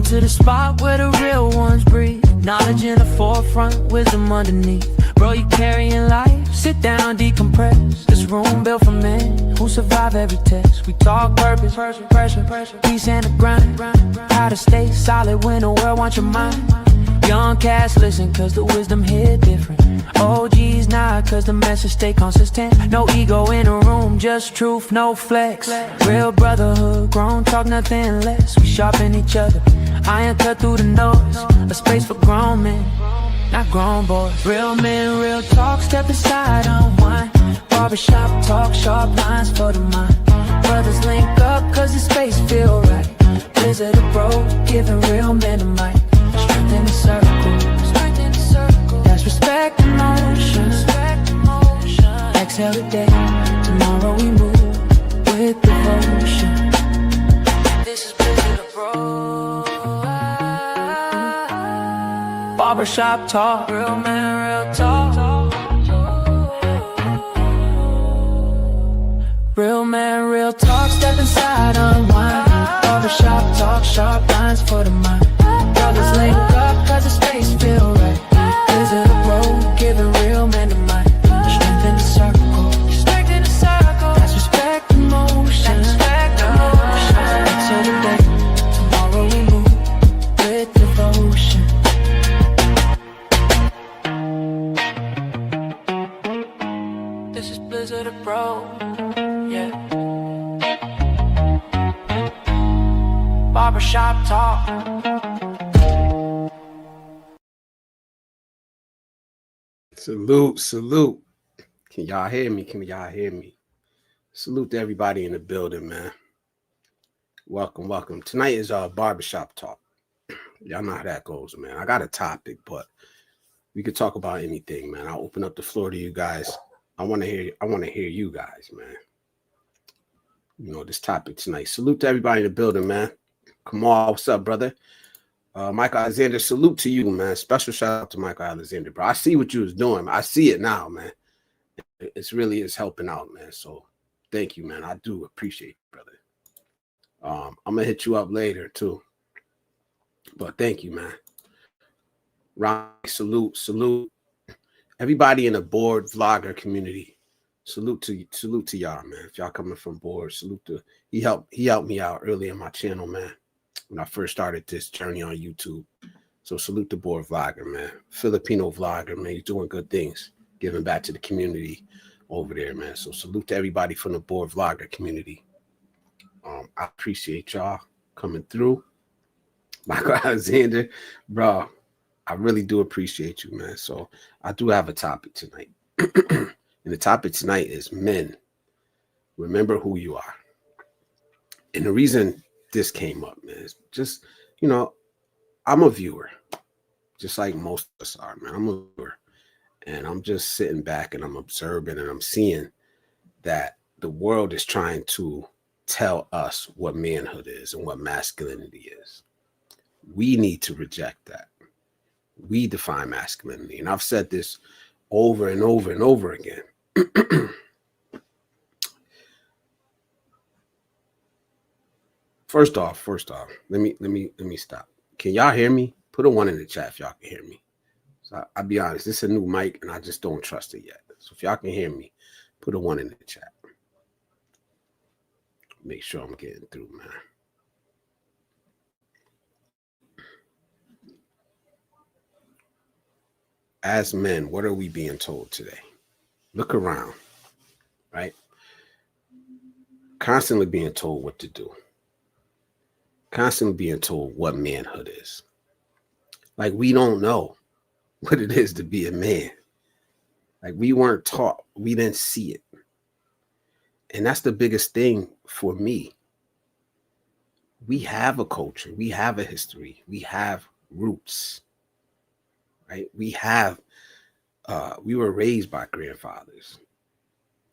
to the spot where the real ones breathe. Knowledge in the forefront, wisdom underneath. Bro, you carrying life, sit down, decompress. This room built for men who survive every test. We talk purpose, pressure, peace and the grind. How to stay solid when the world wants your mind. Young cats listen cause the wisdom hit different. OGs nod cause the message stay consistent. No ego in the room, just truth, no flex. Real brotherhood, grown talk, nothing less. We sharpen each other, iron cut through the noise. A space for grown men, not grown boys. Real men, real talk, step aside, unwind. Barbershop talk, sharp lines for the mind. Brothers link up cause the space feel right. Blizzard of bro, giving real men a mic. Strength in the circle, that's respect in motion. Exhale today, tomorrow we move with devotion. This is Blizzard of bro. Barbershop talk, real man, real talk. Real man, real talk, step inside, unwind. Barbershop talk, sharp lines for the mind. Brothers link up cause the space feel right. Visit a road, giving real men a mic. Strength in the circle, that's respect in motion. Exhale today, tomorrow we move with devotion. This is Blizzard of Bro, yeah. Barbershop talk. Salute. Can y'all hear me? Salute to everybody in the building, man. Welcome. Tonight is Barbershop Talk. Y'all know how that goes, man. I got a topic, but we could talk about anything, man. I'll open up the floor to you guys. I want to hear you guys, man. You know, this topic tonight. Salute to everybody in the building, man. Come on, what's up, brother? Michael Alexander, salute to you, man. Special shout out to Michael Alexander, bro. I see what you was doing. I see it now, man. It's really is helping out, man. So thank you, man. I do appreciate it, brother. I'm gonna hit you up later too. But thank you, man. Ron, salute. Everybody in the board vlogger community. Salute to y'all, man. If y'all coming from board, salute to he helped me out early in my channel, man. When I first started this journey on YouTube. So salute the board vlogger, man. Filipino vlogger, man. He's doing good things, giving back to the community over there, man. So salute to everybody from the board vlogger community. I appreciate y'all coming through. Michael Alexander, bro, I really do appreciate you, man. So I do have a topic tonight. And the topic tonight is men. Remember who you are. And the reason this came up, man, is just, you know, I'm a viewer, just like most of us are, man. I'm a viewer, and I'm just sitting back and I'm observing and I'm seeing that the world is trying to tell us what manhood is and what masculinity is. We need to reject that. We define masculinity, and I've said this over and over and over again. First off, let me stop. Can y'all hear me? Put a 1 in the chat if y'all can hear me. So I'll be honest, this is a new mic and I just don't trust it yet. So if y'all can hear me, put a 1 in the chat. Make sure I'm getting through, man. As men, what are we being told today? Look around, right? Constantly being told what to do. Constantly being told what manhood is. Like we don't know what it is to be a man. Like we weren't taught, we didn't see it. And that's the biggest thing for me. We have a culture, we have a history, we have roots, right? We were raised by grandfathers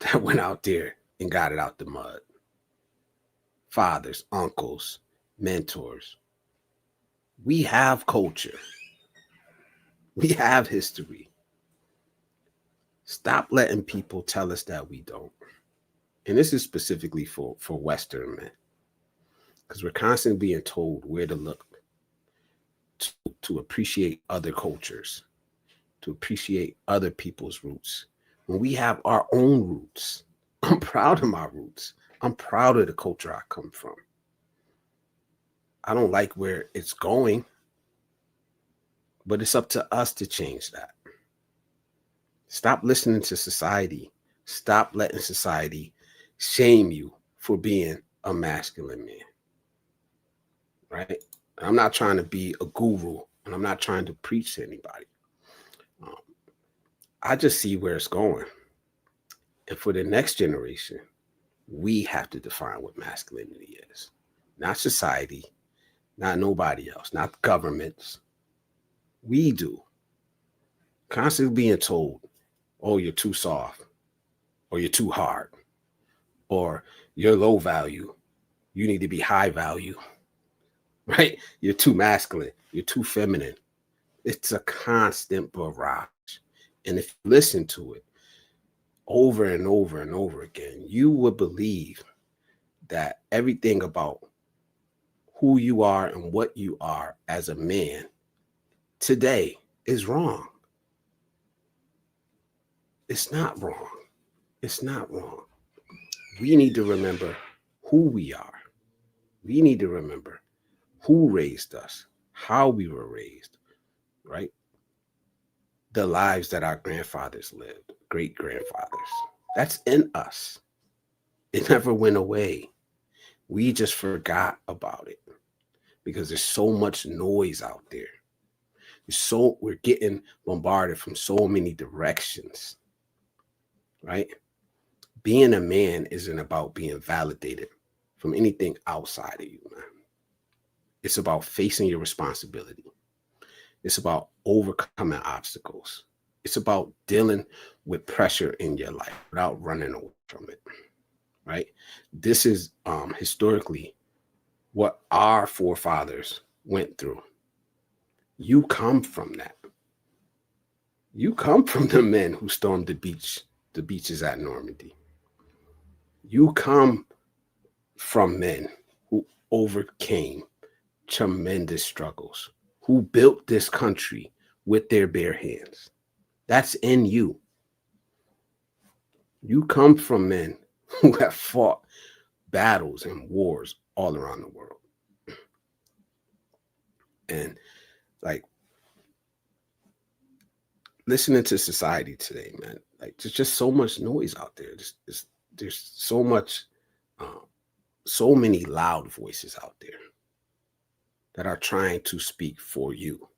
that went out there and got it out the mud. Fathers, uncles, mentors. We have culture. We have history. Stop letting people tell us that we don't. And this is specifically for Western men, because we're constantly being told where to look, to appreciate other cultures, to appreciate other people's roots. When we have our own roots, I'm proud of my roots. I'm proud of the culture I come from. I don't like where it's going, but it's up to us to change that. Stop listening to society. Stop letting society shame you for being a masculine man. Right? I'm not trying to be a guru, and I'm not trying to preach to anybody. I just see where it's going. And for the next generation, we have to define what masculinity is. Not society, not nobody else, not governments. We do. Constantly being told, oh, you're too soft, or you're too hard, or you're low value. You need to be high value, right? You're too masculine. You're too feminine. It's a constant barrage. And if you listen to it over and over and over again, you would believe that everything about who you are and what you are as a man today is wrong. It's not wrong. It's not wrong. We need to remember who we are. We need to remember who raised us, how we were raised, right? The lives that our grandfathers lived, great grandfathers. That's in us. It never went away. We just forgot about it because there's so much noise out there. We're getting bombarded from so many directions, right? Being a man isn't about being validated from anything outside of you, man. It's about facing your responsibility. It's about overcoming obstacles. It's about dealing with pressure in your life without running away from it, right? This is historically what our forefathers went through. You come from that. You come from the men who stormed the beaches at Normandy. You come from men who overcame tremendous struggles, who built this country with their bare hands. That's in you. You come from men who have fought battles and wars all around the world. And like listening to society today, man, like there's just so much noise out there. There's so much, so many loud voices out there that are trying to speak for you.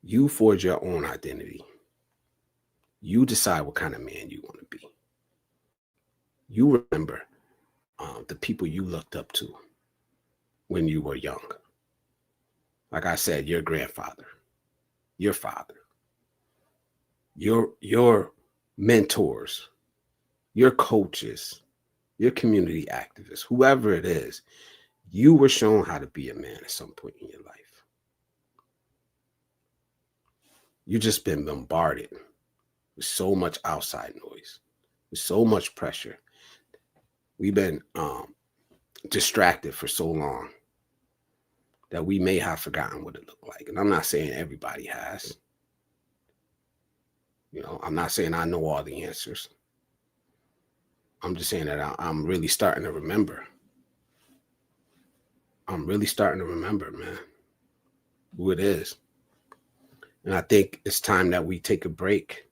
You forge your own identity. You decide what kind of man you want to be. You remember the people you looked up to when you were young. Like I said, your grandfather, your father, your mentors, your coaches, your community activists, whoever it is, you were shown how to be a man at some point in your life. You've just been bombarded with so much outside noise, with so much pressure. We've been distracted for so long that we may have forgotten what it looked like. And I'm not saying everybody has. You know, I'm not saying I know all the answers. I'm just saying that I'm really starting to remember. I'm really starting to remember, man, who it is. And I think it's time that we take a break.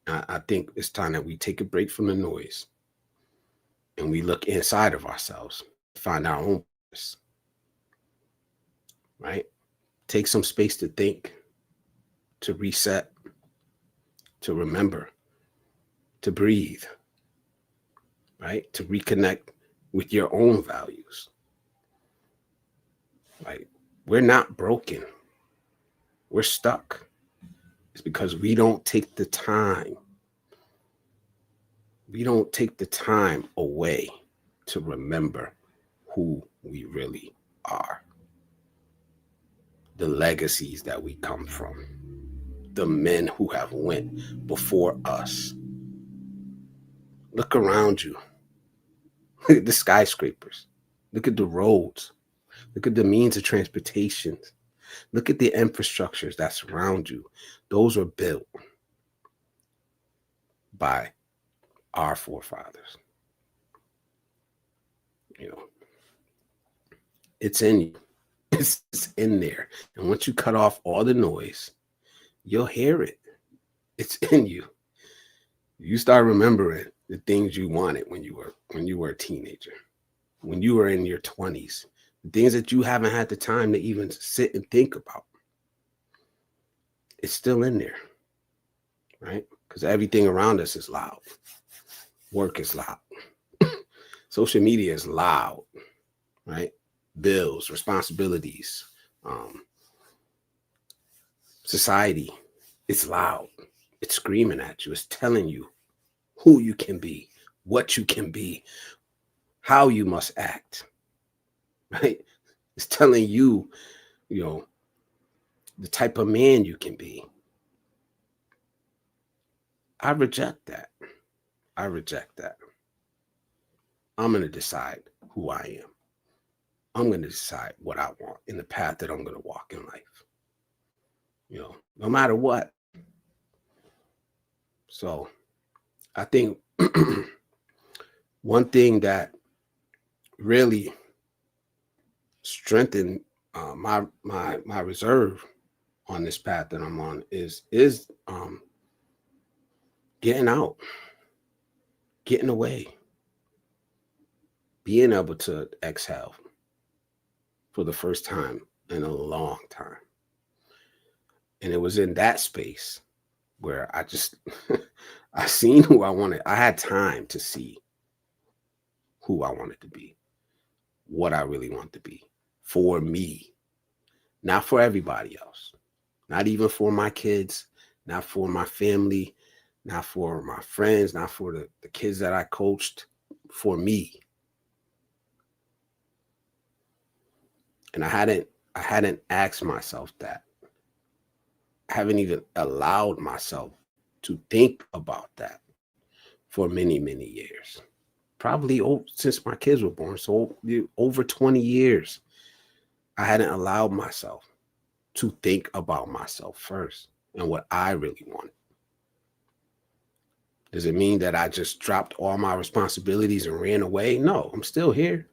I think it's time that we take a break from the noise and we look inside of ourselves, find our own purpose, right? Take some space to think, to reset, to remember, to breathe, right? To reconnect with your own values. Like, we're not broken. We're stuck. It's because we don't take the time. We don't take the time away to remember who we really are. The legacies that we come from. The men who have went before us. Look around you. Look at the skyscrapers. Look at the roads. Look at the means of transportation. Look at the infrastructures that surround you. Those were built by our forefathers. You know, it's in you. It's in there. And once you cut off all the noise, you'll hear it. It's in you. You start remembering the things you wanted when you were a teenager, when you were in your 20s, the things that you haven't had the time to even sit and think about. It's still in there, right? Because everything around us is loud. Work is loud. Social media is loud, right? Bills, responsibilities, society, it's loud. It's screaming at you. It's telling you who you can be, what you can be, how you must act, right? It's telling you, you know, the type of man you can be. I reject that. I reject that. I'm going to decide who I am. I'm going to decide what I want in the path that I'm going to walk in life. You know, no matter what. So I think one thing that really strengthened my reserve on this path that I'm on is getting out, getting away, being able to exhale for the first time in a long time. And it was in that space where I just, I seen who I wanted. I had time to see who I wanted to be, what I really want to be for me, not for everybody else, not even for my kids, not for my family, not for my friends, not for the kids that I coached, for me. And I hadn't asked myself that. I haven't even allowed myself to think about that for many, many years. Probably since my kids were born. So over 20 years, I hadn't allowed myself to think about myself first and what I really wanted. Does it mean that I just dropped all my responsibilities and ran away? No, I'm still here.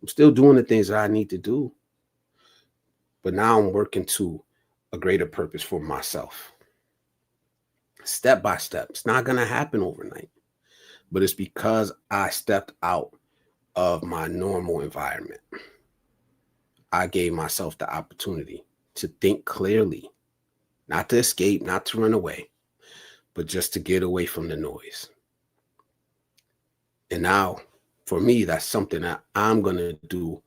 I'm still doing the things that I need to do. But now I'm working to a greater purpose for myself. Step by step. It's not going to happen overnight. But it's because I stepped out of my normal environment. I gave myself the opportunity to think clearly, not to escape, not to run away, but just to get away from the noise. And now, for me, that's something that I'm going to do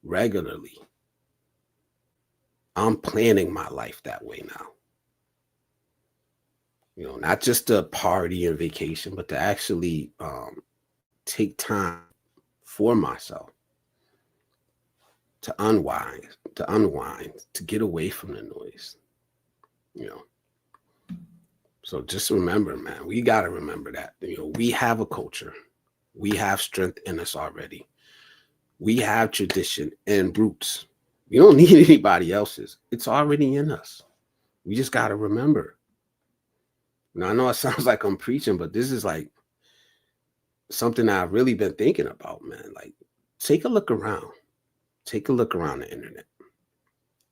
regularly. I'm planning my life that way now. You know, not just a party and vacation, but to actually take time for myself to unwind, to get away from the noise. You know, so just remember, man, we got to remember that, you know, we have a culture. We have strength in us already. We have tradition and roots. We don't need anybody else's. It's already in us. We just got to remember. Now, I know it sounds like I'm preaching, but this is like something I've really been thinking about, man. Like, take a look around. Take a look around the internet.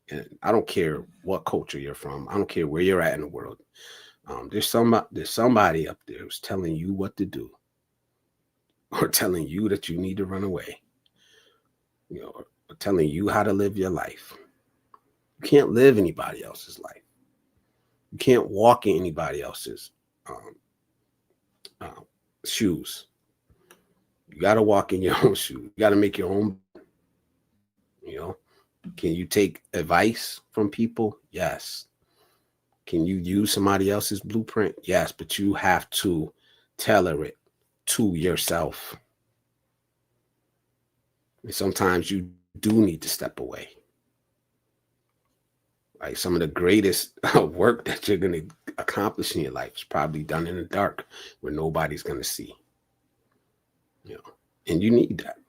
And I don't care what culture you're from. I don't care where you're at in the world. There's somebody up there who's telling you what to do, or telling you that you need to run away, you know, or telling you how to live your life. You can't live anybody else's life. You can't walk in anybody else's shoes. You got to walk in your own shoes. You got to make your own. You know, can you take advice from people? Yes. Can you use somebody else's blueprint? Yes, but you have to tailor it to yourself. And sometimes you do need to step away. Like, some of the greatest work that you're going to accomplish in your life is probably done in the dark where nobody's going to see. You know, and you need that.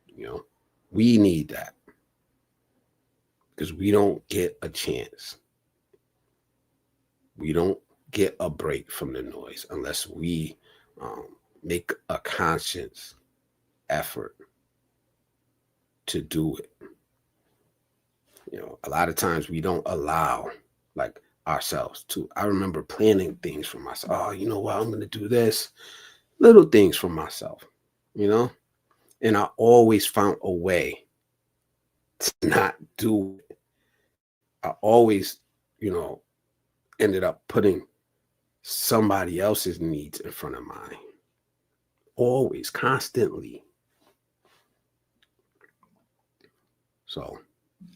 You know, we need that. because we don't get a chance. We don't get a break from the noise unless we make a conscious effort to do it. A lot of times we don't allow like ourselves to. I remember planning things for myself. Oh, you know what? I'm going to do this. Little things for myself, and I always found a way to not do it. I always, ended up putting somebody else's needs in front of mine. Always, constantly. So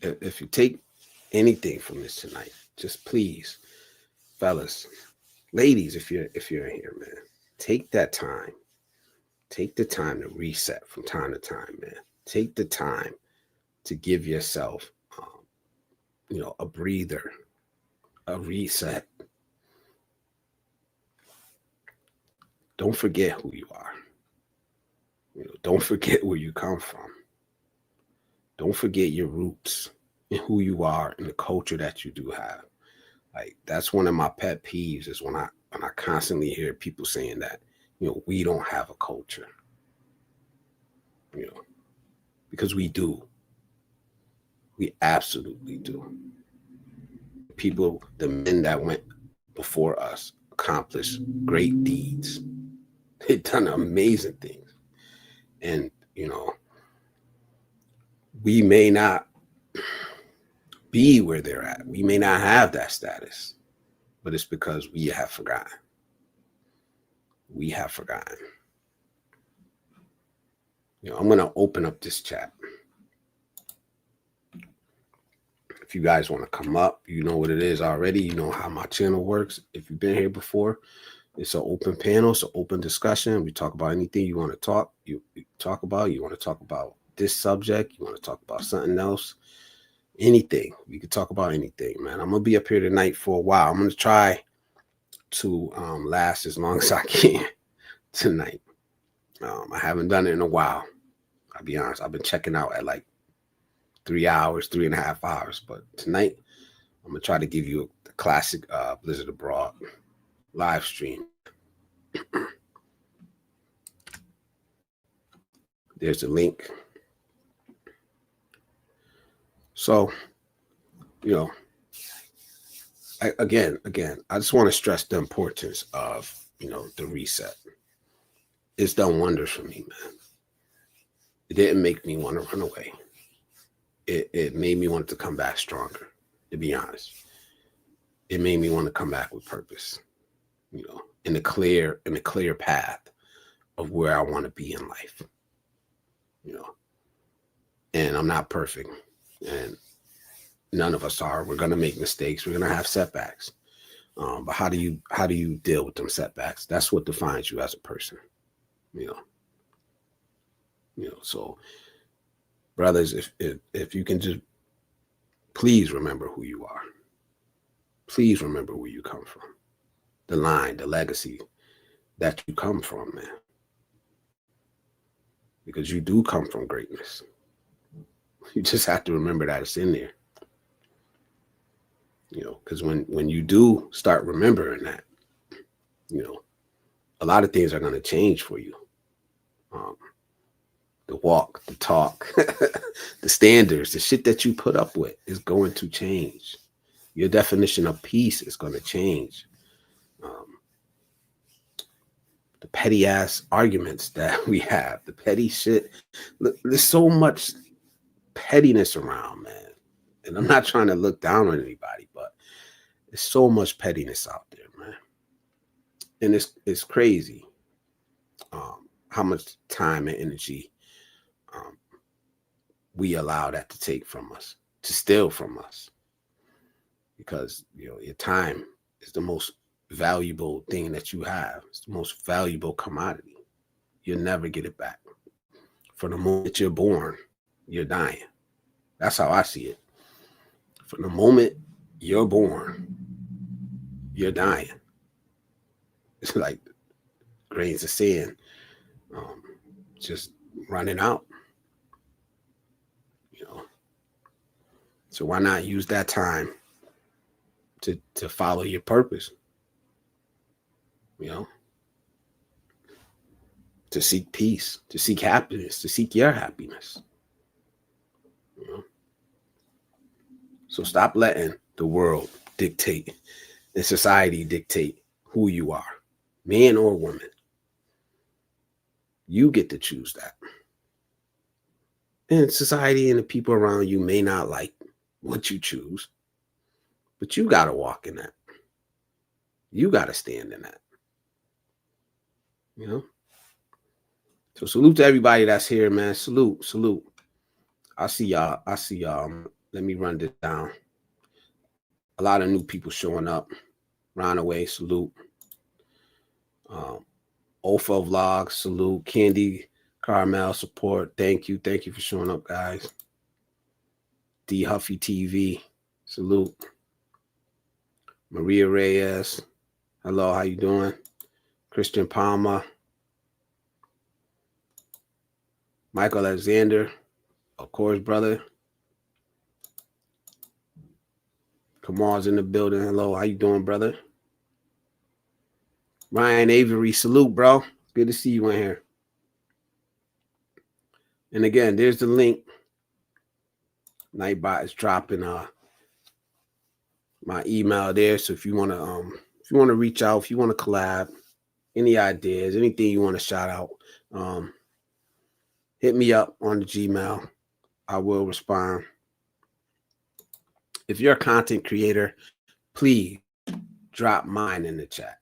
if you take anything from this tonight, just please, fellas, ladies, if you're in here, man, take that time. Take the time to reset from time to time, man. Take the time to give yourself, a breather, a reset. Don't forget who you are. Don't forget where you come from. Don't forget your roots and who you are and the culture that you do have. Like, that's one of my pet peeves is when I constantly hear people saying that, we don't have a culture. Because we do. We absolutely do. People, the men that went before us, accomplished great deeds. They've done amazing things. And, we may not be where they're at. We may not have that status, but it's because we have forgotten. We have forgotten. I'm going to open up this chat. If you guys want to come up, you know what it is already. You know how my channel works. If you've been here before, it's an open panel. It's an open discussion. We talk about anything you want to talk. You talk about. You want to talk about this subject. You want to talk about something else. Anything. We could talk about anything, man. I'm going to be up here tonight for a while. I'm going to try to last as long as I can tonight. I haven't done it in a while. I'll be honest. I've been checking out at like 3 hours, 3.5 hours. But tonight, I'm going to try to give you the classic Blizzard Abroad live stream. There's the link. So, again, I just want to stress the importance of, the reset. It's done wonders for me, man. It didn't make me want to run away. It made me want to come back stronger, to be honest. It made me want to come back with purpose, in a clear path of where I want to be in life, and I'm not perfect, and none of us are. We're going to make mistakes. We're going to have setbacks. But how do you deal with them setbacks? That's what defines you as a person, so brothers, if you can just please remember who you are. Please remember where you come from. The line, the legacy that you come from, man. Because you do come from greatness. You just have to remember that it's in there. Because when you do start remembering that, a lot of things are going to change for you. The walk, the talk, the standards, the shit that you put up with is going to change. Your definition of peace is going to change. The petty ass arguments that we have, the petty shit. There's so much pettiness around, man. And I'm not trying to look down on anybody, but there's so much pettiness out there, man. And it's crazy how much time and energy we allow that to take from us, to steal from us. Because, your time is the most valuable thing that you have. It's the most valuable commodity. You'll never get it back. From the moment you're born, you're dying. That's how I see it. From the moment you're born, you're dying. It's like grains of sand, just running out. So why not use that time to follow your purpose? You know, to seek peace, to seek happiness, to seek your happiness. You know? So stop letting the world dictate and society dictate who you are, man or woman. You get to choose that. And society and the people around you may not like what you choose, but you got to walk in that. You got to stand in that. You know? So salute to everybody that's here, man. Salute, salute. I see y'all. I see y'all. Let me run this down. A lot of new people showing up. Runaway, salute. Ofa Vlog, salute. Candy Carmel, support. Thank you. Thank you for showing up, guys. D Huffy TV, salute. Maria Reyes, hello, how you doing? Christian Palmer. Michael Alexander, of course, brother. Kamal's in the building. Hello, how you doing, brother? Ryan Avery, salute, bro. Good to see you in here. And again, there's the link. Nightbot is dropping my email there. So if you want to reach out, if you want to collab, any ideas, anything you want to shout out, hit me up on the Gmail. I will respond. If you're a content creator, please drop mine in the chat.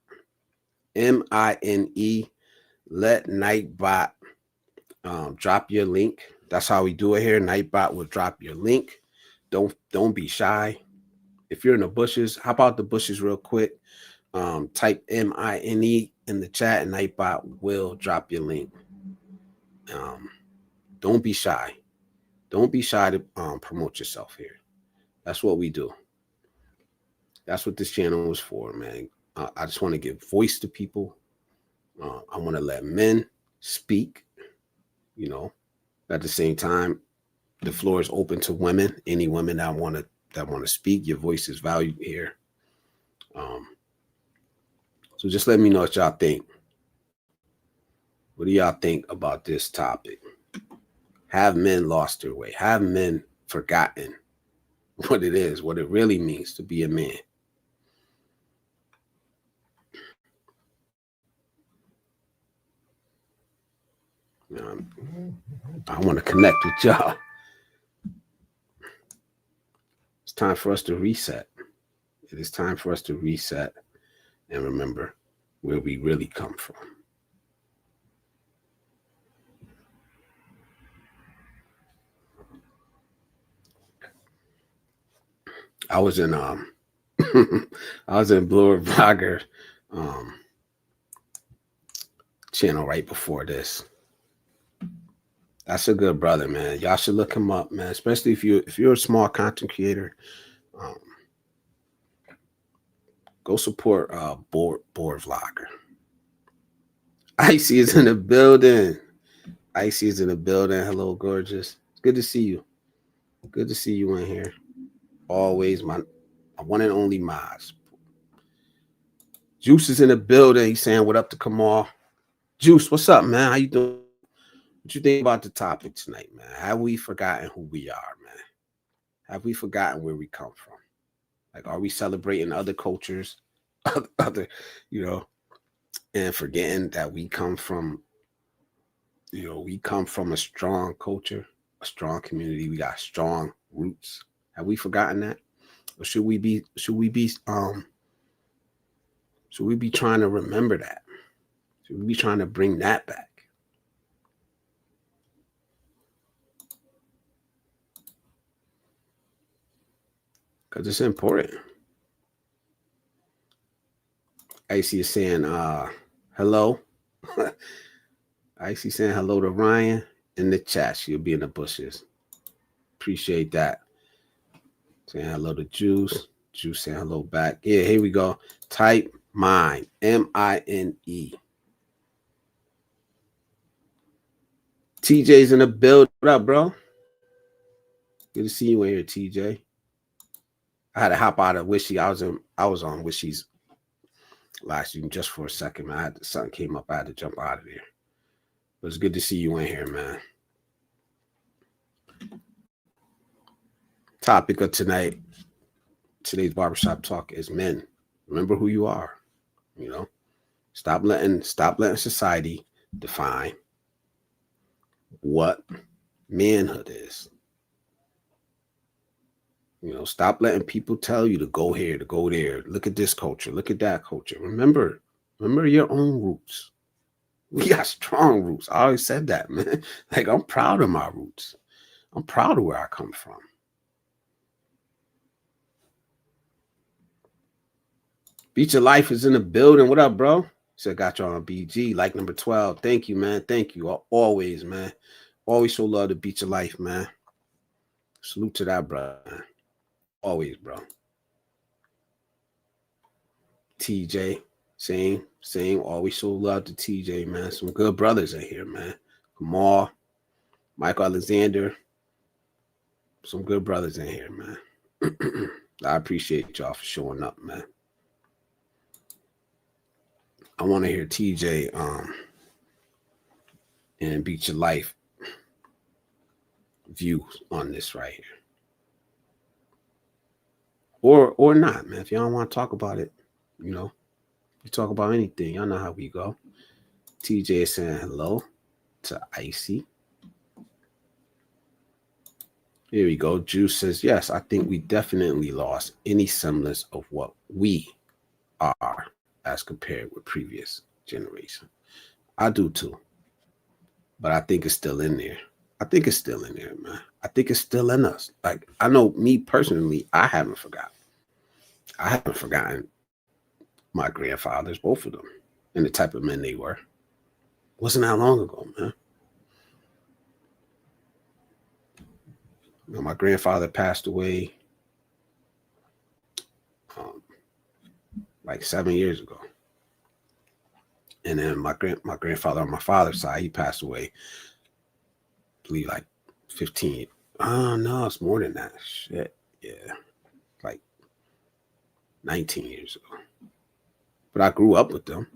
MINE. Let Nightbot drop your link. That's how we do it here. Nightbot will drop your link. Don't be shy. If you're in the bushes, hop out the bushes real quick. Type MINE in the chat, and Nightbot will drop your link. Don't be shy. Don't be shy to promote yourself here. That's what we do. That's what this channel is for, man. I just want to give voice to people. I want to let men speak, you know. At the same time, the floor is open to women. Any women that want to speak, your voice is valued here. So just let me know what y'all think. What do y'all think about this topic? Have men lost their way? Have men forgotten what it is, what it really means to be a man? I want to connect with y'all. It's time for us to reset. It is time for us to reset and remember where we really come from. I was in I was in Blue Vlogger channel right before this. That's a good brother, man. Y'all should look him up, man. Especially if you're a small content creator. Go support Board Vlogger. Icy is in the building. Icy is in the building. Hello, gorgeous. It's good to see you. Good to see you in here. Always my one and only Maz. Juice is in the building. He's saying what up to Kamal. Juice, what's up, man? How you doing? What you think about the topic tonight, man? Have we forgotten who we are, man? Have we forgotten where we come from? Like, are we celebrating other cultures, other, and forgetting that we come from, we come from a strong culture, a strong community. We got strong roots. Have we forgotten that? Or should we be trying to remember that? Should we be trying to bring that back? Because it's important. Icy is saying hello. Icy saying hello to Ryan in the chat. She'll be in the bushes. Appreciate that. Saying hello to Juice. Juice saying hello back. Yeah, here we go. Type mine. MINE. TJ's in the build. What up, bro? Good to see you in here, TJ. I had to hop out of Wishy. I was on Wishy's last week just for a second, man. Something came up. I had to jump out of there. But it's good to see you in here, man. Topic of today's barbershop talk is men. Remember who you are. You know, stop letting society define what manhood is. You know, stop letting people tell you to go here, to go there. Look at this culture. Look at that culture. Remember your own roots. We got strong roots. I always said that, man. Like, I'm proud of my roots. I'm proud of where I come from. Beach of Life is in the building. What up, bro? Said got you on BG, like number 12. Thank you, man. Thank you. Always, man. Always show love to Beach of Life, man. Salute to that, bro. Always, bro. TJ, same. Always show love to TJ, man. Some good brothers in here, man. Kamal, Michael Alexander. Some good brothers in here, man. I appreciate y'all for showing up, man. I want to hear TJ and Beach of Life views on this right here. Or not, man. If y'all don't want to talk about it, you know, you talk about anything. Y'all know how we go. TJ is saying hello to Icy. Here we go. Juice says, yes, I think we definitely lost any semblance of what we are as compared with previous generation. I do too. But I think it's still in there. I think it's still in there, man. I think it's still in us. Like, I know me personally, I haven't forgotten. I haven't forgotten my grandfathers, both of them, and the type of men they were. Wasn't that long ago, man. You know, my grandfather passed away like 7 years ago. And then my grandfather on my father's side, he passed away, I believe, like 15. Oh, no, it's more than that. Shit. Yeah. Like 19 years ago. But I grew up with them.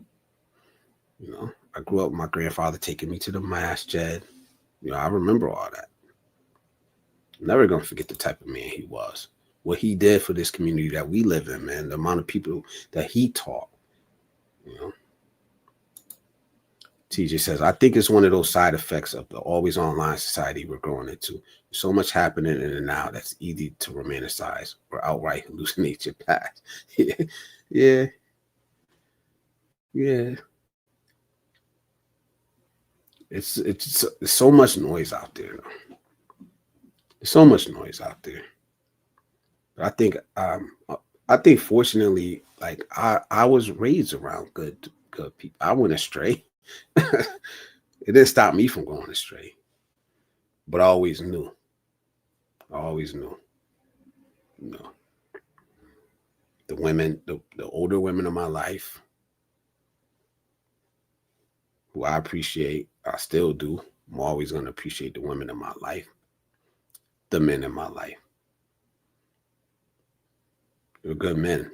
You know, I grew up with my grandfather taking me to the masjid. You know, I remember all that. I'm never going to forget the type of man he was. What he did for this community that we live in, man. The amount of people that he taught. You know. TJ says, I think it's one of those side effects of the always online society we're growing into. So much happening in and now that's easy to romanticize or outright hallucinate your past. Yeah. It's so much noise out there. Though. There's so much noise out there. But I think fortunately, like I was raised around good people. I went astray. It didn't stop me from going astray. But I always knew. You know, the women, the older women in my life, who I appreciate, I still do. I'm always going to appreciate the women in my life, the men in my life. They're good men.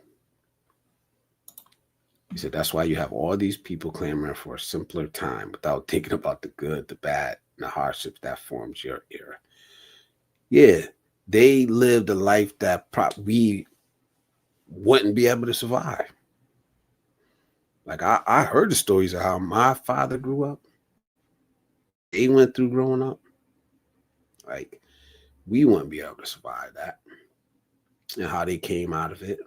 He said, that's why you have all these people clamoring for a simpler time without thinking about the good, the bad, and the hardships that forms your era. Yeah, they lived a life that we wouldn't be able to survive. Like, I heard the stories of how my father grew up. They went through growing up. Like, we wouldn't be able to survive that. And how they came out of it.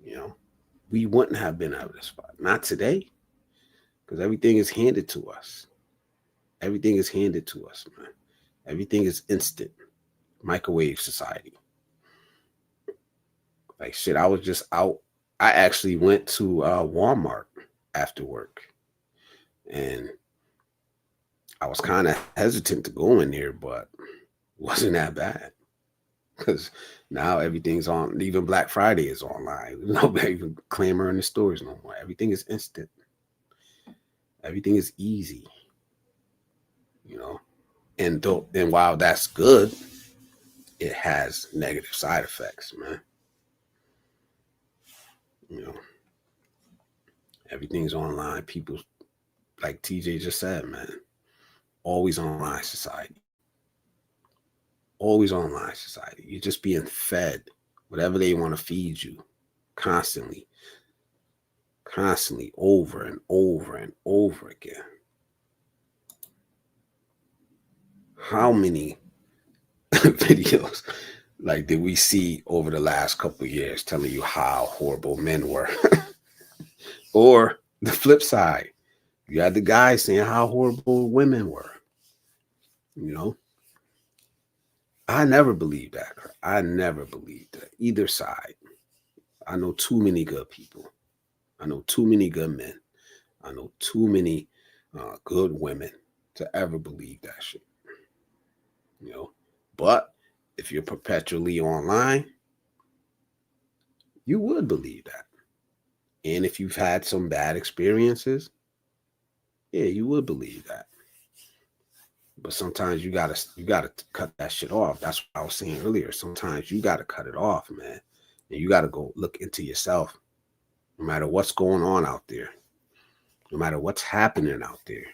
You know, we wouldn't have been able to survive. Not today. Because everything is handed to us. Everything is handed to us, man. Everything is instant. Microwave society. Like, shit, I was just out. I actually went to Walmart after work. And I was kind of hesitant to go in there, but it wasn't that bad. Because now everything's on. Even Black Friday is online. Nobody even clamor in the stores no more. Everything is instant. Everything is easy. You know? And while that's good, it has negative side effects, man. Everything's online. People, like TJ just said, man, always online society. Always online society. You're just being fed whatever they want to feed you constantly, over and over and over again. How many videos like did we see over the last couple of years telling you how horrible men were? Or the flip side, you had the guys saying how horrible women were. I never believed that. I never believed that. Either side. I know too many good people. I know too many good men. I know too many good women to ever believe that shit. But if you're perpetually online, you would believe that. And if you've had some bad experiences, yeah, you would believe that. But sometimes you gotta cut that shit off. That's what I was saying earlier. Sometimes you gotta cut it off, man. And you gotta go look into yourself. No matter what's going on out there, no matter what's happening out there,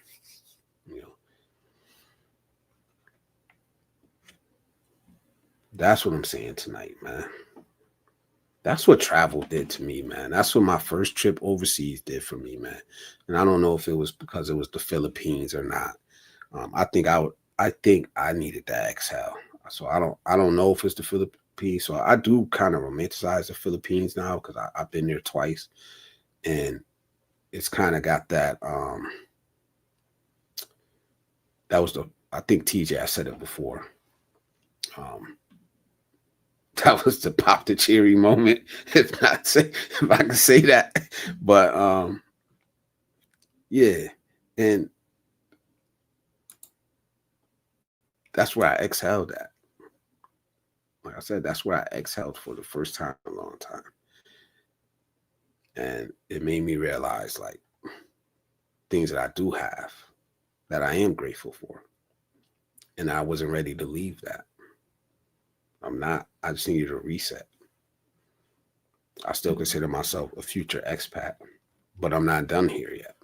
That's what I'm saying tonight, man. That's what travel did to me, man. That's what my first trip overseas did for me, man. And I don't know if it was because it was the Philippines or not. I think I needed that exhale. So I don't know if it's the Philippines. So I do kind of romanticize the Philippines now because I've been there twice, and it's kind of got that. I think TJ, I said it before. That was the pop the cherry moment, if I can say that. But yeah, and that's where I exhaled at. Like I said, that's where I exhaled for the first time in a long time. And it made me realize like things that I do have that I am grateful for. And I wasn't ready to leave that. I'm not. I just needed a reset. I still consider myself a future expat, but I'm not done here yet.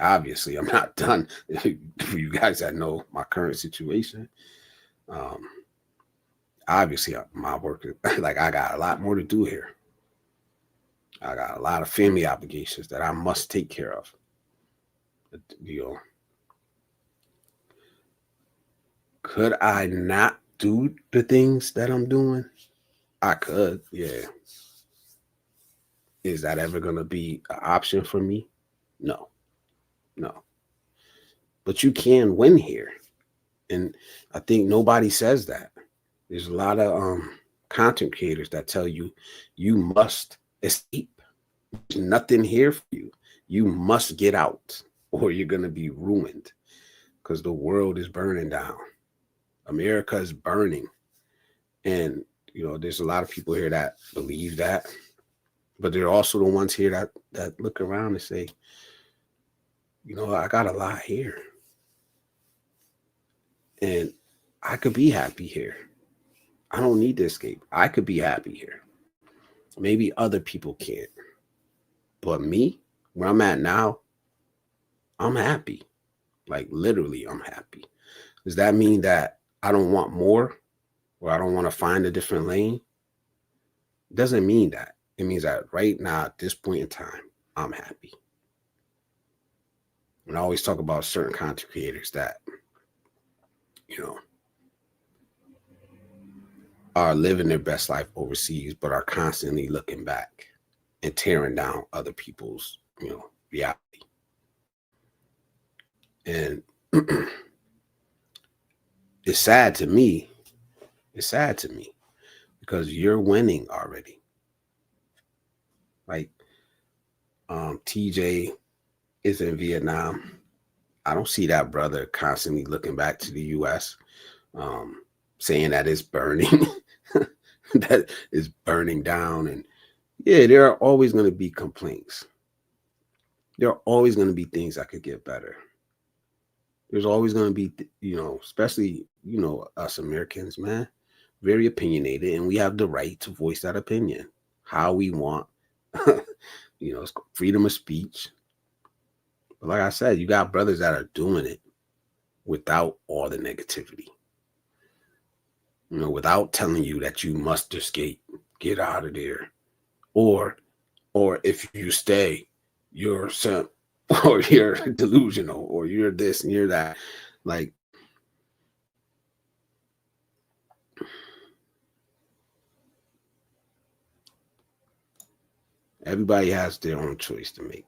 Obviously, I'm not done. For you guys that know my current situation, obviously my work is like I got a lot more to do here. I got a lot of family obligations that I must take care of. Could I not do the things that I'm doing? I could, yeah. Is that ever going to be an option for me? No. But you can win here. And I think nobody says that. There's a lot of content creators that tell you you must escape. There's nothing here for you. You must get out or you're going to be ruined because the world is burning down. America is burning. And, there's a lot of people here that believe that. But there are also the ones here that look around and say, I got a lot here. And I could be happy here. I don't need to escape. I could be happy here. Maybe other people can't. But me, where I'm at now, I'm happy. Like literally, I'm happy. Does that mean that I don't want more or I don't want to find a different lane? It doesn't mean that. It means that right now, at this point in time, I'm happy. And I always talk about certain content creators that, are living their best life overseas, but are constantly looking back and tearing down other people's, reality. And it's sad to me. It's sad to me because you're winning already. Like TJ is in Vietnam. I don't see that brother constantly looking back to the US, saying that it's burning, that is burning down. And yeah, there are always going to be complaints. There are always going to be things that could get better. There's always going to be, especially, us Americans, man, very opinionated, and we have the right to voice that opinion how we want. It's freedom of speech. But like I said, you got brothers that are doing it without all the negativity. Without telling you that you must escape, get out of there, or if you stay, you're sent, or you're delusional, or you're this and you're that. Like, everybody has their own choice to make.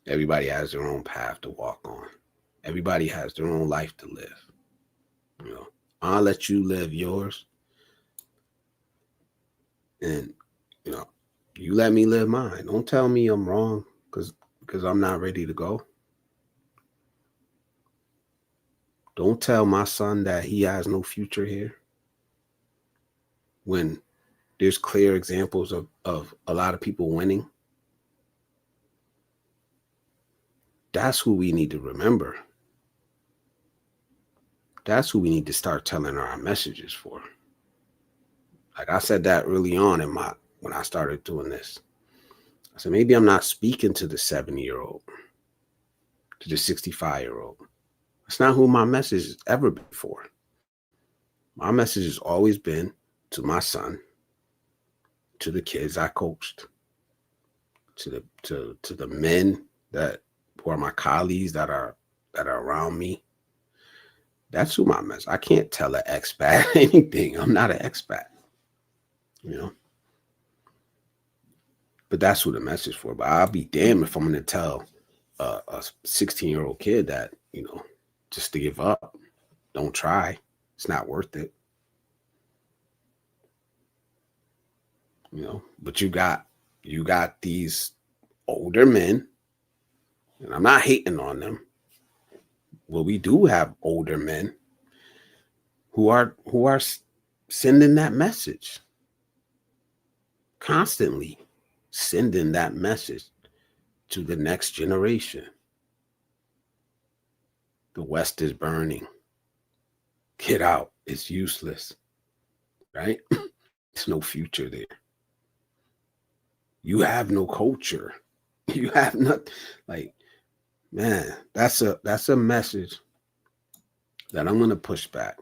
Everybody has their own path to walk on. Everybody has their own life to live. I'll let you live yours, and you let me live mine. Don't tell me I'm wrong because I'm not ready to go. Don't tell my son that he has no future here when there's clear examples of a lot of people winning. That's who we need to remember. That's who we need to start telling our messages for. Like I said that early on when I started doing this. I said, maybe I'm not speaking to the 70-year-old, to the 65-year-old. That's not who my message has ever been for. My message has always been to my son, to the kids I coached, to the men who are my colleagues that are around me. That's who my message. I can't tell an expat anything. I'm not an expat, But that's who the message for. But I'll be damned if I'm going to tell a 16-year-old kid that, just to give up. Don't try. It's not worth it. But you got these older men, and I'm not hating on them. Well, we do have older men who are sending that message, constantly sending that message to the next generation. The West is burning. Get out. It's useless. Right? There's no future there. You have no culture. You have nothing. Like, man, that's a message that I'm going to push back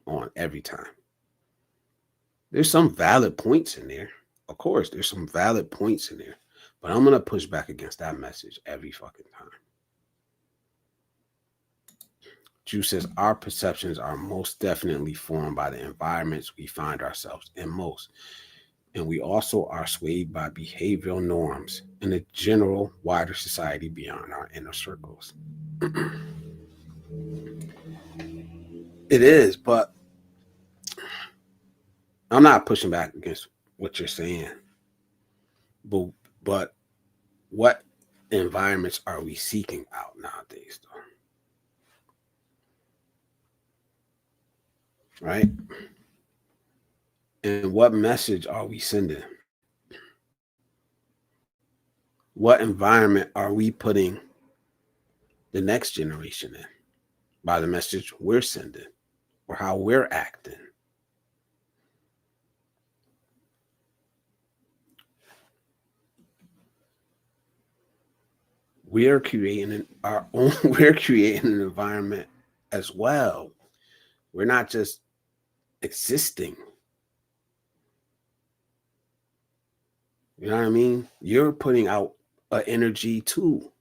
on every time. There's some valid points in there. Of course, there's some valid points in there. But I'm going to push back against that message every fucking time. Drew says, our perceptions are most definitely formed by the environments we find ourselves in most. And we also are swayed by behavioral norms in the general wider society beyond our inner circles. It is, but I'm not pushing back against what you're saying. But what environments are we seeking out nowadays, though? Right? And what message are we sending? What environment are we putting the next generation in by the message we're sending or how we're acting? We're creating we're creating an environment as well. We're not just existing. You know what I mean? You're putting out an energy too.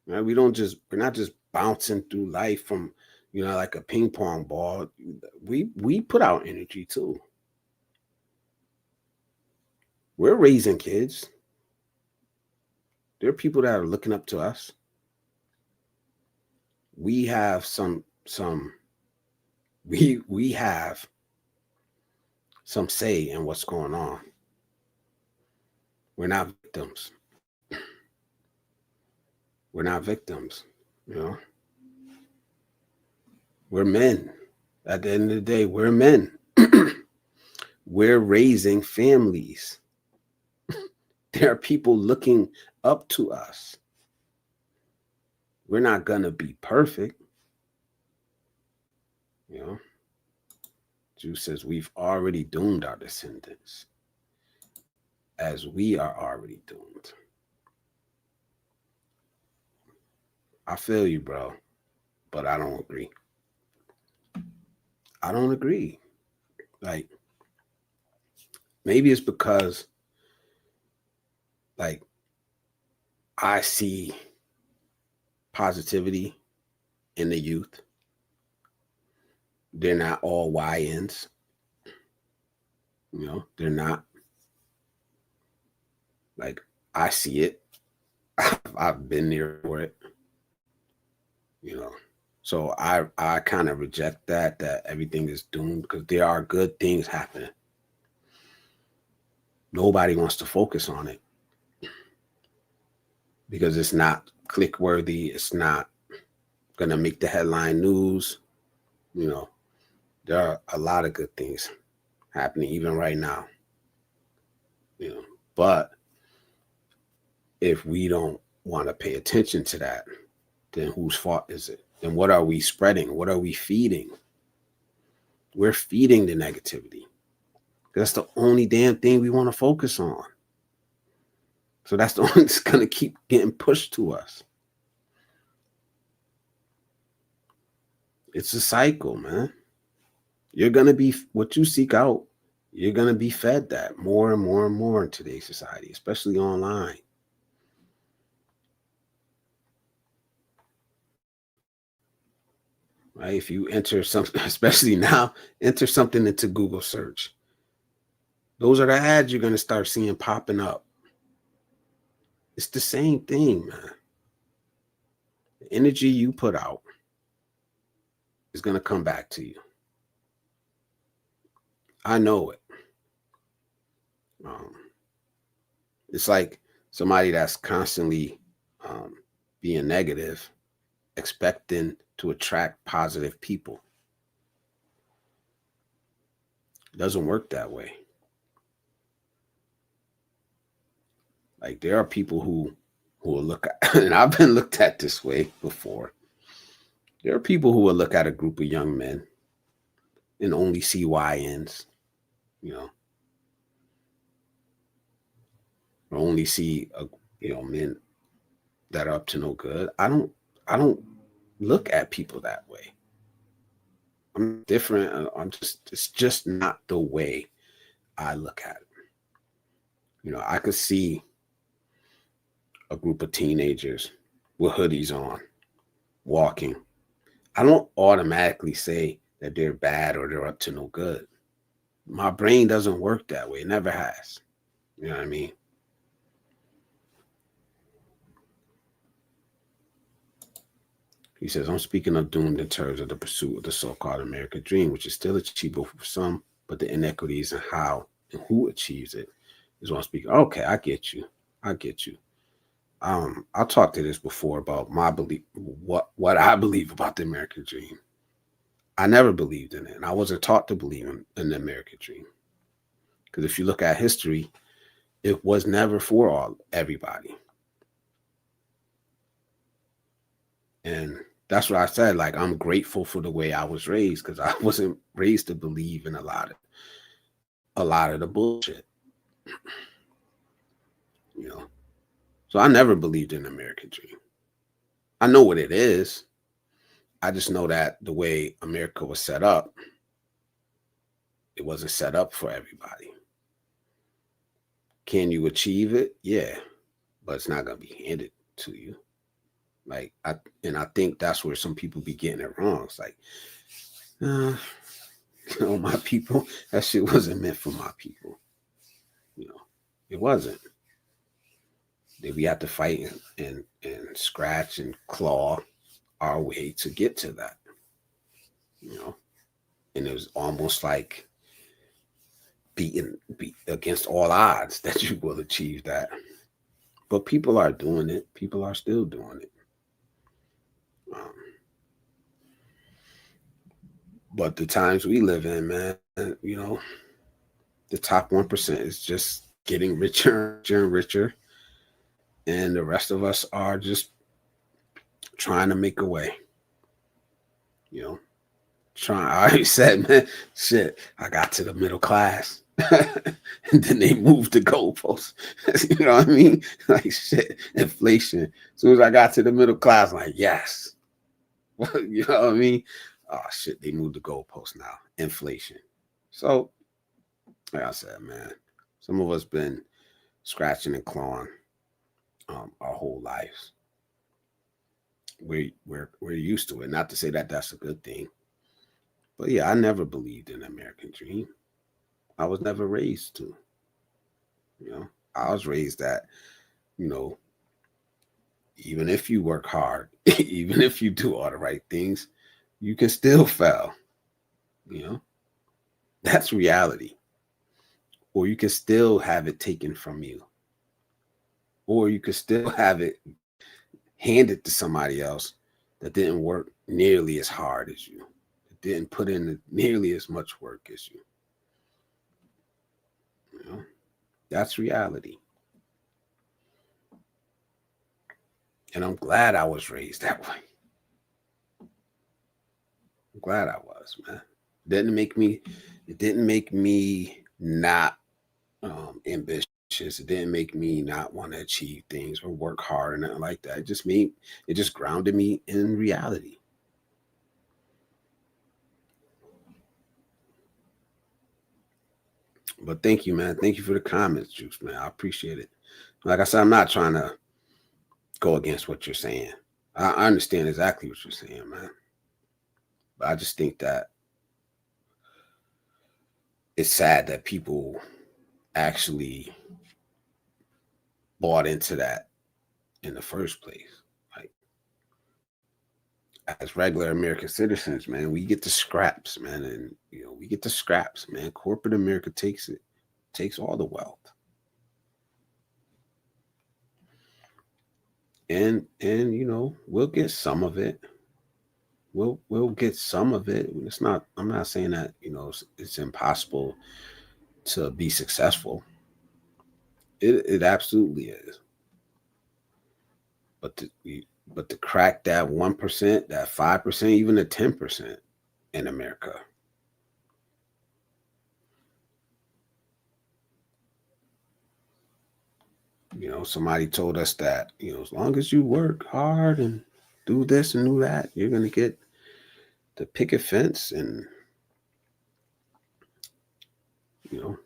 Right? We're not just bouncing through life from, like a ping pong ball. We put out energy too. We're raising kids. There are people that are looking up to us. We have we have some say in what's going on. We're not victims. We're not victims, We're men. At the end of the day, we're men. We're raising families. There are people looking up to us. We're not going to be perfect, Juice says we've already doomed our descendants, as we are already doomed. I feel you, bro, but I don't agree. I don't agree. Like, maybe it's because, like, I see positivity in the youth. They're not all YNs. You know, they're not. Like, I see it. I've been there for it. You know, so I kind of reject that everything is doomed, because there are good things happening. Nobody wants to focus on it because it's not click worthy. It's not gonna make the headline news. You know, there are a lot of good things happening even right now. You know, but if we don't want to pay attention to that, then whose fault is it? Then what are we spreading? What are we feeding? We're feeding the negativity. That's the only damn thing we want to focus on. So that's the one that's going to keep getting pushed to us. It's a cycle, man. You're going to be, what you seek out, you're going to be fed that more and more and more in today's society, especially online. Right? If you enter something, especially now, enter something into Google search. Those are the ads you're going to start seeing popping up. It's the same thing, man. The energy you put out is going to come back to you. I know it. It's like somebody that's constantly being negative, expecting to attract positive people. It doesn't work that way. Like, there are people who will look at, and I've been looked at this way before. There are people who will look at a group of young men and only see YNs, you know, or only see men that are up to no good. I don't look at people that way. I'm different. It's just not the way I look at it. You know, I could see a group of teenagers with hoodies on, walking. I don't automatically say that they're bad or they're up to no good. My brain doesn't work that way. It never has. You know what I mean? He says, I'm speaking of doomed in terms of the pursuit of the so-called American dream, which is still achievable for some, but the inequities in how and who achieves it is what I'm speaking. Okay, I get you. I'll talk to this before about my belief, what I believe about the American dream. I never believed in it, and I wasn't taught to believe in the American dream. Because if you look at history, it was never for everybody. And that's what I said. Like, I'm grateful for the way I was raised, because I wasn't raised to believe in a lot of the bullshit. You know, so I never believed in the American dream. I know what it is. I just know that the way America was set up, it wasn't set up for everybody. Can you achieve it? Yeah, but it's not gonna be handed to you. Like, I think that's where some people be getting it wrong. It's like, my people, that shit wasn't meant for my people. You know, it wasn't. We have to fight and scratch and claw our way to get to that. You know, and it was almost like beat against all odds that you will achieve that. But people are doing it. People are still doing it. But the times we live in, man, you know, the top 1% is just getting richer and richer. And the rest of us are just trying to make a way, you know. I already said, man, shit, I got to the middle class. And then they moved the goalposts. You know what I mean? Like shit, inflation. As soon as I got to the middle class, I'm like, yes. You know what I mean? Oh shit, they moved the goalposts now. Inflation. So, like I said, man, some of us been scratching and clawing our whole lives. We're used to it. Not to say that that's a good thing, but yeah, I never believed in the American dream. I was never raised to. You know, I was raised that, you know, even if you work hard, even if you do all the right things, you can still fail. You know, that's reality. Or you can still have it taken from you. Or you could still have it handed to somebody else that didn't work nearly as hard as you, that didn't put in nearly as much work as you. You know, that's reality. And I'm glad I was raised that way. I'm glad I was, man. It didn't make me not ambitious. It didn't make me not want to achieve things or work hard or nothing like that. It just grounded me in reality. But thank you, man. Thank you for the comments, Juice, man. I appreciate it. Like I said, I'm not trying to go against what you're saying. I understand exactly what you're saying, man. But I just think that it's sad that people actually bought into that in the first place. Like, as regular American citizens, man, we get the scraps, man, and we get the scraps, man. Corporate America takes all the wealth, and we'll get some of it. We'll get some of it. It's not. I'm not saying that it's impossible to be successful. It absolutely is. But to crack that 1%, that 5%, even the 10% in America. Somebody told us that, as long as you work hard and do this and do that, you're gonna get the picket fence and the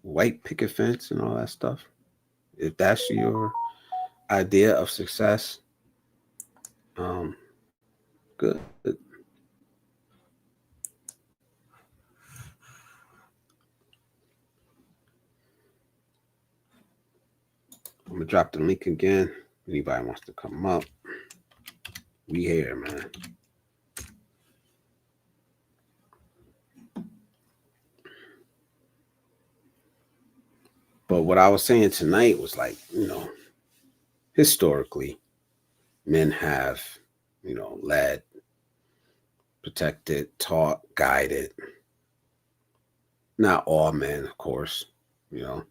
white picket fence and all that stuff. If that's your idea of success, um, good. I'm gonna drop the link again. Anybody wants to come up, we here, man. But what I was saying tonight was like, historically, men have, led, protected, taught, guided. Not all men, of course, you know.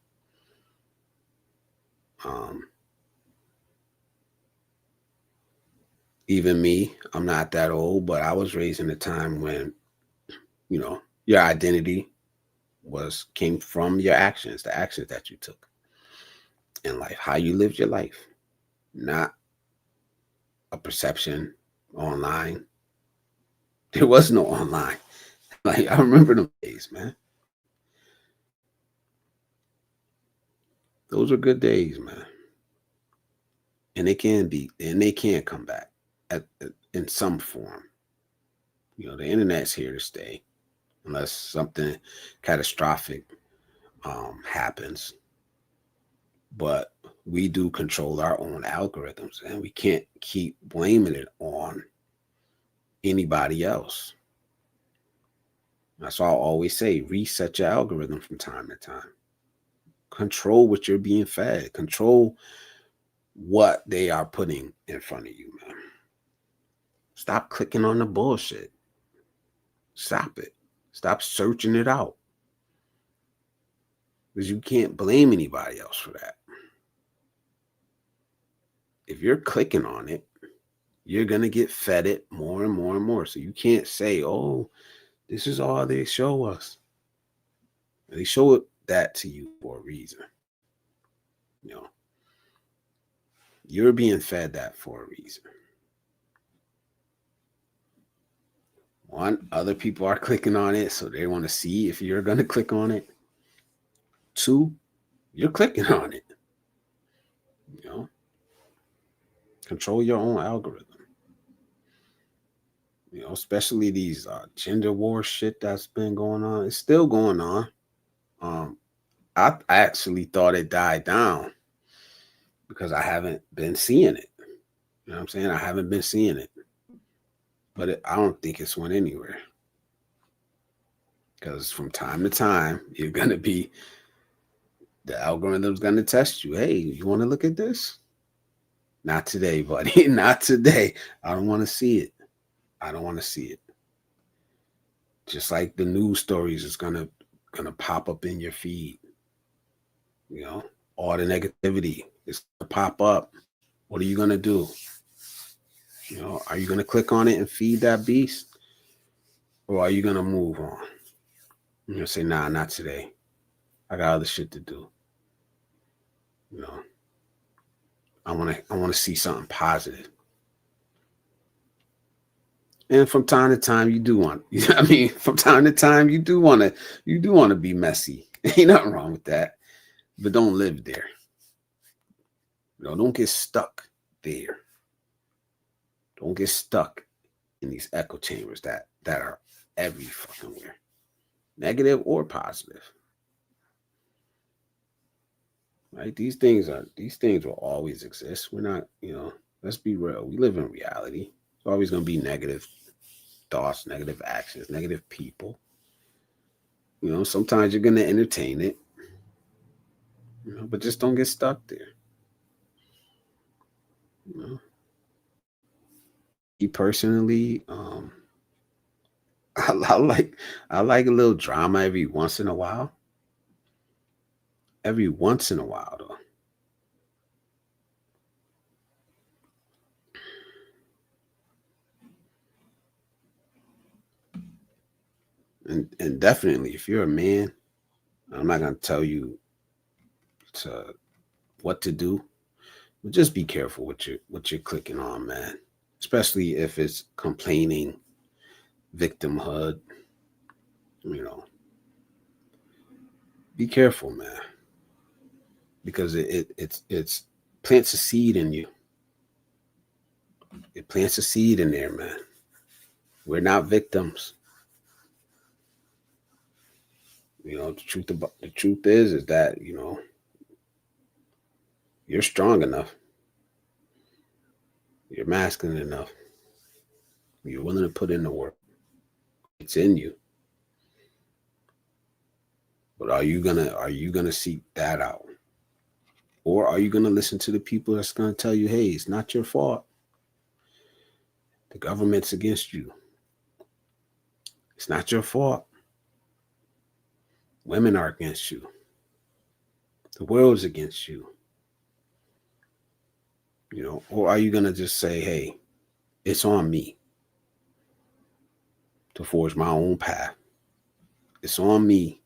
Um, Even me, I'm not that old, but I was raised in a time when, your identity came from your actions, the actions that you took in life, how you lived your life, not a perception online. There was no online. Like I remember them days, man. Those were good days, man. And they can come back in some form. The internet's here to stay unless something catastrophic happens. But we do control our own algorithms, and we can't keep blaming it on anybody else. That's why I always say reset your algorithm from time to time. Control what you're being fed. Control what they are putting in front of you, man. Stop clicking on the bullshit. Stop it. Stop searching it out. Because you can't blame anybody else for that. If you're clicking on it, You're going to get fed it more and more and more. So you can't say, oh, this is all they show us. They show that to you for a reason. You know, you're being fed that for a reason. One, other people are clicking on it, so they want to see if you're going to click on it. Two, you're clicking on it. You know, control your own algorithm. You know, especially these gender war shit that's been going on. It's still going on. I actually thought it died down because I haven't been seeing it. You know what I'm saying? I haven't been seeing it. But I don't think it's went anywhere. Because from time to time, you're going to be, the algorithm's going to test you. Hey, you want to look at this? Not today, buddy. Not today. I don't want to see it. I don't want to see it. Just like the news stories is gonna pop up in your feed. You know, all the negativity is gonna pop up. What are you gonna do? You know, are you gonna click on it and feed that beast? Or are you gonna move on? You're gonna say, nah, not today. I got other shit to do. You know, I wanna see something positive. And from time to time, you do want. I mean, from time to time, you do want to be messy. Ain't nothing wrong with that, but don't live there. You know, don't get stuck there. Don't get stuck in these echo chambers that are every fucking where, negative or positive. Right? These things will always exist. We're not, you know. Let's be real. We live in reality. It's always going to be negative thoughts, negative actions, negative people. You know, sometimes you're going to entertain it, you know, but just don't get stuck there. You know, me personally, I like a little drama every once in a while. Every once in a while, though. And definitely, if you're a man, I'm not gonna tell you to what to do, but just be careful what you're clicking on, man. Especially if it's complaining, victimhood. You know, be careful, man, because it's plants a seed in you. It plants a seed in there, man. We're not victims. You know, the truth is that, you know, you're strong enough. You're masculine enough. You're willing to put in the work. It's in you. But are you gonna seek that out? Or are you gonna listen to the people that's gonna tell you, hey, it's not your fault. The government's against you. It's not your fault. Women are against you. The world's against you. You know, or are you gonna just say, hey, it's on me to forge my own path. It's on me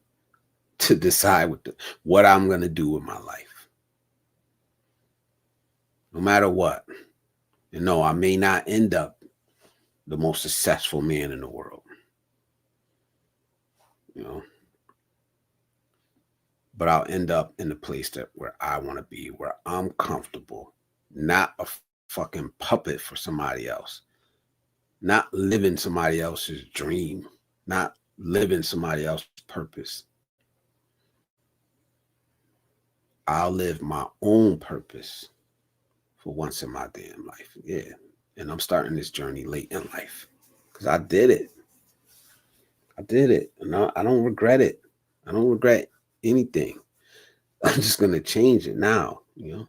to decide what I'm gonna do with my life. No matter what. And no, I may not end up the most successful man in the world. You know, but I'll end up in the place where I want to be, where I'm comfortable, not a fucking puppet for somebody else, not living somebody else's dream, not living somebody else's purpose. I'll live my own purpose for once in my damn life. Yeah. And I'm starting this journey late in life because I did it. I did it. And I don't regret it. I don't regret anything. I'm just going to change it now, you know.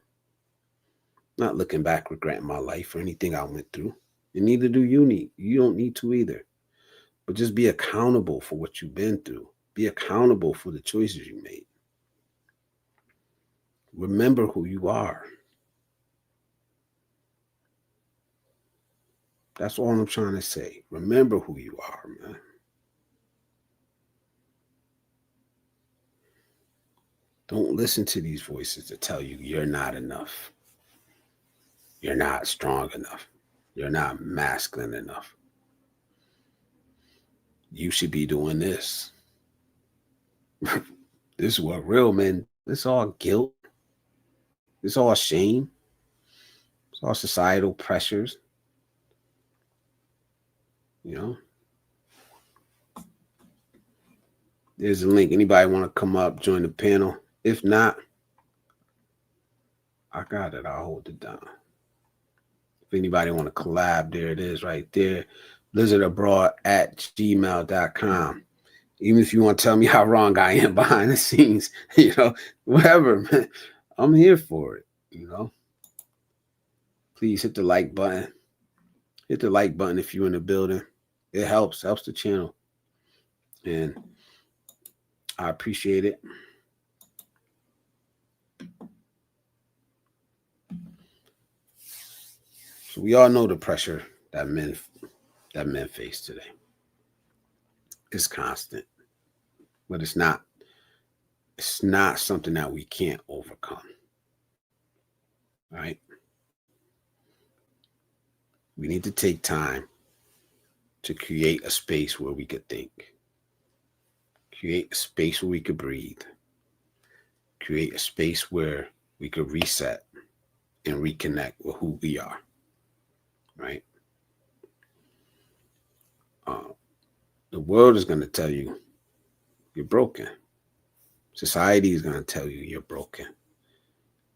Not looking back, regretting my life or anything I went through. And neither do you need. You don't need to either. But just be accountable for what you've been through. Be accountable for the choices you made. Remember who you are. That's all I'm trying to say. Remember who you are, man. Don't listen to these voices that tell you you're not enough. You're not strong enough. You're not masculine enough. You should be doing this. This is what real men, this is all guilt. This is all shame. It's all societal pressures. You know, there's a link. Anybody want to come up, join the panel? If not, I got it. I'll hold it down. If anybody want to collab, there it is right there. blizzardabroad@gmail.com. Even if you want to tell me how wrong I am behind the scenes, you know, whatever, man, I'm here for it, you know. Please hit the like button. Hit the like button if you're in the building. It helps the channel. And I appreciate it. So we all know the pressure that men face today. It's constant. But it's not something that we can't overcome. Right? We need to take time to create a space where we could think. Create a space where we could breathe. Create a space where we could reset and reconnect with who we are. Right? The world is going to tell you you're broken. Society is going to tell you you're broken.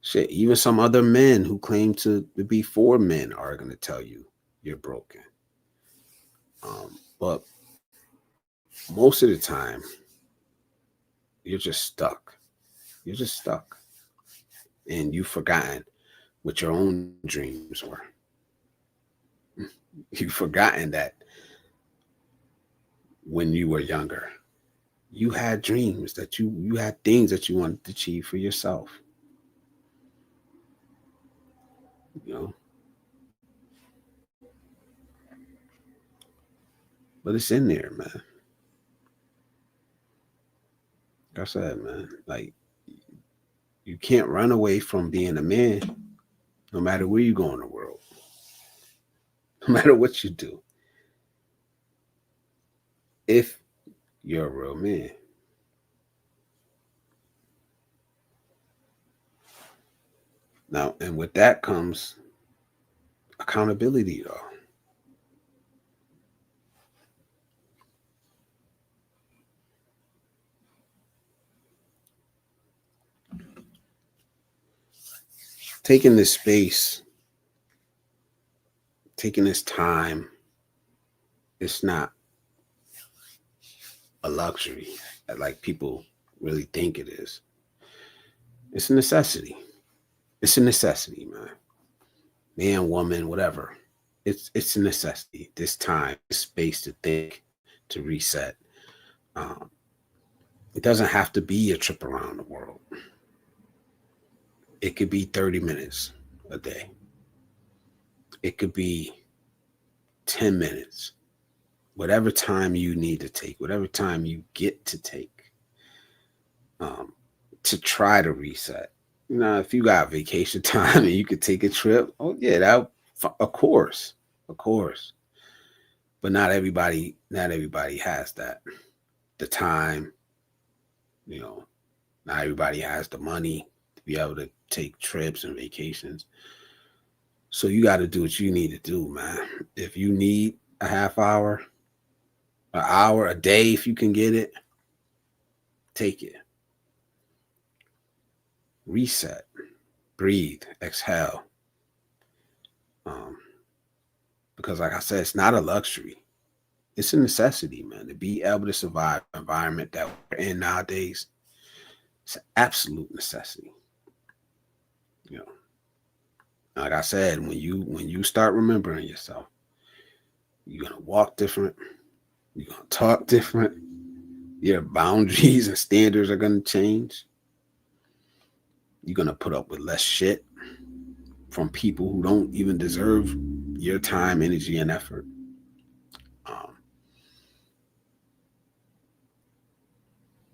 Shit, even some other men who claim to be for men are going to tell you you're broken. But most of the time, you're just stuck. You're just stuck. And you've forgotten what your own dreams were. You've forgotten that when you were younger, you had dreams, that you had things that you wanted to achieve for yourself. You know? But it's in there, man. Like I said, man, like, you can't run away from being a man no matter where you go in the world. No matter what you do. If you're a real man. Now, and with that comes accountability, though. Taking this space, taking this time, it's not a luxury like people really think it is. It's a necessity. It's a necessity, man. Man, woman, whatever. It's a necessity. This time, this space to think, to reset. It doesn't have to be a trip around the world. It could be 30 minutes a day. It could be 10 minutes. Whatever time you need to take, whatever time you get to take, to try to reset. You know, if you got vacation time and you could take a trip, oh yeah, that, of course. But not everybody has that. The time, you know, not everybody has the money to be able to take trips and vacations. So you got to do what you need to do, man. If you need a half hour, an hour, a day, if you can get it, take it. Reset, breathe, exhale. Because like I said, it's not a luxury. It's a necessity, man, to be able to survive the environment that we're in nowadays. It's an absolute necessity. You know, like I said, when you start remembering yourself, you're gonna walk different, you're gonna talk different, your boundaries and standards are gonna change. You're gonna put up with less shit from people who don't even deserve your time, energy, and effort.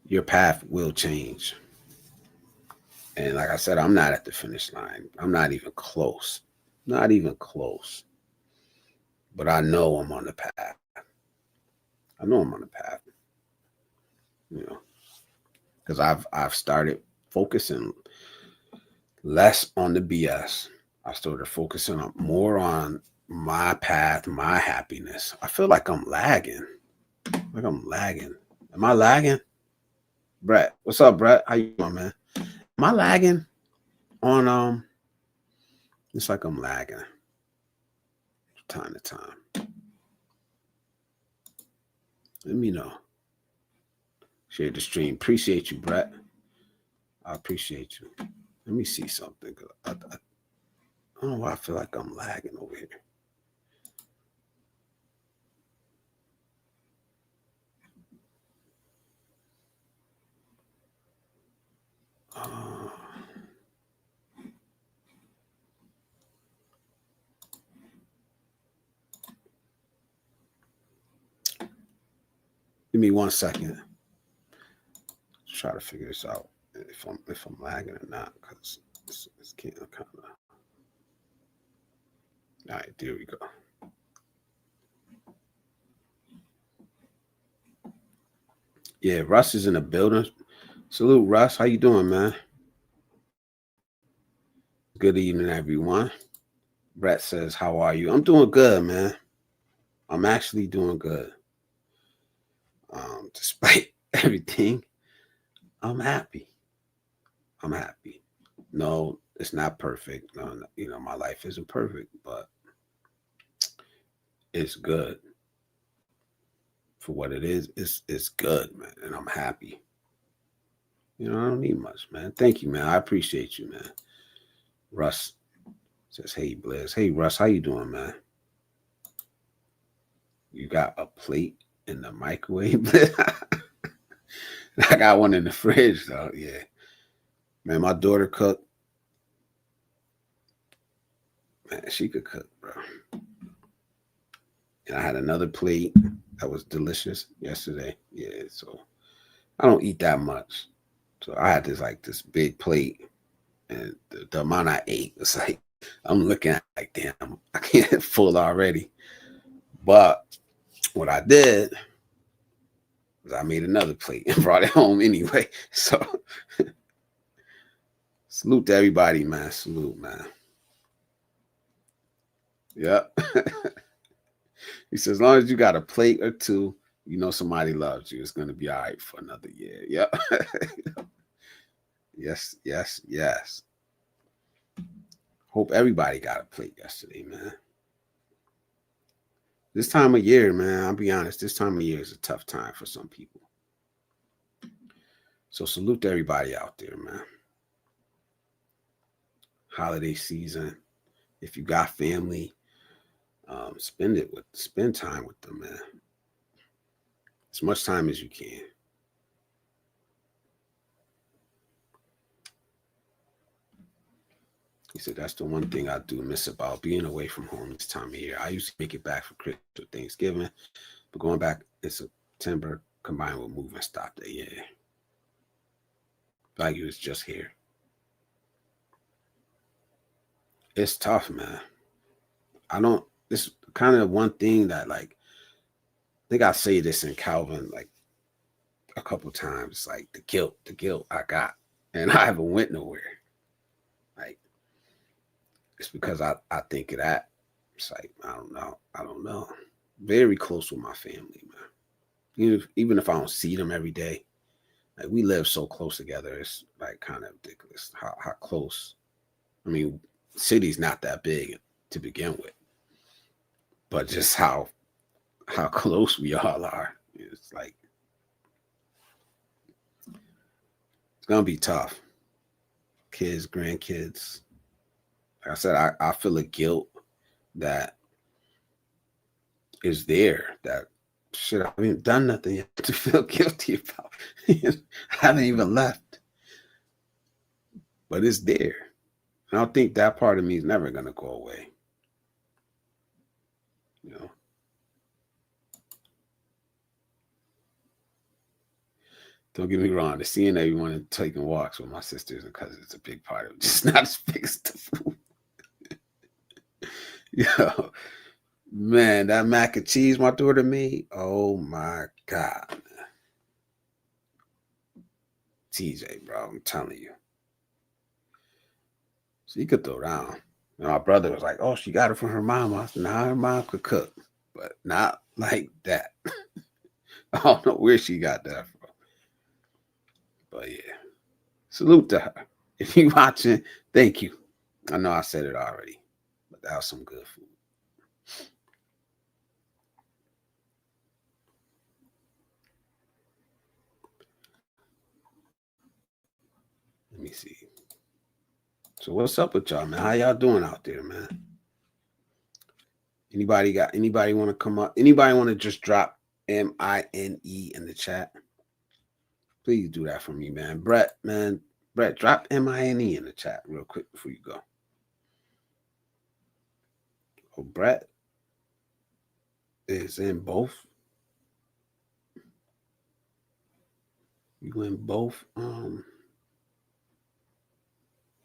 Your path will change. And like I said, I'm not at the finish line. I'm not even close. Not even close. But I know I'm on the path. I know I'm on the path. You know, because I've started focusing less on the BS. I started focusing more on my path, my happiness. I feel like I'm lagging. Like I'm lagging. Am I lagging? Brett, what's up, Brett? How you doing, man? Am I lagging on it's like I'm lagging time to time. Let me know. Share the stream. Appreciate you, Brett. I appreciate you. Let me see something. I don't know why I feel like I'm lagging over here. Give me 1 second. Try to figure this out if I'm lagging or not, because it's kind of. All right, there we go. Yeah, Russ is in the building. Salute, Russ. How you doing, man? Good evening, everyone. Brett says, how are you? I'm doing good, man. I'm actually doing good. Despite everything, I'm happy. I'm happy. No, it's not perfect. No, you know, my life isn't perfect, but it's good. For what it is, it's good, man. And I'm happy. You know, I don't need much, man. Thank you, man. I appreciate you, man. Russ says, hey, Blizz. Hey, Russ, how you doing, man? You got a plate in the microwave? I got one in the fridge, though. Yeah. Man, my daughter cooked. Man, she could cook, bro. And I had another plate that was delicious yesterday. Yeah, so I don't eat that much. So I had this big plate, and the amount I ate was like, I'm looking at like, damn, I can't full already. But what I did was I made another plate and brought it home anyway. So salute to everybody, man. Salute, man. Yep. He says, as long as you got a plate or two, you know somebody loves you. It's going to be all right for another year. Yep. Yes, yes, yes. Hope everybody got a plate yesterday, man. This time of year, man, I'll be honest, this time of year is a tough time for some people. So salute to everybody out there, man. Holiday season. If you got family, spend time with them, man. As much time as you can. He said, that's the one thing I do miss about being away from home this time of year. I used to make it back for Christmas or Thanksgiving, but going back in September combined with moving stopped there. Yeah. Like it was just here. It's tough, man. It's kind of one thing that, like, I think I say this in Calvin, like, a couple times, like the guilt I got, and I haven't went nowhere. Like, it's because I think of that. It's like, I don't know. Very close with my family, man. Even if I don't see them every day, like we live so close together, it's like kind of ridiculous how close. I mean, city's not that big to begin with, but just how close we all are. It's like it's gonna be tough. Kids, grandkids. Like I said, I feel a guilt that is there. That shit, I haven't done nothing yet to feel guilty about. I haven't even left, but it's there. I don't think that part of me is never gonna go away. You know, don't get me wrong. The seeing everyone and taking walks with my sisters and cousins is a big part of it. Just not as big as the food. Yo, man, that mac and cheese my daughter made. Oh my God, man. TJ, bro, I'm telling you. She could throw down. And my brother was like, "Oh, she got it from her mom." I said, "Nah, her mom could cook, but not like that." I don't know where she got that from. But yeah, salute to her. If you watching, thank you. I know I said it already, but that was some good food. Let me see. So what's up with y'all, man? How y'all doing out there, man? Anybody want to come up? Anybody want to just drop MINE in the chat? Please do that for me, man. Brett, drop MINE in the chat real quick before you go. Oh, Brett is in both. You in both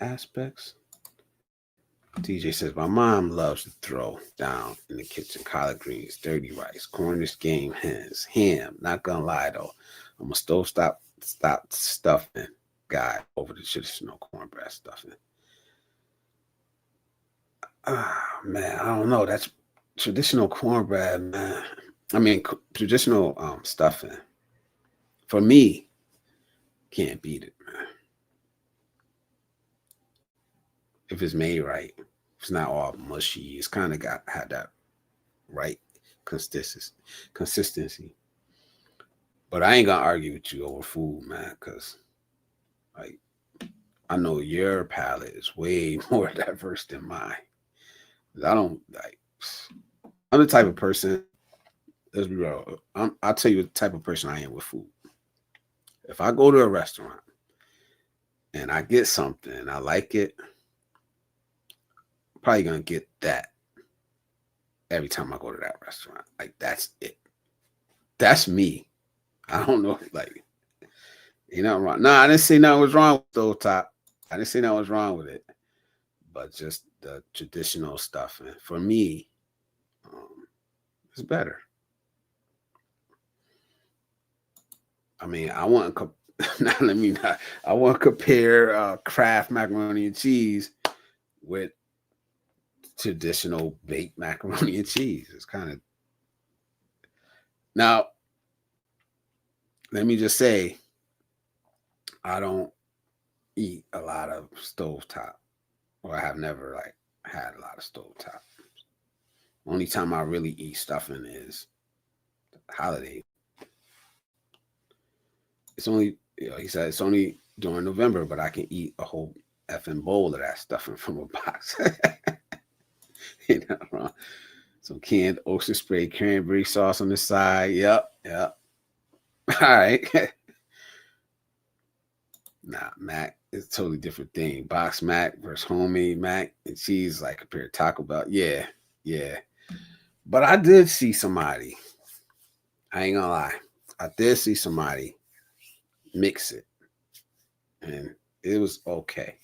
aspects. TJ says, my mom loves to throw down in the kitchen collard greens, dirty rice, Cornish game hens, ham. Not gonna lie though, I'm a stop stuffing guy over the traditional cornbread stuffing. Ah, man, I don't know. That's traditional cornbread, man. I mean, traditional stuffing. For me, can't beat it, man. If it's made right, it's not all mushy. It's kind of had that right consistency. But I ain't gonna argue with you over food, man, because like I know your palate is way more diverse than mine. I don't like. I'm the type of person. Let's be real. I'll tell you the type of person I am with food. If I go to a restaurant and I get something and I like it, I'm probably gonna get that every time I go to that restaurant. Like that's it. That's me. I don't know. Like, ain't nothing wrong. No, I didn't say nothing was wrong with stovetop. I didn't say nothing was wrong with it. But just the traditional stuff. And for me, it's better. I mean, I want to I want to compare Kraft macaroni and cheese with traditional baked macaroni and cheese. It's kind of now. Let me just say, I don't eat a lot of stovetop, or I have never like had a lot of stovetop. Only time I really eat stuffing is holiday. It's only, he said it's only during November, but I can eat a whole effing bowl of that stuffing from a box. You know, wrong. Some canned ocean spray cranberry sauce on the side. Yep. All right. Nah, mac is a totally different thing. Box mac versus homemade mac and cheese, like compared to Taco Bell. Yeah. But I did see somebody. I ain't gonna lie. I did see somebody mix it, and it was okay.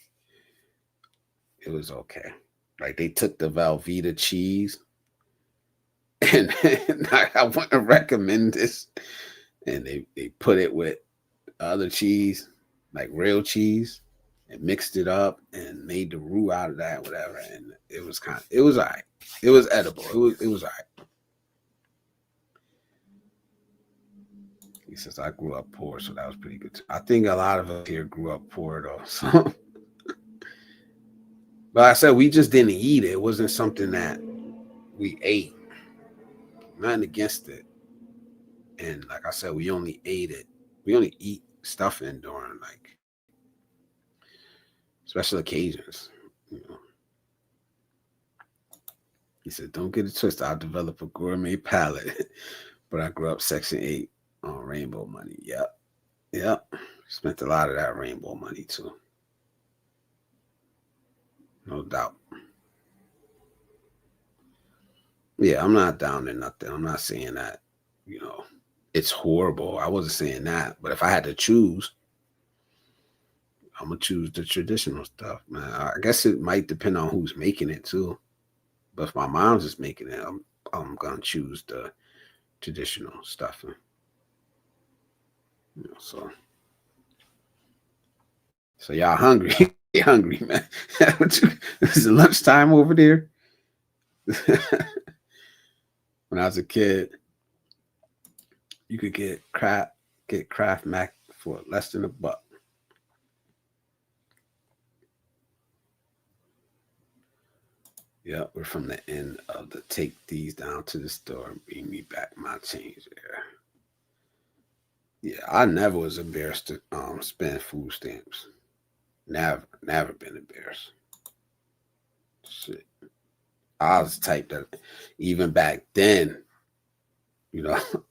It was okay. Like they took the Velveeta cheese, and I want to recommend this, and they put it with other cheese, like real cheese, and mixed it up and made the roux out of that, whatever. And it was all right. It was edible. It was all right. He says, I grew up poor, so that was pretty good. I think a lot of us here grew up poor, though. So, but I said, we just didn't eat it. It wasn't something that we ate. Nothing against it. And like I said, we only ate it. We only eat stuffing during like special occasions. You know. He said, don't get it twisted. I'll develop a gourmet palate. But I grew up Section 8 on rainbow money. Yep. Spent a lot of that rainbow money too. No doubt. Yeah, I'm not down to nothing. I'm not saying that, it's horrible. I wasn't saying that. But if I had to choose, I'm gonna choose the traditional stuff, man. I guess it might depend on who's making it too. But if my mom's just making it, I'm gonna choose the traditional stuff. So y'all hungry? You hungry, man? Is it lunchtime over there? When I was a kid, you could get Kraft Mac for less than $1. Yeah, we're from the end of the take these down to the store and bring me back my change there. Yeah, I never was embarrassed to spend food stamps. Never been embarrassed. Shit. I was the type that even back then,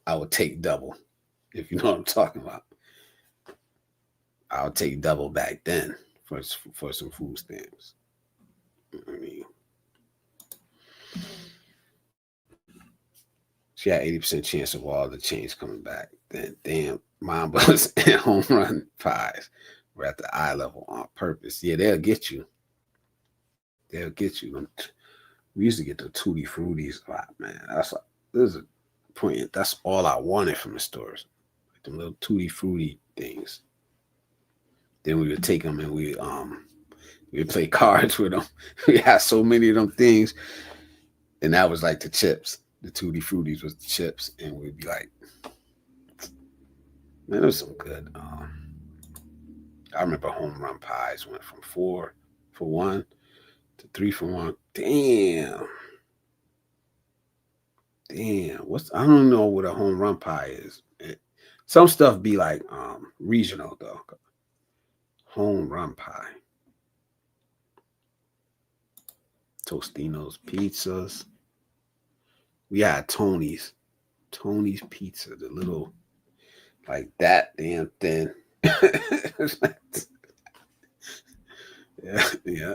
I would take double. If you know what I'm talking about. I would take double back then for some food stamps. I mean, she had 80% chance of all the change coming back. Then damn, mom was and home run pies were at the eye level on purpose. Yeah, they'll get you. They'll get you. We used to get the tutti fruities a lot, man. There's a point. That's all I wanted from the stores, like the little tutti fruity things. Then we would take them and we would play cards with them. We had so many of them things, and that was like the chips. The tutti fruities was the chips, and we'd be like, man, it was some good. I remember home run pies went from 4 for $1 to 3 for $1. Damn. I don't know what a home run pie is. Some stuff be like regional though. Home run pie. Tostino's pizzas. We had Tony's pizza, the little like that damn thin. Yeah.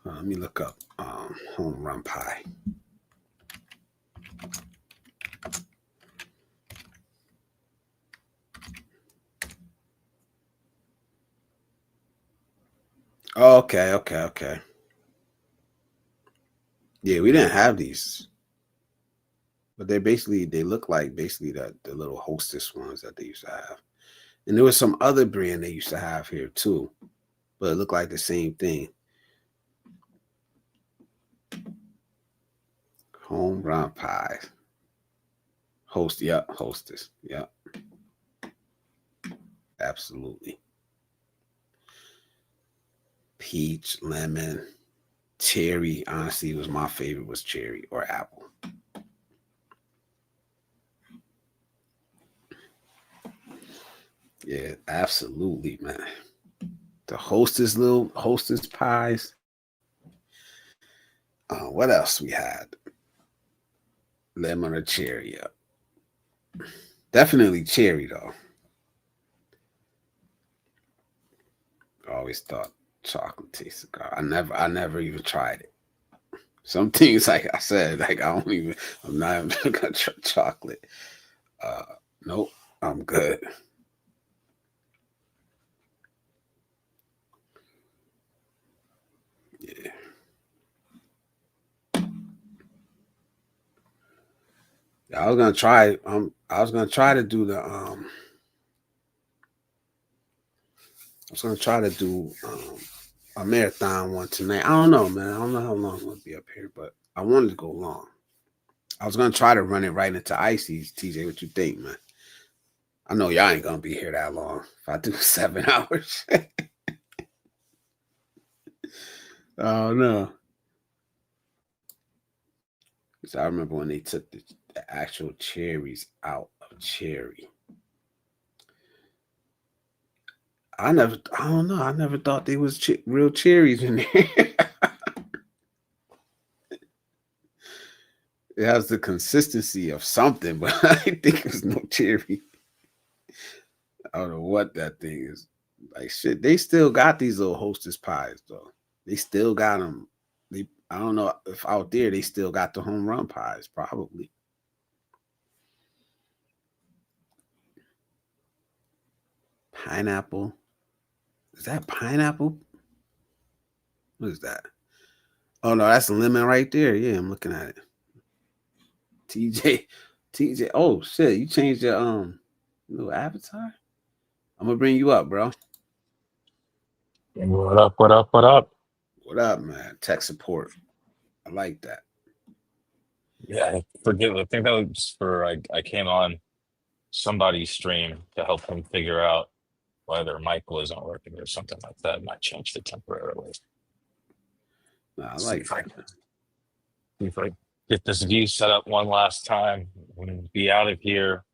Let me look up home run pie. Okay. Yeah, we didn't have these, but they look like basically the little hostess ones that they used to have. And there was some other brand they used to have here too, but it looked like the same thing. Home run pies. Hostess. Yep. Absolutely. Peach, lemon, cherry. Honestly, was my favorite was cherry or apple. Yeah, absolutely, man. The little hostess pies. What else we had? Lemon or cherry. Yep. Definitely cherry though. I always thought chocolate tasted good. I never even tried it. Some things, like I said, like I'm not even gonna try chocolate. Nope, I'm good. Yeah. I was gonna try. I was gonna try to do the. I was gonna try to do a marathon one tonight. I don't know, man. I don't know how long I'm gonna be up here, but I wanted to go long. I was gonna try to run it right into Icy's. TJ, what you think, man? I know y'all ain't gonna be here that long. If I do 7 hours. Oh no. Because I remember when they took the actual cherries out of cherry. I don't know. I never thought they was real cherries in there. It has the consistency of something, but I think it's no cherry. I don't know what that thing is. Like shit, they still got these little hostess pies though. They still got them. I don't know if out there they still got the home run pies. Probably. Pineapple. Is that pineapple? What is that? Oh no, that's a lemon right there. Yeah, I'm looking at it. TJ. Oh shit, you changed your little avatar. I'm gonna bring you up, bro. What up? What up? What up? What up, man? Tech support. I like that. Yeah, I forget. I think that was for I came on somebody's stream to help him figure out why their mic wasn't working or something like that. And I changed it temporarily. Nah, I See like if I that. can see if I get this view set up one last time. We'll be out of here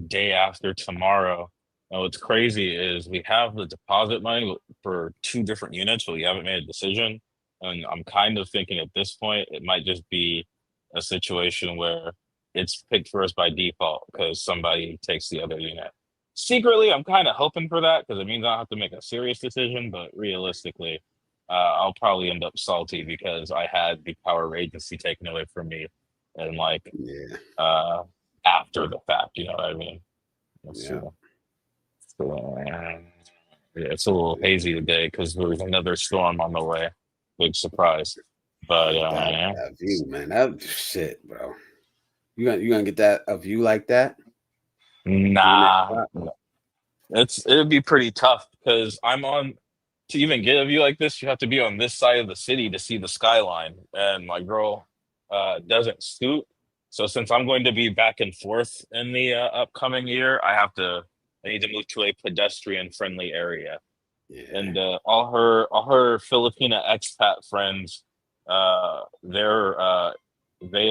day after tomorrow. Now, what's crazy is we have the deposit money for 2 different units, but we haven't made a decision. And I'm kind of thinking at this point, it might just be a situation where it's picked first by default because somebody takes the other unit. Secretly, I'm kind of hoping for that because it means I don't have to make a serious decision. But realistically, I'll probably end up salty because I had the power of agency taken away from me, and like Yeah, after the fact, you know what I mean? Let's see. yeah. So, yeah, it's a little hazy today because there's another storm on the way. Big surprise. But That view, man. That shit, bro. You gonna get that a view like that? In that nah, spot? it'd be pretty tough because I'm on to even get a view like this, you have to be on this side of the city to see the skyline. And my girl doesn't scoot. So since I'm going to be back and forth in the upcoming year, I need to move to a pedestrian friendly area. Yeah, And all her Filipina expat friends, they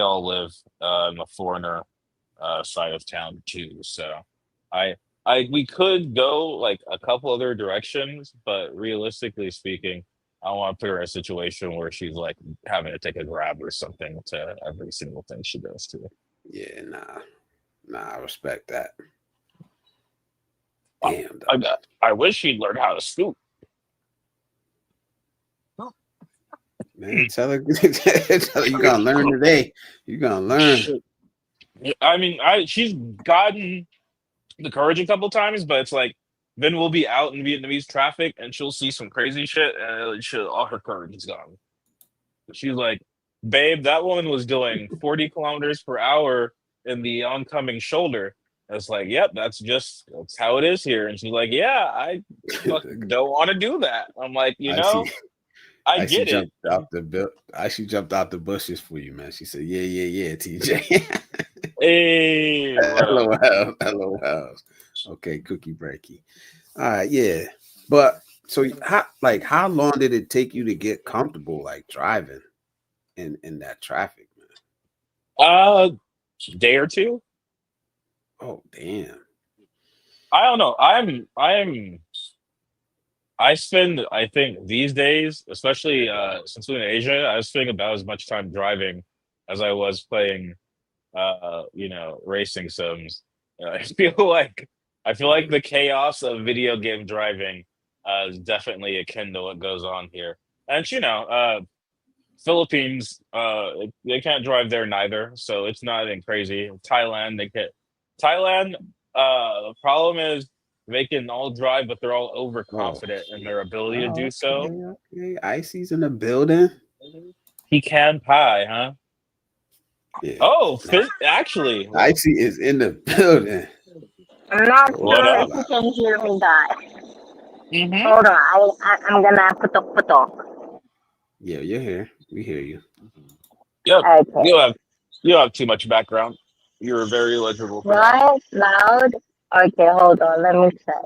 all live in the foreigner side of town too. So I we could go like a couple other directions, but realistically speaking, I want to put her in a situation where she's like having to take a grab or something to every single thing she goes to. yeah. Nah. I respect that. I, Damn, dog. I wish she'd learn how to scoot. Man, tell her, tell her you gonna learn today. You gonna learn. Shit. I mean, she's gotten the courage a couple times, but it's like then we'll be out in Vietnamese traffic and she'll see some crazy shit and all her courage is gone. She's like, babe, that woman was doing 40 kilometers per hour in the oncoming shoulder. I was like, yep, that's how it is here. And she's like, yeah, I fucking don't want to do that. I'm like, I see. I I she get it. jumped out the she jumped out the bushes for you, man. She said, "Yeah, TJ." Hey, LOL. Okay, cookie breaky. All right, yeah. But so how long did it take you to get comfortable like driving in that traffic, man? day or two. Oh, damn. I don't know. I spend, I think these days, especially since we're in Asia, I was spending about as much time driving as I was playing, racing sims. I feel like the chaos of video game driving is definitely akin to what goes on here. And Philippines, they can't drive there neither, so it's not anything crazy. Thailand, they can't. Thailand, the problem is they can all drive, but they're all overconfident in their ability to do so. Okay. Icy's in the building. He can pie, huh? Yeah. Oh, actually, Icy is in the building. I'm not what sure up? if you can hear me, guys. Mm-hmm. Hold on, I'm gonna putok. Yeah, you're here. We hear you. Yep. Okay. You don't have too much background. You're very legible for that. Right? Loud? Okay, hold on, let me check.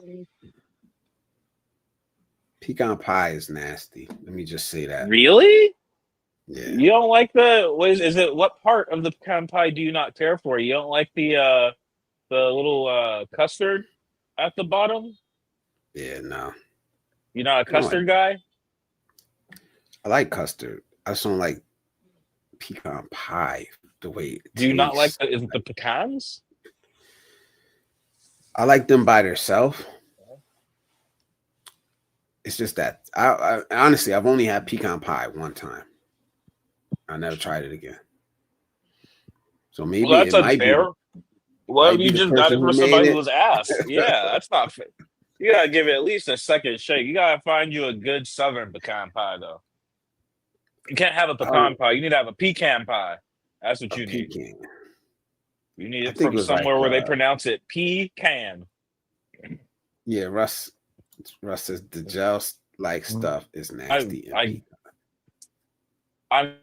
Pecan pie is nasty. Let me just say that. Really? Yeah. You don't like what part of the pecan pie do you not care for? You don't like the little custard at the bottom? Yeah, no. You're not a custard guy? I like custard. I just don't like pecan pie the way it Do you not like tastes. the pecans? I like them by themselves. It's just that I honestly I've only had pecan pie one time. I never tried it again. So Well, maybe that's it unfair. Well, you the just got person it who for made somebody who it. was ass. Yeah, that's not fair. You gotta give it at least a second shake. You gotta find you a good southern pecan pie, though. You can't have a pecan Oh, pie. You need to have a pecan pie. That's what a you need. pecan. You need I it think it from was like somewhere where they pronounce it pecan. yeah, Russ says the gel like stuff is I nasty and I I'm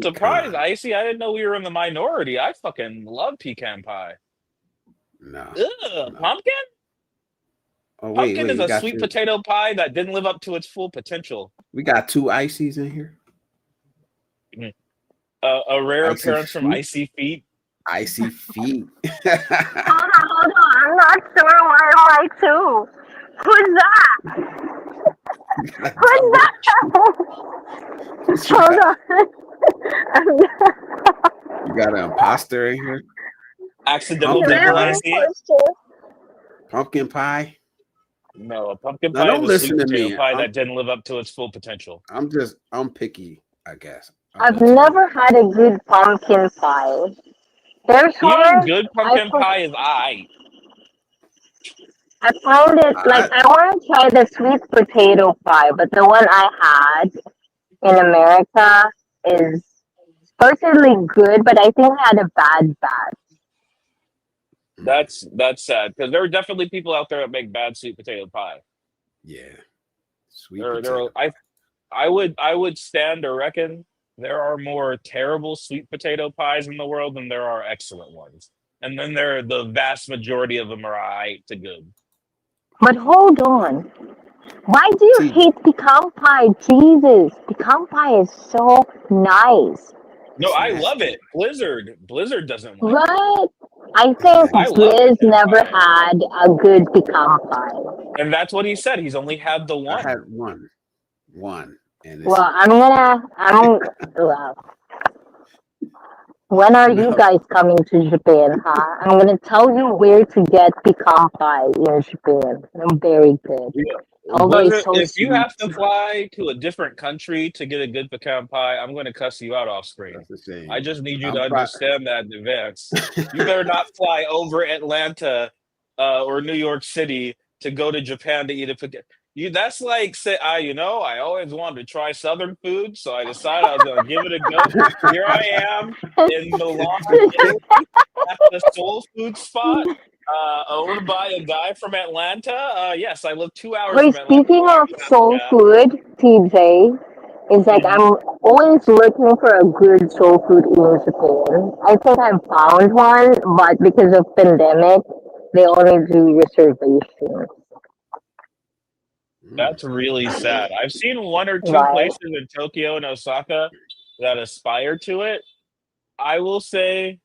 surprised, pecan. Icy. I didn't know we were in the minority. I fucking love pecan pie. No, Ugh, no. pumpkin? Oh Pumpkin wait, is a sweet potato pie that didn't live up to its full potential. we got two ices in here. Mm. A rare Icy appearance from feet. Icy Feet. Icy feet. Hold on. I'm not sure where am I too. Who's that? Who's that? Hold on. You got an imposter in here. Accidental Pumpkin double pie. IC? Pumpkin pie. No, a pumpkin Now pie don't is a sweet listen to potato me. pie that didn't live up to its full potential. I'm picky, I guess. I've never had a good pumpkin pie. There's Even one good pumpkin pie is I. I find it like I want to try the sweet potato pie, but the one I had in America is supposedly good, but I think I had a bad batch. That's sad because there are definitely people out there that make bad sweet potato pie. Yeah, sweet There potato. I would stand to reckon there are more terrible sweet potato pies in the world than there are excellent ones, and then the vast majority of them are aight to good. But hold on. Why do you See, hate pecan pie? Jesus, pecan pie is so nice. No, it's I love nasty. it. Blizzard doesn't like it. Right? I think I love Blizz pecan never pie, had a good pecan pie. and that's what he said. He's only had the I one. had one, and it's Well, well, when are you no. guys coming to Japan, huh? I'm gonna tell you where to get pecan pie in Japan. I'm very good. Yeah. Although it's Blizzard, so if you sweet. have to fly to a different country to get a good pecan pie, I'm going to cuss you out off screen. That's a I shame. just need you to I'm understand that in advance. You better not fly over Atlanta or New York City to go to Japan to eat a pecan. That's like say, I always wanted to try Southern food, so I decided I was going to give it a go. Here I am in Milan, Italy, at the soul food spot. Owned by a guy from Atlanta. Yes, I live 2 hours Wait, from Atlanta. speaking Why are of you soul asking food, TJ, it's like that? I'm always looking for a good soul food in Japan. I think I found one, but because of pandemic, they only do reservations. That's really sad. I've seen one or two Right? places in Tokyo and Osaka that aspire to it. I will say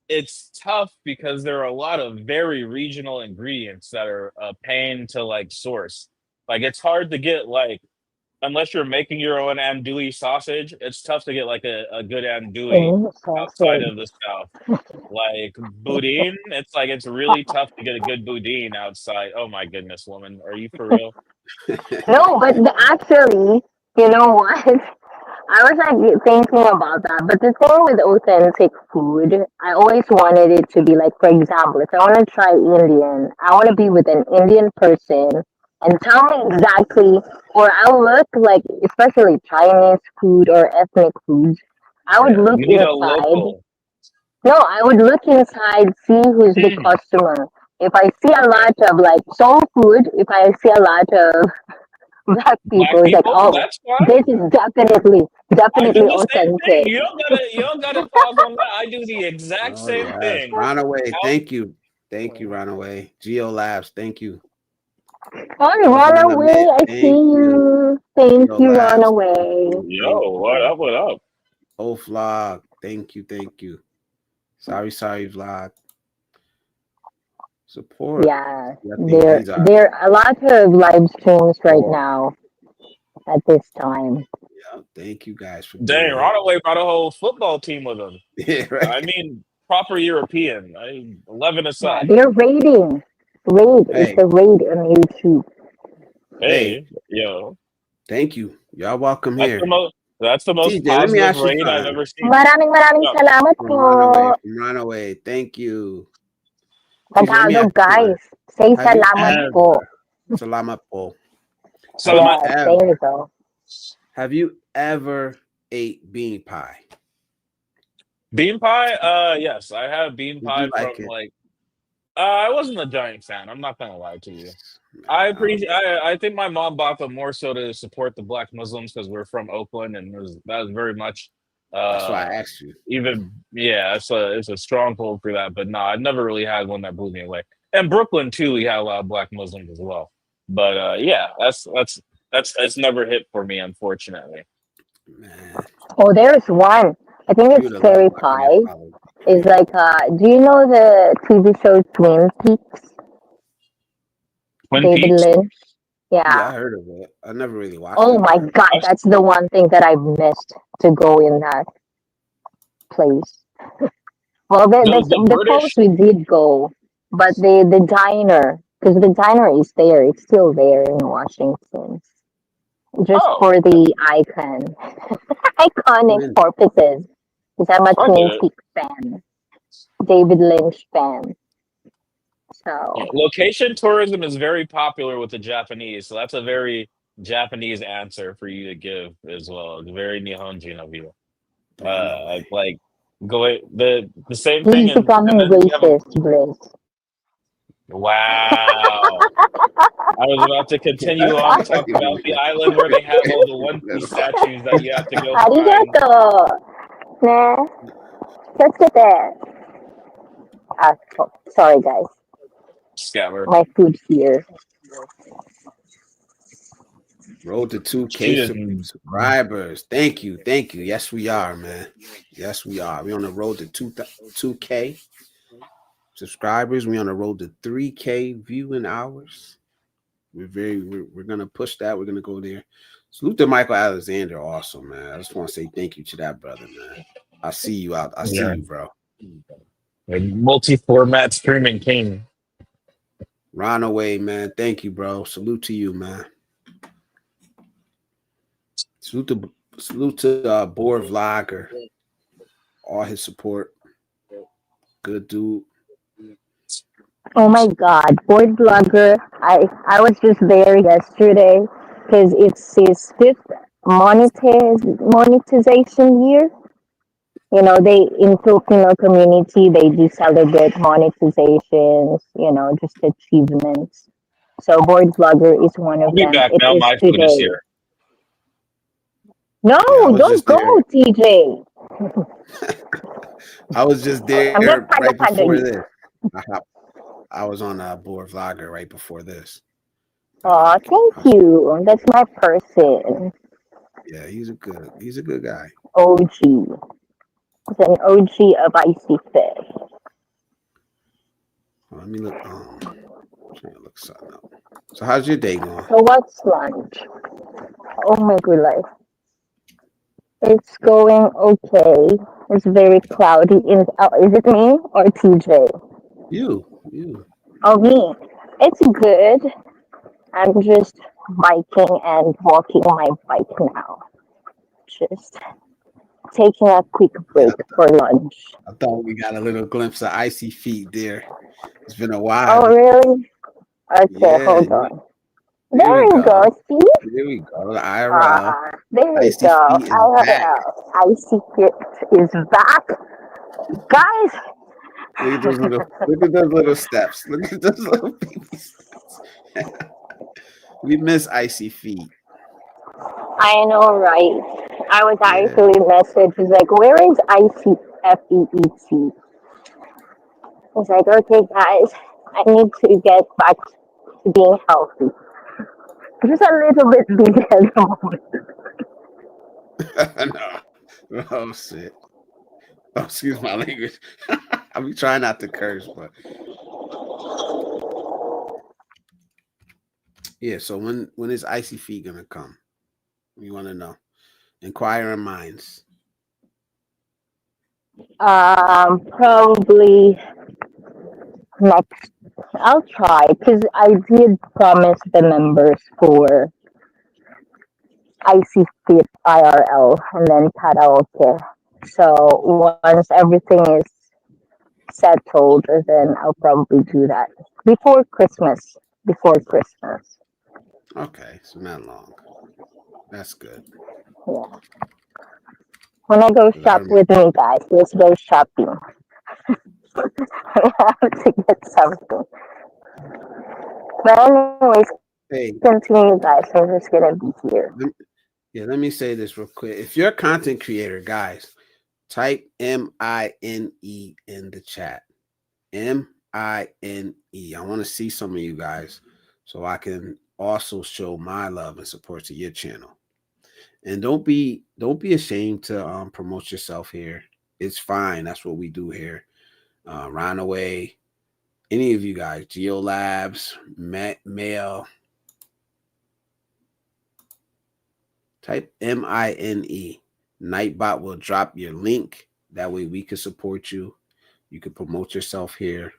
it's tough because there are a lot of very regional ingredients that are a pain to like source. Like it's hard to get like unless you're making your own andouille sausage, it's tough to get like a good andouille outside Sausage. of the South. Like boudin, it's really tough to get a good boudin outside. Oh my goodness, woman, are you for real? No, but actually, you know what? I was like thinking about that, but the thing with authentic food, I always wanted it to be like, for example, if I want to try Indian, I want to be with an Indian person and tell me exactly, or I'll look like, especially Chinese food or ethnic foods, I would Yeah. look You need a inside. local. No, I would look inside, see who's the Mm, customer. If I see a okay. lot of like soul food, if I see a lot of black Black people, it's like, people, oh, that's fine. this is I do definitely the same thing. authentic. You don't gotta pause on that. I do the exact Oh same yes, thing. Runaway. Thank you, Runaway. Geo Labs. Thank you. Oh, Wasn't run in the away! mix. I see Thank you. you. Thank Geo you, run Labs. away. Thank Yo, what you. up? What up? Oh vlog. Thank you. Sorry, vlog. Support. Yeah, I think these are there are a lot of live streams right now at this time. yeah. Thank you guys for Dang, being here. Ronaway brought a whole football team with him. Yeah, I right. mean, proper European. 11 Yeah, aside. they're raiding. Raid. It's Hey, a raid on YouTube. Hey, Hey, yo, thank you. Y'all welcome that's here. the most that's the most TJ, let me positive ask you raid I've something. ever seen. Maraming Yeah. salamat po. From Runaway. Thank you. TJ, let me ask Tagalog, you something. guys. Say Have you salamat And po. ever, Salamat po. Have so you my Yes, there you ever, go. have you ever ate bean pie? bean pie, yes, I have bean Did you pie like from it? like I wasn't a giant fan. I'm not gonna lie to you. I Man, appreciate. I think my mom bought them more so to support the Black Muslims because we're from Oakland, and that was very much, that's why uh, I asked you. even yeah, it's a stronghold for that. But no, I never really had one that blew me away. And Brooklyn too, we had a lot of Black Muslims as well. But yeah, that's never hit for me, unfortunately. Man, Oh, there's one. I think you it's would have loved cherry watching that pie. follow. It's like, do you know the TV show Twin Peaks? Twin David Peaks. Lynch? Yeah, Yeah. I heard of it. I never really watched Oh it my though. God, I've, that's the one thing that I missed to go in that place. Well, the the coast British. we did go, but the diner, because the diner is there, it's still there in Washington, just Oh, for the iconic Twin. purposes. Because I'm a I get Twin it. Peaks fan, David Lynch fan. Yeah, So, location tourism is very popular with the Japanese, so that's a very Japanese answer for you to give as well. It's very Nihonjin of you. Runaway. Like go the same thing, he's becoming and then you have a racist, Bliss. wow. I was about to continue on to talk about the island where they have all the One Piece statues that you have to go find. Arigato! Nah, let's get there. Sorry, guys. Scammer. My food here. Road to She 2K didn't. subscribers. Thank you. Thank you. Yes, we are, man. Yes, we are. We're on the road to 2K subscribers. We're on the road to 3K viewing hours. We're gonna push that. We're gonna go there. Salute to Michael Alexander also, man. I just want to say thank you to that brother, man. I see you out. I see Yeah. you, bro. Multi-format streaming king. Ron away, man. Thank you, bro. Salute to you, man. Salute to Boar Vlogger. All his support. Good dude. Oh my God, board blogger. I was just there yesterday because it's his fifth monetization year. You know, they in Filipino community they do celebrate monetizations. You know, just achievements. So board blogger is one I'll of be them. back It now. is My food is today. here. No, Yeah, I was don't just go, there. TJ. I was just I'm just there kind right of before you. this. I was on a Boar Vlogger right before this. Oh, thank you. That's my person. Yeah, he's a good guy. OG. It's an OG of Icy Fish. Let me look. Trying to look something up. So how's your day going? So what's lunch? Oh my good life. It's going okay. It's very cloudy. Is it me or TJ? You. Oh, me. It's good. I'm just biking and walking my bike now. Just taking a quick Yeah, break for lunch. I thought we got a little glimpse of icy feet there. It's been a while. Oh, really? Okay, Yeah, hold on. there we There you go. go. See? There we go. The IRL. There you Icy go. feet is back. IRL. Icy Fit is back. Guys, Look at those little steps. Look at those little baby steps. We miss icy feet. I know, right? I was Yeah. actually messaged. It's like, where is ICFEET? It's like, okay, guys, I need to get back to being healthy. Just a little bit busy at the moment. No. Oh shit. Oh, excuse my language. I be trying not to curse, but yeah. So when is icy feet gonna come? We want to know. Inquiring minds. Probably Next, I'll try because I did promise the members for IC Fit IRL and then karaoke. So once everything is settled, then I'll probably do that before Christmas. Before Christmas, Okay, so not long. That's good. yeah. When I go 'Cause I shop remember. with me, guys, let's go shopping. I have to get something. But anyways, Hey, continue, guys. I'm just gonna be here. lem- yeah, let me say this real quick. If you're a content creator, guys, type MINE in the chat. MINE. I want to see some of you guys so I can also show my love and support to your channel. And don't be ashamed to promote yourself here. It's fine. That's what we do here. Runaway, any of you guys, Geo Labs, Mail, type MINE. Nightbot will drop your link. That way we can support you. You can promote yourself here.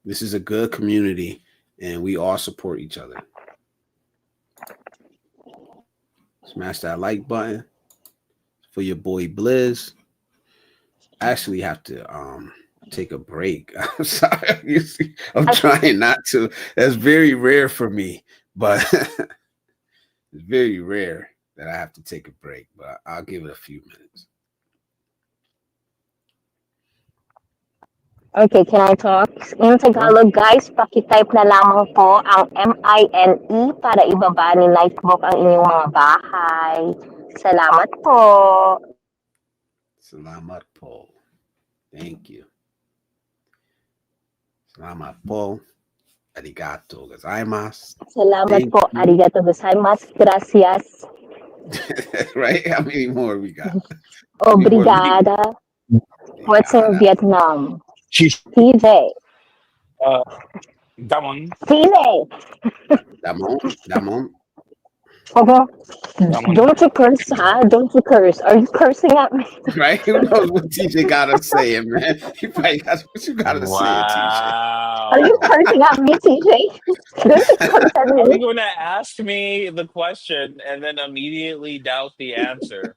This is a good community and we all support each other. Smash that like button for your boy Blizz. I actually have to take a break. I'm sorry. You see, I'm trying not to. That's very rare for me, but it's very rare that I have to take a break, but I'll give it a few minutes. Okay, can I talk? In Tagalog, guys, pakitype na lamang po ang MINE para ibaba ni Nightbook ang inyong mga bahay. Salamat po. Salamat po. Thank you. Salamat po. Arigato gozaimasu. Salamat Thank po. you. Arigato gozaimasu. Gracias. Right? How many more we got? How many more? Obrigada. What's in Obrigada. Vietnam? Sheesh. TJ. Damon. TJ. Damon. Uh-huh. Damon. Don't you curse, huh? Don't you curse. Are you cursing at me? Right? Who knows what TJ got us saying, man? He probably got what you got us saying, TJ. Are you Wow. cursing at me, TJ? Don't you curse at How are you me? going to ask me the question and then immediately doubt the answer?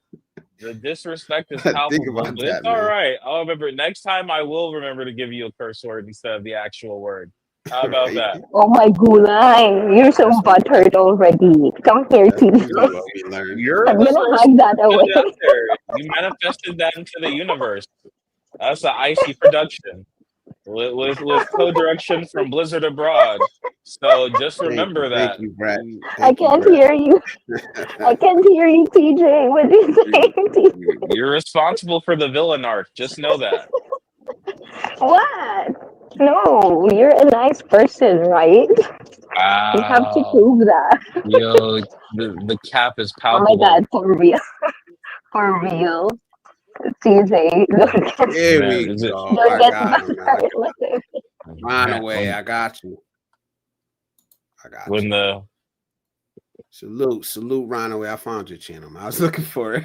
The disrespect is Think palpable, about but that, it's all man. right. I'll remember next time. I will remember to give you a curse word instead of the actual word. How about Right? that? Oh my gulay. You're so That's butthurt already. Come here, that's TJ. usually what we learn. You're I'm the gonna first hug one that to put it away. out there. You manifested that into the universe. That's an icy production with co-direction from Blizzard Abroad. So just remember Thank that. you, Brad. I Thank you, can't Brad. hear you. I can't hear you, TJ. What are you saying, TJ? You're responsible for the villain arc. Just know that. What? No, you're a nice person, right? You have to Wow. prove that. Yo, the cap is Oh my palpable. god, for real. For real. TJ, Here Man, we is it go. don't I get got him. butthurt with it. Run man, away. I got you. I got when you. the Salute, Run away. I found your channel, man. I was looking for it.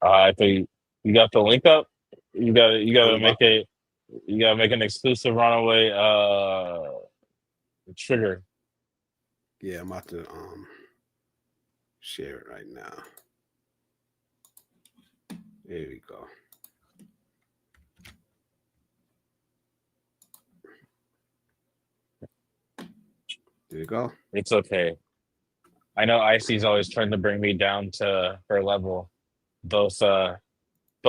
I think you got the link up. You gotta I'm about, make an exclusive runaway trigger. yeah, I'm about to share it right now. There we go. There you go. It's okay. I know Icy's always trying to bring me down to her level, both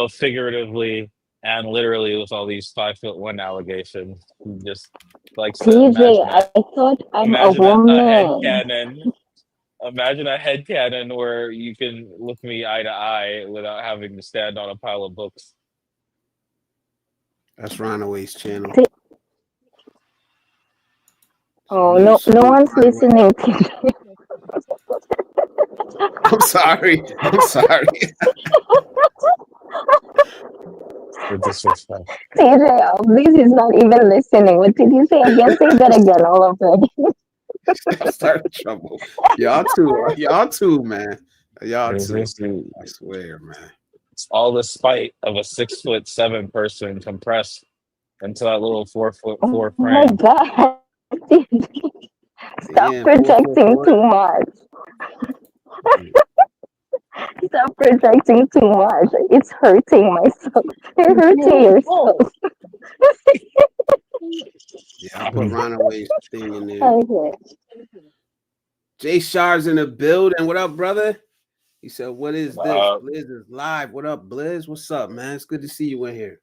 figuratively and literally with all these 5'1" allegations. He just likes to TJ, I thought I'm a imagine a head woman. cannon. Imagine a head cannon where you can look me eye to eye without having to stand on a pile of books. That's Runaway's channel. Oh, no one's Runaway. listening, TJ. I'm sorry. With disrespect. TJ, please, he's not even listening. What did you say again? Say that again, all of it. Start trouble. Y'all too, man. Y'all too. I swear, man. It's all the spite of a 6'7" person compressed into that little 4'4" Oh my frame. God. Stop Damn, four four projecting four. too much. Stop projecting too much. It's hurting myself. You're hurting yourself. Yeah, I put Runaway's thing in there. Okay. Jay Shard's in the building. What up, brother? He said, "What is this? Uh, Blizz is live. What up, Blizz? What's up, man? It's good to see you in here."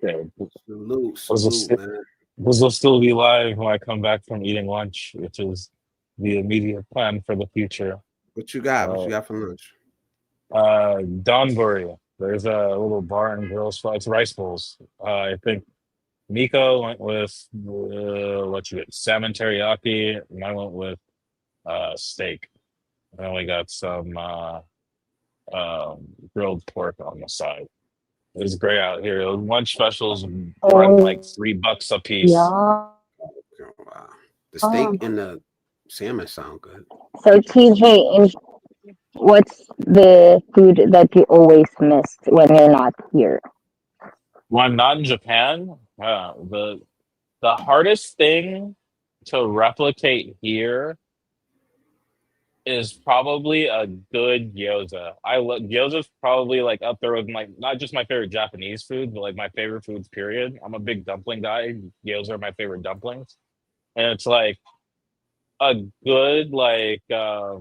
okay. Salute, This will salute, sti- man. this will still be live when I come back from eating lunch, which is the immediate plan for the future. What you got? What Uh, you got for lunch? Donbury. There's a little bar and grill spot. It's rice bowls. I think Miko went with what you get, salmon teriyaki, and I went with steak. And then we got some grilled pork on the side. It was great out here. Lunch specials run like Oh, $3 a piece. yeah. Oh, wow. The steak and the salmon sound good. So, TJ, what's the food that you always miss when you're not here? When I'm not in Japan, the hardest thing to replicate here is probably a good gyoza. I love gyoza's probably like up there with my not just my favorite Japanese food, but like my favorite foods. Period. I'm a big dumpling guy. Gyoza are my favorite dumplings, and it's like a good like a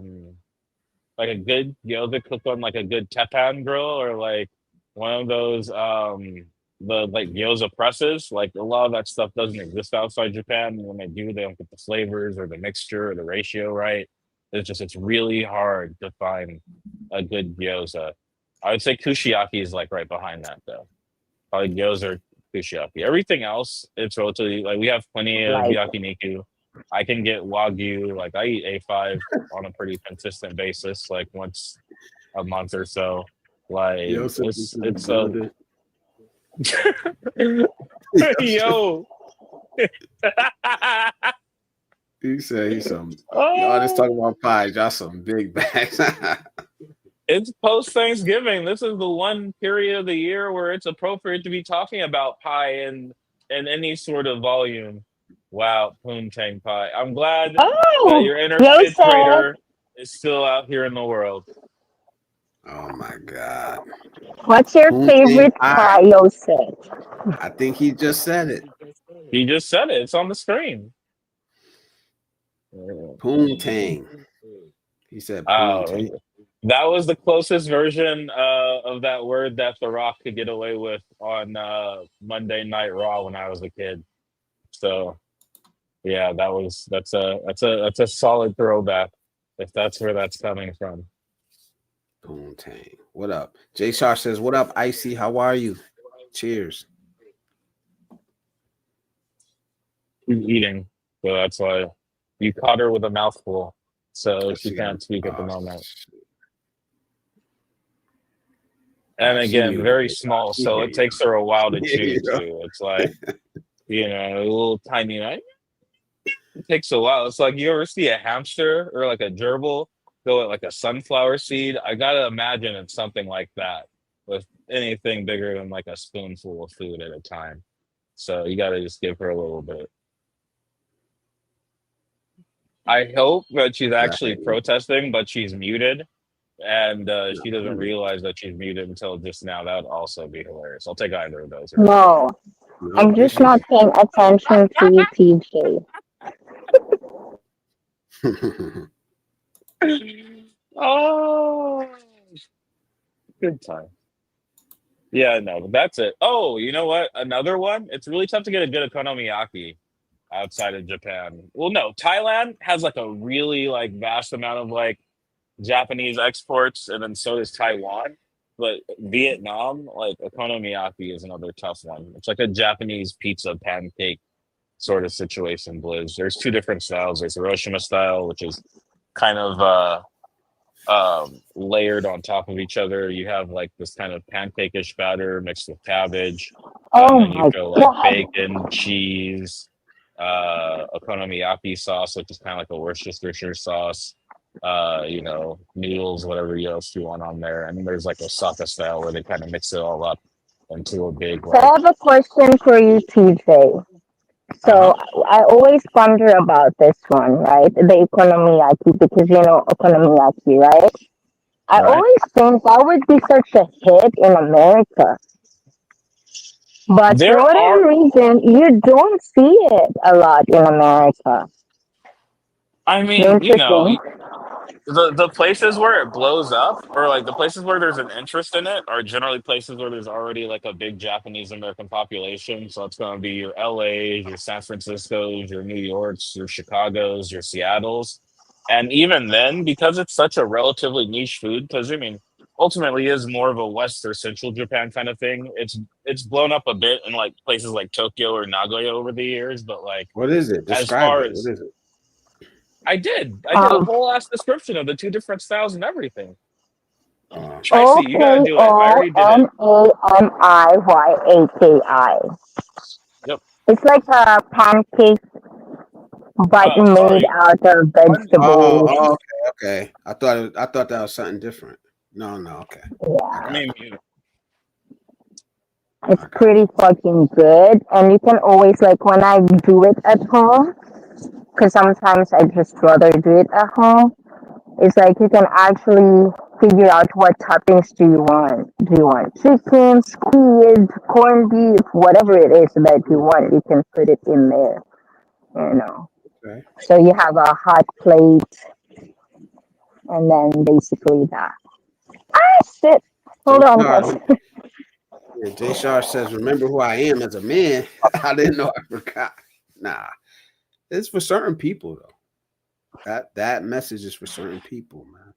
good gyoza cooked on like a good teppan grill or like one of those the like gyoza presses. Like a lot of that stuff doesn't exist outside Japan. When they do, they don't get the flavors or the mixture or the ratio right. It's really hard to find a good gyoza. I would say kushiyaki is like right behind that though. Probably gyoza or kushiyaki. Everything else, it's relatively like we have plenty of Like, yakiniku. I can get wagyu. Like I eat A5 on a pretty consistent basis, like once a month or so. Like Yo said this is it's the a building. yo. He said he's some y'all just Oh, talking about pies. Y'all some big bags. it's post Thanksgiving. This is the one period of the year where it's appropriate to be talking about pie in any sort of volume. Wow, poontang pie. I'm glad that oh, your inner fifth Joseph, grader is still out here in the world. Oh my god. what's your Poontang favorite pie. pie, Joseph? I think he just said it. He just said it. It's on the screen. Poontang. He said poontang. Oh, that was the closest version of that word that The Rock could get away with on Monday Night Raw when I was a kid. So yeah, that's a solid throwback if that's where that's coming from. Poontang. What up? Jay Shar says, "What up, Icy? How are you? Cheers." She's eating, so that's why you caught her with a mouthful, so she She got can't speak at the moment. And she again, muted very it. small, She so hear it you. takes her a while to She hear chew you. too. It's like a little tiny. It takes a while. It's like you ever see a hamster or like a gerbil go at like a sunflower seed. I gotta imagine it's something like that with anything bigger than like a spoonful of food at a time. So you gotta just give her a little bit. I hope that she's actually protesting, but she's muted, and she doesn't realize that she's muted until just now. That would also be hilarious. I'll take either of those. No, No, I'm just not paying attention to you, TJ. Oh, good time. Yeah, no, that's it. Oh, you know what? Another one. It's really tough to get a good okonomiyaki outside of Japan. Well, no, Thailand has like a really like vast amount of like Japanese exports, and then so does Taiwan. But Vietnam, like okonomiyaki, is another tough one. It's like a Japanese pizza pancake sort of situation. Blizz. There's two different styles. There's Hiroshima style, which is kind of layered on top of each other. You have like this kind of pancake-ish batter mixed with cabbage, and Oh then you my go like God. bacon, cheese, okonomiyaki sauce, which is kind of like a Worcestershire sauce, you know, noodles, whatever else you want on there. And then there's like Osaka style where they kind of mix it all up into a big So I like have a question for you, TJ. uh-huh. So I always wonder about this one, right? The okonomiyaki, because you know okonomiyaki, right? I Right. always think that would be such a hit in America, but for There are whatever reason, you don't see it a lot in America. I mean, you know, Interesting. the places where it blows up or like the places where there's an interest in it are generally places where there's already like a big Japanese American population. So it's going to be your LA's, your San Francisco's, your New York's, your Chicago's, your Seattle's. And even then, because it's such a relatively niche food, because I mean, ultimately is more of a West or Central Japan kind of thing. It's blown up a bit in like places like Tokyo or Nagoya over the years, but like What is it? as Describe far it. What as is it? I did a Um, whole ass description of the two different styles and everything. Uh, I see. You gotta do it. I already did it. Okonomiyaki. Yep. It's like a pancake, but made Sorry. out of One. oh, vegetables. oh, okay. I thought that was something different. No, okay. I I Yeah, got mean, it's I got pretty fucking good, and you can always like when I do it at home, because sometimes I just rather do it at home. It's like you can actually figure out what toppings do you want. Do you want chicken, squid, corned beef, whatever it is that you want, you can put it in there, you know. okay. So you have a hot plate and then basically that. Ah, shit. Jay Hold on, Shar, guys. yeah, Jay Shar says, "Remember who I am as a man." I didn't know. I forgot. Nah, it's for certain people though. That message is for certain people, man.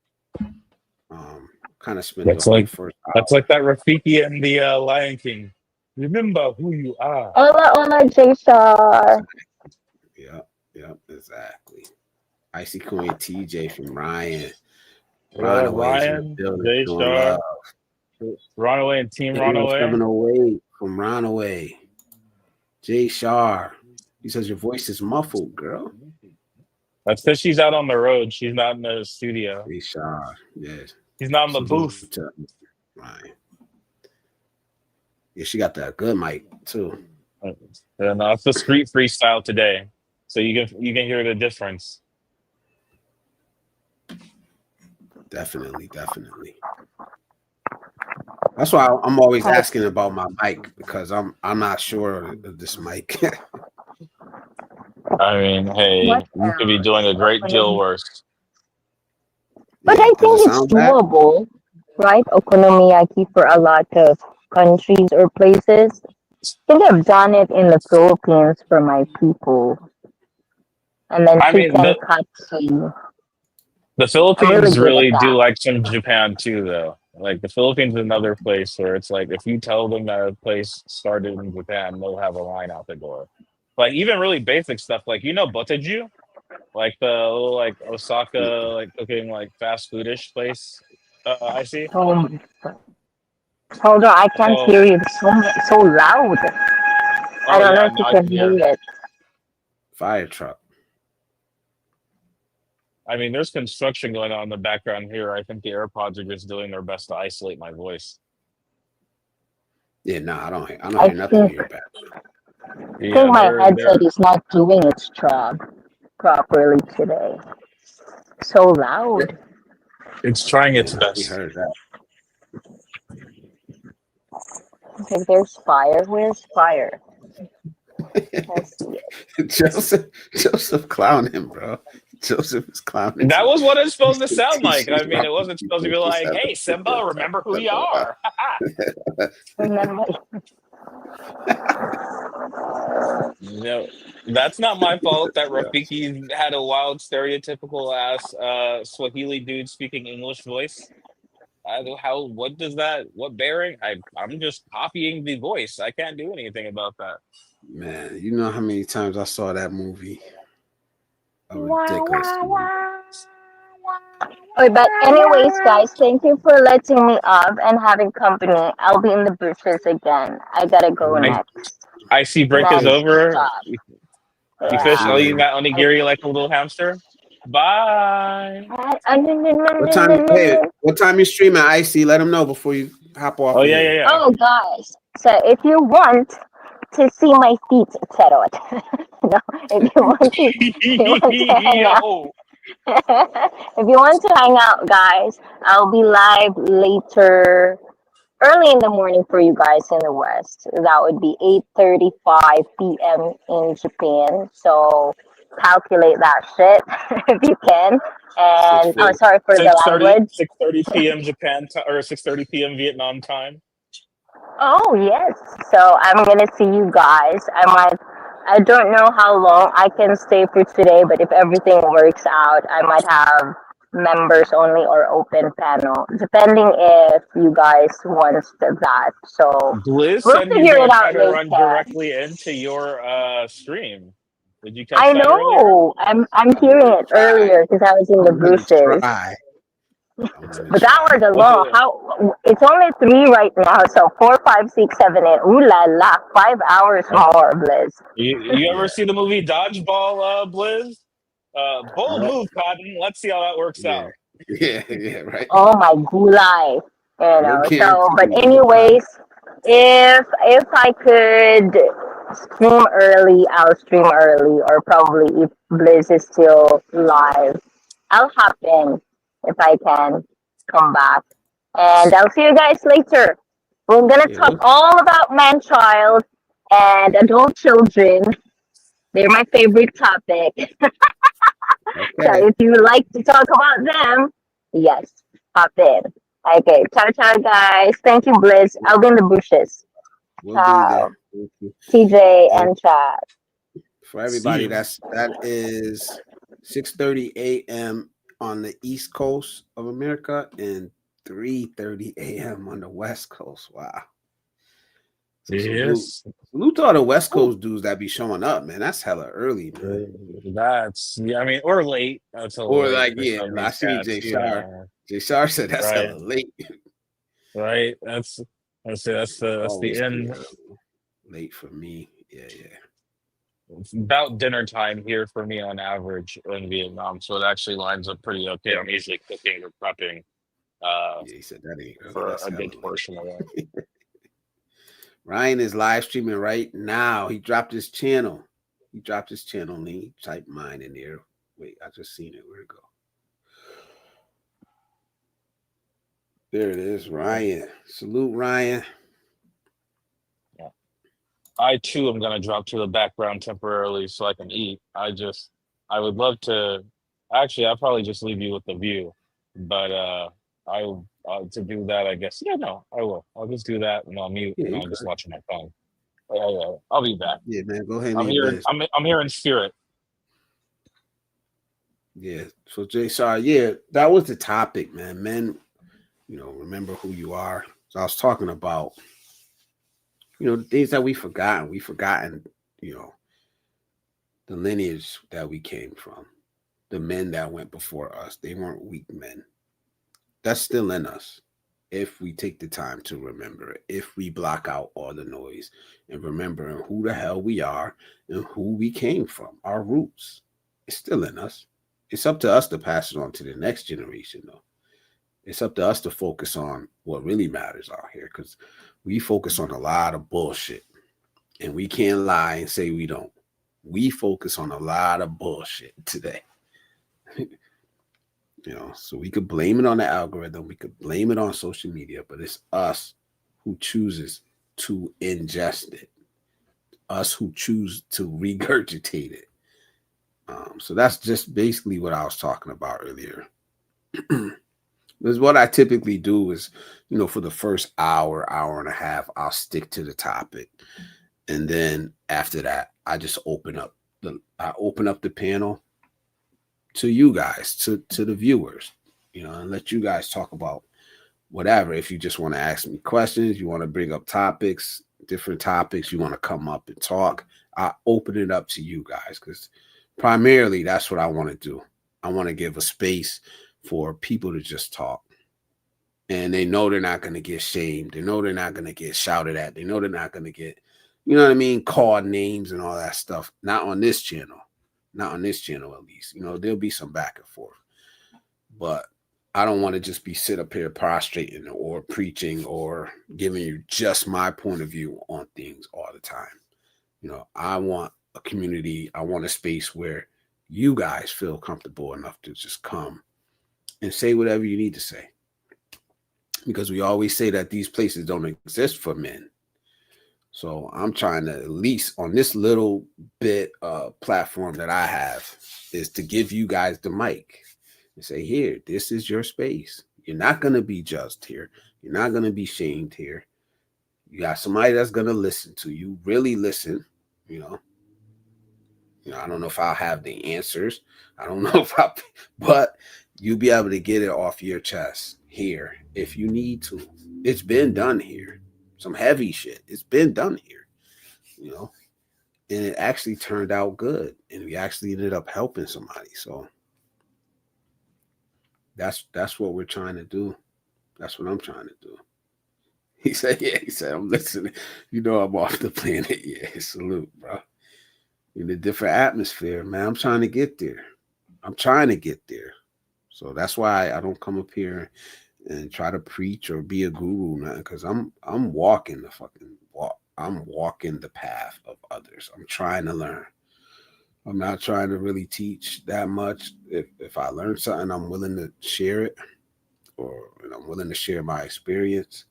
Kind of spent the that's whole like first that's hour. like that Rafiki and the Lion King. Remember who you are. Hola, hola, J-Shar. Yep, yep, exactly. Icy Queen TJ from Ryan. What up, Runaways in the Ryan, building, J showing love. Star, Runaway, and Team Runaway? 708 from Runaway. Jay Shar. He says your voice is muffled, girl. That's because she's out on the road. She's not in the studio. Jay Shar. Yes. She's not in the booth. Salute to Ryan. Yeah, she got that good mic too. And it's the street freestyle today, so you can hear the difference. Definitely, definitely. That's why I'm always asking about my mic because I'm not sure of this mic. I mean, What hey, you could be else? doing a great deal worse. But Yeah, I does it think it's sound bad? doable, right? Okonomiyaki for a lot of countries or places. I think I've done it in the Philippines for my people. And then I mean, chicken katsu. the I'm really Philippines good at really do that. like some Japan too, though. Like the Philippines is another place where it's like if you tell them that a place started in Japan, they'll have a line out the door. Like even really basic stuff, like you know Boteju, like the little like Osaka Mm-mm. like cooking like fast foodish place. I see. Oh, hold on, I can't So, hear you. It's so loud. I oh don't know yeah, if you now I can can hear hear. it. Fire truck. I mean, there's construction going on in the background here. I think the AirPods are just doing their best to isolate my voice. Yeah, no, I don't I hear nothing in think your back. Yeah, my headset they're is not doing its job properly today. So loud. it's trying Yeah, its no, we best. heard that. Okay, there's fire. Where's fire? I see it. Joseph clowning him, bro. Joseph is clowning That was what it's supposed to sound like. I TJ's mean, it wasn't supposed to be like, "Hey, Simba, remember who you are." Remember, No, that's not my fault that Rafiki had a wild, stereotypical ass Swahili dude speaking English voice. How? What does that? What bearing? I'm just copying the voice. I can't do anything about that. Man, you know how many times I saw that movie? A ridiculous movie. oh, but anyways, guys, thank you for letting me up and having company. I'll be in the bushes again. I gotta go I next. I see break is Next over. stop. You fish Yeah. all you Man, got onigiri like a little hamster. Bye. What time you streaming, Icy? Let them know before you hop off Oh of yeah, here. yeah, Oh, guys. So if you want to see my feet, etc. No, if you want to yeah. hang out, Yo. if you want to hang out, guys, I'll be live later, early in the morning for you guys in the West. That would be 8:35 p.m. in Japan. So calculate that shit if you can. And oh, 6:40. sorry for the 6:30, language. 6:30 p.m. Japan time or 6:30 p.m. Vietnam time. Oh, yes. So I'm gonna see you guys. I don't know how long I can stay for today, but if everything works out, I might have members only or open panel, depending if you guys want that. So Blizz we'll said he's figure gonna it try out to run later. directly into your stream. Did you catch I that earlier? know. I'm I'm hearing gonna it try. earlier because I was in the I'm gonna bushes. try. I'm gonna But that try. was a What's long. it? How it's only three right now, so 4, 5, 6, 7, 8. Ooh la la, 5 hours more, Bliss. You ever Yeah. see the movie Dodgeball, Blizz? Bold What? move, Cotton. Let's see how that works Yeah. out. Yeah. Yeah. Right. Oh my gulai, No So, but guarantees. No promise. anyways, if I could stream early, I'll stream early, or probably if Bliss is still live, I'll hop in if I can come back. And I'll see you guys later. We're gonna Yeah. talk all about man-child and adult children. They're my favorite topic. So Okay. if you like to talk about them, yes, hop in. Okay, ciao, ciao, guys. Thank you, Bliss. I'll be in the bushes. We'll be there. Ciao, Thank you. TJ And and Chad. for See everybody, you. that is 6:30 a.m. on the East Coast of America and 3:30 a.m. on the West Coast. Wow. So Yes. salute to all the West Coast dudes that be showing up, man. That's hella early, man. That's yeah. I mean, or late. That's a little Or late like, for yeah, some of I these see cats. Jay Shar. Jay Shar said that's Right, hella late. right. That's the Always be end. late for me. Yeah, yeah. It's about dinner time here for me on average in Vietnam, so it actually lines up pretty okay. I'm usually cooking or prepping uh, Yeah, he said that ain't early. for That's a hella good late. portion of it. Ryan is live streaming right now. He dropped his channel. He dropped his channel name. Type mine in there. Wait, I just seen it. Where'd it go? There it is, Ryan. Salute, Ryan. Yeah. I too am gonna drop to the background temporarily so I can eat. I would love to. Actually, I'll probably just leave you with the view, but I to do that, I guess. Yeah, no, I will. I'll just do that, and I'll mute, Yeah, and you I'll just good. watch my phone. Yeah, I'll be back. Yeah, man. Go ahead and I'm eat, here. Blizz. I'm here in spirit. Yeah. So Jay, sorry. Yeah, that was the topic, man. Men, remember who you are. So I was talking about, the things that we forgotten. We forgotten, the lineage that we came from. The men that went before us. They weren't weak men. That's still in us. If we take the time to remember it, if we block out all the noise and remembering who the hell we are and who we came from, our roots, it's still in us. It's up to us to pass it on to the next generation, though. It's up to us to focus on what really matters out here because we focus on a lot of bullshit and we can't lie and say we don't. We focus on a lot of bullshit today. So we could blame it on the algorithm, we could blame it on social media, but it's us who chooses to ingest it, us who choose to regurgitate it. So that's just basically what I was talking about earlier. Because what I typically do is, for the first hour, hour and a half, I'll stick to the topic, and then after that, I just open up the panel to you guys, to the viewers, and let you guys talk about whatever. If you just want to ask me questions, you want to bring up topics, different topics, you want to come up and talk, I open it up to you guys because primarily that's what I want to do. I want to give a space for people to just talk. And they know they're not going to get shamed. They know they're not going to get shouted at. They know they're not going to get, called names and all that stuff. Not on this channel. Not on this channel, at least. There'll be some back and forth, but I don't want to just be sit up here prostrating or preaching or giving you just my point of view on things all the time. I want a community. I want a space where you guys feel comfortable enough to just come and say whatever you need to say. Because we always say that these places don't exist for men. So I'm trying to, at least on this little bit platform that I have, is to give you guys the mic and say, here, this is your space. You're not going to be judged here. You're not going to be shamed here. You got somebody that's going to listen to you, really listen. I don't know if I'll have the answers. I don't know but you'll be able to get it off your chest here if you need to. It's been done here. Some heavy shit. It's been done here, and it actually turned out good. And we actually ended up helping somebody. So that's what we're trying to do. That's what I'm trying to do. He said, I'm listening. I'm off the planet. Yeah, salute, bro. In a different atmosphere, man. I'm trying to get there. So that's why I don't come up here and try to preach or be a guru, man, because I'm walking the fucking walk. I'm walking the path of others. I'm trying to learn. I'm not trying to really teach that much. If I learn something, I'm willing to share it, or I'm willing to share my experience,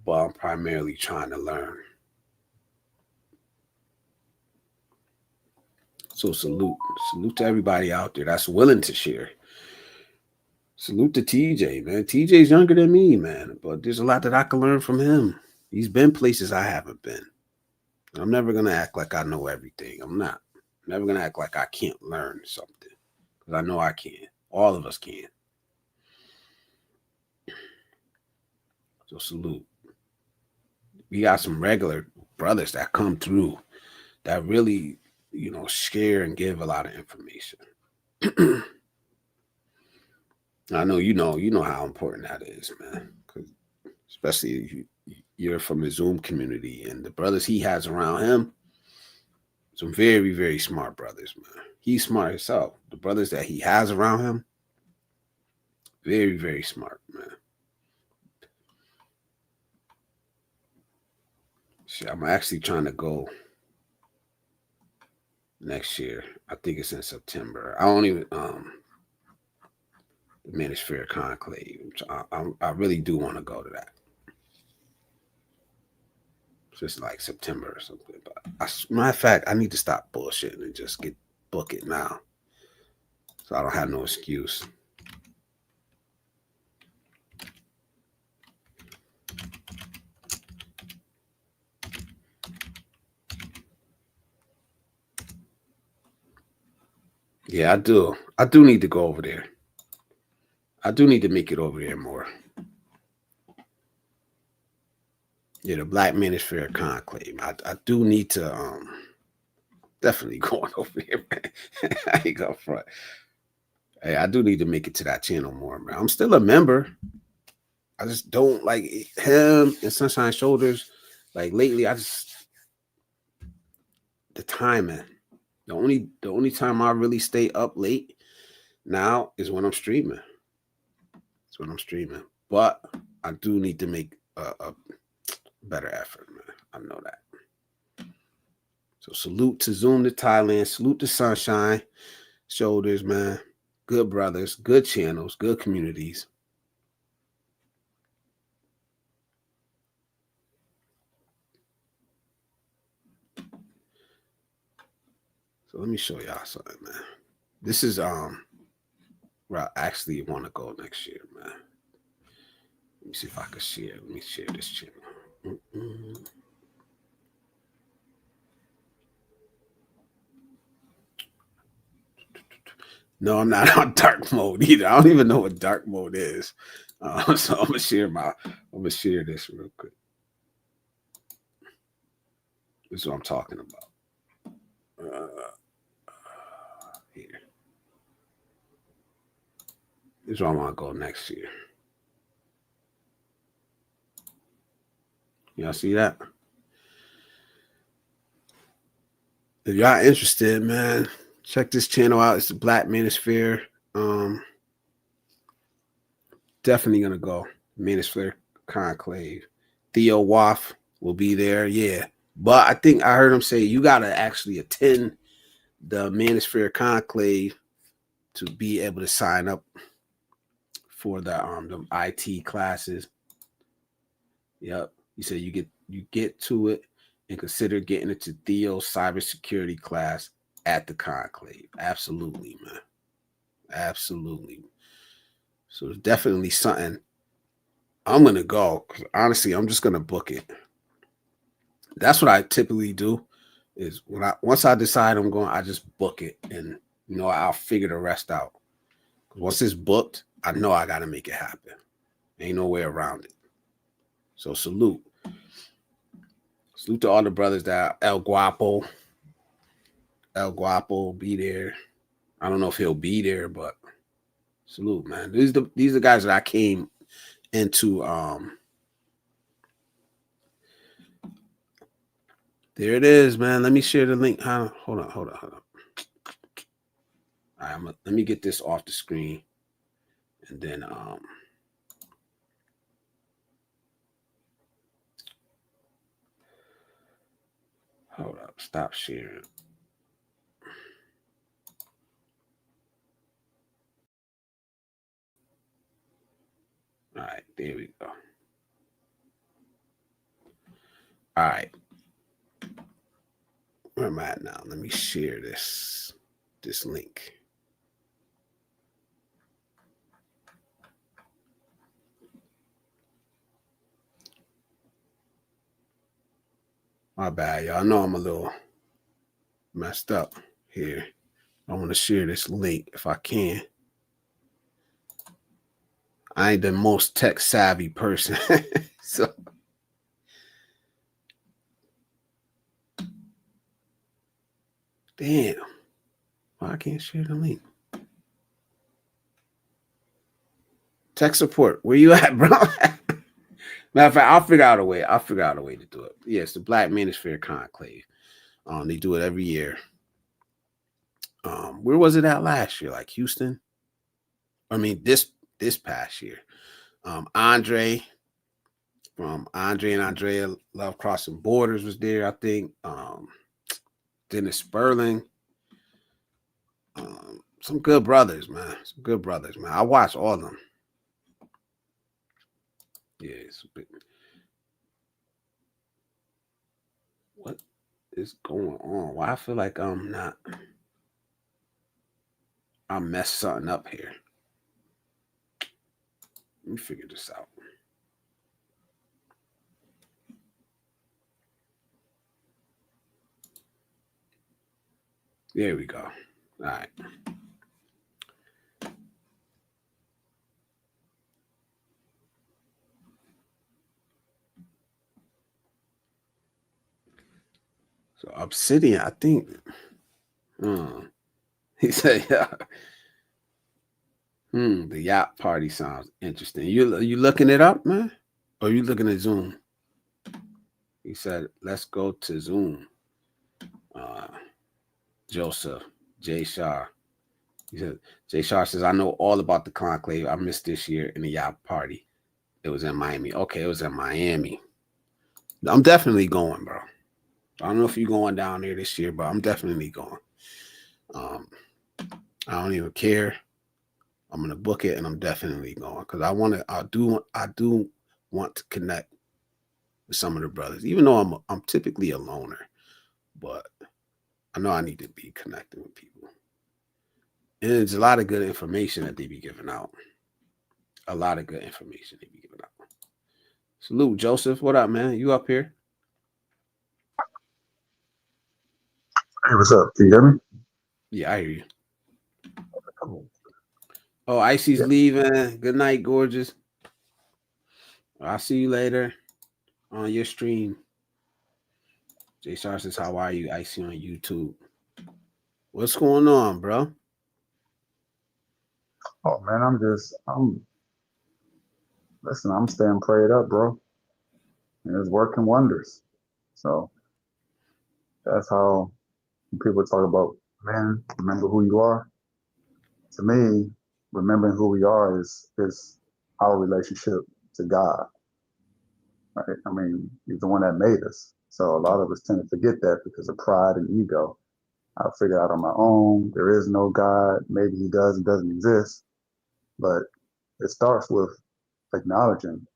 but I'm primarily trying to learn. So salute to everybody out there that's willing to share. Salute to TJ, man. TJ's younger than me, man, but there's a lot that I can learn from him. He's been places I haven't been. I'm never going to act like I know everything. I'm not. I'm never going to act like I can't learn something, because I know I can. All of us can. So salute. We got some regular brothers that come through that really, share and give a lot of information. I know you know how important that is, man. Especially if you're from the Zoom community, and the brothers he has around him, some very, very smart brothers, man. He's smart himself. The brothers that he has around him, very, very smart, man. Shit, I'm actually trying to go next year. I think it's in September. I don't even the Manosphere Conclave. I really do want to go to that. Just like September or something. But matter of fact, I need to stop bullshitting and just book it now, so I don't have no excuse. Yeah, I do. I do need to go over there. I do need to make it over there more. Yeah, the Black Manosphere Conclave. I do need to definitely going over there, man. I ain't gonna front. Hey, I do need to make it to that channel more, man. I'm still a member. I just don't like him and Sunshine Shoulders. Like lately, the timing. The only time I really stay up late now is when I'm streaming. It's when I'm streaming. But I do need to make a better effort, man. I know that. So salute to Zoom to Thailand. Salute to Sunshine Shoulders, man. Good brothers, good channels, good communities. So let me show y'all something, man. This is where I actually want to go next year, man. Let me see if I can share. Let me share this channel. No, I'm not on dark mode either. I don't even know what dark mode is. So I'm gonna share this real quick. This is what I'm talking about. Here. This is where I want to go next year. Y'all see that? If y'all interested, man, Check this channel out. It's the Black Manosphere. Definitely gonna go. Manosphere Conclave. Theo Waff will be there. Yeah. But I think I heard him say you gotta actually attend the Manosphere Conclave to be able to sign up for the IT classes. Yep. He said you get to it and consider getting into Theo's cybersecurity class at the conclave. Absolutely, man. Absolutely. So it's definitely something I'm gonna go. Honestly, I'm just gonna book it. That's what I typically do. Is once I decide I'm going, I just book it, and I'll figure the rest out. Once it's booked, I know I gotta make it happen. Ain't no way around it. So salute. Salute to all the brothers that El Guapo be there. I don't know if he'll be there, but salute, man. These are guys that I came into. There it is, man. Let me share the link. Hold on. All right, let me get this off the screen, and then hold up. Stop sharing. All right, there we go. All right. Where am I at now? Let me share this link. My bad, y'all. I know I'm a little messed up here. I want to share this link if I can. I ain't the most tech savvy person. So damn. Why I can't share the link? Tech support. Where you at, bro? Matter of fact, I'll figure out a way. To do it. Yeah, it's the Black Manosphere Conclave. They do it every year. Where was it at last year? Like Houston? I mean, this past year. Andre from Andre and Andrea Love Crossing Borders was there, I think. Dennis Sperling. Some good brothers, man. I watch all of them. Yeah, what is going on? Why I feel like I messed something up here. Let me figure this out. There we go. All right. So Obsidian, I think. He said, yeah. The yacht party sounds interesting. You looking it up, man? Or you looking at Zoom? He said, let's go to Zoom. Joseph, Jay Shah. He said, Jay Shah says, I know all about the conclave. I missed this year in the yacht party. It was in Miami. Okay, it was in Miami. I'm definitely going, bro. I don't know if you're going down there this year, but I'm definitely going. I don't even care. I'm gonna book it, and I'm definitely going because I do want to connect with some of the brothers, even though I'm typically a loner, but I know I need to be connecting with people. And there's a lot of good information that they be giving out. Salute, Joseph. What up, man? You up here? Hey, what's up? Can you hear me? Yeah, I hear you. Oh, Icy's leaving. Good night, gorgeous. I'll see you later on your stream. Jay Star says, how are you? Icy on YouTube. What's going on, bro? Oh man, I'm staying prayed up, bro. And it's working wonders. So that's how people talk about man, remember who you are. To me, remembering who we are is our relationship to God. Right? I mean, He's the one that made us. So a lot of us tend to forget that because of pride and ego. I'll figure it out on my own. There is no God. Maybe He does and doesn't exist. But it starts with acknowledging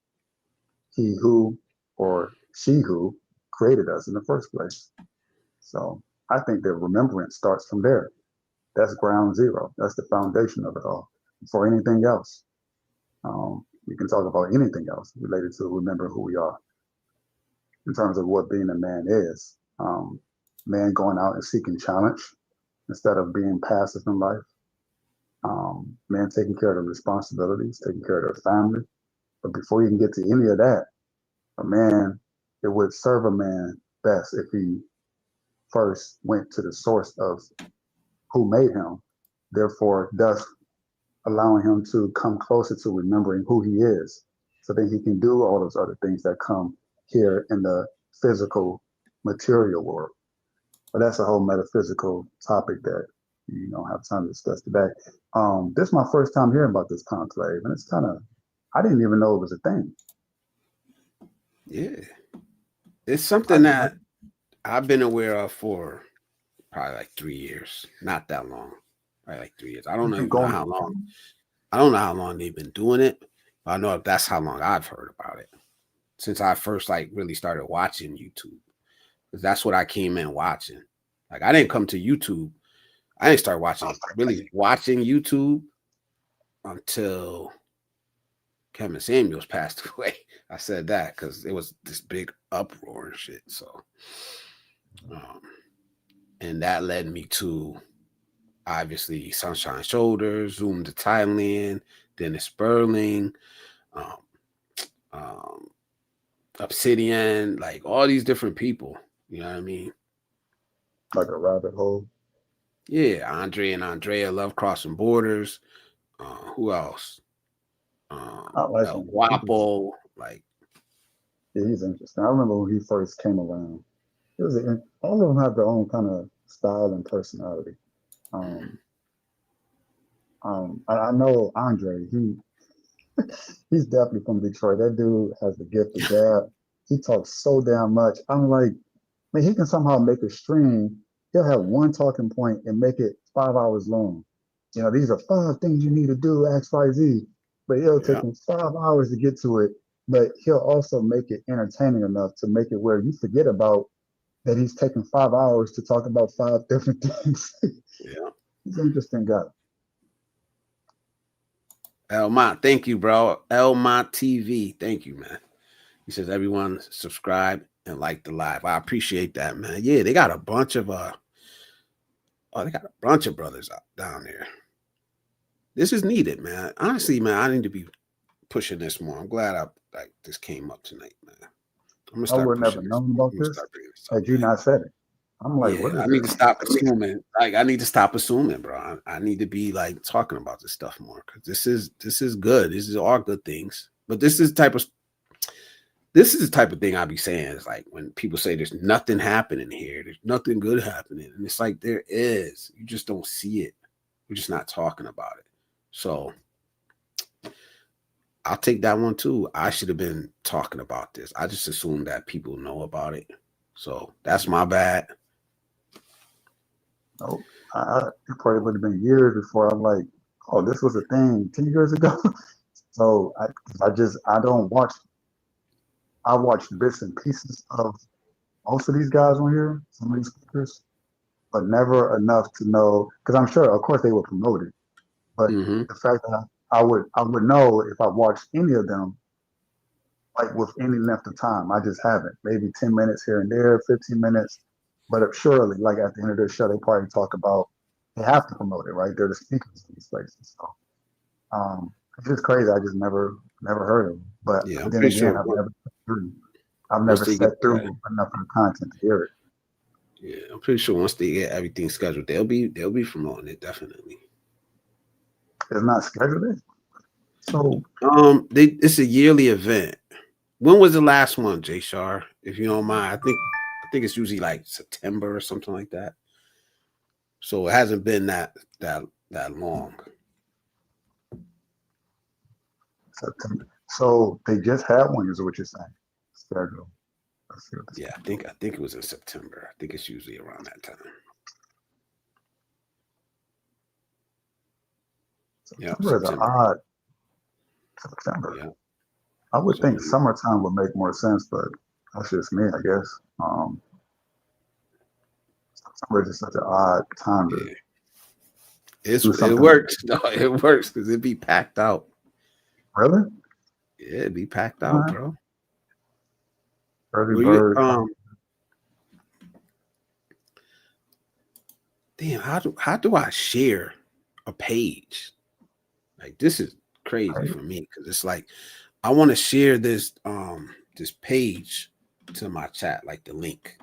He who or she who created us in the first place. So I think that remembrance starts from there. That's ground zero. That's the foundation of it all. For anything else, we can talk about anything else related to remembering who we are in terms of what being a man is. Man going out and seeking challenge instead of being passive in life. Man taking care of the responsibilities, taking care of their family. But before you can get to any of that, a man, it would serve a man best if he first went to the source of who made him, therefore, thus allowing him to come closer to remembering who he is, so that he can do all those other things that come here in the physical material world. But that's a whole metaphysical topic that you don't have time to discuss today. This is my first time hearing about this conclave, and it's kind of, I didn't even know it was a thing. Yeah. It's something that I've been aware of for probably like 3 years. Not that long. Probably like 3 years. I don't know how long. I don't know how long they've been doing it. But I know if that's how long I've heard about it. Since I first like really started watching YouTube. Because that's what I came in watching. Like I didn't come to YouTube. I didn't start watching YouTube until Kevin Samuels passed away. I said that because it was this big uproar and shit. So, and that led me to obviously Sunshine Shoulders, Zoom to Thailand, Dennis Sperling, Obsidian, like all these different people. You know what I mean? Like a rabbit hole. Yeah, Andre and Andrea love crossing borders. Who else? El Guapo, like yeah, he's interesting. I remember when he first came around. All of them have their own kind of style and personality. I know Andre. He's definitely from Detroit. That dude has the gift of gab. He talks so damn much. I'm like, man, he can somehow make a stream. He'll have one talking point and make it 5 hours long. You know, these are 5 things you need to do, X, Y, Z. But it'll take him 5 hours to get to it. But he'll also make it entertaining enough to make it where you forget about that he's taking 5 hours to talk about 5 different things. Yeah. He's an interesting guy. Elmont, thank you, bro. Elmont TV, thank you, man. He says everyone subscribe and like the live. I appreciate that, man. Yeah, they got a bunch of brothers out down there. This is needed, man. Honestly, man, I need to be pushing this more. I'm glad this came up tonight, man. I'm gonna start. I would never known about this had you not said it. I'm like, yeah, what is I this? need to stop assuming. Like, I need to stop assuming, bro. I need to be like talking about this stuff more because this is good. This is all good things. But this is the type of thing I be saying. Is like when people say there's nothing happening here, there's nothing good happening, and it's like there is. You just don't see it. We're just not talking about it. So I'll take that one too. I should have been talking about this. I just assumed that people know about it. So that's my bad. No, it probably would have been years before I'm like, oh, this was a thing 10 years ago. So I don't watch. I watch bits and pieces of most of these guys on here, some of these speakers, but never enough to know. Because I'm sure, of course, they were promoted, but the fact that I would know if I watched any of them, like with any length of time. I just haven't. Maybe 10 minutes here and there, 15 minutes. But surely, like at the end of their show, they probably talk about they have to promote it, right? They're the speakers in these places. So it's just crazy. I just never heard of them. But yeah, then again, I've never sat through enough of the content to hear it. Yeah, I'm pretty sure once they get everything scheduled, they'll be promoting it definitely. It's not scheduled. So it's a yearly event. When was the last one, Jay Shar? If you don't mind, I think it's usually like September or something like that. So it hasn't been that long. September. So they just had one, is what you're saying. Schedule. Let's see what this Yeah, I think it was in September. I think it's usually around that time. Yeah, September is an odd September. Yeah. I would So, think summertime would make more sense, but that's just me, I guess. September is just such an odd time to do it something. works. No, it works because it'd be packed out. Really? Yeah, it'd be packed out, bro. Early bird. Damn, how do I share a page? Like, this is crazy for me because it's like I want to share this this page to my chat, like the link.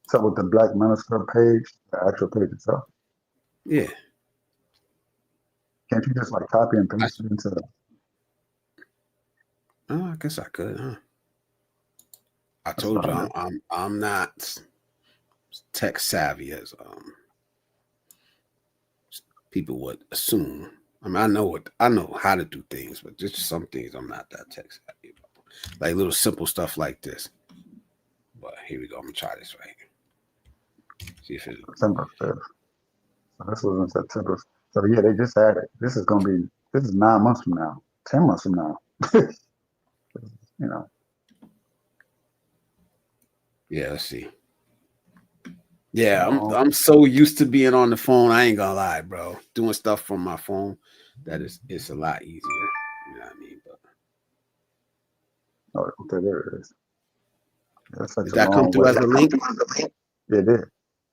So with the Black Manosphere page, the actual page itself. Yeah. Can't you just like copy and paste it into? Oh, I guess I could, huh? I told you I'm not tech savvy as people would assume. I mean, I know how to do things, but just some things I'm not that tech savvy about. Like little simple stuff like this. But here we go. I'm gonna try this right. See if it. September 5th. So this was in September. So yeah, they just had it. This is 9 months from now, 10 months from now. You know. Yeah, let's see. Yeah, I'm so used to being on the phone. I ain't gonna lie, bro. Doing stuff from my phone, it's a lot easier. You know what I mean? But okay, there it is. That's such did a that come long through way. as a link? Yeah, it did.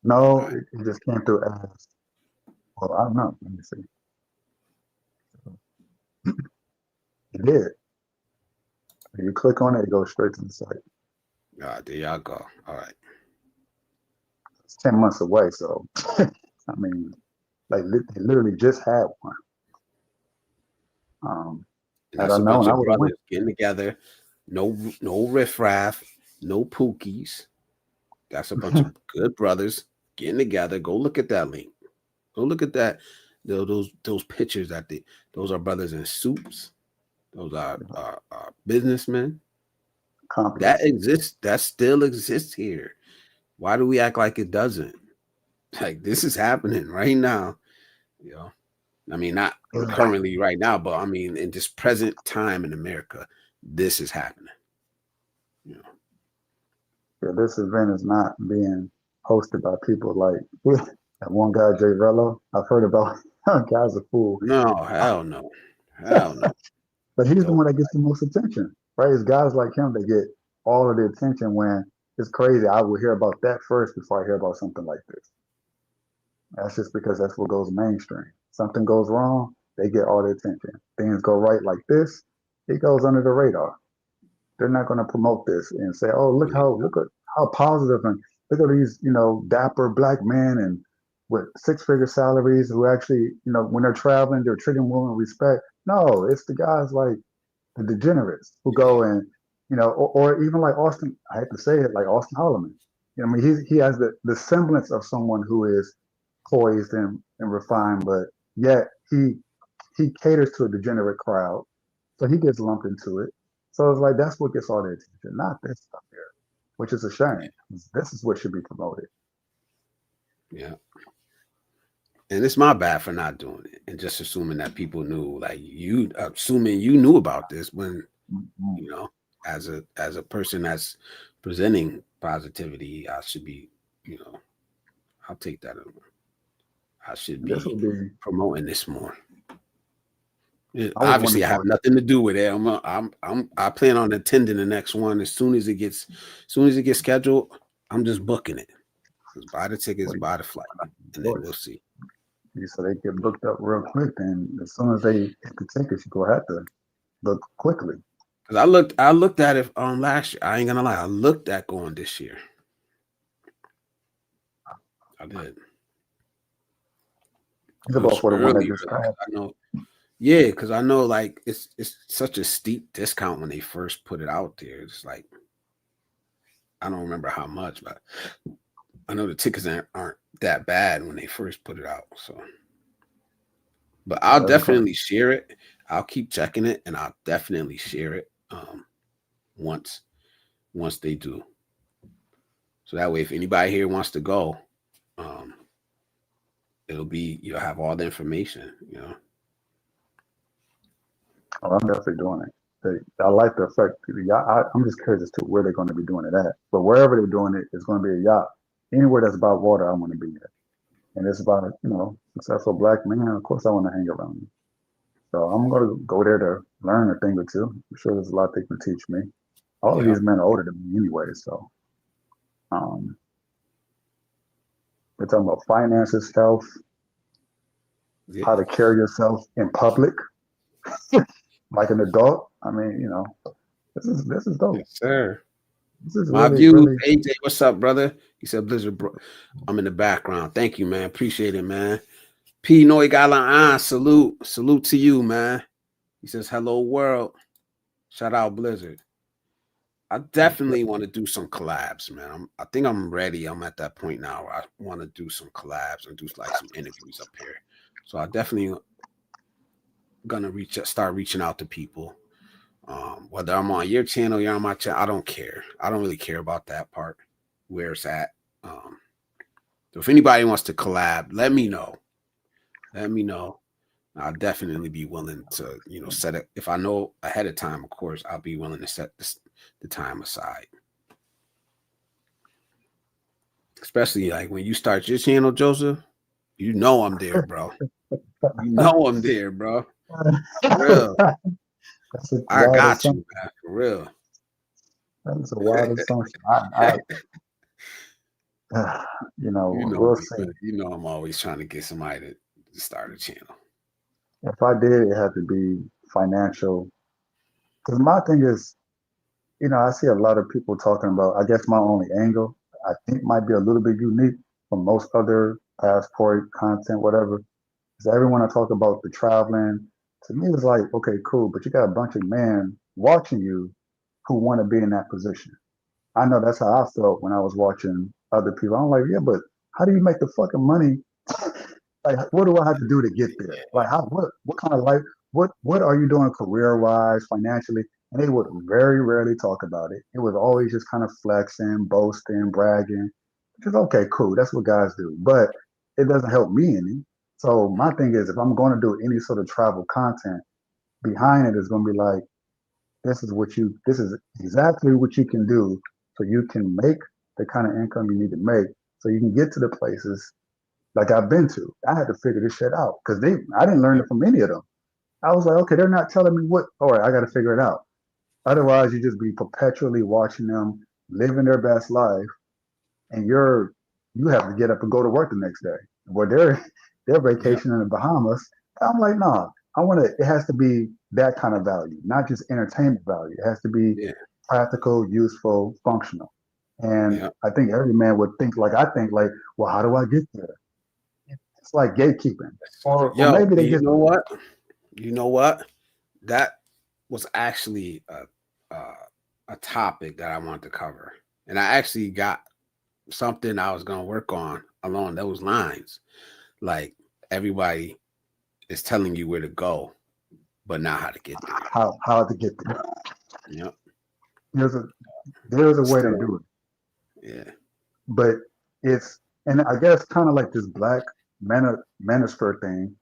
No, it just came through as. Well, I don't know. Let me see. It did. If you click on it, it goes straight to the site. There y'all go. All right. It's 10 months away, so I mean, like they literally just had one. And that's a bunch of brothers getting together. No riffraff, no pookies. That's a bunch of good brothers getting together. Go look at that link. Go look at that. Those pictures those are brothers in suits. Those are businessmen. That exists. That still exists here. Why do we act like it doesn't? Like, this is happening right now. You know, I mean, not currently right now, but I mean, in this present time in America, this is happening. You know. Yeah, this event is not being hosted by people like that one guy, Jay Rello. I've heard about guy's a fool. No, hell no. Hell no. But he's the one that gets the most attention, right? It's guys like him that get all of the attention when it's crazy. I will hear about that first before I hear about something like this. That's just because that's what goes mainstream. Something goes wrong, they get all the attention. Things go right like this, it goes under the radar. They're not going to promote this and say, "Oh, look at how positive and look at these, dapper black men and with 6-figure salaries who actually, when they're traveling, they're treating women with respect." No, it's the guys like the degenerates who go and, or even like Austin. I hate to say it, like Austin Holloman. I mean, he has the semblance of someone who is poised and refined, but yet he caters to a degenerate crowd, so he gets lumped into it. So it's like that's what gets all the attention, not this stuff here, which is a shame. This is what should be promoted. Yeah. And it's my bad for not doing it and just assuming that people knew, like you assuming you knew about this when, as a person that's presenting positivity, I should be, I'll take that over. I should be promoting this more. Obviously, I have nothing to do with it. I plan on attending the next one as soon as it gets scheduled. I'm just booking it. Just buy the tickets, buy the flight, and then we'll see. So they get booked up real quick, and as soon as they get the tickets, you go have to book quickly. Because I looked at it last year. I ain't gonna lie, I looked at going this year. I did. I know. Yeah, because I know like it's such a steep discount when they first put it out there. It's like I don't remember how much, but I know the tickets aren't that bad when they first put it out. So, but Yeah, I'll that's crazy. definitely share it. I'll keep checking it, and I'll definitely share it once they do. So that way, if anybody here wants to go, um, you'll have all the information. You know. Oh, I'm definitely doing it. I like the effect. I'm just curious as to where they're going to be doing it at. But wherever they're doing it, it's going to be a yacht. Anywhere that's about water, I want to be there. And it's about, successful black men. Of course, I want to hang around them. So I'm going to go there to learn a thing or two. I'm sure there's a lot they can teach me. All of Yeah. these men are older than me anyway. So we're talking about finances, health, Yeah. how to carry yourself in public, like an adult. I mean, this is dope. Yes, sir. This is My really, view, really. AJ, what's up, brother? He said, Blizzard, bro. I'm in the background. Thank you, man. Appreciate it, man. P. Noy Galan, salute. Salute to you, man. He says, hello, world. Shout out, Blizzard. I definitely want to do some collabs, man. I think I'm ready. I'm at that point now where I want to do some collabs and do like some interviews up here. So I definitely gonna start reaching out to people. Whether I'm on your channel, you're on my channel, I don't care. I don't really care about that part, where it's at. So if anybody wants to collab, let me know. Let me know. I'll definitely be willing to, set it. If I know ahead of time, of course, I'll be willing to set the time aside. Especially like when you start your channel, Joseph, you know I'm there, bro. You know I'm there, bro. For real. That's a I wild got assumption. you, man. For real. That's a wild assumption. We'll Me, see. but I'm always trying to get somebody to start a channel. If I did, it had to be financial. Because my thing is, I see a lot of people talking about, I guess my only angle, I think might be a little bit unique from most other passport content, whatever. Is everyone I talk about the traveling, to me it's like, okay, cool, but you got a bunch of men watching you who want to be in that position. I know that's how I felt when I was watching other people. I'm like, yeah, but how do you make the fucking money? Like, what do I have to do to get there? Like, what kind of life, what are you doing career wise, financially? And they would very rarely talk about it. It was always just kind of flexing, boasting, bragging. Just okay, cool. That's what guys do, but it doesn't help me any. So my thing is, if I'm going to do any sort of travel content, behind it is going to be like, this is exactly what you can do, so you can make the kind of income you need to make, so you can get to the places like I've been to. I had to figure this shit out because I didn't learn it from any of them. I was like, okay, they're not telling me what. All right, I got to figure it out. Otherwise, you just be perpetually watching them living their best life, and you have to get up and go to work the next day. Where they're Yeah. vacation in the Bahamas. I'm like, nah. It has to be that kind of value, not just entertainment value. It has to be Yeah. practical, useful, functional. And Yeah. I think every man would think like I think, like, well, how do I get there? It's like gatekeeping. Or Yo, maybe they you just know what? You know what? That was actually a topic that I wanted to cover. And I actually got something I was going to work on along those lines. Like everybody is telling you where to go, but not how to get there. how to get there. Yep. There's a there's a way to Still, do it. yeah. But and I guess kind of like this black manosphere thing,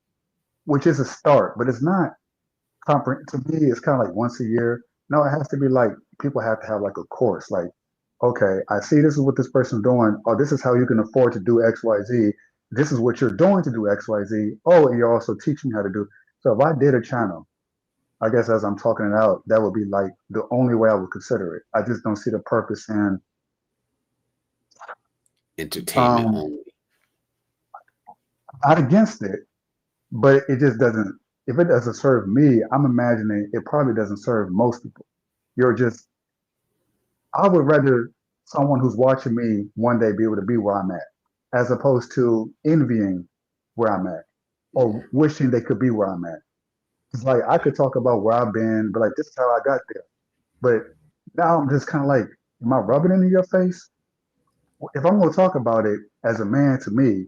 which is a start, but it's not to me, it's kind of like once a year. No, it has to be like people have to have like a course. Like, okay, I see this is what this person's doing. Oh, this is how you can afford to do X, Y, Z. This is what you're doing to do X, Y, Z. Oh, and you're also teaching me how to do. So if I did a channel, I guess as I'm talking it out, that would be like the only way I would consider it. I just don't see the purpose in Entertainment um only. not against it, but it just doesn't. If it doesn't serve me, I'm imagining it probably doesn't serve most people. You're just I would rather someone who's watching me one day be able to be where I'm at, as opposed to envying where I'm at or wishing they could be where I'm at. It's like I could talk about where I've been, but like this is how I got there. But now I'm just kind of like, am I rubbing it in your face? If I'm going to talk about it, as a man, to me,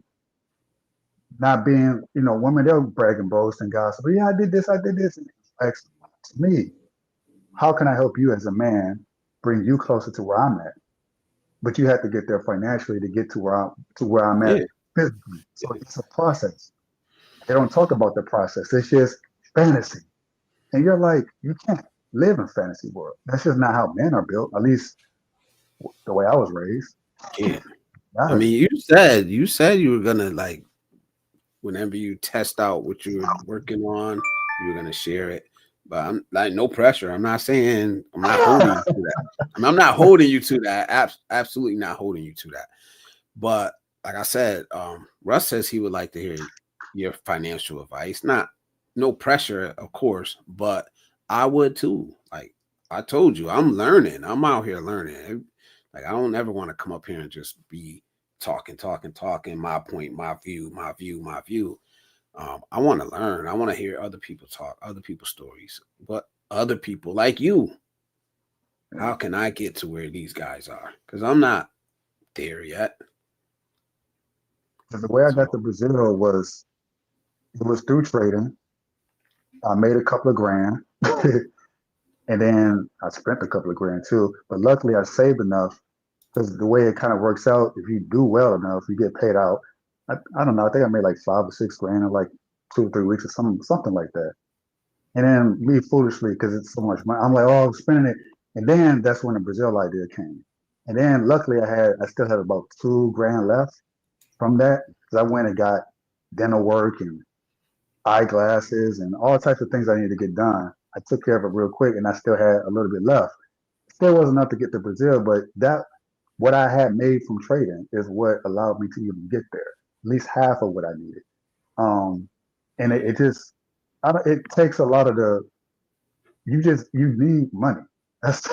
not being, women, they'll brag and boast and gossip. Yeah, I did this, I did this. And like, to me, how can I help you as a man bring you closer to where I'm at? But you have to get there financially to get to where I'm at Yeah. physically. So it's a process. They don't talk about the process. It's just fantasy. And you're like, you can't live in fantasy world. That's just not how men are built, at least the way I was raised. Yeah. I Not, mean, you said you were gonna like whenever you test out what you're working on, you were gonna share it. But I'm like no pressure. I'm not saying I'm not holding you to that. I'm not holding you to that. Absolutely not holding you to that. But like I said, Russ says he would like to hear your financial advice. Not no pressure, of course, but I would too. Like I told you, I'm learning. I'm out here learning. Like I don't ever want to come up here and just be talking. My point, my view. I want to learn. I want to hear other people talk, other people's stories, but other people like you. How can I get to where these guys are? Because I'm not there yet. the way I got So to Brazil was it was through trading. I made a couple of grand, and then I spent a couple of grand too. But luckily, I saved enough because the way it kind of works out, if you do well enough, you get paid out. I don't know. I think I made like 5 or 6 grand in like 2 or 3 weeks or something like that. And then me foolishly, because it's so much money, I'm like, oh, I'm spending it. And then that's when the Brazil idea came. And then luckily I still had about 2 grand left from that because I went and got dental work and eyeglasses and all types of things I needed to get done. I took care of it real quick and I still had a little bit left. Still wasn't enough to get to Brazil, but what I had made from trading is what allowed me to even get there. At least half of what I needed. And it just, it takes a lot of you need money. That's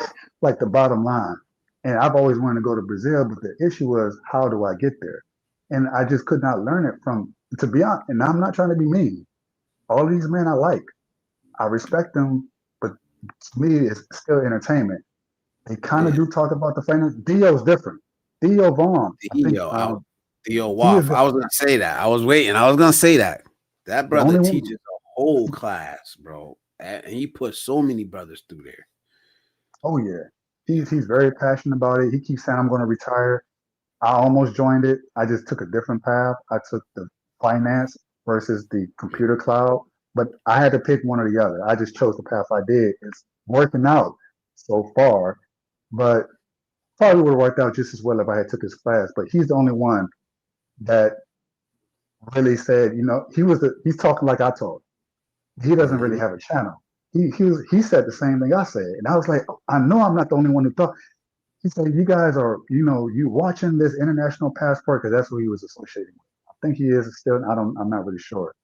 like the bottom line. And I've always wanted to go to Brazil, but the issue was, how do I get there? And I just could not learn it to be honest, and I'm not trying to be mean. All these men I respect them, but to me, it's still entertainment. They kind of yeah, do talk about the finance. Dio's different. Dio Vaughn, I think Theo out. Theo he is Waff. I was gonna say that. I was waiting. I was gonna say that. That the brother only one. teaches a whole class, bro, and he put so many brothers through there. Oh yeah, he's very passionate about it. He keeps saying I'm going to retire. I almost joined it. I just took a different path. I took the finance versus the computer cloud, but I had to pick one or the other. I just chose the path I did. It's working out so far, but probably would have worked out just as well if I had took his class. But he's the only one that really said, he's talking like I talk. He doesn't really Mhm. have a channel. He said the same thing I said, and I was like, I know I'm not the only one who thought. He said, you guys are, you watching this international passport, because that's who he was associating with. I think he is still, I'm not really sure.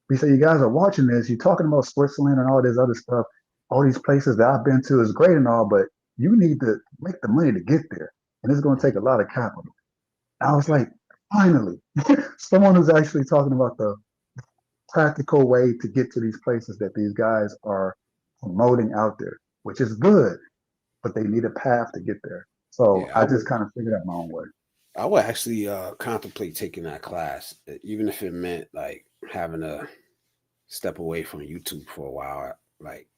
He said, you guys are watching this, you're talking about Switzerland and all this other stuff, all these places that I've been to is great and all, but you need to make the money to get there. And it's going to take a lot of capital. I was like, finally, someone who's actually talking about the practical way to get to these places that these guys are promoting out there, which is good, but they need a path to get there. So Yeah, I just kind of figured out my own way. I would actually contemplate taking that class, even if it meant like having to step away from YouTube for a while, like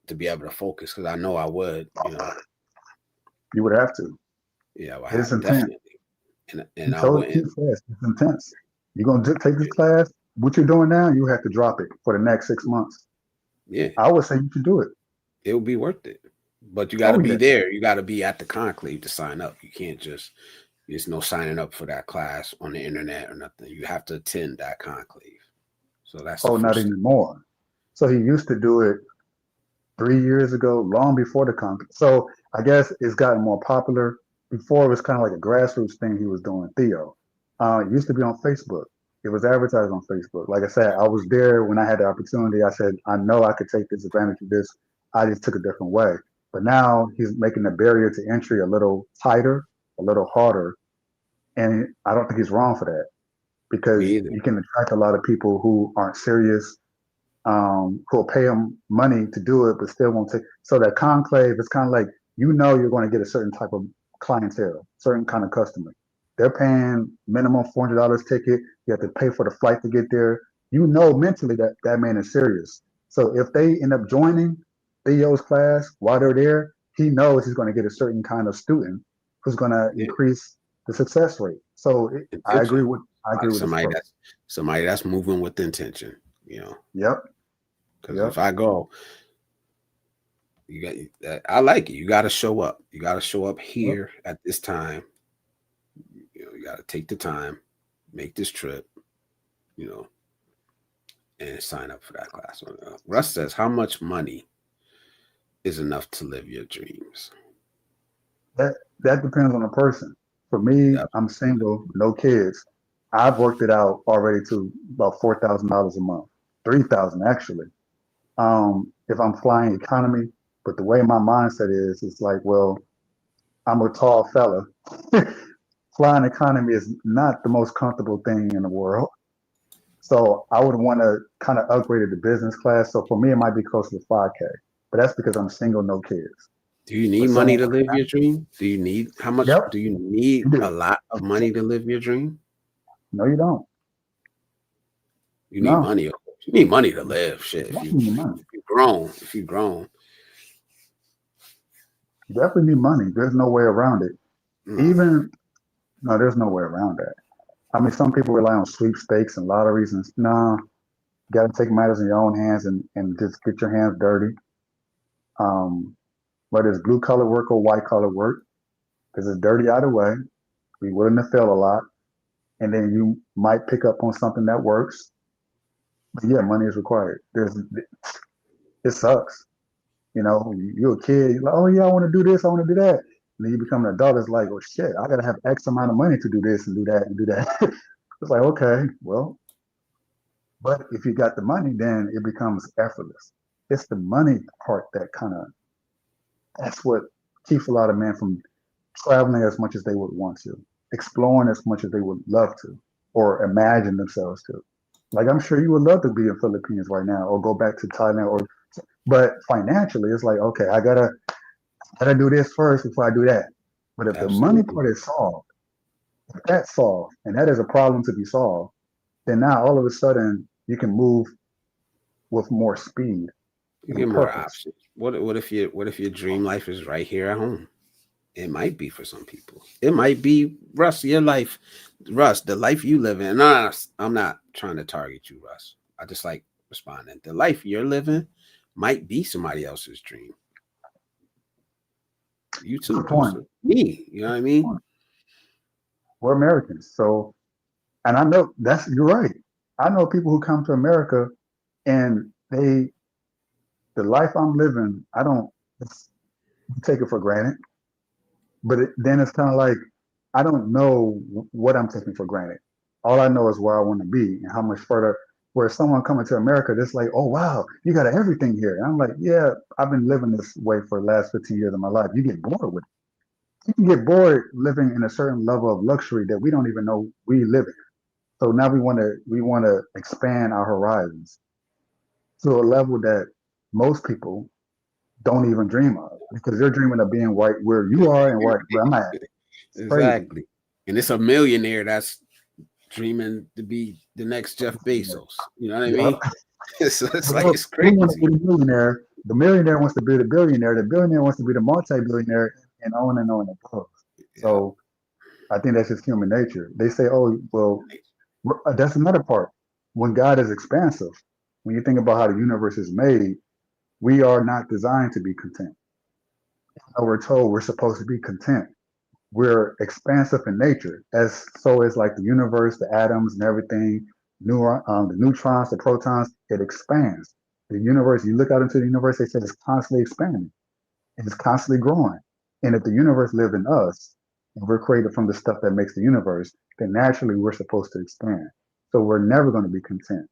to be able to focus. Because I know I would, You would have to. yeah, I would It's have intense. definitely, and I He wouldn't, says it's intense. You're going to take this class. What you're doing now, you have to drop it for the next 6 months. yeah, I would say you should do it. it would be worth it. But you got to Oh be yeah. there. You got to be at the conclave to sign up. You can't just. There's no signing up for that class on the internet or nothing. You have to attend that conclave. So that's the Oh, not first step. anymore. So he used to do it 3 years ago, long before the conclave. So I guess it's gotten more popular. Before it was kind of like a grassroots thing he was doing. Theo. It used to be on Facebook. It was advertised on Facebook. Like I said, I was there when I had the opportunity. I said, I know I could take this advantage of this. I just took a different way. But now he's making the barrier to entry a little tighter, a little harder. And I don't think he's wrong for that Me because either. you can attract a lot of people who aren't serious, who'll pay him money to do it, but still won't take. So that conclave is kind of like, you're going to get a certain type of clientele, certain kind of customer. they're paying minimum $400 ticket. You have to pay for the flight to get there. You know mentally that that man is serious. So if they end up joining Theo's class while they're there, he knows he's going to get a certain kind of student who's going to Yeah. increase the success rate. So I agree with somebody this. that's moving with intention, you know. Yep. Because Yep. if I go, you got, I like it. You got to show up. You got to show up here at this time. You know, you got to take the time, make this trip, you know, and sign up for that class. Russ says, how much money is enough to live your dreams? That depends on the person. For me, Yep. I'm single, no kids. I've worked it out already to about $4,000 a month, 3,000 actually. If I'm flying economy, but the way my mindset is, it's like, well, I'm a tall fella. Flying economy is not the most comfortable thing in the world. So I would want to kind of upgrade it to business class. So for me, it might be close to 5K, but that's because I'm single, no kids. Do you need money to live your dream? Do you need how much? Yep. Do you need You do. a lot of money to live your dream? No, you don't. You need money. You need money to live. Shit. If you're grown, you definitely need money. There's no way around it. There's no way around that. I mean, some people rely on sweepstakes and lotteries, and you got to take matters in your own hands and just get your hands dirty. Whether it's blue collar work or white collar work, because it's dirty either way. Be willing to fail a lot, and then you might pick up on something that works. But yeah, money is required. It sucks. You know, you're a kid, you're like, oh yeah, I want to do this, I want to do that. And then you become an adult, it's like, oh shit, I gotta have X amount of money to do this and do that and do that. It's like, okay, well, but if you got the money, then it becomes effortless. It's the money part that's what keeps a lot of men from traveling as much as they would want to, exploring as much as they would love to, or imagine themselves to. Like, I'm sure you would love to be in Philippines right now, or go back to Thailand, but financially, it's like, okay, I gotta do this first before I do that. But if the money part is solved, if that's solved, and that is a problem to be solved, then now all of a sudden you can move with more speed. You get more options. What if your dream life is right here at home? It might be for some people. It might be Russ, your life, Russ, the life you live in. No, I'm not trying to target you, Russ. I just like responding. The life you're living might be somebody else's dream. You too, me. You know what I mean? We're Americans, so, and I know you're right. I know people who come to America and the life I'm living, I don't take it for granted. But then it's kind of like, I don't know what I'm taking for granted. All I know is where I want to be and how much further. Where someone coming to America, it's like, oh wow, you got everything here. And I'm like, yeah, I've been living this way for the last 15 years of my life. You get bored with it. You can get bored living in a certain level of luxury that we don't even know we live in. So now we want to expand our horizons to a level that most people don't even dream of, because they're dreaming of being right where you are and where I'm at. Exactly. And it's a millionaire that's dreaming to be the next Jeff Bezos. You know what I mean? It's like, it's crazy. The millionaire wants to be the billionaire. The billionaire wants to be the multi-billionaire, and on and on it goes. Yeah. So I think that's just human nature. They say, oh, well, that's another part. When God is expansive, when you think about how the universe is made, we are not designed to be content. We're told we're supposed to be content. We're expansive in nature, so is like the universe, the atoms and everything, the neutrons, the protons, it expands. The universe, you look out into the universe, they said it's constantly expanding. It's constantly growing. And if the universe lived in us, and we're created from the stuff that makes the universe, then naturally we're supposed to expand. So we're never going to be content.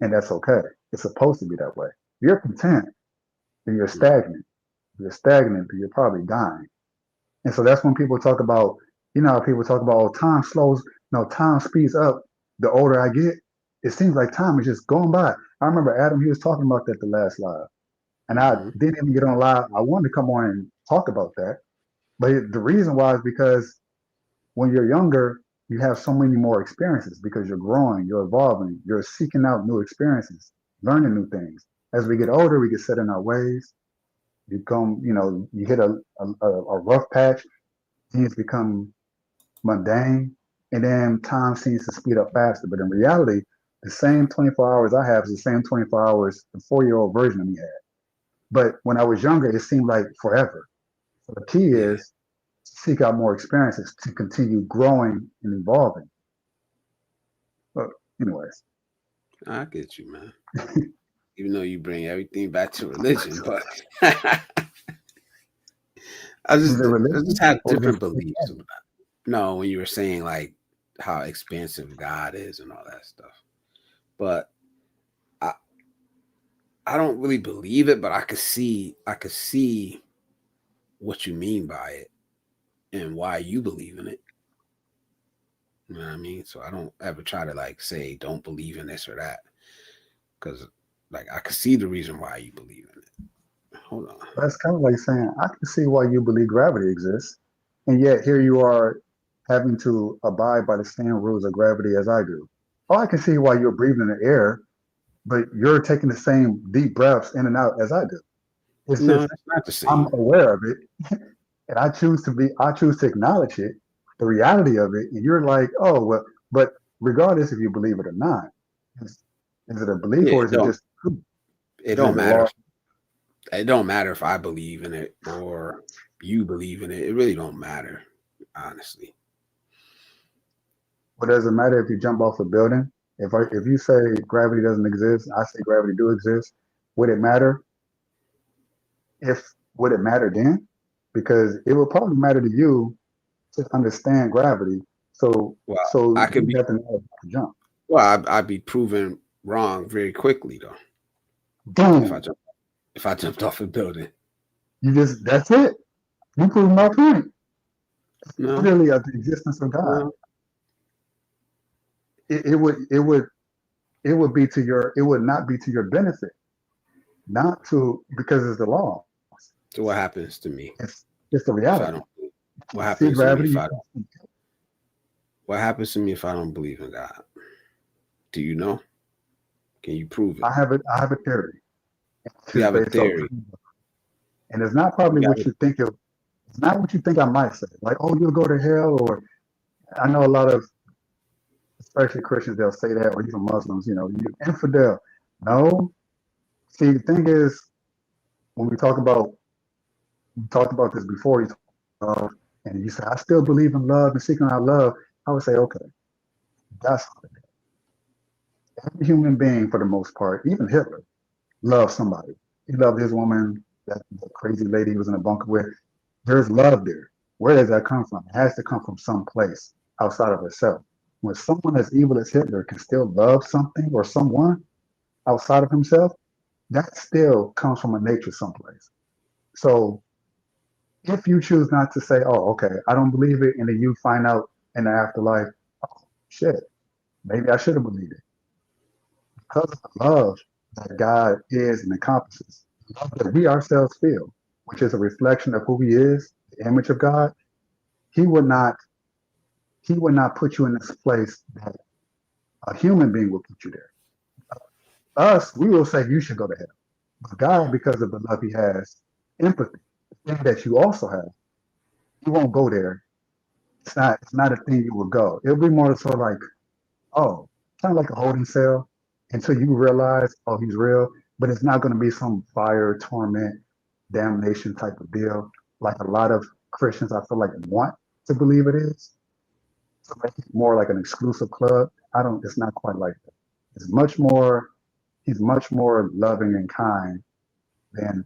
And that's okay. It's supposed to be that way. If you're content, then you're stagnant. If you're stagnant, then you're probably dying. And so that's when people talk about, how people talk about, oh, time slows, time speeds up the older I get. It seems like time is just going by. I remember Adam, he was talking about that the last live. And I didn't even get on live. I wanted to come on and talk about that. But the reason why is because when you're younger, you have so many more experiences because you're growing, you're evolving, you're seeking out new experiences, learning new things. As we get older, we get set in our ways. You come, you hit a rough patch, things become mundane, and then time seems to speed up faster. But in reality, the same 24 hours I have is the same 24 hours the 4-year-old version of me had. But when I was younger, it seemed like forever. So the key Yeah, is to seek out more experiences to continue growing and evolving. But anyways, I get you, man. Even though you bring everything back to religion, but I is it just religion have or different just beliefs about it. No, when you were saying like how expansive God is and all that stuff. But I I don't really believe it, but I could see what you mean by it and why you believe in it. You know what I mean? So I don't ever try to like say don't believe in this or that. Because like I could see the reason why you believe in it. Hold on. that's kind of like saying I can see why you believe gravity exists, and yet here you are having to abide by the same rules of gravity as I do. Oh, I can see why you're breathing the air, but you're taking the same deep breaths in and out as I do. It's No, just that's not the I'm same. aware of it, and I choose to acknowledge it, the reality of it, and you're like, oh well, but regardless if you believe it or not, is, is it a belief Yeah, or is it just truth? it Is it don't the matter. law? It don't matter if I believe in it or you believe in it. It really don't matter, honestly. What does it matter if you jump off a building? If you say gravity doesn't exist, I say gravity do exist. Would it matter? If would it matter then? Because it would probably matter to you to understand gravity. So Well, so I could you be have to know how to jump. I'd be proven wrong very quickly though if I Boom. jump if I jumped off a building. That's it. You prove my point. No, Literally of the existence of God. no. It, it would it would it would be to your it would not be to your benefit, not to because it's the law. So what happens to me It's the if I reality. don't? You What see happens to me gravity, if you I? can see it. What happens to me if I don't believe in God? Do you know? Can you prove it? I have a theory. It's You just have a based off theory. and it's not probably You got what it. you think it it's not what you think I might say. Like, oh, you'll go to hell, or I know a lot of especially Christians they'll say that, or even Muslims, you infidel. No. See, the thing is, when we talked about this before, and you say, I still believe in love and seeking out love, I would say, okay, that's every human being for the most part, even Hitler, loved somebody. He loved his woman, that crazy lady he was in a bunker with. There's love there. Where does that come from? It has to come from some place outside of herself. When someone as evil as Hitler can still love something or someone outside of himself, that still comes from a nature someplace. So if you choose not to say, oh, okay, I don't believe it, and then you find out in the afterlife, oh, shit, maybe I should have believed it. Because of the love that God is and encompasses, the love that we ourselves feel, which is a reflection of who He is, the image of God, He would not put you in this place that a human being will put you there. Us, we will say you should go to hell. But God, because of the love He has, empathy, the thing that you also have, you won't go there. It's not a thing you will go. It'll be more so like, oh, kind of like a holding cell until you realize, oh, he's real. But it's not going to be some fire, torment, damnation type of deal like a lot of Christians I feel like want to believe it is. To make it more like an exclusive club. It's not quite like that. It's much more, he's much more loving and kind than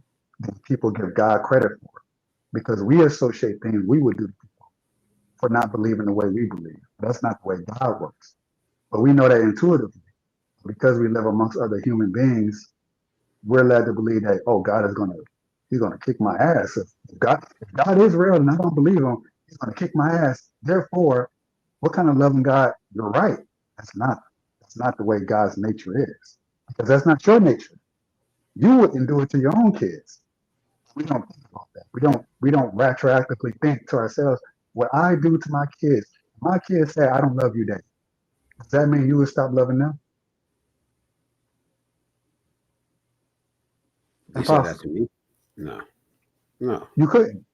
people give God credit for. Because we associate things we would do to people for not believing the way we believe. That's not the way God works. But we know that intuitively. Because we live amongst other human beings, we're led to believe that, oh, he's gonna kick my ass. If God is real and I don't believe him, he's gonna kick my ass. Therefore, what kind of loving God? You're right. That's not that's not the way God's nature is. Because that's not your nature. You wouldn't do it to your own kids. We don't think about that. We don't retroactively think to ourselves, what I do to my kids, My kids say, I don't love you, Dad. Does that mean you would stop loving them? They said that Impossible. to me. No, no. You couldn't.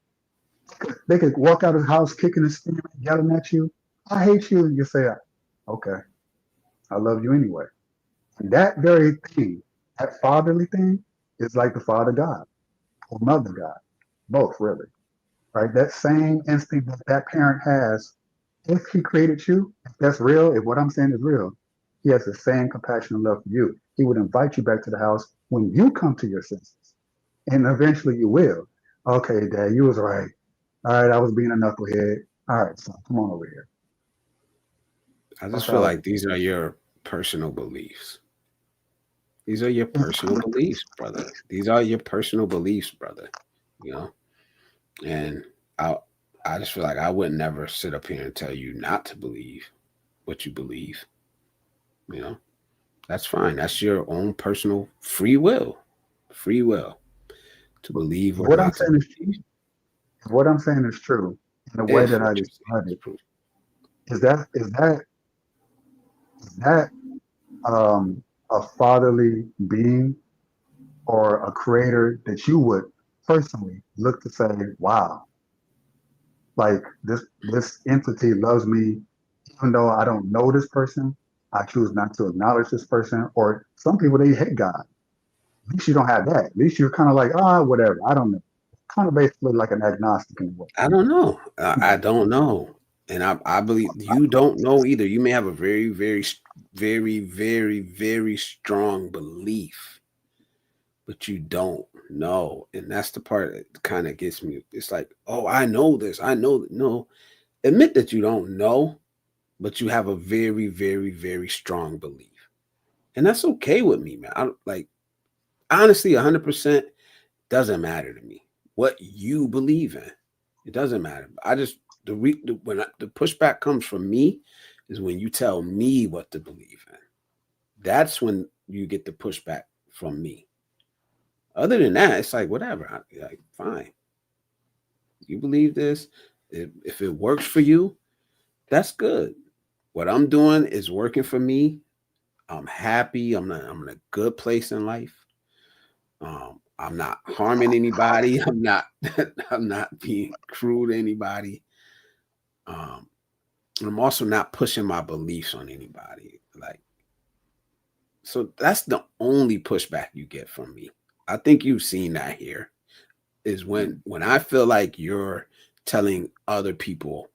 They could walk out of the house kicking and screaming, yelling at you. I hate you. And you say, okay, I love you anyway. And that very thing, that fatherly thing, is like the father God or mother God, both really, right? That same instinct that that parent has, if he created you, if that's real, if what I'm saying is real, he has the same compassion and love for you. He would invite you back to the house when you come to your senses. And eventually you will. Okay, Dad, you was right. All right, I was being a knucklehead. All right, son, come on over here. I just That's feel how like these are your personal beliefs. These are your it personal beliefs, brother. These are your personal beliefs, brother. You know, and I, I just feel like I would never sit up here and tell you not to believe what you believe. You know, that's fine. That's your own personal free will to believe or what I'm not to saying is believe. what I'm saying is true in the way If that I what you're saying described is it. true, Is that a fatherly being or a creator that you would personally look to say, wow, like this entity loves me even though I don't know this person. I choose not to acknowledge this person. Or some people they hate God. At least you don't have that. At least you're kind of like, whatever. I don't know. Kind of basically like an agnostic in a way. I don't know. I don't know, and I believe you don't know either. You may have a very, very, very, very, very strong belief, but you don't know, and that's the part that kind of gets me. It's like, oh, I know this. I know that. No, admit that you don't know, but you have a very, very, very strong belief, and that's okay with me, man. I like honestly, 100% doesn't matter to me what you believe in. It doesn't matter. I just the pushback comes from me is when you tell me what to believe in. That's when you get the pushback from me. Other than that, it's like whatever. Like fine, you believe this. If it works for you, that's good. What I'm doing is working for me. I'm happy. I'm in a good place in life. I'm not harming anybody. I'm not. I'm not being cruel to anybody. Um, and I'm also not pushing my beliefs on anybody. Like, so that's the only pushback you get from me. I think you've seen that here is when I feel like you're telling other people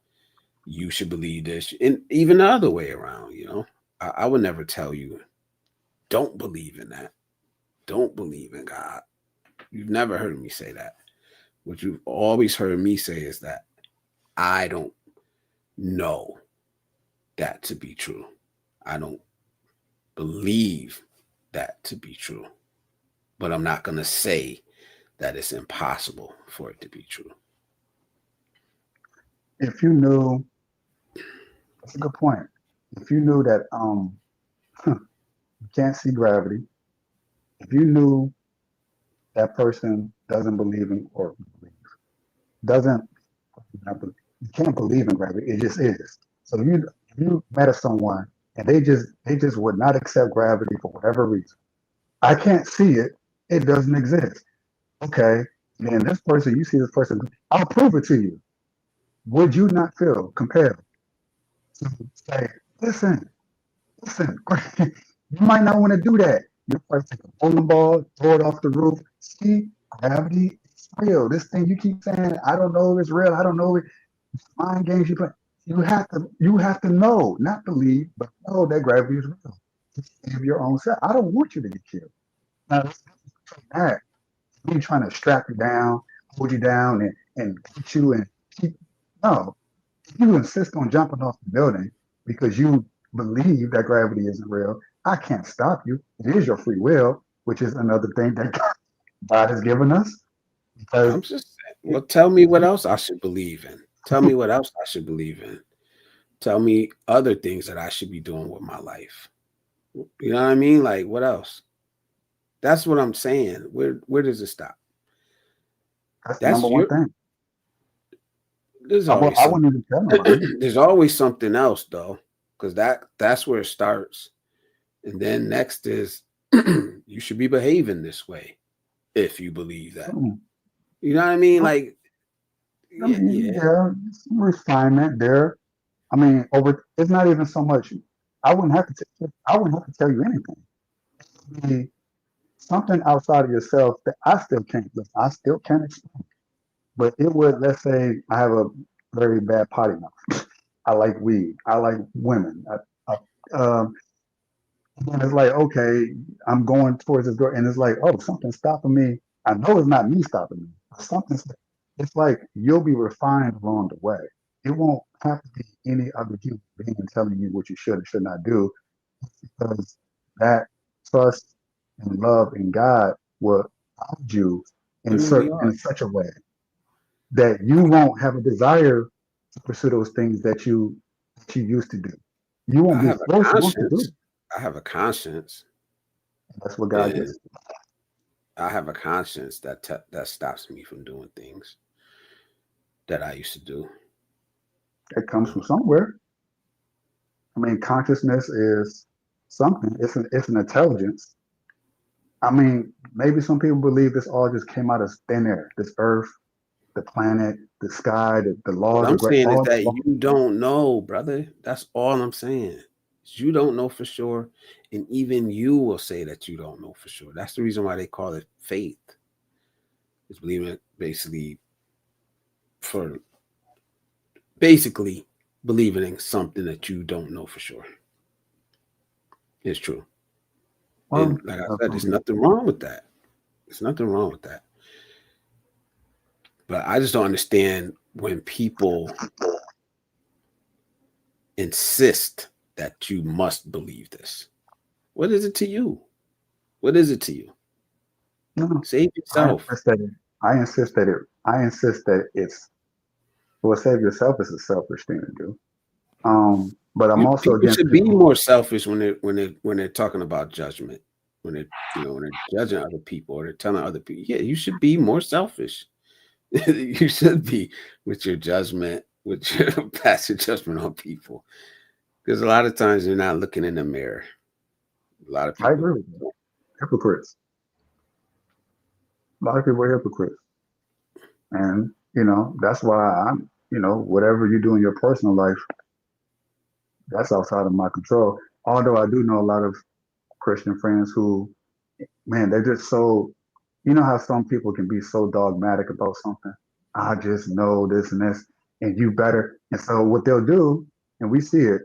you should believe this, and even the other way around. I would never tell you don't believe in that. Don't believe in God. You've never heard me say that. What you've always heard me say is that I don't know that to be true. I don't believe that to be true. But I'm not going to say that it's impossible for it to be true. If you knew, that's a good point. If you knew that you can't see gravity, if you knew that person doesn't believe in or doesn't you can't believe in gravity, it just is. So if you met someone and they just would not accept gravity for whatever reason. I can't see it, it doesn't exist. Okay, then this person, you see this person, I'll prove it to you. Would you not feel compelled to say, listen, listen, you might not want to do that. You might take a bowling ball, throw it off the roof. See, gravity is real. This thing you keep saying, I don't know if it's real. I don't know if it's mind games you play. You have to know, not believe, but know that gravity is real. To save your own self. I don't want you to get killed. Now, that me trying to strap you down, hold you down, and hit you and keep. No, if you insist on jumping off the building because you believe that gravity isn't real, I can't stop you. It is your free will, which is another thing that God has given us. Because I'm just saying, well, tell me what else I should believe in. Tell me what else I should believe in. Tell me other things that I should be doing with my life. You know what I mean? Like what else? That's what I'm saying. Where does it stop? that's the That's number one your thing. There's I, always I something. wouldn't even tell nobody. There's always something else though, because that's where it starts. And then next is you should be behaving this way if you believe that. Mm. You know what I mean? Well, Like, I yeah, mean, yeah. yeah, some refinement there. I mean, over it's not even so much. I wouldn't have to tell you anything. It'd be something outside of yourself that I still can't. Listen, I still can't explain. But it would. Let's say I have a very bad potty mouth. I like weed. I like women. And it's like, okay, I'm going towards this girl, and it's like, oh, something's stopping me. I know it's not me stopping me. Something's. It's like you'll be refined along the way. It won't have to be any other human being telling you what you should and should not do, because that trust and love in God will guide you I mean, we are. in such a way that you won't have a desire to pursue those things that you used to do. You won't I be have a forced not to do conscience. it. I have a conscience, That's what God and gives. I have a conscience that stops me from doing things that I used to do. It comes from somewhere. I mean, consciousness is something. It's an intelligence. I mean, maybe some people believe this all just came out of thin air. This earth, the planet, the sky, the What laws I'm of saying is all that you don't know, brother. That's all I'm saying. You don't know for sure, and even you will say that you don't know for sure. That's the reason why they call it faith. It's believing basically for basically believing in something that you don't know for sure. It's true. well, And like I said, there's nothing wrong with that. There's nothing wrong with that. But I just don't understand when people insist that you must believe this. What is it to you? What is it to you? no, Save I yourself. insist that it, I insist that it's well, save yourself is a selfish thing to do. But I'm also People against should be people. more selfish when they're talking about judgment. When they when they're judging other people or they're telling other people, yeah, you should be more selfish. You should be with your judgment, with your passing judgment on people. Because a lot of times you're not looking in the mirror. A lot of I people agree with you. Hypocrites. A lot of people are hypocrites, and that's why whatever you do in your personal life, that's outside of my control. Although I do know a lot of Christian friends who, man, they're just so. You know how some people can be so dogmatic about something. I just know this and this, and you better. And so what they'll do, and we see it,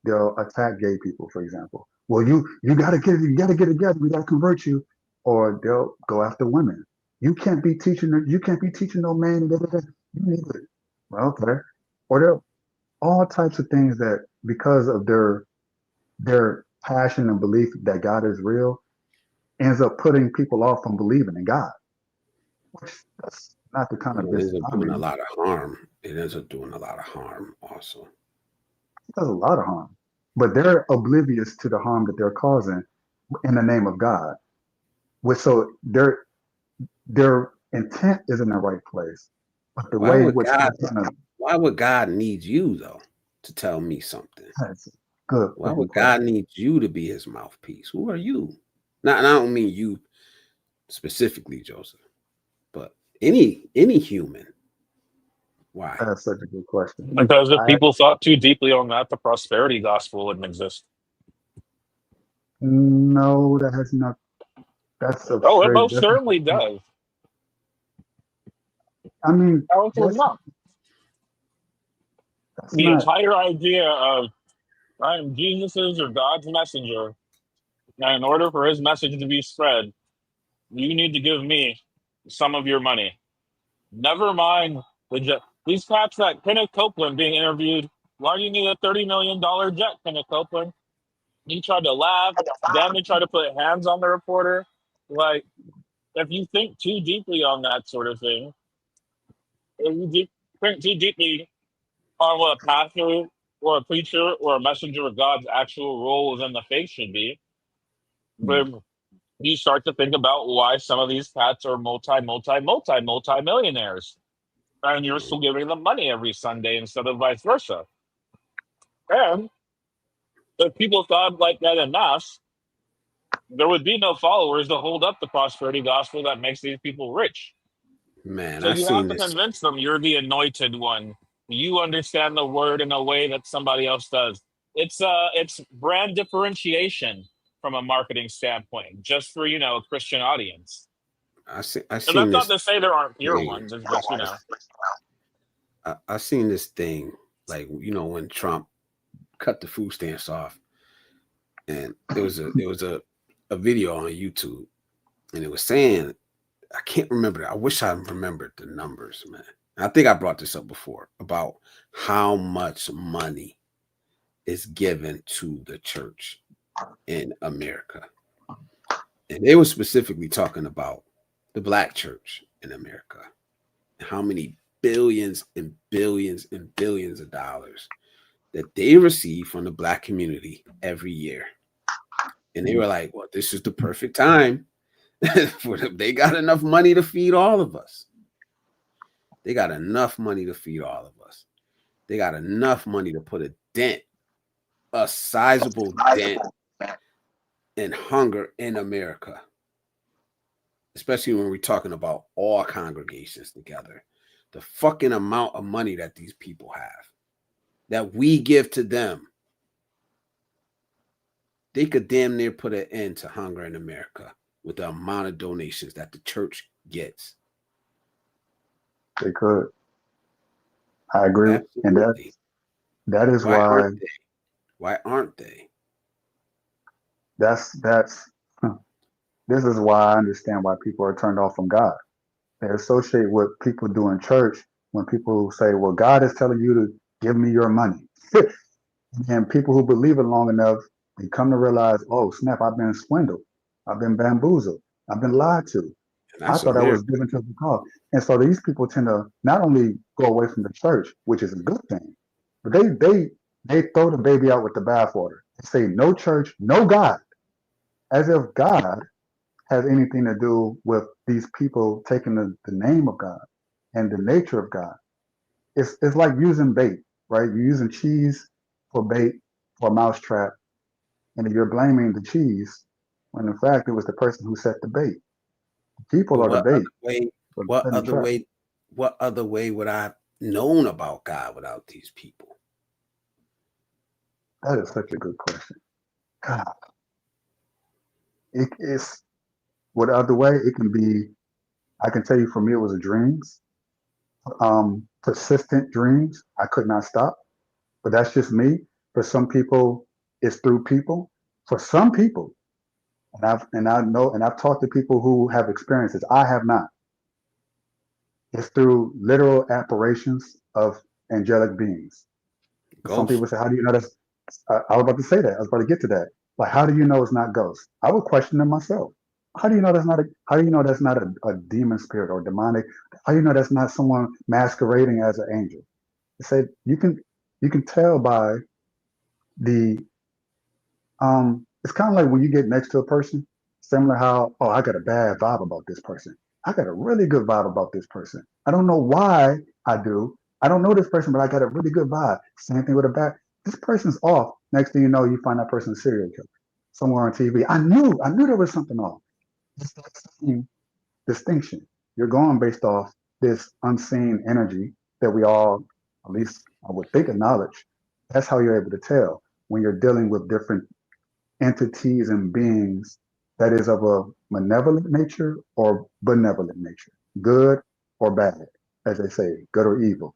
they'll attack gay people, for example. Well, you gotta get it together. We gotta convert you, or they'll go after women. You can't be teaching no man. Da, da, da. You need it. Well, okay. Or there are all types of things that because of their passion and belief that God is real ends up putting people off from believing in God, which that's not the kind of it ends business up I'm doing a in. lot of harm. It ends up doing a lot of harm also. It does a lot of harm, but they're oblivious to the harm that they're causing in the name of God. Which so their intent is in the right place, but the Why way in would which God they're trying to why would God need you though to tell me something? that's a good Why freaking would God question. need you to be his mouthpiece? Who are you? Not and I don't mean you specifically, Joseph, but any human. Why? That's such a good question. Because if I people thought too deeply on that, the prosperity gospel wouldn't exist. no, that has not. That's a Oh, it very most different. certainly does. I mean, How else would not? that's The not. entire idea of I am Jesus's or God's messenger, and in order for his message to be spread, you need to give me some of your money. Never mind these cats that Kenneth Copeland being interviewed. Why do you need a $30 million jet, Kenneth Copeland? He tried to laugh. Then they tried to put hands on the reporter. Like, if you think too deeply on that sort of thing, if you think too deeply on what a pastor or a preacher or a messenger of God's actual role within the faith should be, then you start to think about why some of these cats are multi millionaires. and you're still giving them money every Sunday instead of vice versa. And if people thought like that enough, there would be no followers to hold up the prosperity gospel that makes these people rich. Man, So I you have seen to this. convince them you're the anointed one. You understand the word in a way that somebody else does. It's brand differentiation from a marketing standpoint, just for a Christian audience. I And seen that's not this to say there aren't pure thing. ones. It's just I seen this thing, like, when Trump cut the food stamps off, and it was a video on YouTube, and it was saying, I can't remember. I wish I remembered the numbers, man. I think I brought this up before about how much money is given to the church in America. And they were specifically talking about the black church in America, and how many billions and billions and billions of dollars that they receive from the black community every year. And they were like, well, this is the perfect time for them. They got enough money to feed all of us. They got enough money to feed all of us. They got enough money to put a sizable dent in hunger in America, especially when we're talking about all congregations together. The fucking amount of money that these people have, that we give to them, they could damn near put an end to hunger in America with the amount of donations that the church gets. They could. I agree. And Absolutely. that is Why why aren't they? Why aren't they? that's huh, this is why I understand why people are turned off from God. They associate what people do in church when people say, well, God is telling you to give me your money. And people who believe it long enough, they come to realize, oh, snap, I've been swindled. I've been bamboozled. I've been lied to. And I that's thought I was America. given to the cause. And so these people tend to not only go away from the church, which is a good thing, but they throw the baby out with the bathwater. They say no church, no God, as if God has anything to do with these people taking the name of God and the nature of God. It's like using bait, right? You're using cheese for bait for a mouse trap, and you're blaming the cheese when in fact it was the person who set the bait. People But are the what other bait way? for What setting the other trap. way? What other way would I have known about God without these people? That is such a good question. God, it is what other way? It can be. I can tell you, for me, it was dreams, persistent dreams. I could not stop, but that's just me. For some people, it's through people. For some people, and I've talked to people who have experiences. I have not. It's through literal apparitions of angelic beings. Some people Ghosts. say, "How do you know that's?" I was about to say that. I was about to get to that. Like, how do you know it's not ghosts? I would question them myself. How do you know that's not a? How do you know that's not a demon spirit or demonic? How do you know that's not someone masquerading as an angel? They say you can tell by the it's kind of like when you get next to a person, similar how, oh, I got a bad vibe about this person. I got a really good vibe about this person. I don't know why I do. I don't know this person, but I got a really good vibe. Same thing with a bad. This person's off. Next thing you know, you find that person's a serial killer somewhere on TV. I knew there was something off. It's that same distinction. You're going based off this unseen energy that we all, at least I would think, acknowledge. That's how you're able to tell when you're dealing with different entities and beings that is of a malevolent nature or benevolent nature, good or bad, as they say, good or evil.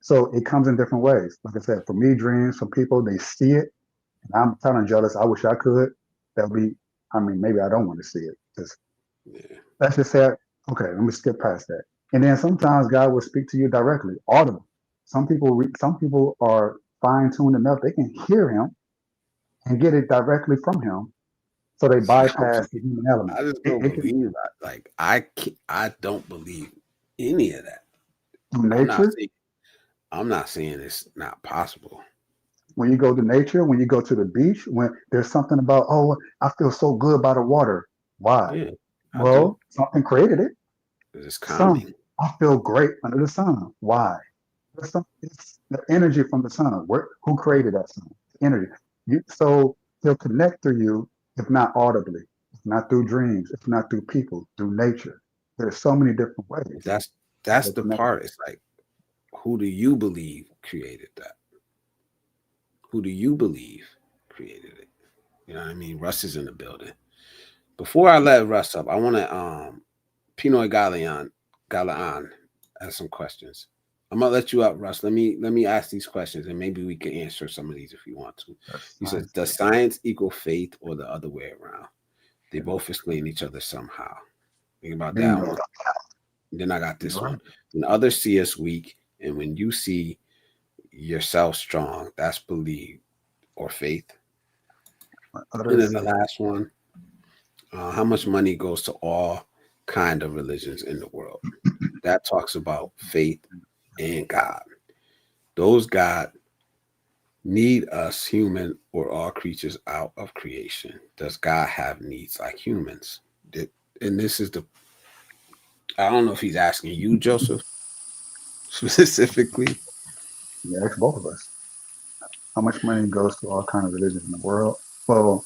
So it comes in different ways. Like I said, for me, dreams, for people, they see it, and I'm kind of jealous. I wish I could. That would be, I mean, maybe I don't want to see it. Just Yeah. let's just say, okay, let me skip past that. And then sometimes God will speak to you directly, audible. Some people are fine tuned enough; they can hear Him and get it directly from Him, so they See, bypass the human element. I just don't It can believe that. Like I don't believe any of that. through I'm not nature. saying I'm not saying it's not possible. When you go to nature, when you go to the beach, when there's something about, oh, I feel so good by the water. Why? Yeah, I do. Well, something created it. It's Some. calming. I feel great under the sun. Why? It's the energy from the sun. Who created that sun? Energy. So he'll connect to you, if not audibly, if not through dreams, if not through people, through nature. There's so many different ways. That's the part. It's like, who do you believe created that? Who do you believe created it? You know what I mean? Russ is in the building. Before I let Russ up, I want to Pinoy Galayan ask some questions. I'm gonna let you up, Russ. Let me ask these questions, and maybe we can answer some of these if you want to. He says, does science equal faith, or the other way around? They both explain each other somehow. Think about that one. Then I got this one. When others see us weak, and when you see yourself strong, that's belief or faith. And then the last one, how much money goes to all kind of religions in the world? That talks about faith and God. Those God need us human or all creatures out of creation. Does God have needs like humans? And this is I don't know if he's asking you, Joseph, specifically. Yeah, ask both of us. How much money goes to all kind of religions in the world? Well,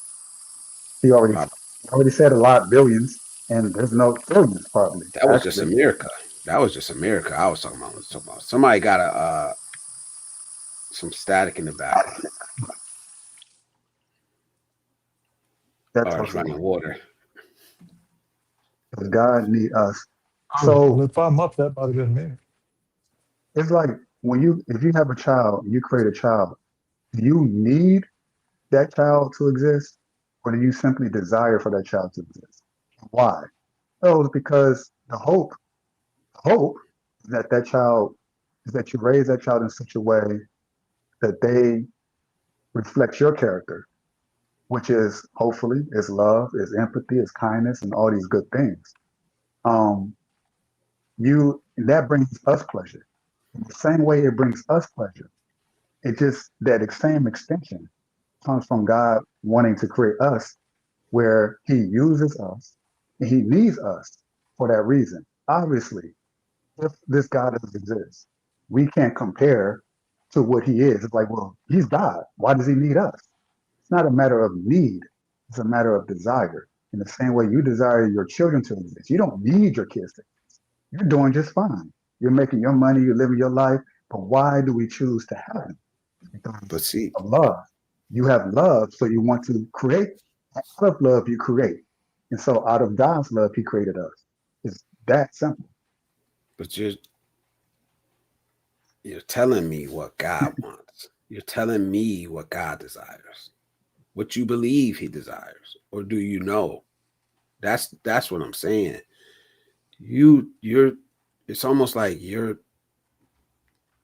he already said a lot, billions, and there's no trillions probably. That was just America. That was just America. I was talking about. Somebody got some static in the background. It's running water. Does God need us? So if I'm up, that might have been me. It's like if you have a child, you create a child, do you need that child to exist, or do you simply desire for that child to exist? Why? Oh, it's because the hope is that you raise that child in such a way that they reflect your character, which is hopefully is love, is empathy, is kindness, and all these good things. That brings us pleasure. In the same way it brings us pleasure, it just that same extension comes from God wanting to create us, where He uses us and He needs us for that reason. Obviously, if this God doesn't exist, we can't compare to what He is. It's like, well, He's God. Why does He need us? It's not a matter of need. It's a matter of desire. In the same way you desire your children to exist. You don't need your kids to exist. You're doing just fine. You're making your money. You're living your life. But why do we choose to have them? Because of love. You have love, so you want to create. Out of love, you create. And so out of God's love, He created us. It's that simple. But you're telling me what God wants. You're telling me what God desires. What you believe He desires. Or do you know? That's what I'm saying. It's almost like you're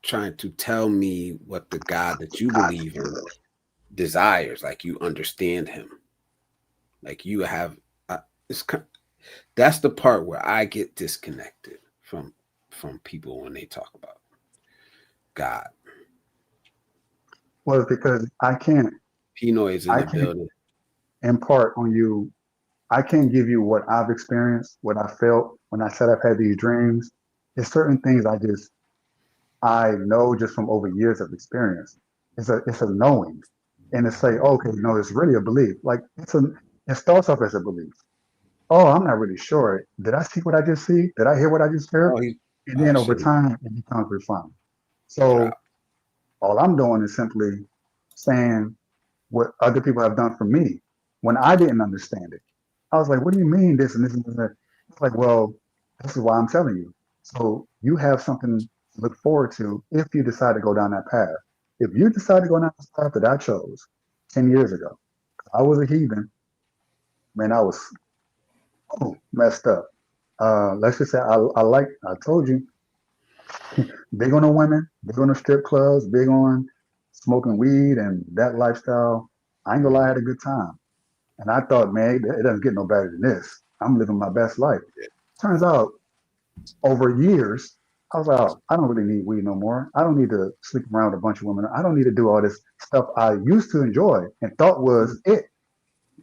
trying to tell me what the God that you believe in desires, like you understand Him, like you have. That's the part where I get disconnected from people when they talk about God. Well, because I can't. Pinoy is in the building. Impart on you. I can't give you what I've experienced, what I felt when I said I've had these dreams. There's certain things I know just from over years of experience. It's a knowing, and it's like, okay, no, it's really a belief. Like it starts off as a belief. Oh, I'm not really sure. Did I see what I just see? Did I hear what I just heard? And then over time, it becomes refined. So all I'm doing is simply saying what other people have done for me when I didn't understand it. I was like, what do you mean this and this and that? It's like, well, this is why I'm telling you. So you have something to look forward to if you decide to go down that path. If you decide to go down this path that I chose 10 years ago, I was a heathen. Man, I was messed up. Let's just say I told you, big on the women, big on the strip clubs, big on smoking weed and that lifestyle. I ain't gonna lie, I had a good time. And I thought, man, it doesn't get no better than this. I'm living my best life. Turns out, over years, I was like, oh, I don't really need weed no more. I don't need to sleep around with a bunch of women. I don't need to do all this stuff I used to enjoy and thought was it.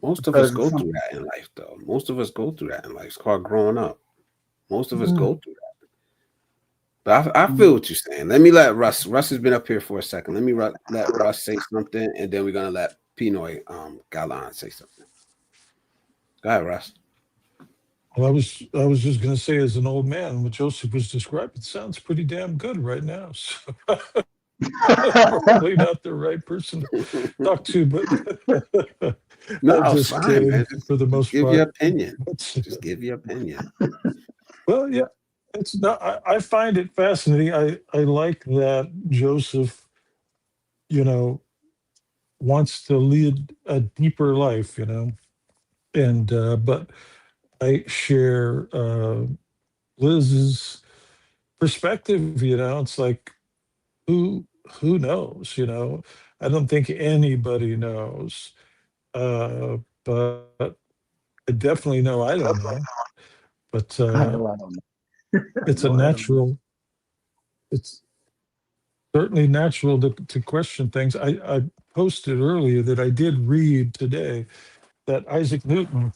Most of us go through that in life, though. Most of us go through that in life. It's called growing up. Most of us go through that. But I feel what you're saying. Let me let Russ. Russ has been up here for a second. Let me let Russ say something, and then we're gonna let Pinoy Galan say something. Go ahead, Russ. Well, I was just going to say, as an old man, what Joseph was describing sounds pretty damn good right now. So probably not the right person to talk to, but I'm No, it's just fine, man. kidding for the Just most give your part. opinion. But, Just give your opinion. well, yeah, it's not. I find it fascinating. I like that Joseph, you know, wants to lead a deeper life, and but I share Liz's perspective. It's like who knows? I don't think anybody knows, but I definitely know I don't know. But I know I don't know. I it's a know I don't know. natural. It's certainly natural to question things. I posted earlier that I did read today that Isaac Newton,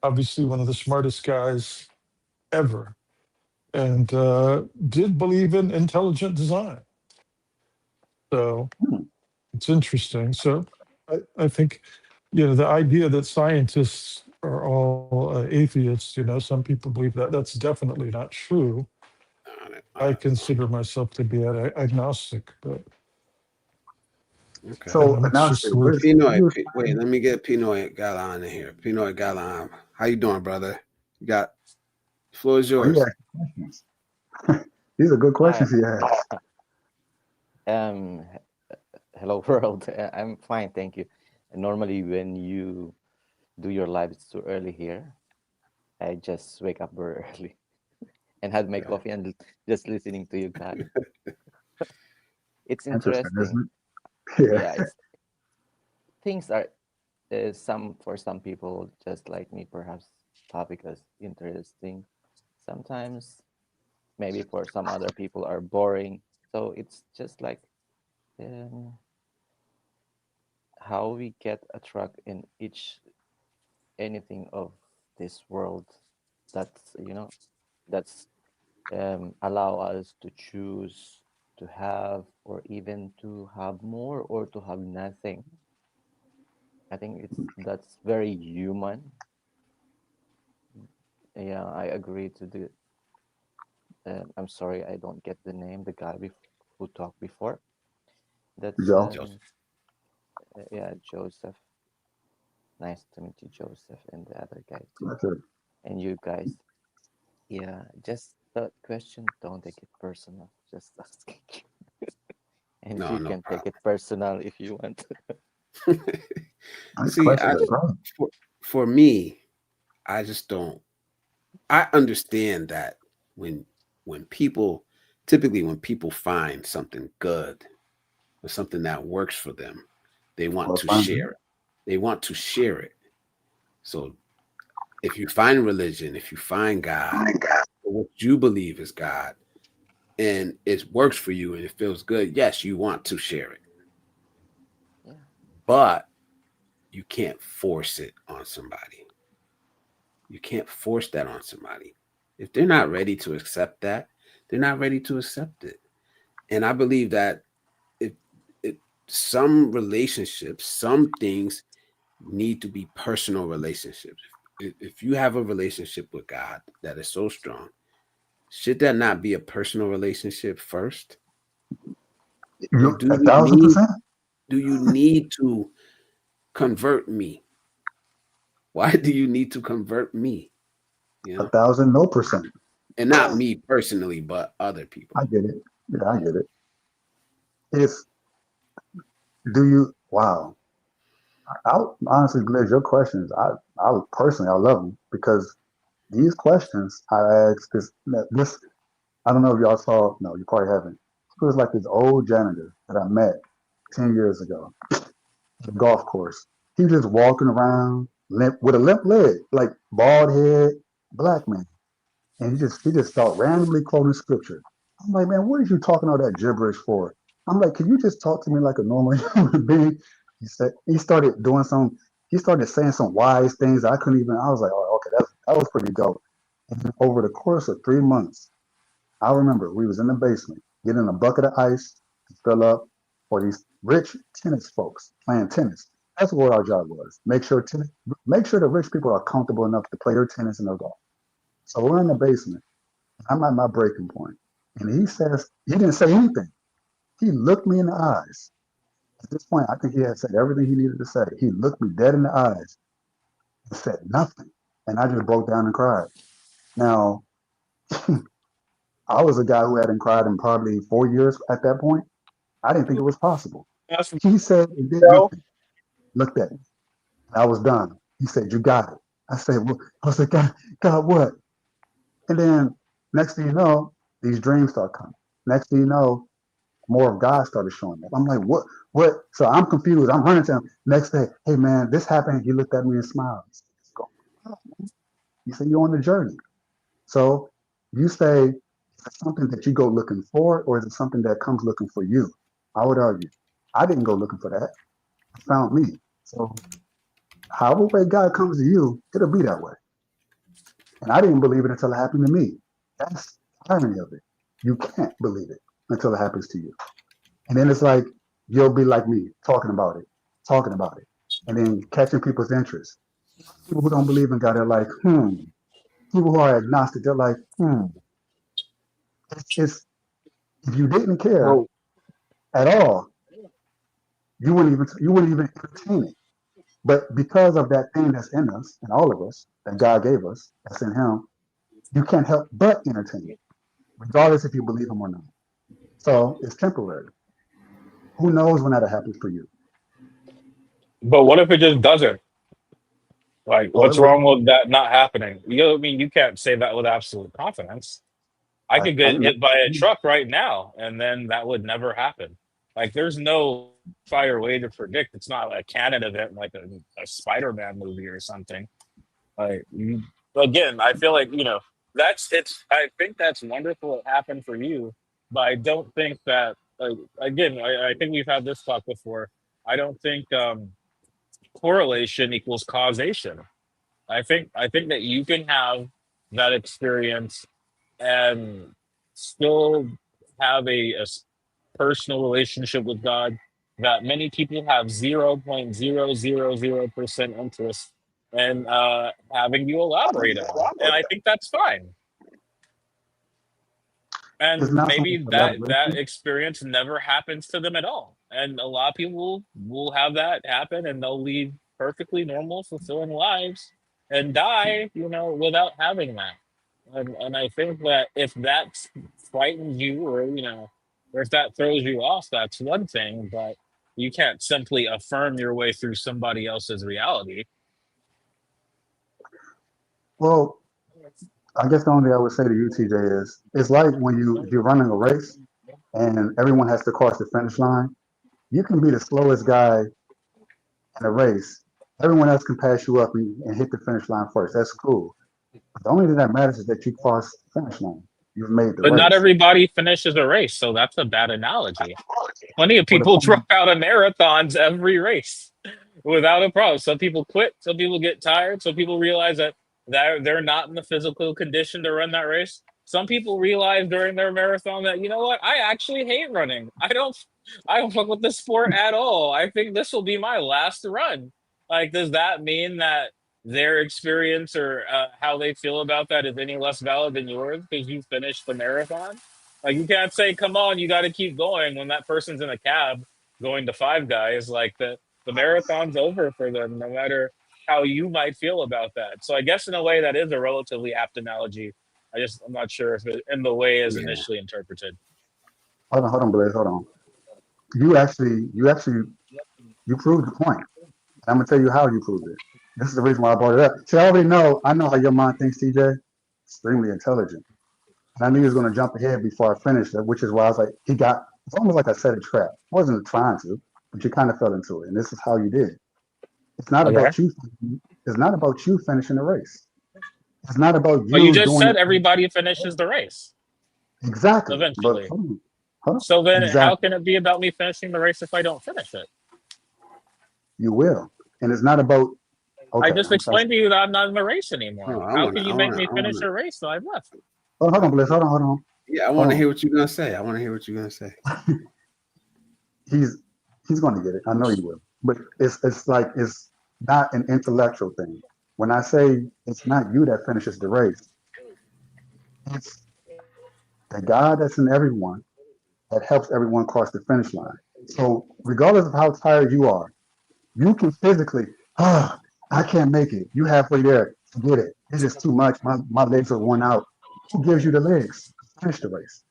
obviously one of the smartest guys ever, and did believe in intelligent design. So Hmm. it's interesting. So I think, the idea that scientists are all atheists, some people believe that. That's definitely not true. I consider myself to be an agnostic, but Okay. So it's now, say, just what worth. is what do Pinoy, you wait, let me get Pinoy Galan in here. Pinoy Galan, how you doing, brother? You got the floor is Oh, he yours. asked questions. These are good Hi. questions he asked. Um, Hello world. I'm fine, thank you. And normally when you do your live, it's too early here. I just wake up very early and had my Okay. coffee and just listening to you guys. It's Interesting, interesting. isn't it? Yeah, Yeah. it's things are some for some people just like me, perhaps topic is interesting. Sometimes maybe for some other people are boring. So it's just like um, how we get attract in each anything of this world that's that's allow us to choose to have or even to have more or to have nothing. I think that's very human. Yeah, I agree to the I'm sorry, I don't get the name, the guy who talked before. That's Joe. yeah, Joseph. Nice to meet you, Joseph, and the other guy too, That's it. and you guys. Yeah, just that question, don't take it personal. Just asking you. And No, you no can take problem. it personal if you want. These See, questions are great. for me, I just don't. I understand that when people typically when people find something good or something that works for them, they want Or to fun. share it. They want to share it. So if you find religion, if you find God, or what you believe is God, and it works for you and it feels good, yes, you want to share it. Yeah. But you can't force it on somebody. You can't force that on somebody. If they're not ready to accept that, they're not ready to accept it. And I believe that if it some relationships, some things need to be personal relationships. If you have a relationship with God that is so strong, should that not be a personal relationship first? Or You 1,000%. do you need to convert me? Why do you need to convert me? You A know, thousand, no percent. and not me personally, but other people. I get it. Yeah, I get it. If do you? Wow. I honestly, Liz, your questions. I personally, I love them because these questions I asked this. I don't know if y'all saw. No, you probably haven't. It was like this old janitor that I met 10 years ago at the golf course. He was just walking around with a limp leg, like bald head, black man. And he just start randomly quoting scripture. I'm like, man, what are you talking all that gibberish for? I'm like, can you just talk to me like a normal human being? He started doing some. He started saying some wise things I was like, oh, okay, that was pretty dope. And over the course of 3 months, I remember we was in the basement getting a bucket of ice to fill up for these rich tennis folks playing tennis. That's what our job was. Make sure the rich people are comfortable enough to play their tennis and their golf. So we're in the basement. I'm at my breaking point. And he didn't say anything. He looked me in the eyes. At this point, I think he had said everything he needed to say. He looked me dead in the eyes and said nothing. And I just broke down and cried. Now, I was a guy who hadn't cried in probably 4 years at that point. I didn't think it was possible. That's He said and did bro. nothing. Looked at me. I was done. He said, "You got it." I said, well, I was like, God, what? And then next thing you know, these dreams start coming. Next thing you know, more of God started showing up. I'm like, what? What? So I'm confused. I'm running to him. Next day, hey man, this happened. He looked at me and smiled. He said, you're on the journey. So you say, is it something that you go looking for, or is it something that comes looking for you? I would argue, I didn't go looking for that. It found me. So however way God comes to you, it'll be that way. And I didn't believe it until it happened to me. That's the irony of it. You can't believe it until it happens to you. And then it's like, you'll be like me, talking about it, and then catching people's interest. People who don't believe in God, they're like, People who are agnostic, they're like, it's if you didn't care Well, at all, you wouldn't even entertain it. But because of that thing that's in us and all of us that God gave us, that's in Him, you can't help but entertain it, regardless if you believe Him or not. So it's temporary. Who knows when that happens for you? but what if it just doesn't? Like, Oh, it what's will. wrong with that not happening? You know, what I mean, you can't say that with absolute confidence. I could I get didn't. hit by a truck right now, and then that would never happen. Like, there's no fire way to predict. It's not a canon event like a Spider-Man movie or something. Like, again, I feel like that's it's. I think that's wonderful. It happened for you, but I don't think that. Again, I think we've had this talk before. I don't think correlation equals causation. I think that you can have that experience and still have a personal relationship with God that many people have 0.000% interest in having you elaborate on. And I think that's fine. It's And not so much maybe that elaboration. experience never happens to them at all. And a lot of people will have that happen and they'll lead perfectly normal, fulfilling lives and die, without having that. And I think that if that frightens you or if that throws you off, that's one thing, but you can't simply affirm your way through somebody else's reality. Well, I guess the only thing I would say to you, TJ, is it's like when if you're running a race and everyone has to cross the finish line. You can be the slowest guy in a race. Everyone else can pass you up and hit the finish line first. That's cool. But the only thing that matters is that you cross the finish line. You've made the But not race. everybody finishes a race, so that's a bad analogy. Plenty of Well, the people point, drop out of marathons every race without a problem. Some people quit. Some people get tired. Some people realize that they're not in the physical condition to run that race. Some people realize during their marathon that what, I actually hate running. I don't fuck with this sport at all. I think this will be my last run. Like, does that mean that their experience or how they feel about that is any less valid than yours because you finished the marathon? Like, you can't say, "Come on, you got to keep going" when that person's in a cab going to Five Guys. Like, the marathon's over for them, no matter how you might feel about that. So I guess in a way that is a relatively apt analogy. I'm not sure if it in the way as Yeah. initially interpreted. hold on, Blaze, hold on. You proved the point. I'm gonna tell you how you proved it. This is the reason why I brought it up. See, I know how your mind thinks, TJ. Extremely intelligent. And I knew he was gonna jump ahead before I finished it, which is why I was like, it's almost like I set a trap. I wasn't trying to, but you kind of fell into it. And this is how you did. It's not Okay. about you. It's not about you finishing the race. It's not about But you you just doing said it everybody finishes the race exactly. But eventually. hold on. So then how Exactly. can it be about me finishing the race if I don't finish it? You will. And it's not about I okay. just I'm sorry. explained to you that I'm not in the race Oh, anymore. I How wanna, can I you make wanna, me I finish wanna. a race that I've left? Hold on, Bliss. Hold on. Yeah, I want Hold to on. hear what you're gonna say. I want to hear what you're gonna say. He's he's going to get it. I know he will. But it's like it's not an intellectual thing. When I say it's not you that finishes the race, it's the God that's in everyone that helps everyone cross the finish line. So regardless of how tired you are, you can physically, I can't make it. You halfway there, forget it. It's just too much. My legs are worn out. Who gives you the legs to finish the race?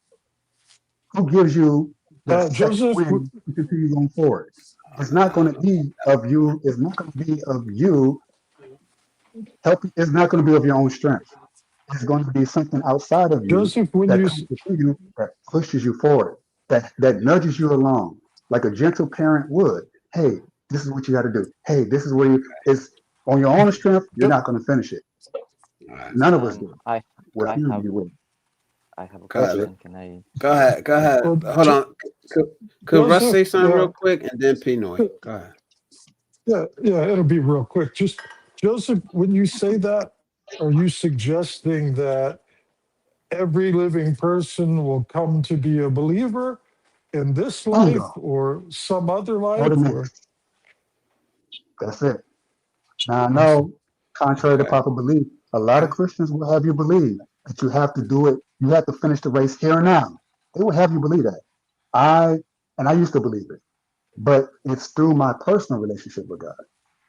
Who gives you the second Joseph, wind to continue going forward? It's not going to be of you. It's not going to be of you helping. It's not going to be of your own strength. It's going to be something outside of you Joseph, when that you comes within you that pushes you forward, that nudges you along, like a gentle parent would. Hey, this is what you got to do. Hey, this is where you. It's on your own strength. You're not going to finish it. All right. None of us do. I With I him, have you will. I have a Go ahead. question. Can I? Go ahead. Go ahead. well, Hold on. Could Russ Joseph, say something real quick and then Pinoy? Go ahead. yeah, it'll be real quick. Just Joseph, when you say that, are you suggesting that every living person will come to be a believer in this life Bingo. or some other Or the life? Or next. That's it. Now I I see. know, contrary to Okay. popular belief, a lot of Christians will have you believe that you have to do it. You have to finish the race here and now. They will have you believe that. I and I used to believe it, but it's through my personal relationship with God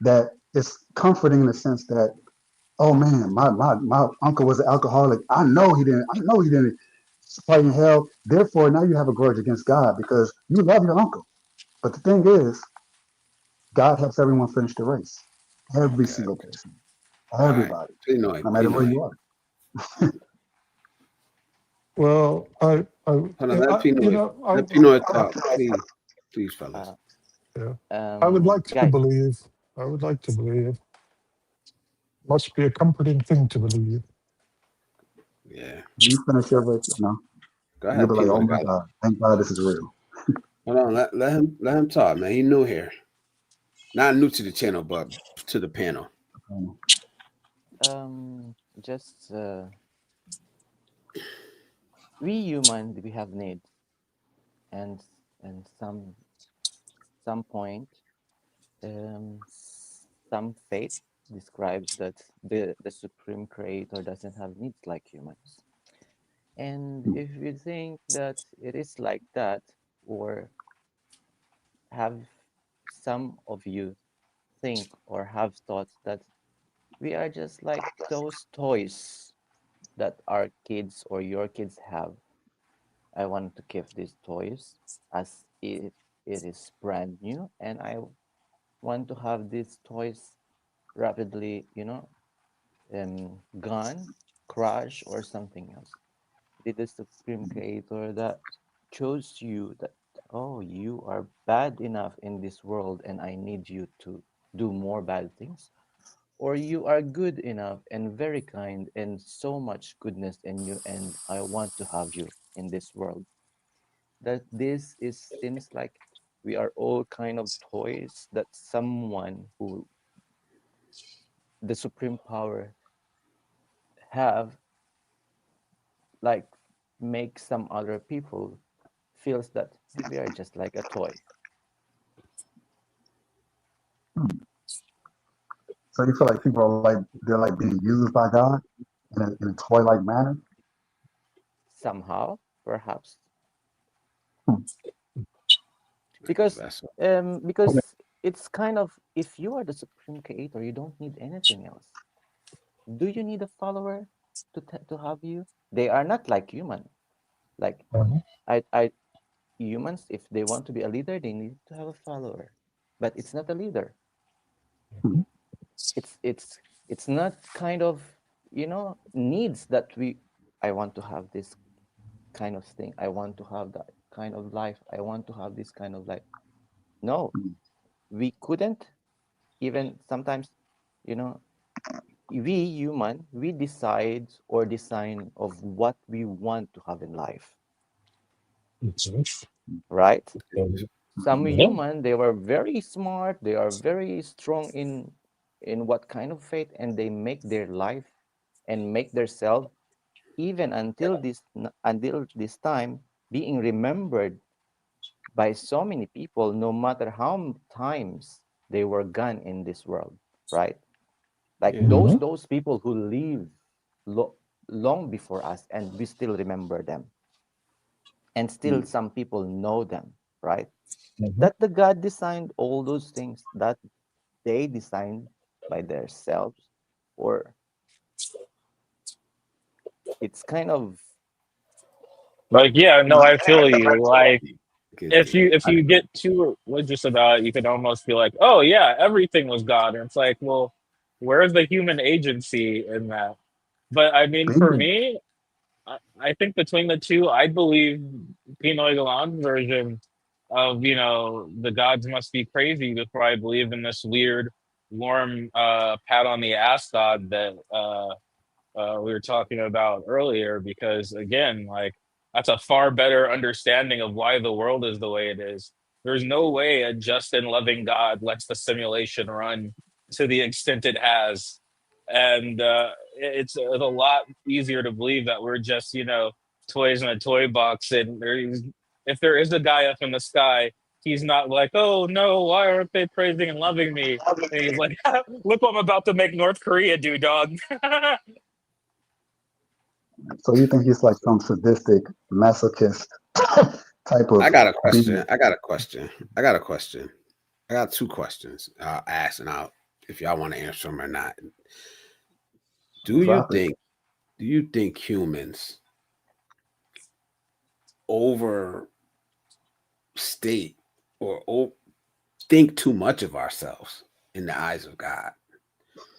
that it's comforting in the sense that, oh man, my uncle was an alcoholic. I know he didn't. I know he didn't fight in hell. Therefore, now you have a grudge against God because you love your uncle. But the thing is, God helps everyone finish the race. Every Okay. single person, All right. everybody, Pinoy. no matter where Pinoy. you are. Well, Hold on. Let you Pinoy. know, Let Pinoy talk, please. Please, fellas. Uh, yeah, I would like to guys, believe. I would like to believe. Must be a comforting thing to believe. Yeah. When you finish your race, Go you'll ahead, be like, oh Pinoy. my Got it. God, thank God this is real. Hold on. Let him talk, man. He new here. Not new to the channel, but to the panel. Um, just we human, we have needs, and some point, um, some faith describes that the supreme creator doesn't have needs like humans. And if you think that it is like that, or have some of you think or have thought that we are just like those toys that our kids or your kids have. I want to keep these toys as if it is brand new, and I want to have these toys rapidly, gone, crash, or something else. It is the supreme creator that chose you, that, oh, you are bad enough in this world and I need you to do more bad things, or you are good enough and very kind and so much goodness in you and I want to have you in this world. That this is seems like we are all kind of toys that someone who the supreme power have, like, make some other people feels that we are just like a toy. so you feel like people are like they're like being used by God in a toy-like manner. Somehow, perhaps, Hmm. because That's because it's kind of, if you are the supreme creator, you don't need anything else. Do you need a follower to have you? They are not like human. Like, Mhm. I humans, if they want to be a leader, they need to have a follower, but it's not a leader. Hmm. It's not kind of, needs that we, I want to have this kind of thing, I want to have that kind of life, I want to have this kind of life. No, we couldn't even sometimes, you know we human, we decide or design of what we want to have in life, right? Some Yeah. human, they were very smart, they are very strong in what kind of faith, and they make their life and make themselves even until this time, being remembered by so many people, no matter how times they were gone in this world, right? Like Yeah. those people who live long before us, and we still remember them, and still some people know them, right? That the God designed all those things that they designed by themselves, or it's kind of Like, yeah, no, I feel I you. Like, totally get if there. you get too religious about it, you could almost feel like, oh yeah, everything was God. And it's like, well, where's the human agency in that? But I mean, for Bingo. me, I think between the two, I believe Pinoy Galan's version of, the gods must be crazy before I believe in this weird, warm pat on the ass god that we were talking about earlier, because again, like, that's a far better understanding of why the world is the way it is. There's no way a just and loving God lets the simulation run to the extent it has. And it's a lot easier to believe that we're just, toys in a toy box. And if there is a guy up in the sky, he's not like, oh no, why aren't they praising and loving me? And he's like, look what I'm about to make North Korea do, dog. So you think he's like some sadistic masochist type I of got a being? question. I got a question. I got a question. I got two questions. I'll ask and I'll if y'all want to answer them or not. Do you Drop it. think humans overstate or think too much of ourselves in the eyes of God?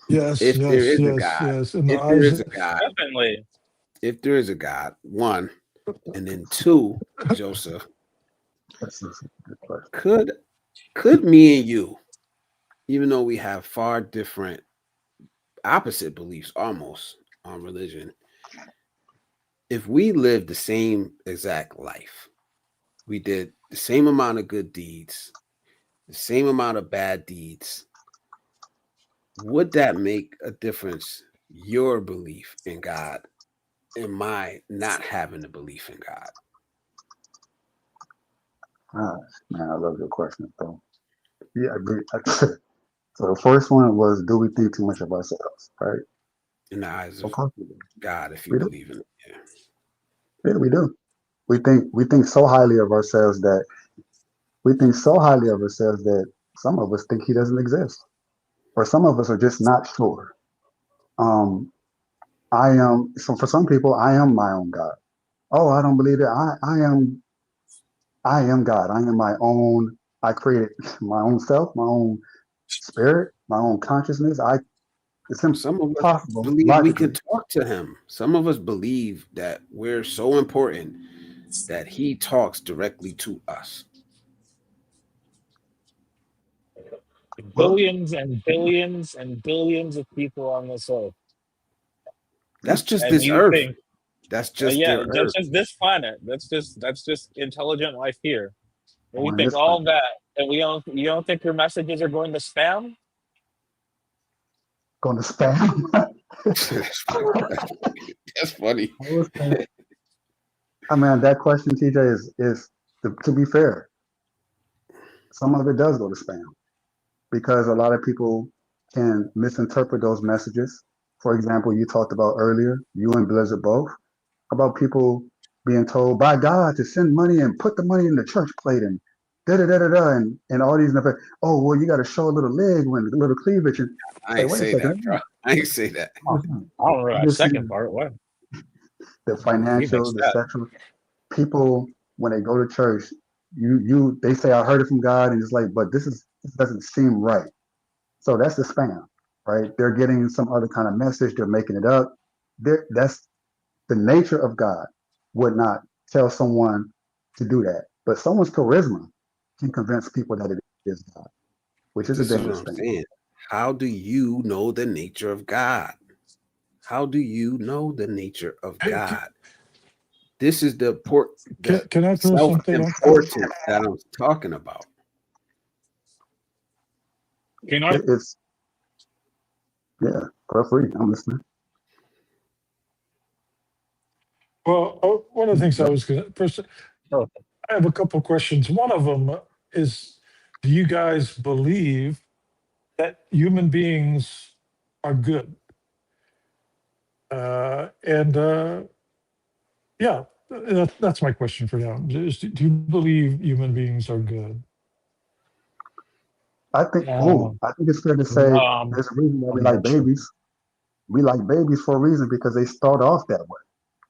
Yes, If there yes, is a yes, God, yes. In the if there eyes, is a God, Definitely. if there is a God, one, and then two, Joseph, That's a good question. could me and you, even though we have far different opposite beliefs almost on religion, if we lived the same exact life, we did the same amount of good deeds, the same amount of bad deeds, would that make a difference? Your belief in God and my not having a belief in God. Ah, man, I love your question, though. Yeah, I agree. So the first one was, do we think too much of ourselves? Right? In the eyes Of of course we do. God, if you We do. believe in it. Yeah. Yeah, we do. We think so highly of ourselves that some of us think he doesn't exist, or some of us are just not sure. Um, I am so for some people, I am my own God. Oh, I don't believe it. I am God. I am my own. I created my own self, my own spirit, my own consciousness. It's Some of us impossible believe we can logically. talk to him. Some of us believe that we're so important that he talks directly to us. Well, Billions and billions and billions of people on this earth. That's just And this you earth. think, That's just yeah, the that's earth. just this planet. That's just intelligent life here. And you on think this all planet, that, and you don't think your messages are going to spam? going to spam. That's funny. That's funny. I was saying, I mean, that question, TJ, is to be fair, some of it does go to spam because a lot of people can misinterpret those messages. For example, you talked about earlier, you and Blizzard both, about people being told by God to send money and put the money in the church plate and da da da da da and all these different. Oh well, you got to show a little leg when a little cleavage and I say, ain't wait a say that, second, bro. I ain't say that. I don't remember I'm that just second saying part. What? the He financial, mixed the that. sexual people when they go to church, they say I heard it from God, and it's like, but this doesn't seem right. So that's the spam, right? They're getting some other kind of message. They're making it up. That's the nature of God would not tell someone to do that. But someone's charisma can convince people that it is God, which But is a this is what dangerous I'm thing. saying. How do you know the nature of God? How do you know the nature of hey, God? This is the can I throw something out there? self-importance that I'm talking about. You know, It's yeah, feel free. I'm listening. Well, one of the things I was going to first, Oh, I have a couple questions. One of them is, do you guys believe that human beings are good? And yeah, that's my question for now. Do you believe human beings are good? I think it's fair to say um, there's a reason why we I'm like not sure. babies. We like babies for a reason because they start off that way.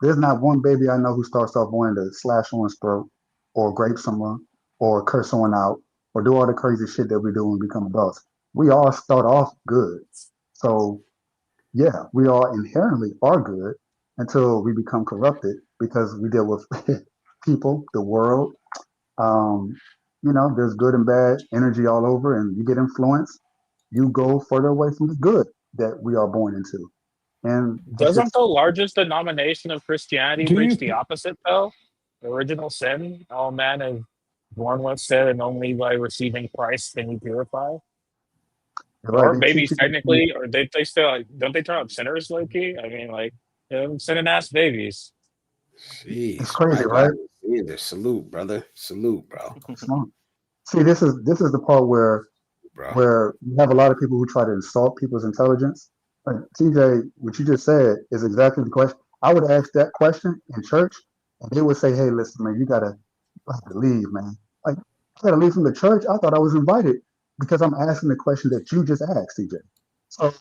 There's not one baby I know who starts off wanting to slash someone's throat or grape someone or curse someone out or do all the crazy shit that we do when we become adults. We all start off good. So yeah, we all inherently are good until we become corrupted because we deal with people, the world. Um, there's good and bad energy all over, and you get influenced. You go further away from the good that we are born into. And it's Doesn't just the largest denomination of Christianity Do preach you the opposite, though? The original sin, all man is born with sin, and only by receiving Christ can he purify. you're right. Or They teach babies, you these things. technically, or they still don't they turn out sinners, low key? I mean, like, sinning ass babies. It's Jeez, crazy, my God, right? salute, brother, salute, bro, It's not. See, this is the part where bro. you have a lot of people who try to insult people's intelligence. Like TJ, what you just said is exactly the question. I would ask that question in church, and they would say, "Hey, listen, man, you have to leave, man. Like, I gotta leave from the church. I thought I was invited because I'm asking the question that you just asked, TJ. So,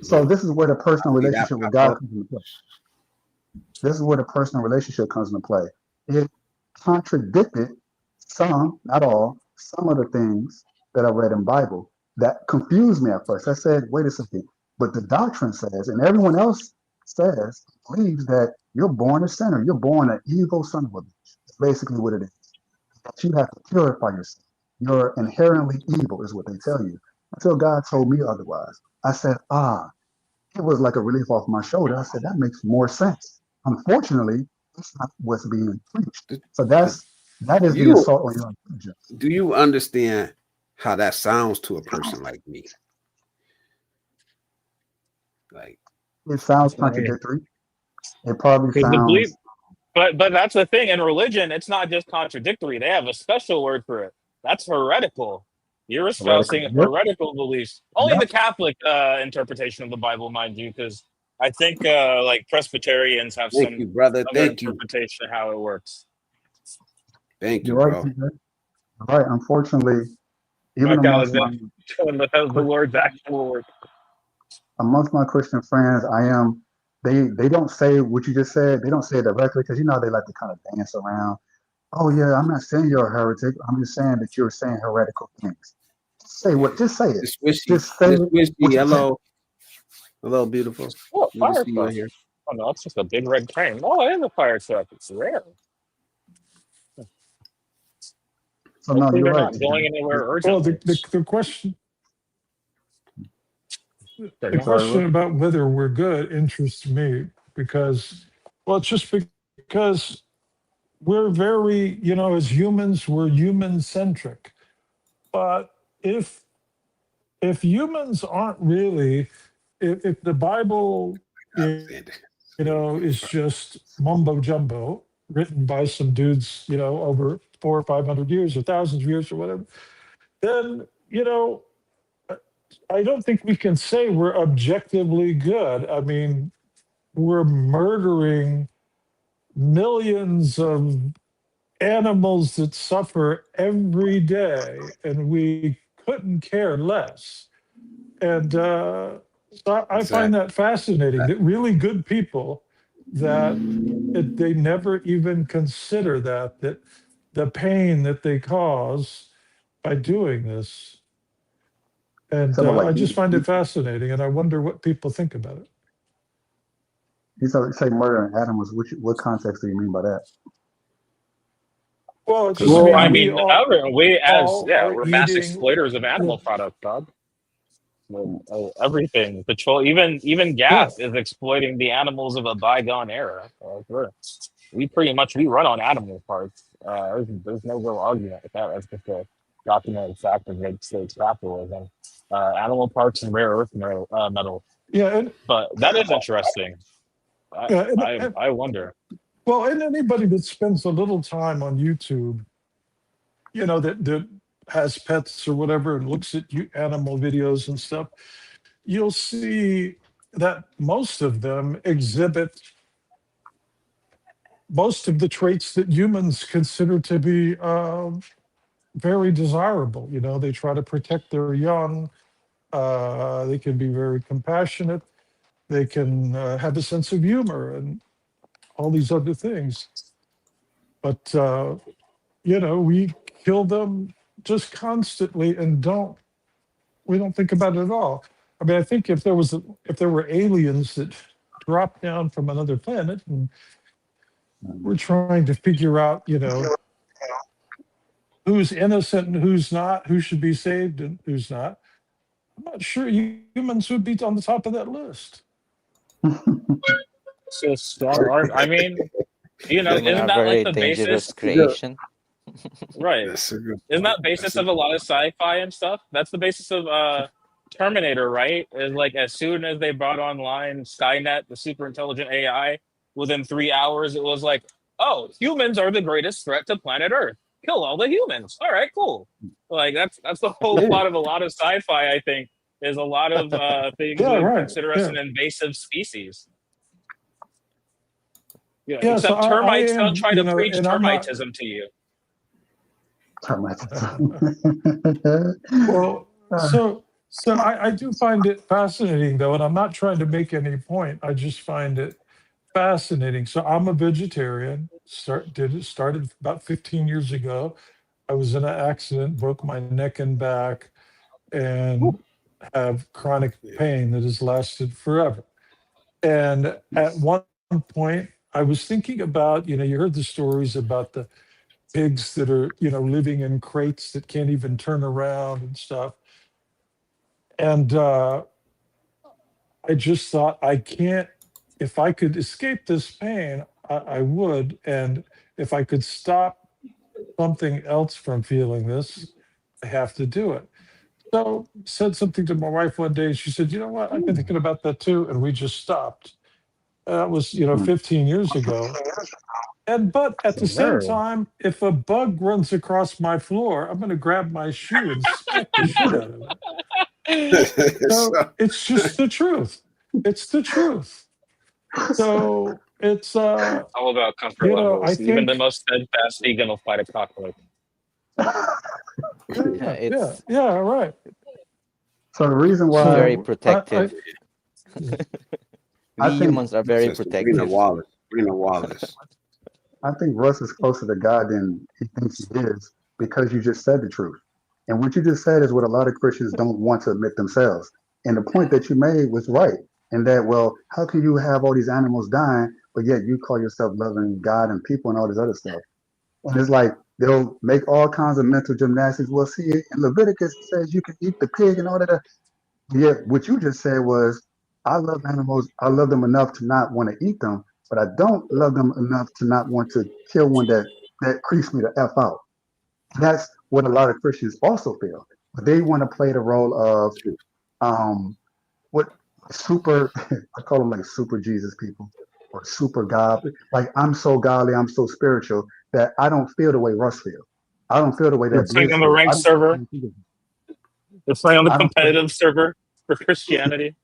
so Salute. this is where the I personal see that, relationship my with God brother. comes into play. This is where the personal relationship comes into play. It contradicted some, not all, some of the things that I read in Bible that confused me at first. I said, wait a second, but the doctrine says, and everyone else says, believes that you're born a sinner. You're born an evil son of a bitch. That's basically what it is. That you have to purify yourself. You're inherently evil, is what they tell you. Until God told me otherwise. I said, it was like a relief off my shoulder. I said, that makes more sense. Unfortunately, that's not what's being preached. Do, So do that is the you assault on your intelligence. do you understand how that sounds to a person like me? Like, It sounds Right. contradictory. It probably Because the belief, sounds but that's the thing. In religion, it's not just contradictory. They have a special word for it. That's heretical. You're heretical. espousing Yep, heretical beliefs. Only the yep. Catholic interpretation of the Bible, mind you, because I think like Presbyterians have thank some you, brother. other Thank you, interpretation of how it works. thank you, You're right, bro. TJ. You're right. Unfortunately, even Mark Alexander showing the Chris- Lord's actual work. amongst my Christian friends, I am. They don't say what you just said. They don't say it directly because they like to kind of dance around. Oh yeah, I'm not saying you're a heretic. I'm just saying that you're saying heretical things. Just say it. Miss Wishy, Just say Miss it Wishy, with your chest. hello, hello, beautiful. Oh, Good to fire see you truck. in here. Oh no, it's just a big red train. Oh, it is a fire truck. It's rare. So no, Hopefully you're they're right, not TJ. going anywhere well urgently. the question There the you go. Sorry, question what? about whether we're good interests me because well it's just because we're very as humans we're human centric, but if humans aren't really if the Bible Alexander. is just mumbo jumbo written by some dudes over 400 or 500 years or thousands of years or whatever, then I don't think we can say we're objectively good. I mean, we're murdering millions of animals that suffer every day, and we couldn't care less. And so I find Exactly. that fascinating that really good people that they never even consider that the pain that they cause by doing this. And Talking about I like just find it fascinating, and I wonder what people think about it. you say murder and animals. What context do you mean by that? Well, it Because just like Well, I means animals, mean, we as all yeah, are we're mass eating. exploiters of animal products, dog. Everything, petrol, even Yeah, gas is exploiting the animals of a bygone era. We pretty much we run on animal parts. There's no real argument with that. That's just a documented fact of United States capitalism. Animal parts and rare earth metal. yeah, and But that is interesting. Yeah, I wonder. well, and anybody that spends a little time on YouTube, that has pets or whatever and looks at animal videos and stuff, you'll see that most of them exhibit most of the traits that humans consider to be very desirable. They try to protect their young. They can be very compassionate. They can have a sense of humor and all these other things. But we kill them just constantly and we don't think about it at all. I mean, I think if there were aliens that dropped down from another planet and we're trying to figure out, who's innocent and who's not, who should be saved and who's not, I'm not sure humans would be on the top of that list. So strong. I mean, Human isn't are that like very the dangerous basis? creation. Right. That's a good Isn't point. that basis That's a of a lot of sci-fi and stuff? That's the basis of Terminator, right? Is like as soon as they brought online Skynet, the super intelligent AI, within 3 hours it was like, oh, humans are the greatest threat to planet Earth. Kill all the humans. All right, cool. Like that's the whole yeah. plot of a lot of sci-fi, I think, is a lot of things Yeah, would right. consider us Yeah. an invasive species. Yeah, Yeah. So except I termites don't am, try to preach and I'm not. termitism to you. Well, so I do find it fascinating though, and I'm not trying to make any point. I just find it fascinating. So I'm a vegetarian. Started about 15 years ago. I was in an accident, broke my neck and back, and have chronic pain that has lasted forever. And at one point, I was thinking about, you heard the stories about the pigs that are, living in crates that can't even turn around and stuff. And I just thought, if I could escape this pain, I would. And if I could stop something else from feeling this, I have to do it. So said something to my wife one day. She said, you know what? I've been thinking about that too. And we just stopped. That was, 15 years ago. But at the same Word. time, if a bug runs across my floor, I'm going to grab my shoe and smack the shit out of it. So it's just the truth. It's the truth. So it's All about comfort I levels. Even the think most steadfast vegan will fight a cockroach. yeah, right. So the reason It's why very So protective. I We think humans are very Rena protective. Wallace. Rena Wallace. I think Russ is closer to God than he thinks he is because you just said the truth. And what you just said is what a lot of Christians don't want to admit themselves. And the point that you made was right. And that, well, how can you have all these animals dying, but yet you call yourself loving God and people and all this other stuff? And it's like they'll make all kinds of mental gymnastics. Well, see, in Leviticus it says you can eat the pig and all that. Yet what you just said was, I love animals. I love them enough to not want to eat them, but I don't love them enough to not want to kill one that creeps me the f out. That's what a lot of Christians also feel. But they want to play the role of what super I call them like super Jesus people or super God. Like I'm so godly, I'm so spiritual that I don't feel the way Russ feels. I don't feel the way You're that playing Blizz on the feels. ranked server. You're playing on the I don't feel, competitive server for Christianity.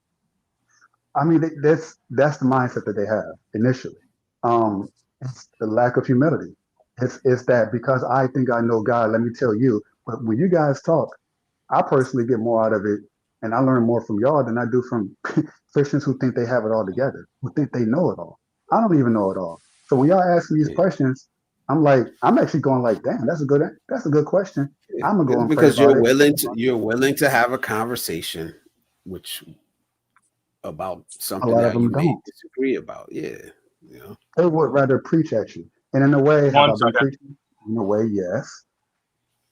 I mean, that's the mindset that they have initially. It's the lack of humility. It's that because I think I know God, let me tell you. But when you guys talk, I personally get more out of it, and I learn more from y'all than I do from Christians who think they have it all together, who think they know it all. I don't even know it all. So when y'all ask me these Yeah. questions, I'm actually going like, damn, that's a good question. I'm gonna go and pray Because about it. you're willing to have a conversation which about A something lot of that you them may don't. disagree about. Yeah. They would rather preach at you. And in a way, have One I been second. preaching? In a way, yes.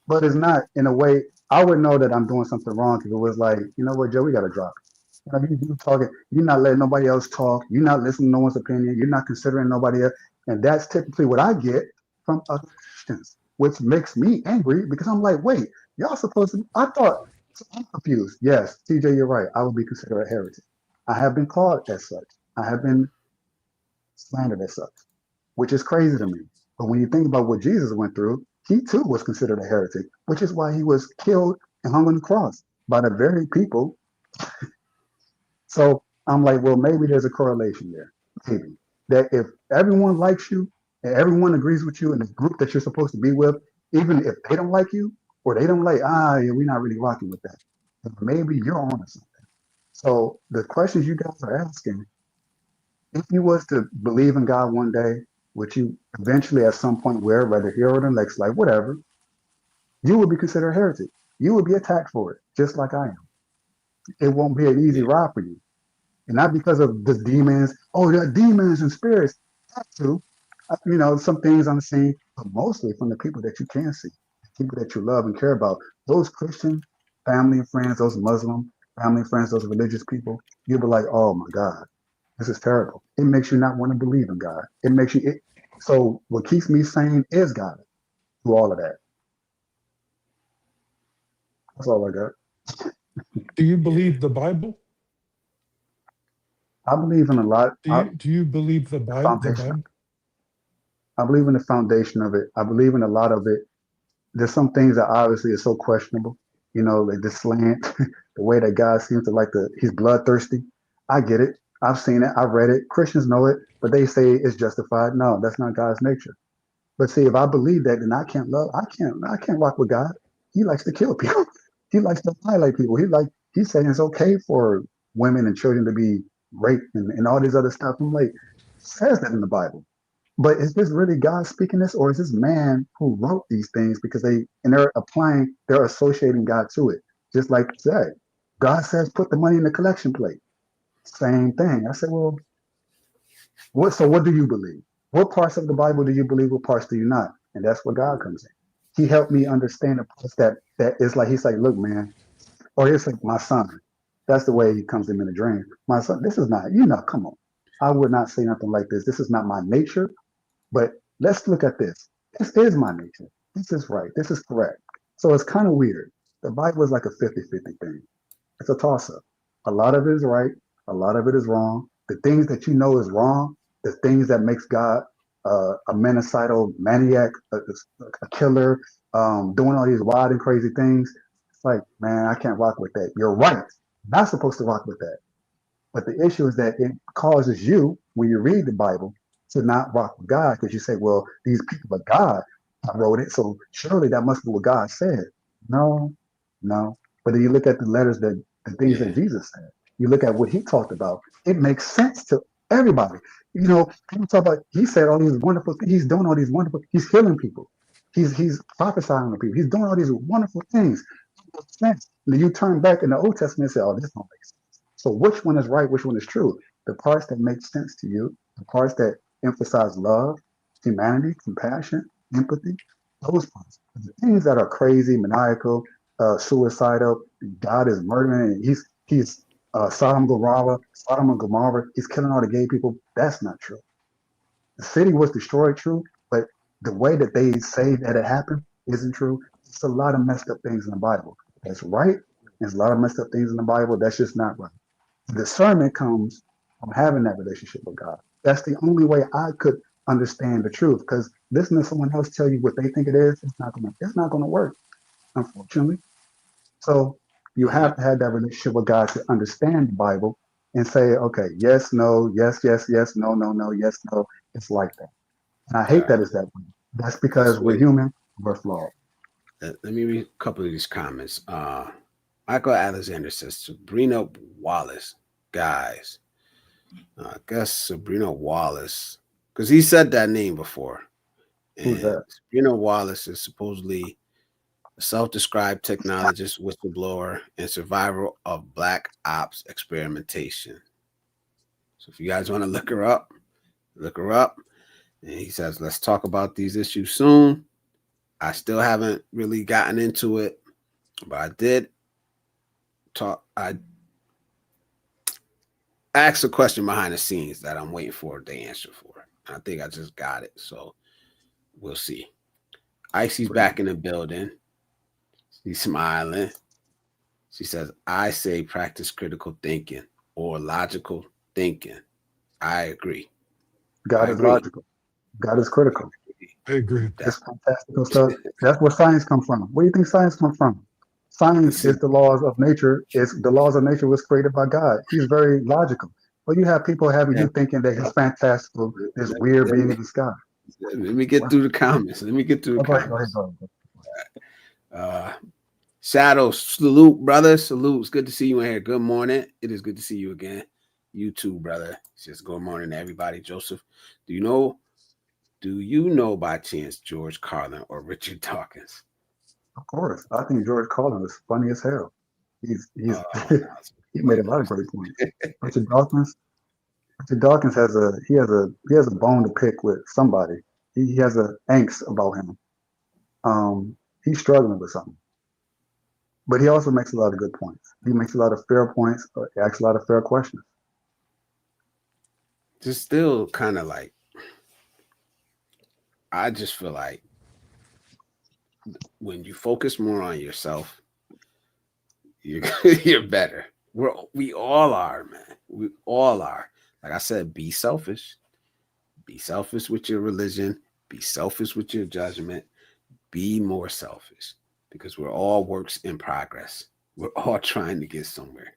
But it's not in a way I would know that I'm doing something wrong if it was like, you know what, Joe, we gotta drop it. You talking, you're not letting nobody else talk, you're not listening to no one's opinion, you're not considering nobody else. And that's typically what I get from other Christians, which makes me angry because I'm like, wait, y'all supposed to I thought so I'm confused. Yes, TJ, you're right. I will be considered a heretic. I have been called as such. I have been slander that sucks, which is crazy to me. But when you think about what Jesus went through, he too was considered a heretic, which is why he was killed and hung on the cross by the very people. So I'm like, well, maybe there's a correlation there. Maybe that if everyone likes you and everyone agrees with you in the group that you're supposed to be with, even if they don't like you or they don't like, yeah, we're not really rocking with that. Then maybe you're on to something. So the questions you guys are asking, if you was to believe in God one day, would you eventually at some point where, whether here or the next life, whatever, you would be considered a heretic. You would be attacked for it, just like I am. It won't be an easy Yeah. ride for you. And not because of the demons. Oh, there are demons and spirits. That too. Some things I'm seeing, but mostly from the people that you can see, the people that you love and care about. Those Christian family and friends, those Muslim family and friends, those religious people, you'll be like, oh my God, this is terrible. It makes you not want to believe in God. It makes you. So what keeps me sane is God through all of that. That's all I got. Do you Yeah. believe the Bible? I believe in a lot. Do you believe the The Bible? The foundation. Bible? I believe in the foundation of it. I believe in a lot of it. There's some things that obviously are so questionable. Like the slant, the way that God seems to he's bloodthirsty. I get it. I've seen it. I've read it. Christians know it, but they say it's justified. No, that's not God's nature. But see, if I believe that, then I can't rock with God. He likes to kill people. He likes to violate people. He's saying it's okay for women and children to be raped and all these other stuff. I'm like, it says that in the Bible. But is this really God speaking this, or is this man who wrote these things because they're associating God to it? Just like you said, God says put the money in the collection plate. Same thing. I said, well, what do you believe? What parts of the Bible do you believe? What parts do you not? And that's where God comes in. He helped me understand the parts that is like he's like, look, man, or it's like my son. That's the way he comes to me in a dream. My son, this is not, come on. I would not say nothing like this. This is not my nature. But let's look at this. This is my nature. This is right. This is correct. So it's kind of weird. The Bible is like a 50-50 thing. It's a toss up. A lot of it is right. A lot of it is wrong. The things that you know is wrong, the things that makes God a manicidal maniac, a killer, doing all these wild and crazy things. It's like, man, I can't rock with that. You're right. Not supposed to rock with that. But the issue is that it causes you, when you read the Bible, to not rock with God because you say, well, these people are God. I wrote it, so surely that must be what God said. No, no. But then you look at the letters the things that Yeah. Jesus said. You look at what he talked about. It makes sense to everybody. People talk about he said all these wonderful things. He's doing all these wonderful. He's healing people. He's prophesying to people. He's doing all these wonderful things. It makes sense. And then you turn back in the Old Testament and say, oh, this don't make sense. So which one is right? Which one is true? The parts that make sense to you, the parts that emphasize love, humanity, compassion, empathy, those parts. The things that are crazy, suicidal, God is murdering, and he's Sodom and Gomorrah, he's killing all the gay people. That's not true. The city was destroyed, true, but the way that they say that it happened isn't true. It's a lot of messed up things in the Bible. That's right. There's a lot of messed up things in the Bible. That's just not right. Discernment comes from having that relationship with God. That's the only way I could understand the truth. Because listening to someone else tell you what they think it is, it's not gonna work, unfortunately. So you Yeah. have to have that relationship with God to understand the Bible and say, okay, yes, no, yes, yes, yes, no, no, no, yes, no. It's like that. And I hate Yeah. that it's that way. That's That's because we're what. human, we're flawed. Let me read a couple of these comments. Michael Alexander says Sabrina Wallace, guys. I guess Sabrina Wallace, because he said that name before. Who's And that? Sabrina Wallace is supposedly a self-described technologist, whistleblower, and survivor of Black Ops experimentation. So if you guys want to look her up, look her up. And he says, let's talk about these issues soon. I still haven't really gotten into it, but I did talk. I asked a question behind the scenes that I'm waiting for the answer for. I think I just got it. So we'll see. Icy's back in the building. She's smiling. She says, I say practice critical thinking or logical thinking. I agree. God I is agree. logical. God is critical. I agree. With that. This fantastical stuff. That's where science comes from. Where do you think science comes from? Science See, is the laws of nature. Is the laws of nature was created by God. He's very logical. But you have people having yeah. you thinking that he's fantastical, this weird Let being me, in the sky. let me get Well, through the comments. Let me get through oh, the go ahead, go ahead, comments. go ahead. Uh, Shadow, salute, brother. Salute. It's good to see you in here. Good morning. It is good to see you again. You too, brother. It's just good morning to everybody. Joseph, do you know? Do you know by chance George Carlin or Richard Dawkins? Of course, I think George Carlin is funny as hell. He's Oh, he made a lot of great points. Richard Dawkins, Richard Dawkins has a bone to pick with somebody. He has a angst about him. He's struggling with something, but he also makes a lot of good points. He makes a lot of fair points. Asks a lot of fair questions. just still kind of like I just feel like when you focus more on yourself, you're you're better. We all are, man. We all are. Like I said, be selfish. Be selfish with your religion. Be selfish with your judgment. Be more selfish because we're all works in progress. We're all trying to get somewhere.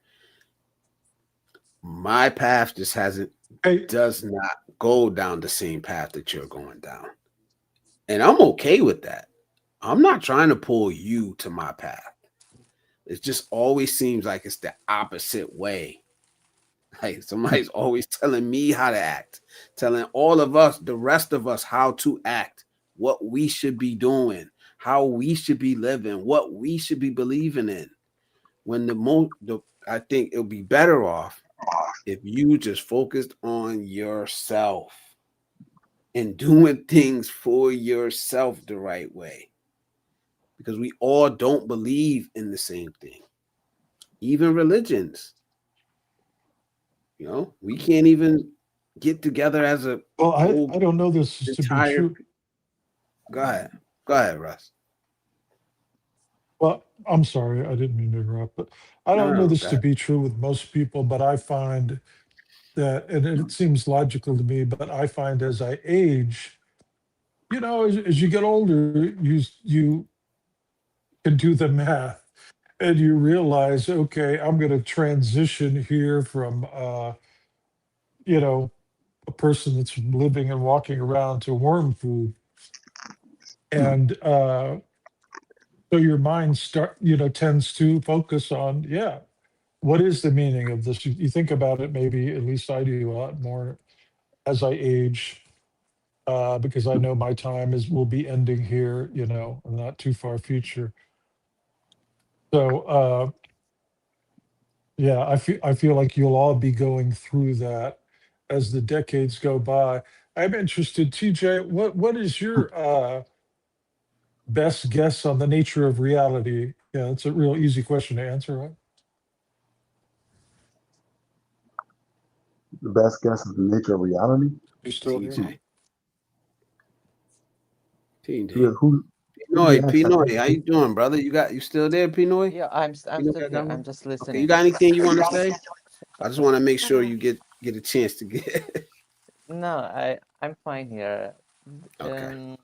My path just hasn't Hey, does not go down the same path that you're going down. And I'm okay with that. I'm not trying to pull you to my path. It just always seems like it's the opposite way. Like somebody's always telling me how to act, telling all of us, the rest of us, how to act, what we should be doing, how we should be living, what we should be believing in. When I think it'll be better off if you just focused on yourself and doing things for yourself the right way. Because we all don't believe in the same thing. Even religions, we can't even get together as a well, whole I don't know this is to be entire. true. Go ahead. Go ahead, Russ. Well, I'm sorry, I didn't mean to interrupt, but I No, don't know no, this go to ahead. be true with most people, but I find that, and it seems logical to me, but I find as I age, as you get older, you can do the math and you realize, okay, I'm going to transition here from, you know, a person that's living and walking around to worm food. And so your mind tends to focus on, yeah, what is the meaning of this? You think about it, maybe at least I do a lot more as I age, because I know my time will be ending here, in not too far future. So yeah, I feel like you'll all be going through that as the decades go by. I'm interested, TJ, what is your best guess on the nature of reality? Yeah, it's a real easy question to answer, right? The best guess is the nature of reality. You still here? TJ. Yeah, TJ. who did Pinoy, you ask that Pinoy, how question? you doing, brother? You still there, Pinoy? Yeah, I'm Pinoy still here. Gama? I'm just Okay, you listening. got anything you want to say? I just want to make sure you get a chance to get. No, I'm fine here. Okay. Um,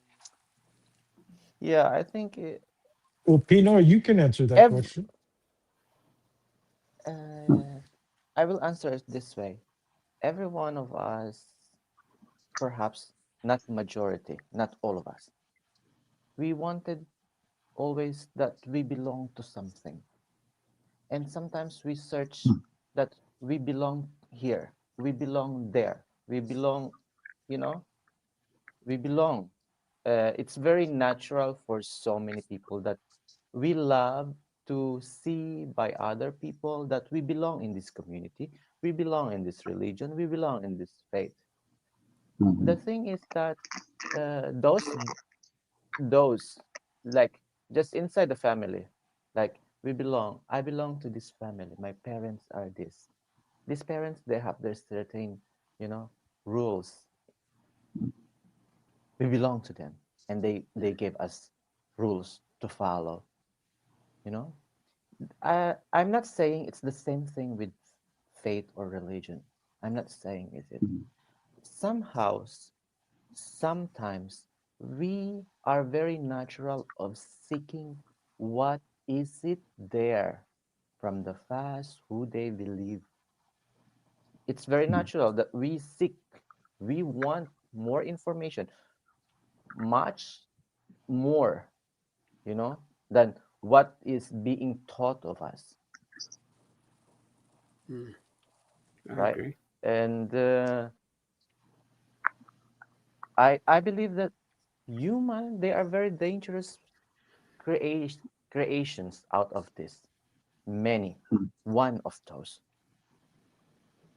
yeah, I think Well, Pino, you can answer that every question. I will answer it this way. Every one of us, perhaps not majority, not all of us, we wanted always that we belong to something. And sometimes we search that we belong here, we belong there, we belong, you know, we belong. It's very natural for so many people that we love to see by other people that we belong in this community, we belong in this religion, we belong in this faith. Hmm. The thing is that those like just inside the family, like I belong to this family, my parents are this, these parents, they have their certain, you know, rules, we belong to them, and they gave us rules to follow, you know. I'm not saying it's the same thing with faith or religion. I'm not saying is it, somehow, sometimes we are very natural of seeking what is it there from the past, who they believe. It's very natural that we seek, we want more information, much more, you know, than what is being taught of us, Mm, I right? agree. And I believe that human, they are very dangerous creation creations out of this. Many, one of those,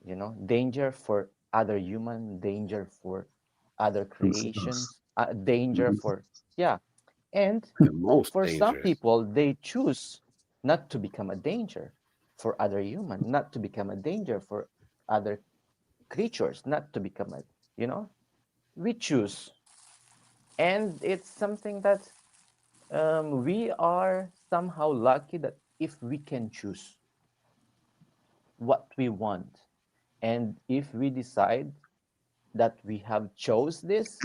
you know, danger for other human, danger for other themselves. creations, danger Mhm. for, yeah. And The most for some dangerous. people, they choose not to become a danger for other human, not to become a danger for other creatures, not to become a, you know, we choose. And it's something that we are somehow lucky that if we can choose what we want, and if we decide that we have chose this,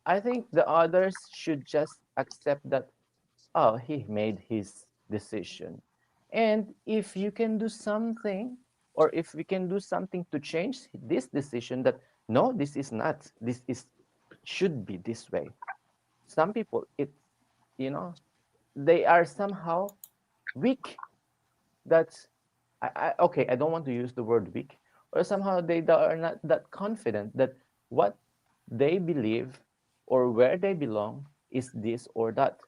I think the others should just accept that, oh, he made his decision. And if you can do something, or if we can do something to change this decision, that no, this is not, this is should be this way. Some people, it, you know, they are somehow weak. That okay, I don't want to use the word weak, or somehow they are not that confident that what they believe or where they belong is this or that.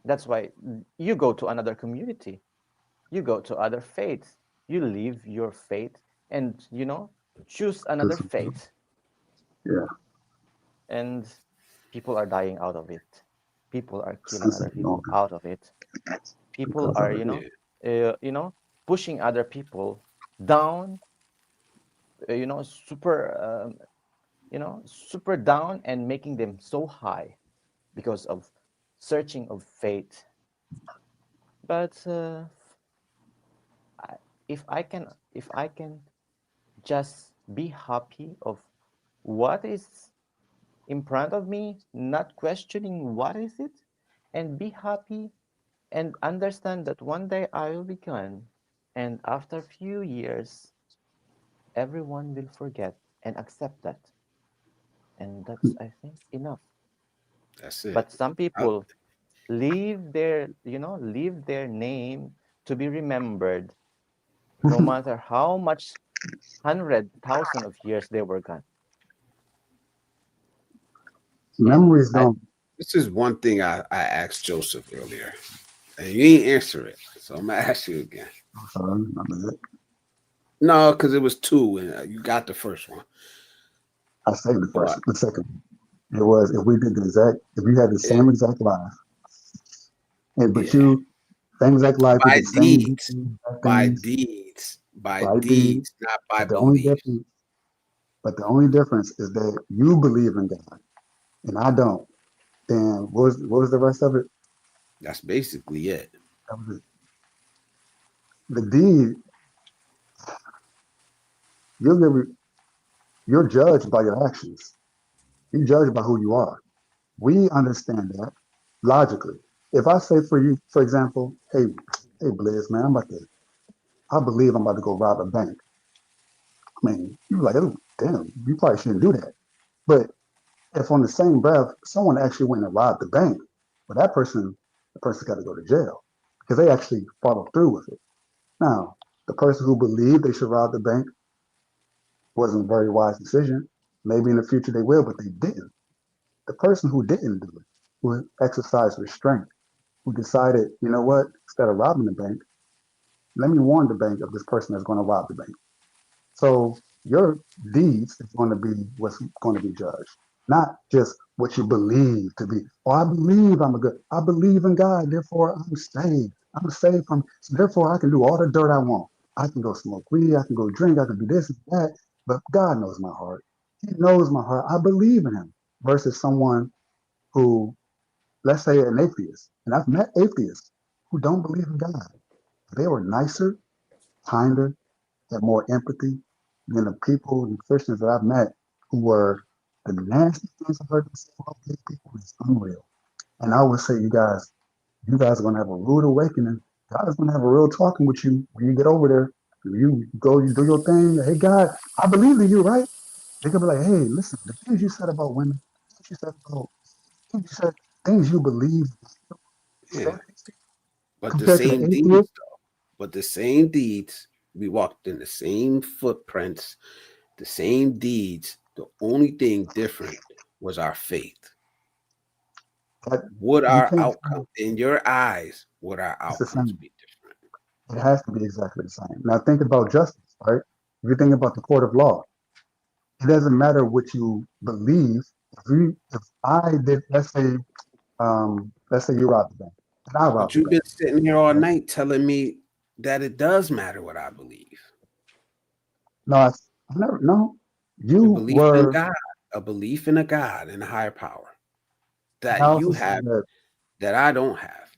That's why you go to another community, you go to other faiths, you leave your faith and, you know, choose another Just, faith, yeah, and people are dying out of it. People are killing sense other of people belonging out of it. People because are, of it. Yeah, you know, pushing other people down, you know, you know, super down, and making them so high because of searching of faith. But I, if I can just be happy of what is in front of me, not questioning what is it, and be happy and understand that one day I will be gone, and after a few years, everyone will forget and accept that, and that's, I think, enough. that's it. But some I, people leave their, you know, leave their name to be remembered, no matter how much 100,000 of years they were gone. And Memories I, don't. this is one thing I asked Joseph earlier, and you ain't answer it. So I'm gonna ask you again. Sorry, I mean, No, because it was two, and you got the first one. I say the first, But the second. It was if we did the exact, if we had the yeah, same exact life, and but yeah, you, same exact life, we by did the same deeds, exact by things, deeds, by right? Deed. deeds, not by But the only beliefs. difference, but the only difference is that you believe in God and I don't. Then what was the rest of it? That's basically it. That was it. The deed, you're you're judged by your actions. You're judged by who you are. We understand that logically. If I say for you, for example, hey, Blizz, man, I believe I'm about to go rob a bank. I mean, you're like, oh, damn, you probably shouldn't do that. But if on the same breath, someone actually went and robbed the bank, well, the person got to go to jail because they actually followed through with it. Now, the person who believed they should rob the bank wasn't a very wise decision. Maybe in the future they will, but they didn't. The person who didn't do it, who exercised restraint, who decided, you know what, instead of robbing the bank, let me warn the bank of this person that's going to rob the bank. So your deeds is going to be what's going to be judged, not just what you believe to be. Oh, I believe I'm a good. I believe in God, therefore I'm saved. I'm saved from. So therefore, I can do all the dirt I want. I can go smoke weed. I can go drink. I can do this and that. But God knows my heart. He knows my heart. I believe in Him. Versus someone who, let's say, an atheist, and I've met atheists who don't believe in God. They were nicer, kinder, had more empathy, than the people, the Christians that I've met who were the nasty things I've heard them say about these people is unreal. And I would say, you guys are gonna have a rude awakening. God is gonna have a real talking with you when you get over there. You go, you do your thing. Hey, God, I believe in you, right? They're gonna be like, hey, listen, the things you said about women, things you said about, things you said, things you believe, Yeah. But the compared to the same deeds, atheist, though. But the same deeds, we walked in the same footprints, the same deeds. The only thing different was our faith. that Would you our can't say outcome, in your eyes, would our it's the outcomes same. be different? It has to be exactly the same. Now think about justice, right? If you think about the court of law, it doesn't matter what you believe. If I did, let's say you robbed the bank, and I But robbed the you've bank. been sitting here all Right? night telling me that it does matter what I believe. No, I never. No, A you belief in were. God, a belief in a God and a higher power I that also you said have that. that I don't have.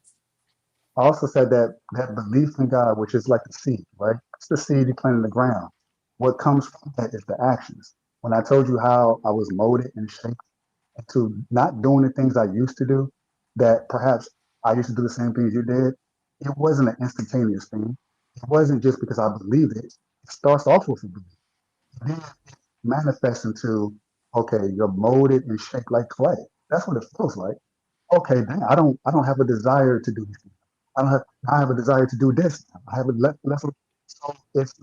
I also said that that belief in God, which is like the seed, right? It's the seed you plant in the ground. What comes from that is the actions. When I told you how I was molded and shaped into not doing the things I used to do, that perhaps I used to do the same things you did, it wasn't an instantaneous thing. It wasn't just because I believed it. It starts off with a belief. Then it manifests into, okay, you're molded and shaped like clay. That's what it feels like. Okay, then I don't have a desire to do this. I don't have I have a desire to do this. I have a less so it's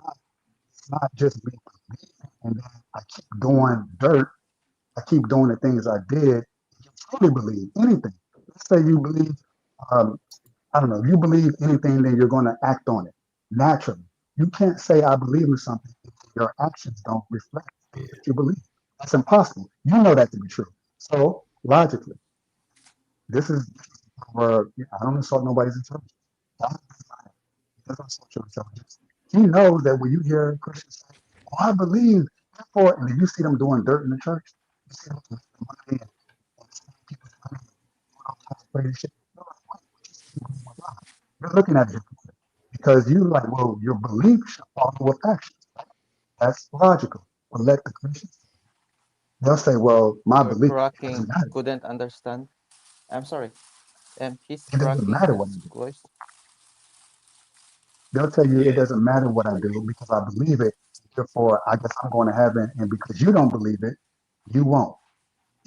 not just me believing and then I keep doing dirt. I keep doing the things I did. If you truly believe anything, let's say you believe um, I don't know, if you believe anything, then you're going to act on it naturally. You can't say I believe in something if your actions don't reflect the things that you believe. That's impossible. You know that to be true. So logically, this is where I don't insult nobody's intelligence. God doesn't insult your intelligence. He knows that when you hear Christians say, "Oh, I believe," therefore, and then you see them doing dirt in the church, you see them making money and stealing people's money and doing all kinds of crazy shit. You're like, wait, what you say you believe in God? You're looking at it because you like, well, your belief should follow with actions. That's logical. But let the Christians, they'll say, well, my You're belief doesn't cracking. matter. Couldn't understand. I'm sorry. He's It doesn't cracking matter what I his do. voice. They'll tell you Yeah. it doesn't matter what I do because I believe it. Therefore, I guess I'm going to heaven. And because you don't believe it, you won't.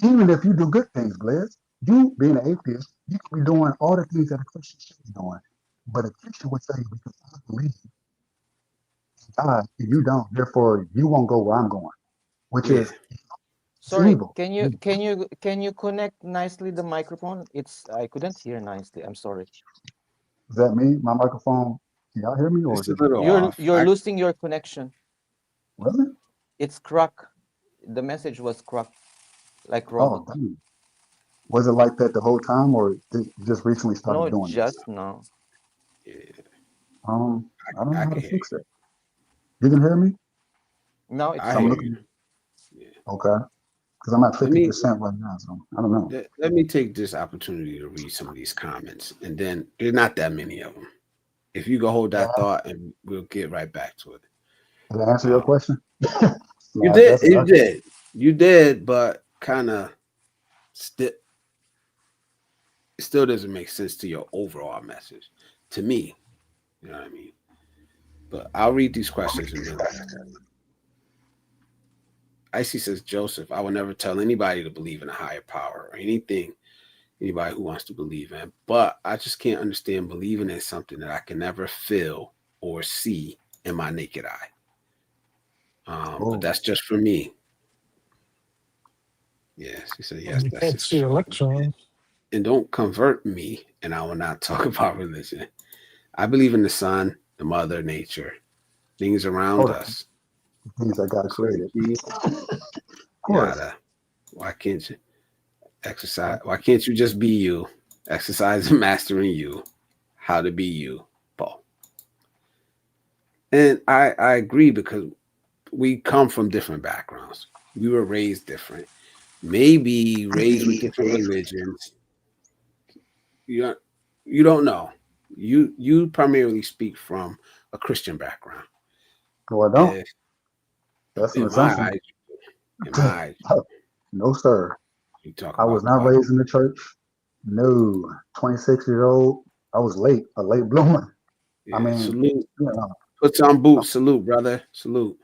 Even if you do good things, Blaze, you being an atheist, you can be doing all the things that a Christian should be doing. But a Christian would tell you because I believe in God and you don't, therefore you won't go where I'm going, which Yeah. is it's Sorry, evil. can you connect nicely the microphone? I couldn't hear nicely. I'm sorry. Is that me? My microphone? Can y'all hear me or is It's a it little You're off. you're losing your connection. really? It's crack. The message was crack, like Oh, robot. dang. Was it like that the whole time or just recently started No, doing this? just now. Yeah. I don't know I how can to hear fix it. You can hear me? Now you. it's I 'Cause I'm hear okay. you. looking. Yeah. Okay. Because I'm at Let me 50% right now, so I don't know. let me take this opportunity to read some of these comments, and then there's not that many of them. If you go hold Did that thought, and we'll get right back to it. I answer your Um, question? you No, did, that's you did, but kind of still, it still doesn't make sense to your overall message. To me, you know what I mean. But I'll read these questions and then. Icy says, Joseph, I will never tell anybody to believe in a higher power or anything anybody who wants to believe in. But I just can't understand believing in something that I can never feel or see in my naked eye. But oh, that's just for me. Yes, he said, And yes, you that's can't just see for me. electrons. And don't convert me, and I will not talk about religion. I believe in the sun, the mother, nature, things around oh, us. the things that God So created. you Of course. gotta, why can't you exercise? Why can't you just be you? Exercise and mastering you, how to be you, Paul. And I agree because we come from different backgrounds. We were raised different. Maybe raised with different religions. You don't, you don't know. You primarily speak from a Christian background. No, I don't. If That's an In my assumption. eyes, in my eyes, No, sir. you talk I was about not God. raised in the church. No, 26 years old. I was late, a late bloomer. I Yeah, mean, salute. you know, Put some boots. Salute, brother. Salute.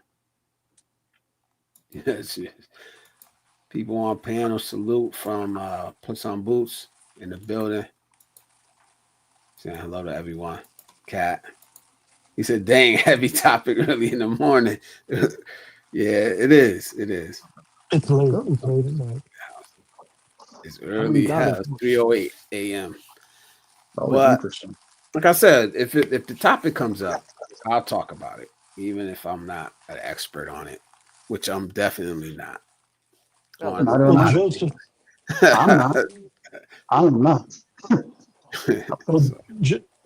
Yes, yes. People on panel. Salute from Put Some Boots in the building. Saying hello to everyone. Cat. He said, dang, heavy topic early in the morning. Yeah, it is. It is. It's late. good. It's late at night. It's I mean, early. God is 3:08 a.m. always But interesting. like I said, if the topic comes up, I'll talk about it, even if I'm not an expert on it, which I'm definitely not Yeah, on that's Neither a am Well, lot I. of Joseph, I'm not. I'm not. well, so,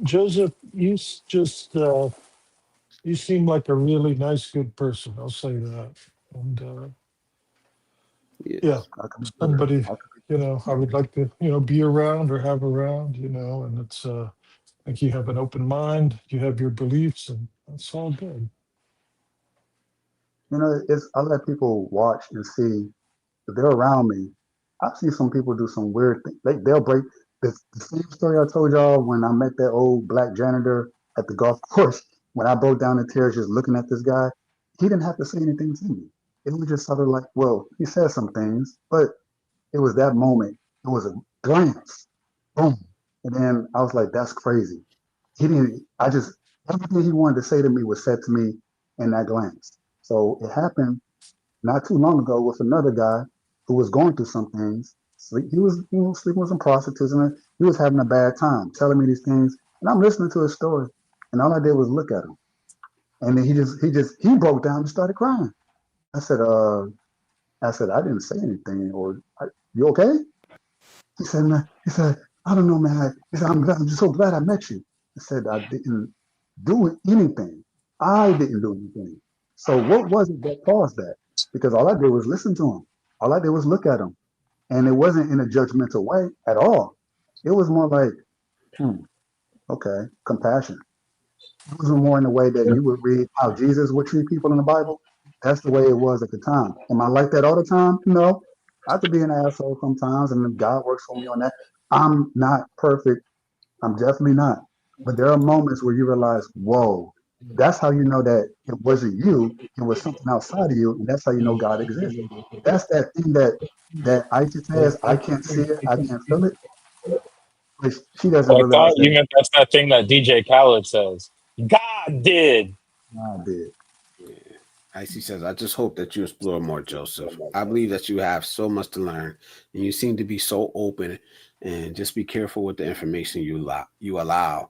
Joseph, you seem like a really nice, good person. I'll say that. And yeah. yeah, I can be better. somebody, I could I would like to, be around or have around, and it's, I think you have an open mind, you have your beliefs, and that's all good. it's I let people watch and see if they're around me. I see some people do some weird things. They'll break the same story I told y'all when I met that old black janitor at the golf course. When I broke down in tears just looking at this guy, he didn't have to say anything to me. It was just sort of like, well, he said some things, but it was that moment. It was a glance, boom, and then I was like, that's crazy. He didn't. I just everything he wanted to say to me was said to me in that glance. So it happened not too long ago with another guy who was going through some things. He was, sleeping with some prostitutes, and he was having a bad time, telling me these things, and I'm listening to his story, and all I did was look at him, and then he broke down and started crying. I said, I didn't say anything, or you okay? He said, I don't know, man. He said, I'm just so glad I met you. I said, I didn't do anything. I didn't do anything. So what was it that caused that? Because all I did was listen to him. All I did was look at him. And it wasn't in a judgmental way at all. It was more like, hmm, okay, compassion. It was more in the way that you would read how Jesus would treat people in the Bible. That's the way it was at the time. Am I like that all the time? No. I could be an asshole sometimes, and God works for me on that. I'm not perfect. I'm definitely not. But there are moments where you realize, whoa, that's how you know that it wasn't you, it was something outside of you, and that's how you know God exists. That's that thing that Isis says, I can't see it, I can't feel it, but she doesn't I thought realize you that meant that's that thing that DJ Khaled says. God did. God did. Yeah. Icy says, I just hope that you explore more, Joseph. I believe that you have so much to learn, and you seem to be so open. And just be careful with the information you allow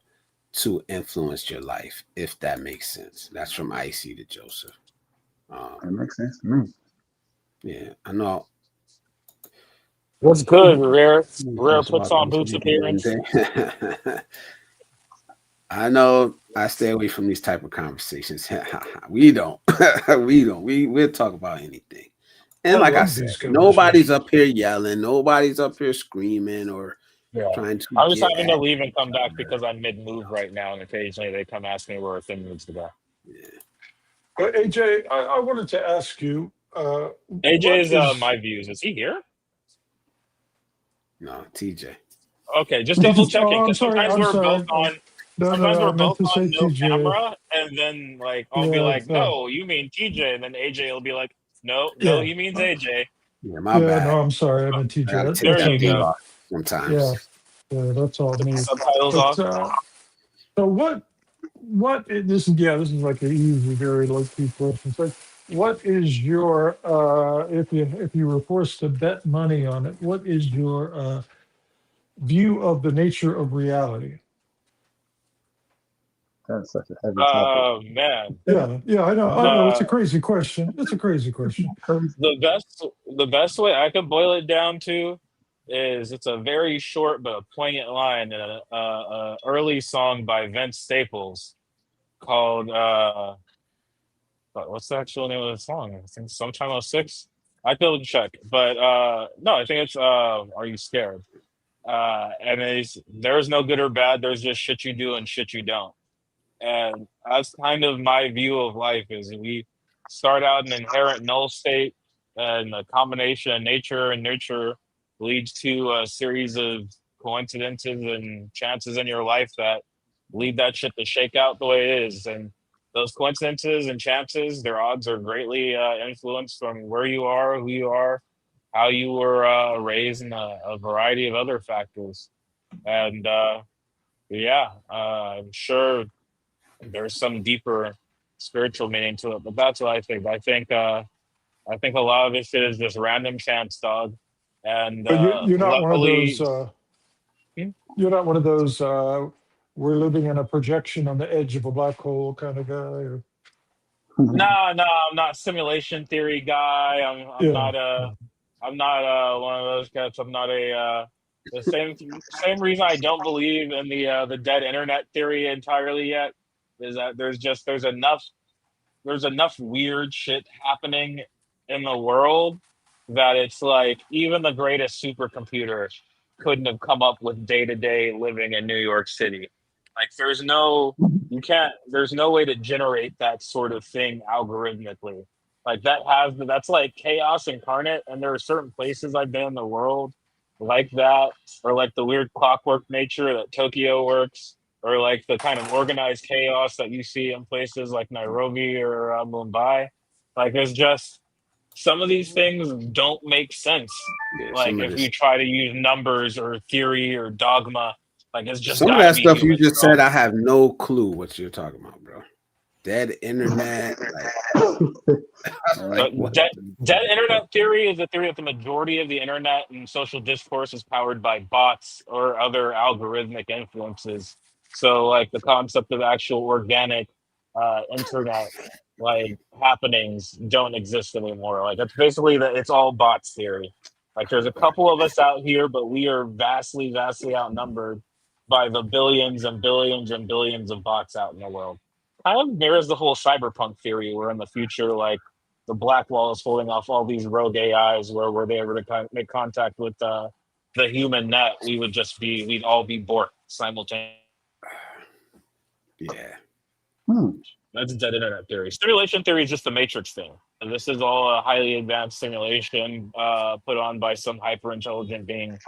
to influence your life, if that makes sense. That's from Icy to Joseph. It makes sense to me. Yeah, I know. What's good, Rare? Rare That's puts about on this boots appearance. Monday. I know I stay away from these type of conversations. We don't. We don't. We'll talk about anything. I And like I love said, these nobody's conversations. up here yelling. Nobody's up here screaming or Yeah. trying to I'm just get having to at leave and each come back other. because I'm mid move right now, and occasionally they come ask me where a thing needs to go. Yeah. But AJ, I wanted to ask you, what AJ's is my views. Is he here? No, TJ. Okay, just double checking oh, I'm because sorry. sometimes I'm we're both sorry. Oh, on. no, no, Sometimes no. I we're meant both to on say no TJ. camera, and then like I'll be Yeah, like, yeah, "No, you mean TJ," and then AJ will be like, "No, no, yeah. he means AJ." Yeah, my Yeah, bad. no, I'm sorry. I Oh, meant I gotta TJ. take there That's that all you beat go. good. off Yeah, sometimes. yeah, that's all Put the me. subtitles But off. so this is like an easy, very low key question. So what is your if you were forced to bet money on it, what is your view of the nature of reality? That's such a heavy topic. Man, Yeah, I know. It's a the crazy question. It's a crazy question. Crazy. the best way I could boil it down to is it's a very short but poignant line in a early song by Vince Staples called what's the actual name of the song? I think sometime '06. I have to check, but no, I think it's Are You Scared? And there's no good or bad. There's just shit you do and shit you don't. And that's kind of my view of life. Is start out in inherent null state, and a combination of nature and nurture leads to a series of coincidences and chances in your life that lead that shit to shake out the way it is. And those coincidences and chances, their odds are greatly influenced from where you are, who you are, how you were raised, and a variety of other factors. And yeah, I'm sure there's some deeper spiritual meaning to it, but that's what I think. I think a lot of this shit is just random chance, dog. And But you're not one of those. luckily, hmm? You're not one of those. We're living in a projection on the edge of a black hole kind of guy. Or, No, no, I'm not simulation theory guy. yeah. I'm not one of those guys. I'm not a the same reason I don't believe in the dead internet theory entirely yet is that there's enough weird shit happening in the world that it's like even the greatest supercomputer couldn't have come up with day to day living in New York City. Like there's no way to generate that sort of thing algorithmically. Like that's like chaos incarnate, and there are certain places I've been in the world like that, or like the weird clockwork nature that Tokyo works, or like the kind of organized chaos that you see in places like Nairobi or Mumbai. Like there's just some of these things don't make sense. Yeah, Like if you try to use numbers or theory or dogma, like it's just some of got to that be stuff you humans, just bro. said, I have no clue what you're talking about, bro. Dead internet, like But what? dead internet theory is the theory that the majority of the internet and social discourse is powered by bots or other algorithmic influences. So, like the concept of actual organic internet like happenings don't exist anymore. Like that's basically it's all bots theory. Like there's a couple of us out here, but we are vastly, vastly outnumbered by the billions and billions and billions of bots out in the world. Kind of mirrors the whole cyberpunk theory, where in the future, like the black wall is holding off all these rogue AIs, where were they ever to make contact with the human net, we'd all be borked simultaneously. Yeah. That's dead internet theory. Simulation theory is just the matrix thing. And this is all a highly advanced simulation put on by some hyper intelligent being. And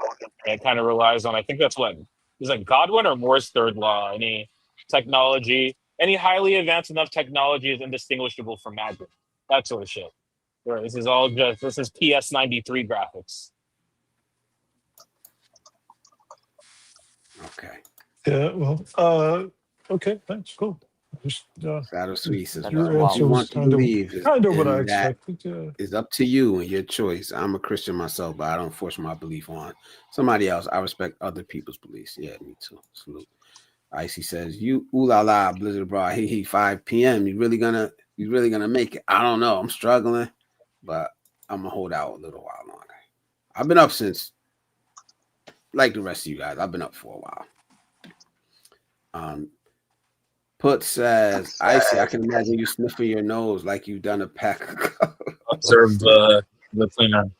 it kind of relies on, I think that's what is like Godwin or Moore's third law. Any highly advanced enough technology is indistinguishable from magic. That sort of shit. Where this is PS93 graphics. Okay. Yeah. Well. Okay. Thanks. Cool. Just Shadow Sweet says, That's your what wow. answer you was want to believe is, kind of what I and that expected. Yeah. is up to you and your choice. I'm a Christian myself, but I don't force my belief on somebody else. I respect other people's beliefs. Yeah, me too. Salute. Icy says, "You ooh la la, Blizzard bro. He 5 p.m. You really gonna make it? I don't know. I'm struggling, but I'm gonna hold out a little while longer. I've been up since, like the rest of you guys. I've been up for a while. Put says, Icy, I can imagine you sniffing your nose like you've done a pack of Observe the cleaner.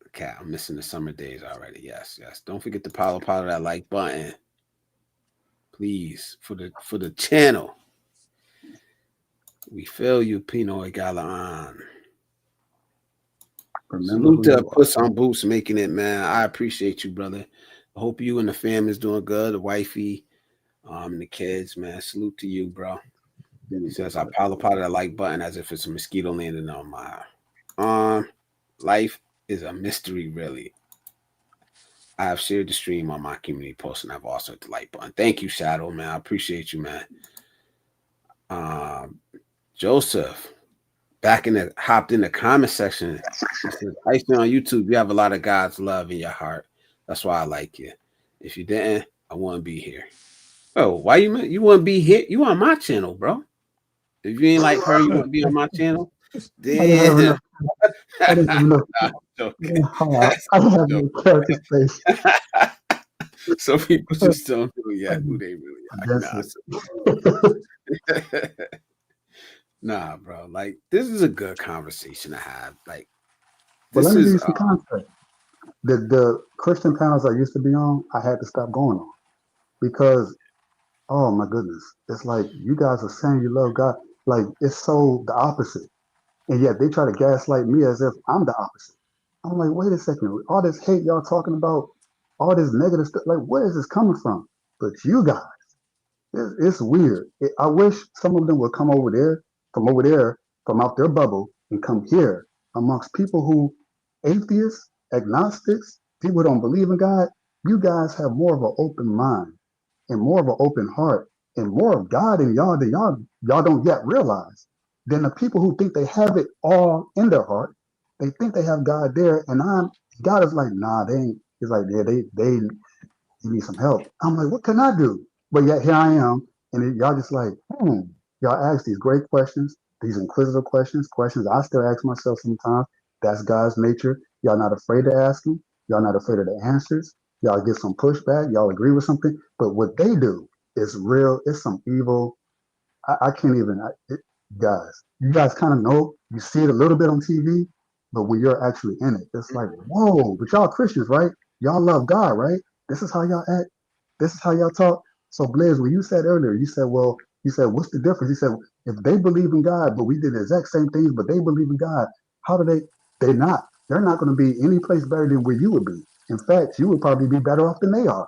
Okay, I'm missing the summer days already. Yes. Don't forget to power that like button, please, for the channel. We feel you, Pino Galan. Salute to Puss on Boots making it, man. I appreciate you, brother. I hope you and the fam is doing good. The wifey, and the kids, man. Salute to you, bro. He says I power that like button as if it's a mosquito landing on my arm. Life is a mystery, really. I have shared the stream on my community post, and I've also hit the like button. Thank you, Shadow, man. I appreciate you, man. Joseph, hopped in the comment section. He says, I see on YouTube, you have a lot of God's love in your heart. That's why I like you. If you didn't, I wouldn't be here. Oh, why you wouldn't be here? You on my channel, bro. If you ain't like her, you want to be on my channel? Damn. I didn't even know. I don't have no character space. So people just don't know yet who they really are. Nah, bro. Like, this is a good conversation to have. Like, But let me give you some context. The Christian panels I used to be on, I had to stop going on because, oh my goodness, it's like you guys are saying you love God. Like it's so the opposite. And yet they try to gaslight me as if I'm the opposite. I'm like, wait a second, all this hate y'all talking about, all this negative stuff, like where is this coming from? But you guys, it's weird. I wish some of them would come over there, from out their bubble, and come here amongst people who, atheists, agnostics, people who don't believe in God. You guys have more of an open mind and more of an open heart and more of God in y'all than y'all don't yet realize. Than the people who think they have it all in their heart. They think they have God there, and God is like, nah, they ain't. He's like, yeah, they you need some help. I'm like, what can I do? But yet here I am, and y'all just like, y'all ask these great questions, these inquisitive questions, questions I still ask myself sometimes. That's God's nature. Y'all not afraid to ask them. Y'all not afraid of the answers. Y'all get some pushback. Y'all agree with something. But what they do is real. It's some evil. I can't even, guys. You guys kind of know. You see it a little bit on TV, but when you're actually in it, it's like, whoa. But y'all Christians, right? Y'all love God, right? This is how y'all act. This is how y'all talk. So, Blaze, when you said earlier, you said, what's the difference? You said, if they believe in God, but we did the exact same things, but they believe in God, how do they? They're not. They're not going to be any place better than where you would be. In fact, you would probably be better off than they are.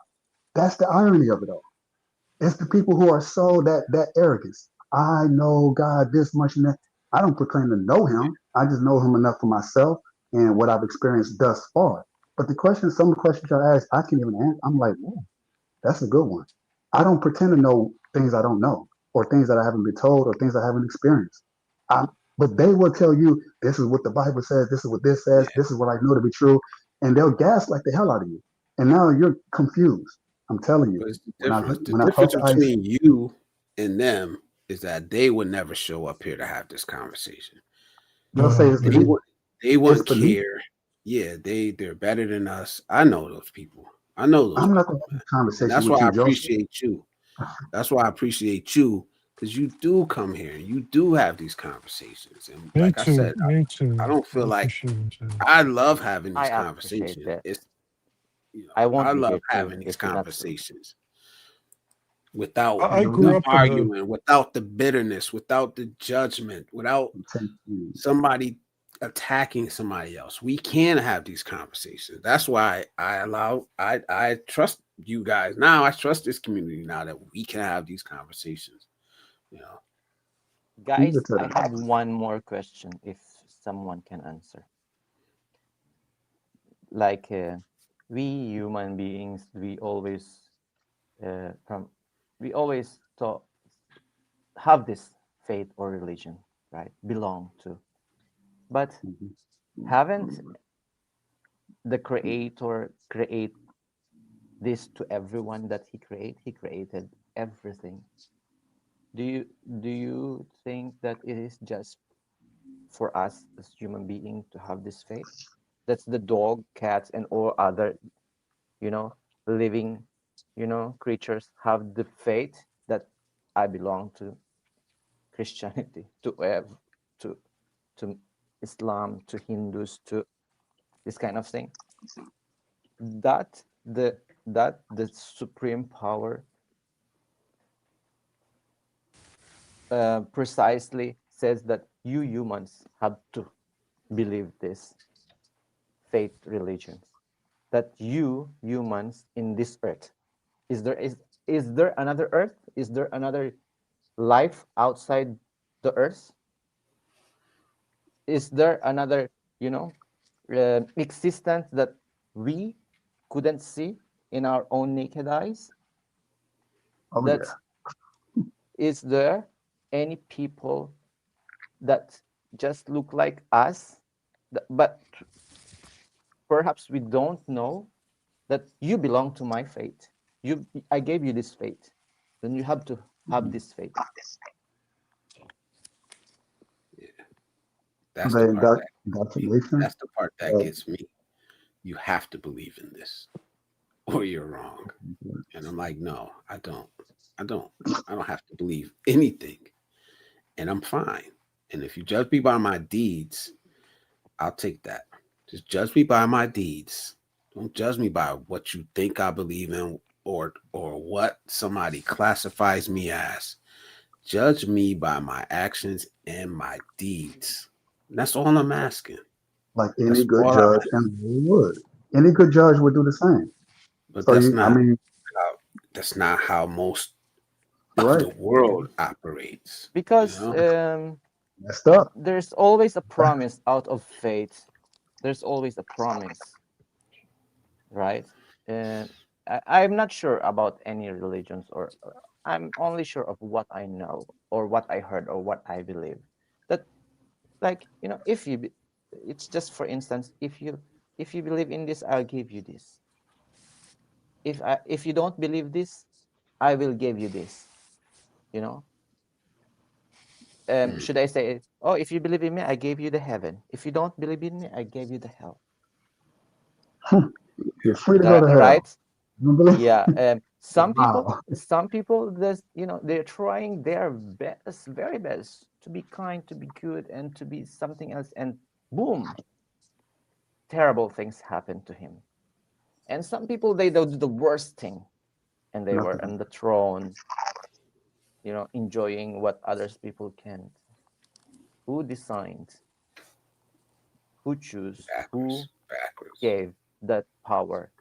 That's the irony of it all. It's the people who are so that arrogance. I know God this much and that. I don't proclaim to know Him. I just know Him enough for myself and what I've experienced thus far. But some of the questions y'all ask, I can't even answer. I'm like, whoa, that's a good one. I don't pretend to know things I don't know, or things that I haven't been told, or things I haven't experienced. I, but they will tell you, this is what the Bible says, this is what this says, Yeah. this is what I know to be true, and they'll gaslight the hell out of you. And now you're confused. I'm telling you, But it's the when I difference. The when I talk difference to ICE, between you and them is that they would never show up here to have this conversation. they'll say Oh, it's the They yeah. would they it's wouldn't beneath. care. Yeah, they're better than us. I know those people. I know those I'm not people, going to have man. a And conversation that's why with I you, Joseph. appreciate you. That's why I appreciate you, because you do come here and you do have these conversations. And Me like I too. said, Me I too. don't I feel like appreciate it too. I love having I these appreciate conversations. that. It's I won't I be love here too having these if you're not true. conversations without I You know, grew the up in a arguing, without the bitterness, without the judgment, without you. somebody attacking somebody else. We can have these conversations. That's why I trust you guys now. I trust this community now that we can have these conversations. You know, Leave it Guys, to I them. have one more question if someone can answer. Like we human beings, from we always thought have this faith or religion, right? Belong to. But Mhm. haven't the creator create this to everyone that he create? He created everything. Do you think that it is just for us as human being to have this faith? That's the dog, cats, and all other, you know, living, creatures have the faith that I belong to Christianity, to to Islam, to Hindus, to this kind of thing. That the supreme power precisely says that you humans have to believe this faith religions. That you humans in this earth, is there another earth? Is there another life outside the earth? Is there another, existence that we couldn't see in our own naked eyes? Oh That yeah. is there any people that just look like us, but perhaps we don't know that you belong to my faith. I gave you this faith, then you have to have this faith. that's the The part that indoctrination. that's the part that gets me. You have to believe in this, or you're wrong. And I'm like, no, I don't. I don't. I don't have to believe anything, and I'm fine. And if you judge me by my deeds, I'll take that. Just judge me by my deeds. Don't judge me by what you think I believe in or what somebody classifies me as. Judge me by my actions and my deeds. That's all I'm asking. Like any That's good all I'm judge asking. and would. Any good judge would do the same. But So you, I mean, that's not how most you're of right. the world operates. You Because know? Messed up. there's always a promise out of faith. There's always a promise, right? And I'm not sure about any religions, or I'm only sure of what I know or what I heard or what I believe. That, like, if it's just for instance, if you believe in this, I'll give you this. If you don't believe this, I will give you this. You know, should I say, oh, if you believe in me, I gave you the heaven. If you don't believe in me, I gave you the hell. You're free to go to hell. Right? You believe? Yeah. Some people, Wow. they're trying their best, very best, to be kind, to be good, and to be something else, and boom, terrible things happen to him. And some people, they do the worst thing, and they were Nothing. on the throne, enjoying what others people can't. Who designed, who chose, who Backwards. gave that power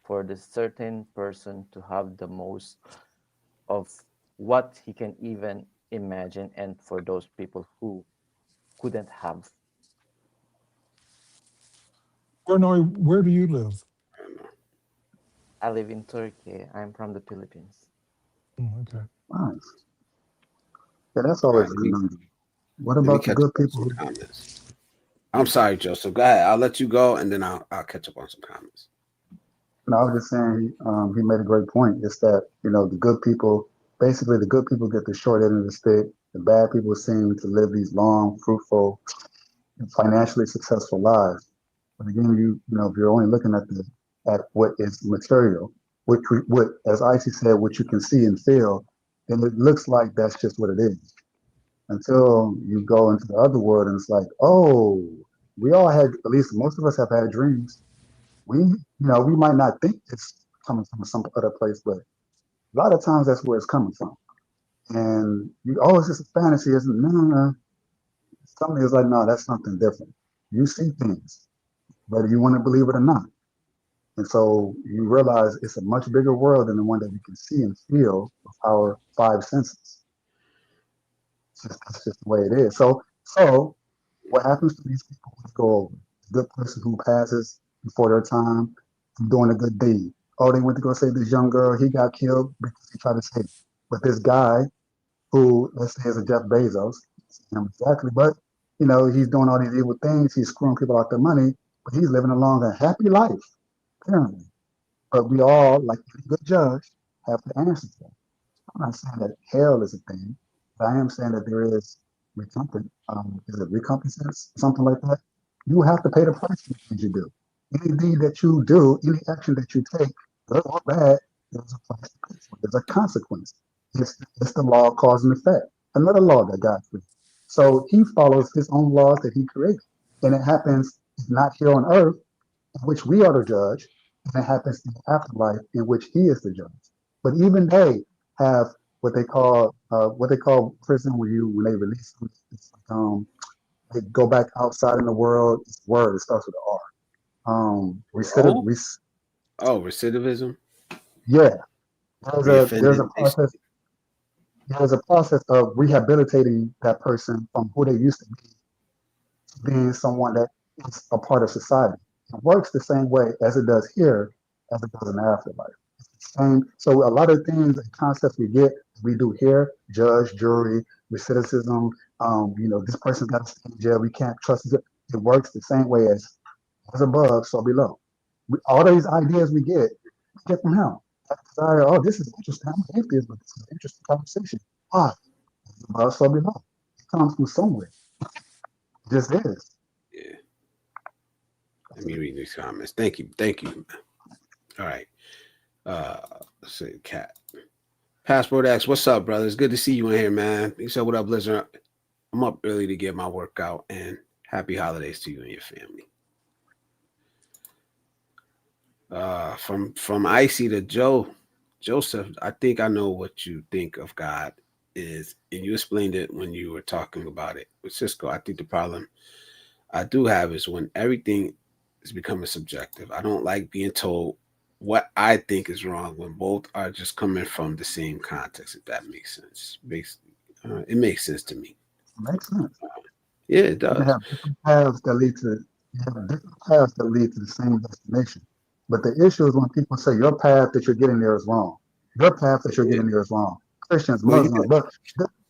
for the certain person to have the most of what he can even imagine, and for those people who couldn't have? Where do you live? I live in Turkey. I'm from the Philippines. Okay. Nice. Yeah, that's All always right, a conundrum. What let me about the catch up good on people some who comments. I'm sorry, Joseph. Go ahead. I'll let you go, and then I'll catch up on some comments. no, I was just saying he made a great point. It's that, the good people, basically the good people get the short end of the stick. The bad people seem to live these long, fruitful, and financially successful lives. But again, if you're only looking at what is material, what, as Icy said, what you can see and feel, then it looks like that's just what it is. Until you go into the other world and it's like, oh, we all had, at least most of us have had dreams. We might not think it's coming from some other place, but a lot of times that's where it's coming from. And it's just a fantasy. Isn't no, no, no. Something is like, no, that's something different. You see things, whether you want to believe it or not. And so you realize it's a much bigger world than the one that we can see and feel with our five senses. That's just the way it is. So what happens to these people who go over? The good person who passes before their time, doing a good deed. Oh, they went to go save this young girl. He got killed because he tried to save her. But this guy, who let's say is a Jeff Bezos, exactly, but he's doing all these evil things. He's screwing people out their money, but he's living a long and happy life, apparently. But we all, like any good judge, have to answer to that. I'm not saying that hell is a thing, but I am saying that there is recompense. Is it recompense? Something like that. You have to pay the price for the things you do. Any deed that you do, any action that you take, good or bad, there's a price to pay for. There's a consequence. It's the law of cause and effect. Another law that God created. So he follows his own laws that he created. And it happens not here on earth, in which we are the judge, and it happens in the afterlife in which he is the judge. But even they have what they call prison when they release them. It's like, they go back outside in the world. It's a word. It starts with an R. Oh, recidivism, Yeah, there's reoffended. a process. There's a process of rehabilitating that person from who they used to be to being someone that is a part of society. It works the same way as it does here, as it does in the afterlife. It's the same. So a lot of things and concepts we do here, judge, jury, recidivism. This person's got to stay in jail. We can't trust it. It works the same way as above, so below. All these ideas we get from him. That desire, oh, this is interesting. I'm an atheist, but this is an interesting conversation. Why? As above, so below. It comes from somewhere. It just is. Yeah. Let me read these comments. Thank you. All right. Let's see, cat. Passport X, what's up, brother? It's good to see you in here, man. He said, what up, Blizzard? I'm up early to get my workout, and happy holidays to you and your family. From Icy to Joseph, I think I know what you think of God is, and you explained it when you were talking about it with Cisco. I think the problem I do have is when everything is becoming subjective. I don't like being told what I think is wrong when both are just coming from the same context. If that makes sense, it makes sense to me. Makes sense. Yeah, it You can does. have different paths that lead to the same destination. But the issue is when people say your path that you're getting there is wrong. Your path that you're Yeah. getting there is wrong. Christians, Well, Muslims, but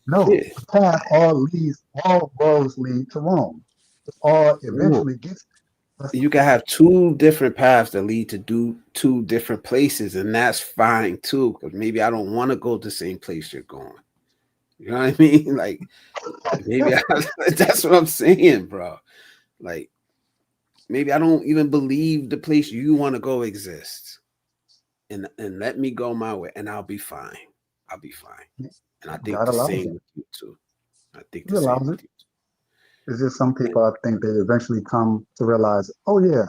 no, yeah. the path all roads lead to Rome. It all No. eventually gets there. You can have two different paths that lead to do two different places, and that's fine too. Because maybe I don't want to go to the same place you're going. You know what I mean? Like maybe that's what I'm saying, bro. Like maybe I don't even believe the place you want to go exists, and let me go my way, and I'll be fine. I'll be fine. And I think God the allows same it. with you too. I think He the same allows it. with you. It's just some people I think they eventually come to realize, oh yeah,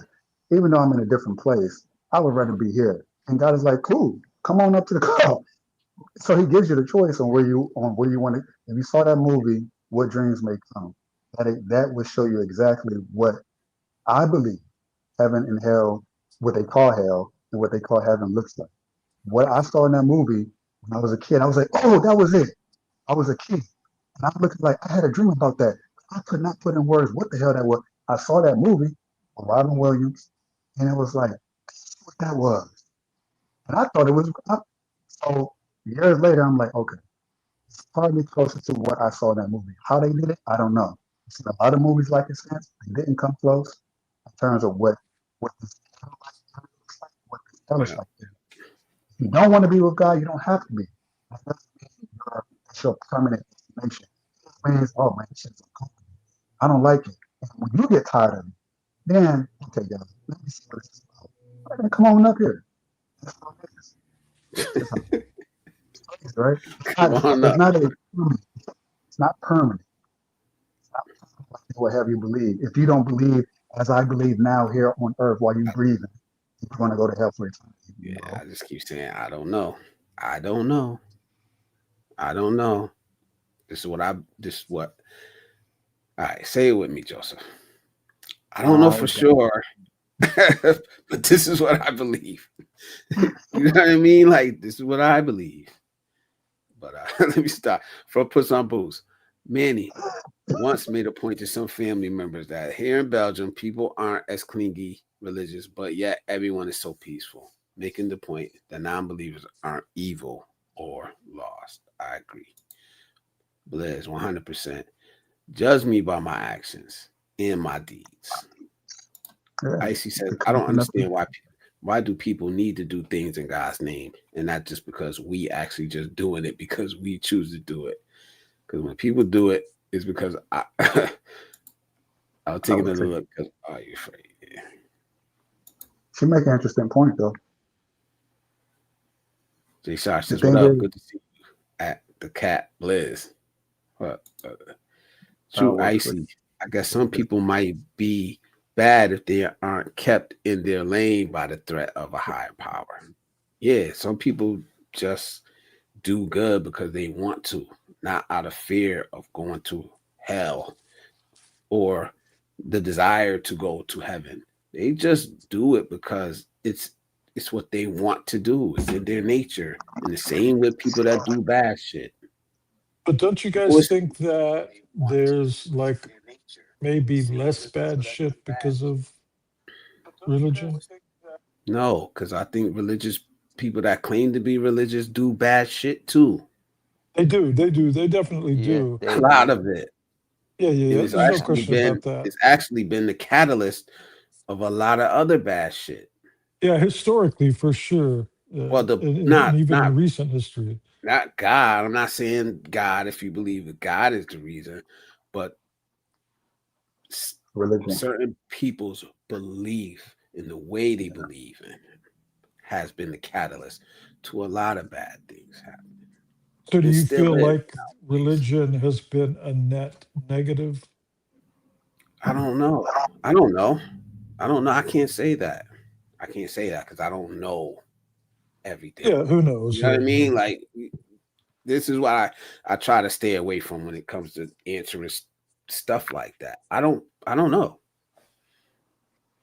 even though I'm in a different place, I would rather be here. And God is like, cool, come on up to the car. So he gives you the choice on where you want to. If you saw that movie, What Dreams May Come, that would show you exactly what I believe heaven and hell, what they call hell and what they call heaven looks like. What I saw in that movie when I was a kid, I was like, oh, that was it. I was a kid. And I'm looking like I had a dream about that. I could not put in words what the hell that was. I saw that movie with Robin Williams, and it was like, that's what that was. And I thought it was. So years later, I'm like, okay, it's probably closer to what I saw in that movie. How they did it, I don't know. I've seen a lot of movies like it since. They didn't come close in terms of what this looks like, what this hell is Yeah. like. If you don't want to be with God, you don't have to be. That doesn't mean it's your permanent destination. It means, oh man, this shit's uncomfortable. I don't like it. And when you get tired of it, then okay, guys, let me see what this is about. All right, then come on up here. That's what it is. It's a place, right? Come on It's up. not a permanent. It's not permanent. It's not permanent like they will have you believe. If you don't believe as I believe now here on earth while you breathing, you're going to go to hell for eternity. Yeah, No. I just keep saying I don't know. I don't know. I don't know. This is what all right, say it with me, Joseph. I don't know I for got sure, but this is what I believe. You know what I mean? Like this is what I believe. But let me stop. For put some booze. Manny once made a point to some family members that here in Belgium, people aren't as clingy religious, but yet everyone is so peaceful, making the point that non-believers aren't evil or lost. I agree. Blaze 100%. Judge me by my actions and my deeds. yeah. Icy says, The I don't cleaning up. understand why do people need to do things in God's name and not just because we actually just doing it because we choose to do it. Because when people do it, it's because I'll I take would another take. look because are you afraid? Yeah. She make an interesting point though. Jay Sarge The says, what thing up? is, Good to see you at the cat Blizz. What? True well, Icy. I guess some people might be bad if they aren't kept in their lane by the threat of a higher power. Yeah, some people just do good because they want to, not out of fear of going to hell or the desire to go to heaven. They just do it because it's what they want to do. It's in their nature. And the same with people that do bad shit. But don't you guys think that there's like maybe less bad shit because of religion? No, because I think religious people that claim to be religious do bad shit too. They do, they do, they definitely Yeah, do. A they lot do. of it. Yeah, yeah, And yeah. There's no question about that. it's actually been the catalyst of a lot of other bad shit. Yeah, historically, for sure, Well, the and even in recent history. not God. I'm not saying God if you believe that God is the reason, but religion. certain people's belief in the way they believe in has been the catalyst to a lot of bad things happening. So, do It you still feel is like religion has been a net negative? I don't know. I don't know. I don't know. I can't say that. I can't say that because I don't know everything. Yeah, who You knows? know Yeah, what I yeah. mean? Like This is what I try to stay away from when it comes to answering stuff like that. I don't know.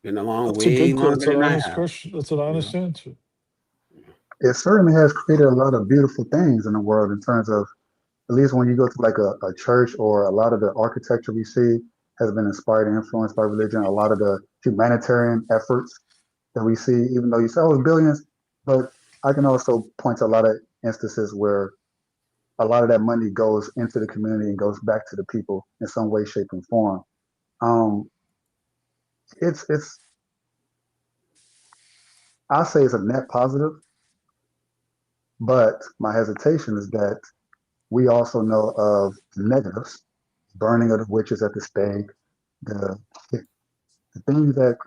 Been along That's a way good question. longer That's an than I honest have. question. That's an honest answer. It certainly has created a lot of beautiful things in the world in terms of, at least when you go to like a church, or a lot of the architecture we see has been inspired and influenced by religion. A lot of the humanitarian efforts that we see, even though you say, oh, it's billions, but I can also point to a lot of instances where a lot of that money goes into the community and goes back to the people in some way, shape, and form. Um, it's I say it's a net positive, but my hesitation is that we also know of the negatives, burning of the witches at the stake, the the things that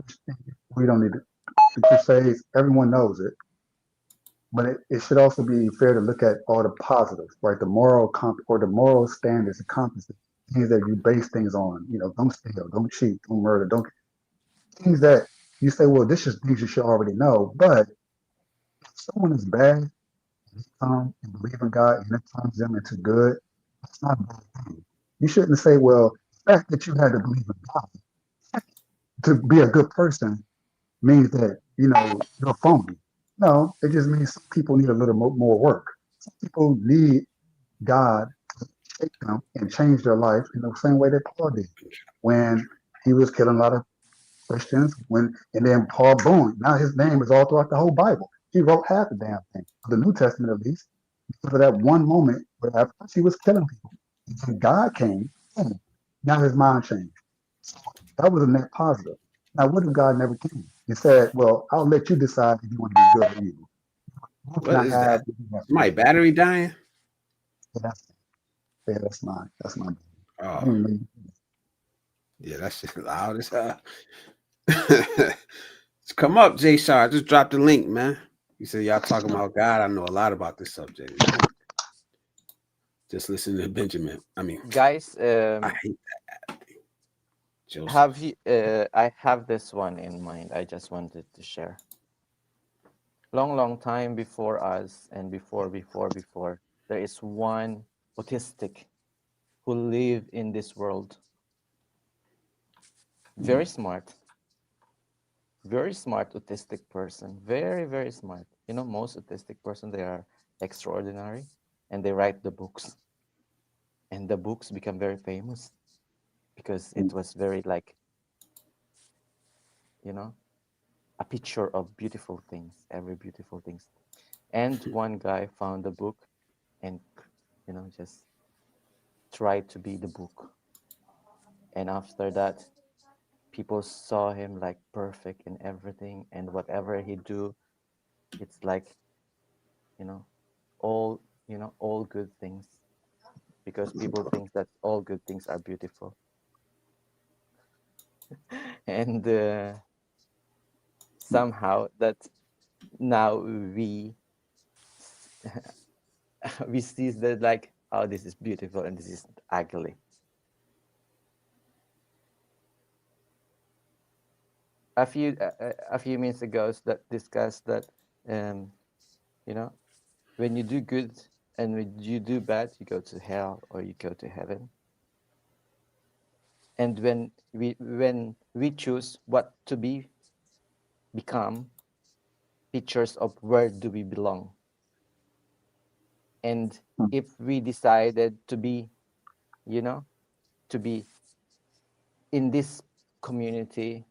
we don't need to, the crusades. Everyone knows it, but it should also be fair to look at all the positives, right? The moral or the moral standards, the compasses, things that you base things on. You know, don't steal, don't cheat, don't murder, don't things that you say, well, this is things you should already know. But if someone is bad and they come and believe in God and it turns them into good, that's not a bad thing. You shouldn't say, well, the fact that you had to believe in God to be a good person means that, you know, you're phony. No, it just means some people need a little more work. Some people need God to shake them and change their life in the same way that Paul did when he was killing a lot of Christians. And then Paul, boom, now his name is all throughout the whole Bible. He wrote half the damn thing, the New Testament at least, because of that one moment where at first he was killing people. And God came, and now his mind changed. So that was a net positive. Now, what if God never came? He said, well, I'll let you decide if you want to be good or evil. Who can What I is have? that? My battery dying? Yeah, that's mine. That's my Oh, baby. yeah, that's just loud as hell. Come up, Jay Shaw. I just dropped the link, man. You said y'all talking about God. I know a lot about this subject, man. Just listen to Benjamin. I mean, Guys, I hate that. Joseph. I have this one in mind. I just wanted to share. Long time before us, and before, there is one autistic who live in this world. Very smart autistic person. Very smart. You know, most autistic person, they are extraordinary, and they write the books, and the books become very famous because it was very like, you know, a picture of beautiful things, every beautiful things. And one guy found the book and, you know, just tried to be the book. And after that, people saw him like perfect in everything, and whatever he do, it's like, you know, all good things, because people think that all good things are beautiful. And somehow that now we we see that like, oh, this is beautiful and this is ugly. A few minutes ago that discussed that, you know, when you do good and when you do bad, you go to hell or you go to heaven. And when we choose what to become pictures of where do we belong. And if we decided to be, you know, to be in this community,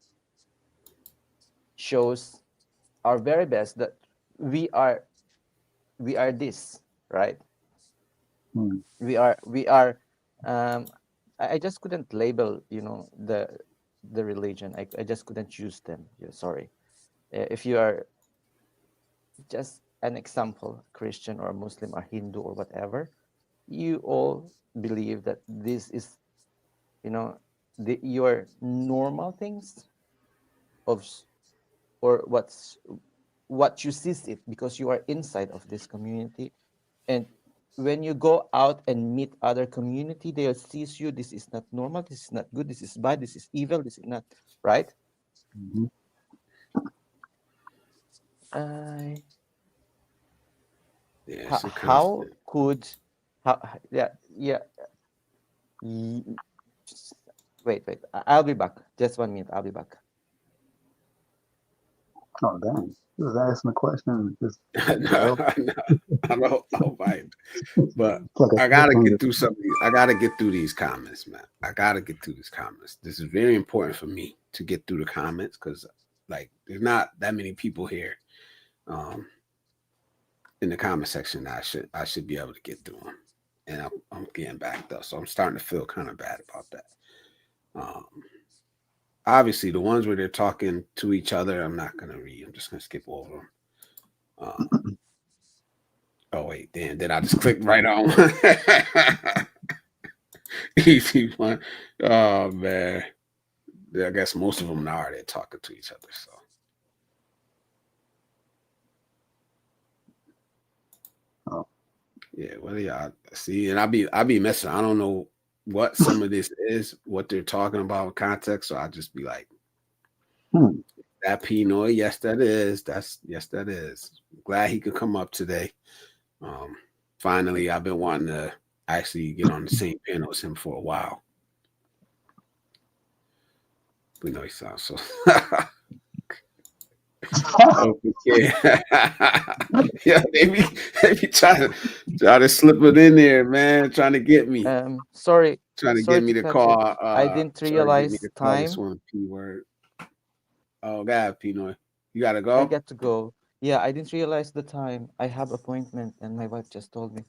shows our very best that we are this, right? We are I just couldn't label, you know, the religion. I just couldn't choose them. Yeah, sorry. If you are just an example, Christian or Muslim or Hindu or whatever, you all believe that this is, you know, your normal things of, or what you see it because you are inside of this community. And when you go out and meet other community, they'll see you, this is not normal, this is not good, this is bad, this is evil, this is not right. Yeah, it's a How constant. could Yeah, yeah. y- Wait, wait. I'll be back. Just 1 minute. I'll be back. Oh, dang. Just asking a question. Just, No, well, no, I don't mind. But it's like a I gotta cliffhanger. get through some of these. I gotta get through these comments, man. I gotta get through these comments. This is very important for me to get through the comments because, like, there's not that many people here um, in the comment section. That I should be able to get through them, and I'm getting backed up, so I'm starting to feel kind of bad about that. Um, Obviously, the ones where they're talking to each other, I'm not gonna read. I'm just gonna skip over them. Oh wait, damn! Did I just click right on one? Easy one. Oh man. Yeah, I guess most of them are already talking to each other. So Oh, yeah, well y'all see, and I be messing. I don't know what some of this is, what they're talking about in context. So I just be like, hmm. that Pinoy, yes, that is. Yes, that is. Glad he could come up today. Um, Finally, I've been wanting to actually get on the same panel as him for a while. We know he sounds so. Okay. Yeah, they be trying to slip it in there, man. Trying to get me. Sorry, Trying to get sorry me to to cut you. call. I didn't Trying to get me realize to call this time. one P word. Oh God, Pinoy. You gotta I go? got to go. Yeah, I didn't realize the time. I have appointment, and my wife just told me.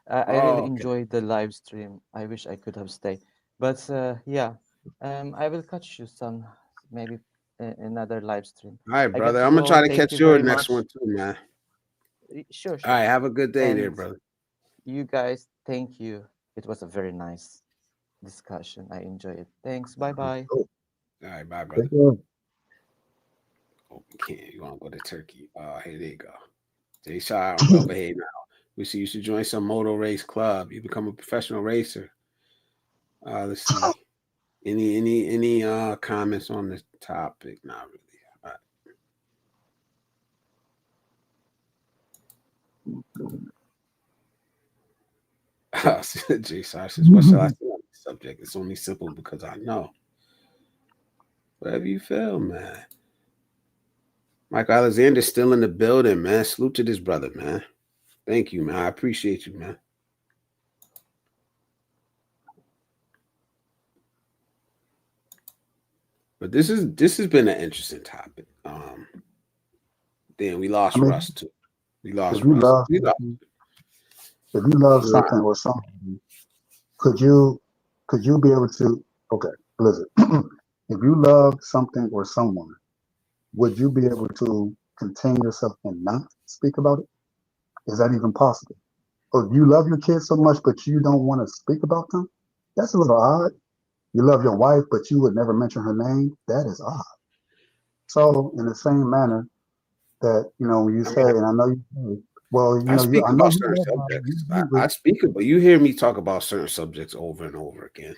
I really Oh, okay. enjoyed the live stream. I wish I could have stayed, but yeah, I will catch you some maybe another live stream. All right, I got brother. to I'm gonna go. try to Thank catch you your very next one much. too, man. Sure, All sure. right, have a good day there, And brother. you guys, thank you. It was a very nice discussion. I enjoyed it. Thanks. Bye bye. Oh, All right, bye, brother. take care. Oh, you can't. You want to go to Turkey? Here they go. Jay Shire on Belvedere now. We see you should join some motor race club. You become a professional racer. Let's see. Any comments on this topic? Not really. All right. Jay Shire says, "What shall I say on this subject? It's only simple because I know." Whatever you feel, man. Mike Alexander's still in the building, man. Salute to this brother, man. Thank you, man. I appreciate you, man. But this has been an interesting topic. Then we I lost mean, Russ too. We if lost you Russ. love We lost. something, if you love Fine. something or something, could you be able to? Okay, listen. If you love something or someone, would you be able to contain yourself and not speak about it? Is that even possible? Or you love your kids so much, but you don't want to speak about them? That's a little odd. You love your wife, but you would never mention her name? That is odd. So, in the same manner that, when you I say, mean, and I know you say, well, I speak I know about you certain love God, you subjects. believe I it. speak it, but you hear me talk about certain subjects over and over again.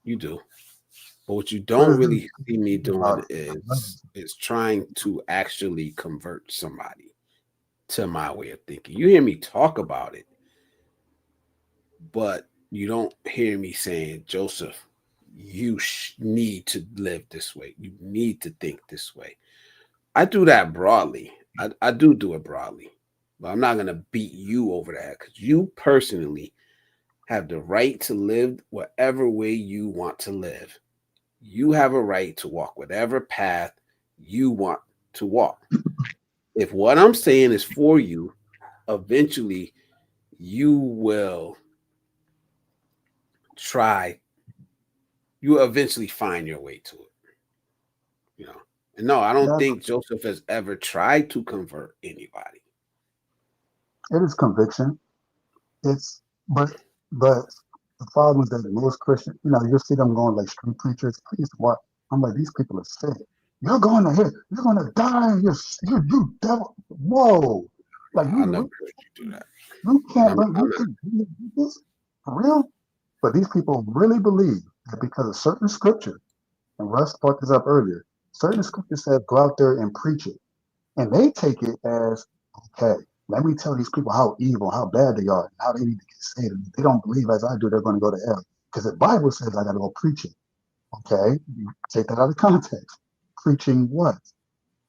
You do. But what you What don't is this really see me about? doing is trying to actually convert somebody to my way of thinking. You hear me talk about it, but you don't hear me saying, Joseph, you need to live this way. You need to think this way. I do that broadly. I do it broadly, but I'm not going to beat you over that because you personally have the right to live whatever way you want to live. You have a right to walk whatever path you want to walk. If what I'm saying is for you, eventually you will try, you will eventually find your way to it, you know. And no, I don't Yeah, think Joseph has ever tried to convert anybody. it is conviction. It's, but the problem is that most Christians, you'll see them going like street preachers. Please, what? I'm like, these people are sick. You're going to hell. You're going to die. You devil. Whoa. Like, I never heard you do that. you And can't, I'm you can do this for real? But these people really believe that because of certain scripture, and Russ brought this up earlier, certain scripture says go out there and preach it. And they take it as, okay. let me tell these people how evil, how bad they are, and how they need to get saved. And if they don't believe as I do, they're going to go to hell. Because the Bible says I got to go preach it. Okay, you take that out of context. Preaching what?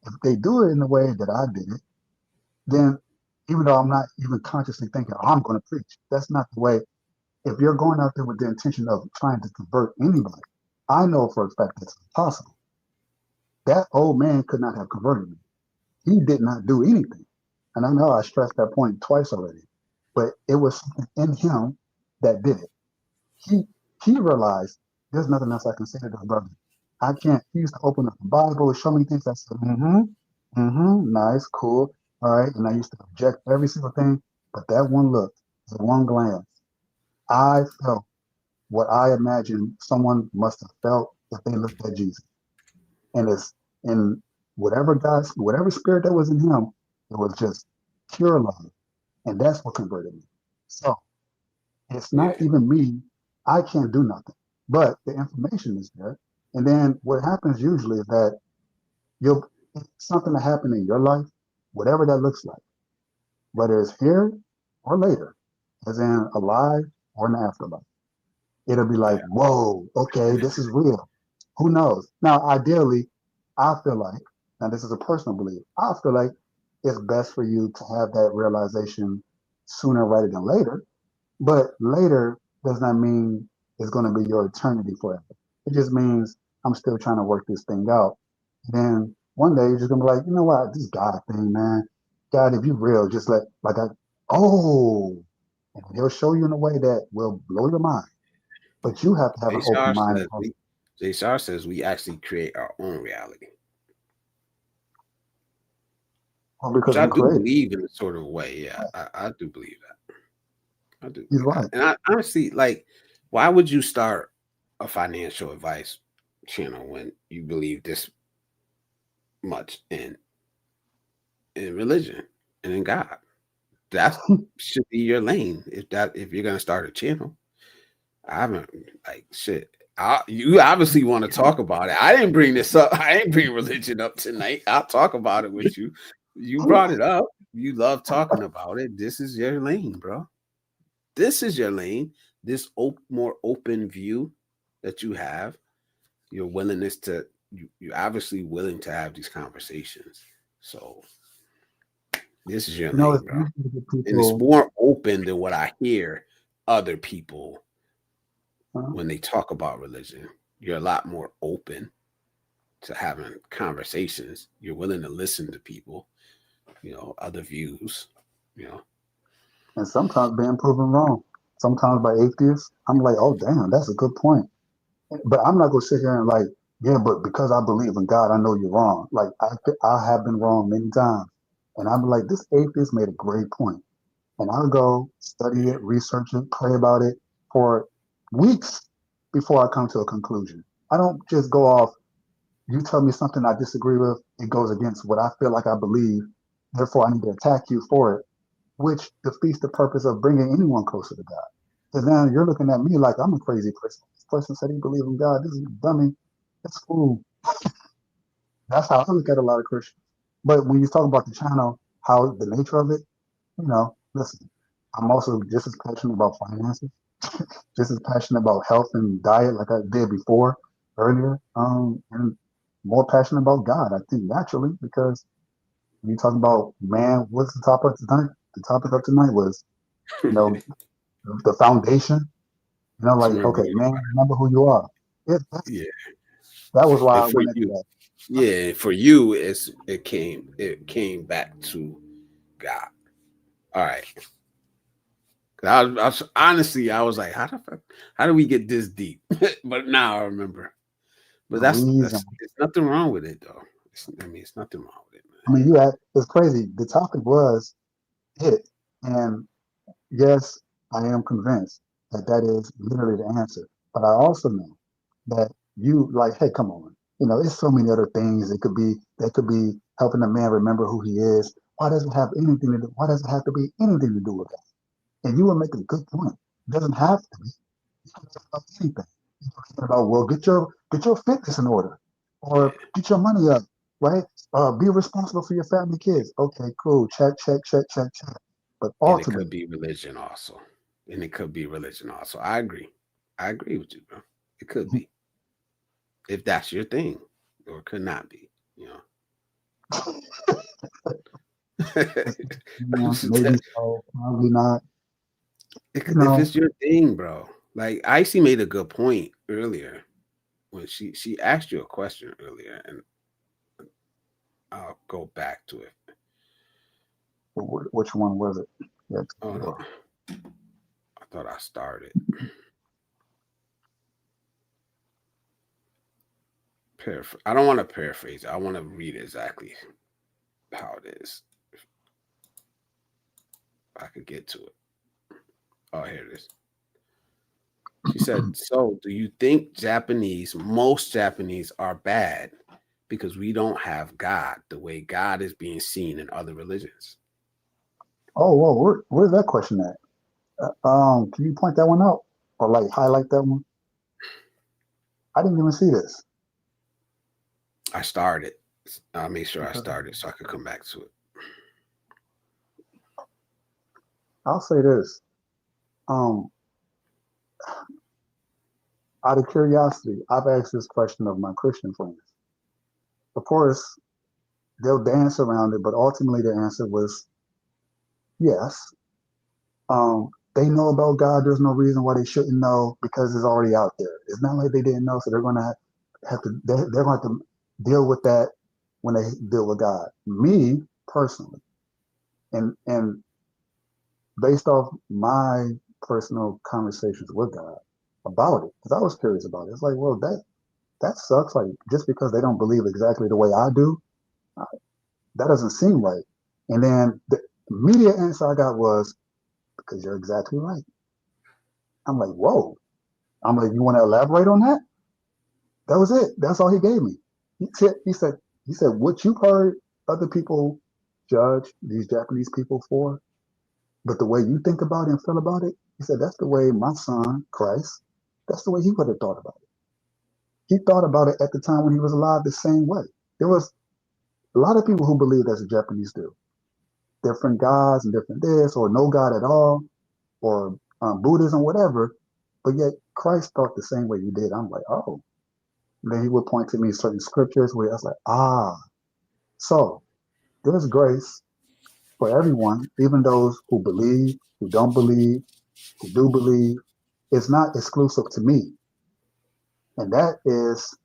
If they do it in the way that I did it, then even though I'm not even consciously thinking, oh, I'm going to preach, that's not the way. If you're going out there with the intention of trying to convert anybody, I know for a fact that's impossible. That old man could not have converted me. He did not do anything. And I know I stressed that point twice already, but it was something in him that did it. He realized there's nothing else I can say to this brother. I can't. He used to open up the Bible, show me things. I said, nice, cool, all right. And I used to object every single thing, but that one look, that one glance, I felt what I imagined someone must have felt if they looked at Jesus. And it's in whatever spirit that was in him, it was just pure love. And that's what converted me. So it's Yeah. not even me. I can't do nothing. But the information is there. And then what happens usually is that you'll something to happen in your life, whatever that looks like, whether it's here or later, as in alive or in the afterlife. It'll be like, Yeah. whoa, okay, this is real. Who knows? Now, ideally, I feel like, now this is a personal belief, I feel like it's best for you to have that realization sooner rather than later. But later does not mean it's going to be your eternity forever. It just means I'm still trying to work this thing out. Then one day you're just gonna be like, you know what, this God thing, man. God, if you real, just oh, and he'll show you in a way that will blow your mind. But you have to have an open JSR mind. says we JSR says we actually create our own reality, Well, which because I we do created. believe in a sort of way. Yeah, I do believe that. I do. He's right. And I honestly like, why would you start a financial advice channel when you believe this much in religion and in God? That should be your lane. If you're gonna start a channel, I haven't like shit. You obviously want to talk about it. I didn't bring this up. I ain't bring religion up tonight. I'll talk about it with you. You brought it up. You love talking about it. This is your lane, bro. This is your lane. This more open view that you have, your willingness to you're obviously willing to have these conversations. So this is your You know, lane, it's bro. easy to get And it's people. more open than what I hear other people uh, when they talk about religion. You're a lot more open to having conversations. You're willing to listen to people, other views, you know. and sometimes being proven wrong. Sometimes by atheists, I'm like, oh damn, that's a good point. But I'm not gonna sit here and like, yeah, but because I believe in God, I know you're wrong. Like I have been wrong many times, and I'm like, this atheist made a great point, and I'll go study it, research it, pray about it for weeks before I come to a conclusion. I don't just go off. You tell me something I disagree with, it goes against what I feel like I believe. Therefore, I need to attack you for it, which defeats the purpose of bringing anyone closer to God. Because now you're looking at me like I'm a crazy person. This person said he believed in God. This is a dummy. That's fool. That's how I look at a lot of Christians. But when you talk about the channel, how the nature of it, listen, I'm also just as passionate about finances, just as passionate about health and diet like I did before earlier, and more passionate about God. I think naturally because when you talk about man, what's the topic of tonight? The topic of tonight was, you know, the foundation. Just Like, remember, okay, man, remember who you are. yeah. That was why And I for went into you, that. yeah, for you, it came back to God. All right. Honestly, I was like, how do we get this deep? But now I remember. But The reason. it's nothing wrong with it though. It's nothing wrong with it, I mean, it's crazy. The topic was it. And yes, I am convinced that that is literally the answer. But I also know that you like, hey, come on. It's so many other things. It could be that could be helping a man remember who he is. Why does it have anything to do? Why does it have to be anything to do with that? And you will make a good point. It doesn't have to be. You can talk about anything. You can talk about, well, get your fitness in order, or man. get your money up. right? Be responsible for your family, kids. Okay, cool. Check, check, check, check, check. But And it could ultimately, be religion also. And it could be religion also. I agree. I agree with you, bro. It could be. If that's your thing. Or it could not be, you know. I'm just maybe so, probably not. You if know, it's your thing, bro. Like Icy made a good point earlier when she asked you a question earlier, and I'll go back to it. which one was it? Yeah, Oh no, I thought I started. I don't want to paraphrase it. I want to read exactly how it is. If I could get to it. Oh, here it is. She said, "So, do you think most Japanese are bad because we don't have God the way God is being seen in other religions?" oh, whoa, where's that question at? Can you point that one out or like highlight that one? I didn't even see this. I started. I'll make sure I started so I could come back to it. I'll say this. Um, out of curiosity, I've asked this question of my Christian friends. Of course, they'll dance around it, but ultimately the answer was yes. They know about God. There's no reason why they shouldn't know because it's already out there. It's not like they didn't know, so they're going to have to. They're going to deal with that when they deal with God. Me personally, and based off my personal conversations with God about it, because I was curious about it. It's like, well, that sucks. Like just because they don't believe exactly the way I do, uh, that doesn't seem right. And then the immediate answer I got was because you're exactly right. I'm like, whoa. I'm like, you want to elaborate on that? That was it. That's all he gave me. He said, what you've heard other people judge these Japanese people for, but the way you think about it and feel about it, he said, that's the way my son, Christ, that's the way he would have thought about it. He thought about it at the time when he was alive the same way. There was a lot of people who believe as the Japanese do. Different gods and different this, or no God at all, or Buddhism, whatever. But yet Christ thought the same way he did. I'm like, oh. And then he would point to me certain scriptures where I was like, ah. So there's grace for everyone, even those who believe, who don't believe, who do believe. It's not exclusive to me. And that is,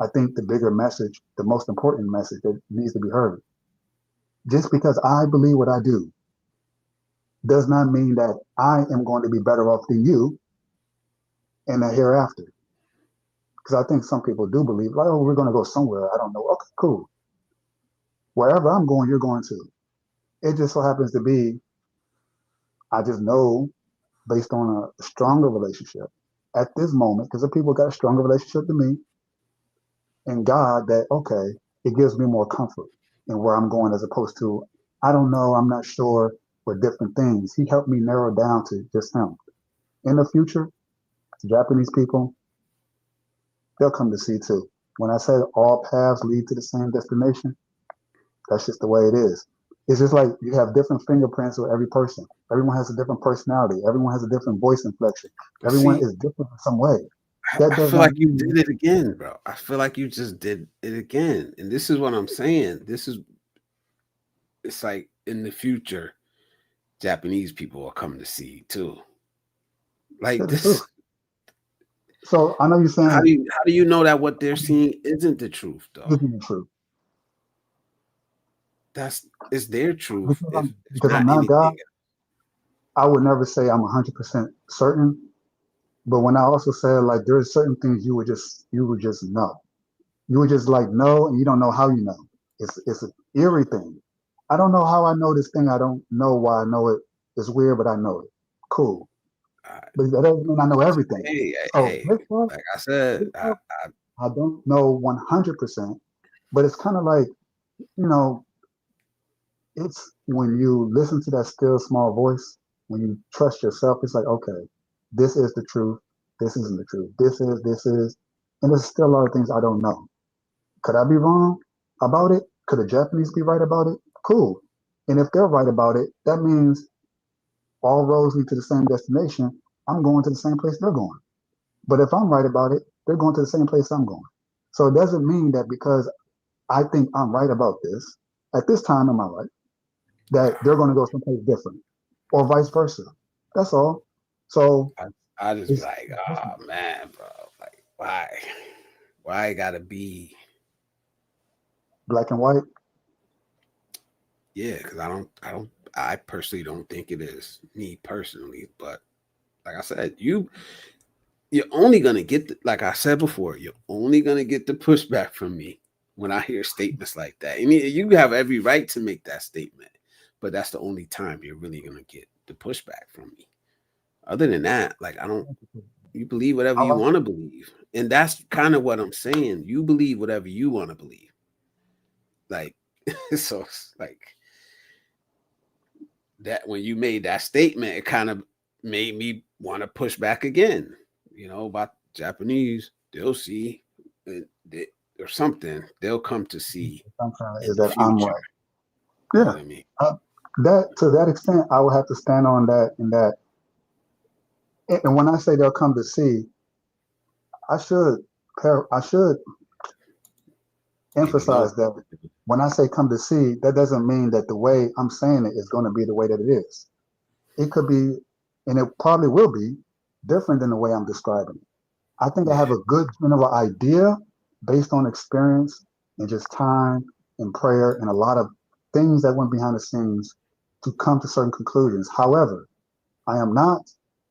I think, the bigger message, the most important message that needs to be heard. Just because I believe what I do does not mean that I am going to be better off than you in the hereafter. Because I think some people do believe, like, oh, we're going to go somewhere. I don't know. Okay, cool. Wherever I'm going, you're going to. It just so happens to be, I just know based on a stronger relationship at this moment, because the people got a stronger relationship than me and God, that, okay, it gives me more comfort in where I'm going as opposed to, I don't know, I'm not sure, for different things. He helped me narrow down to just him. In the future, Japanese people, they'll come to see too. When I say all paths lead to the same destination, that's just the way it is. It's just like you have different fingerprints with every person. Everyone has a different personality. Everyone has a different voice inflection. But Everyone see, is different in some way. That I does feel not like you mean did it again, bro. I feel like you just did it again. And this is what I'm saying. It's like in the future, Japanese people are coming to see too. Like that's the truth. this, So I know you're saying how do you know that what they're seeing isn't the truth though? this is the truth That's it's their truth because if I'm it's because I'm not not anything. God. I would never say I'm 100% certain. But when I also said like there's certain things you would just know. You would just like know, and you don't know how you know. It's an eerie thing. I don't know how I know this thing. I don't know why I know it. It's weird, but I know it. Cool. Uh, But that doesn't mean I know everything. So hey, this stuff, like I said, this stuff, I don't know 100%. But it's kind of like, you know, it's when you listen to that still small voice, when you trust yourself, it's like, okay, this is the truth. This isn't the truth. This is, and there's still a lot of things I don't know. Could I be wrong? about it? Could the Japanese be right about it? Cool. And if they're right about it, that means all roads lead to the same destination. I'm going to the same place they're going. But if I'm right about it, they're going to the same place I'm going. So it doesn't mean that because I think I'm right about this, at this time in my life, that they're going to go someplace different or vice versa. That's all. So I just be it's like, oh man, bro, like why it gotta be? black and white. Yeah, because I personally don't think it is, me personally. But like I said, you're only gonna get like I said before, you're only gonna get the pushback from me when I hear statements like that. I mean, you have every right to make that statement, but that's the only time you're really gonna get the pushback from me. Other than that, like you believe whatever I you like want to believe. And that's kind of what I'm saying. You believe whatever you want to believe. Like, so it's like that when you made that statement, it kind of made me want to push back again, about Japanese. They'll see or something. They'll come to see in is the that I'm future. right. You know Yeah. what I mean? That to that extent, I will have to stand on that and that. And when I say they'll come to see, I should I should Leave it alone. emphasize that when I say come to see, that doesn't mean that the way I'm saying it is going to be the way that it is. It could be, and it probably will be different than the way I'm describing it. I think I Yeah. have a good general idea based on experience and just time and prayer and a lot of things that went behind the scenes to come to certain conclusions. However, I am not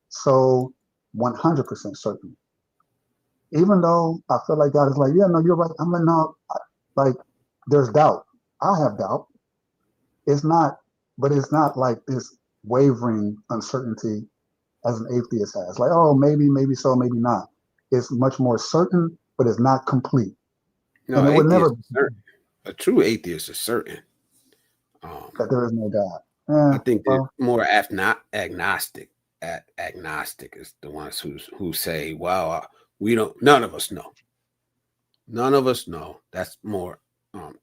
so 100% certain. Even though I feel like God is like, yeah, no, you're right. I'm like, no, like there's doubt. I have doubt. It's not, but it's not like this wavering uncertainty as an atheist has. Like, oh, maybe so, maybe not. It's much more certain, but it's not complete. No, And it would never atheist be is certain. A true atheist is certain. that there is no God. I Yeah, think they're well, more agnostic. Agnostic is the ones who say, "Well, we don't. None of us know. None of us know." That's more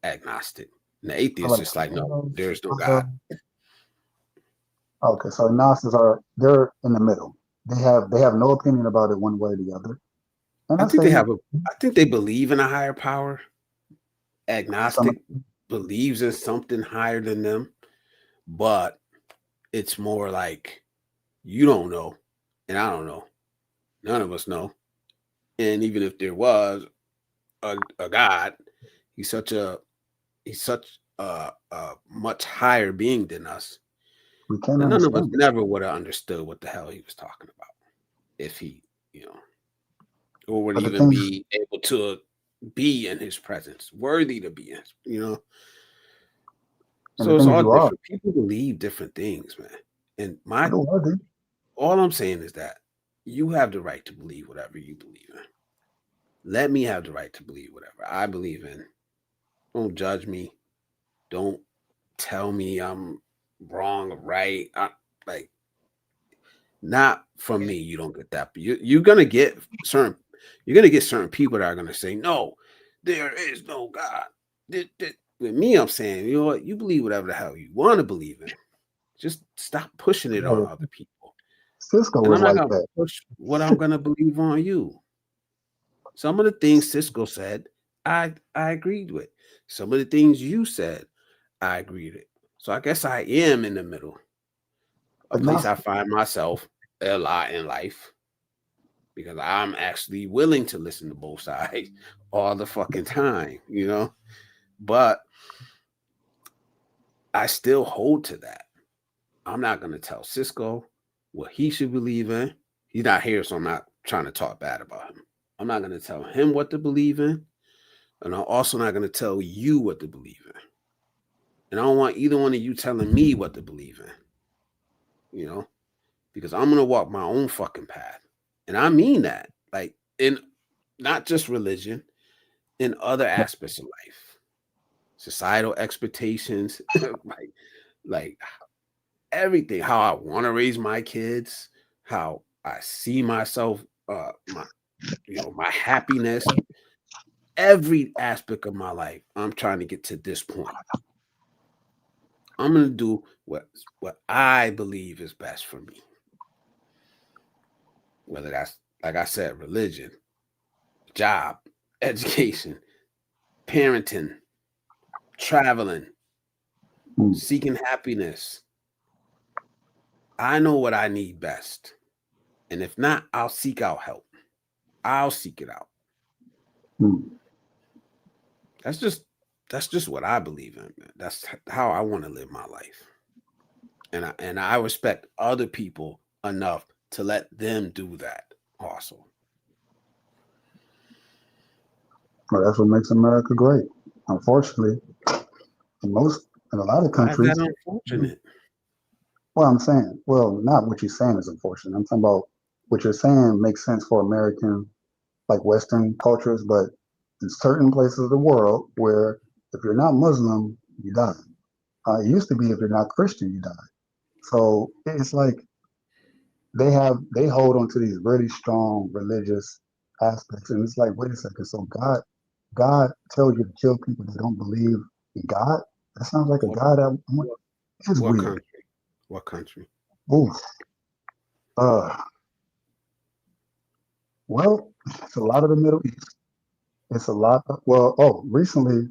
agnostic. And the all atheist right. is like, "No, there's no Uh, God." okay, so Gnostics they're in the middle. They have no opinion about it one way or the other. And I I think they say have a. I think they believe in a higher power. some Agnostic believes in something higher than them, but it's more like you don't know, and I don't know. None of us know. And even if there was a God, he's such a a much higher being than us. we can't And none of us understand it. never would have understood what the hell he was talking about if he, or would But the even thing be able to be in his presence, worthy to be in. and the So it's thing is all you are, different. People believe different things, man. And but the worthy. all I'm saying is that you have the right to believe whatever you believe in. Let me have the right to believe whatever I believe in. Don't judge me. Don't tell me I'm wrong or right. Like, not from me. You don't get that. But you're gonna get certain. You're gonna get certain people that are gonna say, "No, there is no God." With me, I'm saying, you know what? You believe whatever the hell you want to believe in. Just stop pushing it on other people. Cisco And was I'm not like gonna that. push what I'm gonna believe on you. Some of the things Cisco said, I agreed with. Some of the things you said, I agreed with. So I guess I am in the middle, a place I Agnostic. find myself a lot in life because I'm actually willing to listen to both sides all the fucking time. But I still hold to that. I'm not gonna tell Cisco what he should believe in. He's not here, so I'm not trying to talk bad about him. I'm not gonna tell him what to believe in, and I'm also not gonna tell you what to believe in. And I don't want either one of you telling me what to believe in, because I'm gonna walk my own fucking path. And I mean that. Like in not just religion, in other aspects of life. Societal expectations, like everything, how I want to raise my kids, how I see myself, my happiness, every aspect of my life, I'm trying to get to this point. I'm gonna do what I believe is best for me. Whether that's, like I said, religion, job, education, parenting, traveling, seeking happiness. I know what I need best. And if not, I'll seek out help. I'll seek it out. That's just what I believe in, man. That's how I want to live my life. And I respect other people enough to let them do that also. Well, that's what makes America great. Unfortunately, in a lot of Why is countries. that unfortunate? Well, I'm saying, well, not what you're saying is unfortunate. I'm talking about what you're saying makes sense for American, like Western cultures, but in certain places of the world where if you're not Muslim, you die. It used to be if you're not Christian, you die. So it's like they hold on to these really strong religious aspects, and it's like, wait a second, so God tells you to kill people that don't believe in God. That sounds like a God that is What weird. country? What country? Oof. Well, it's a lot of the Middle East. It's a lot. Recently,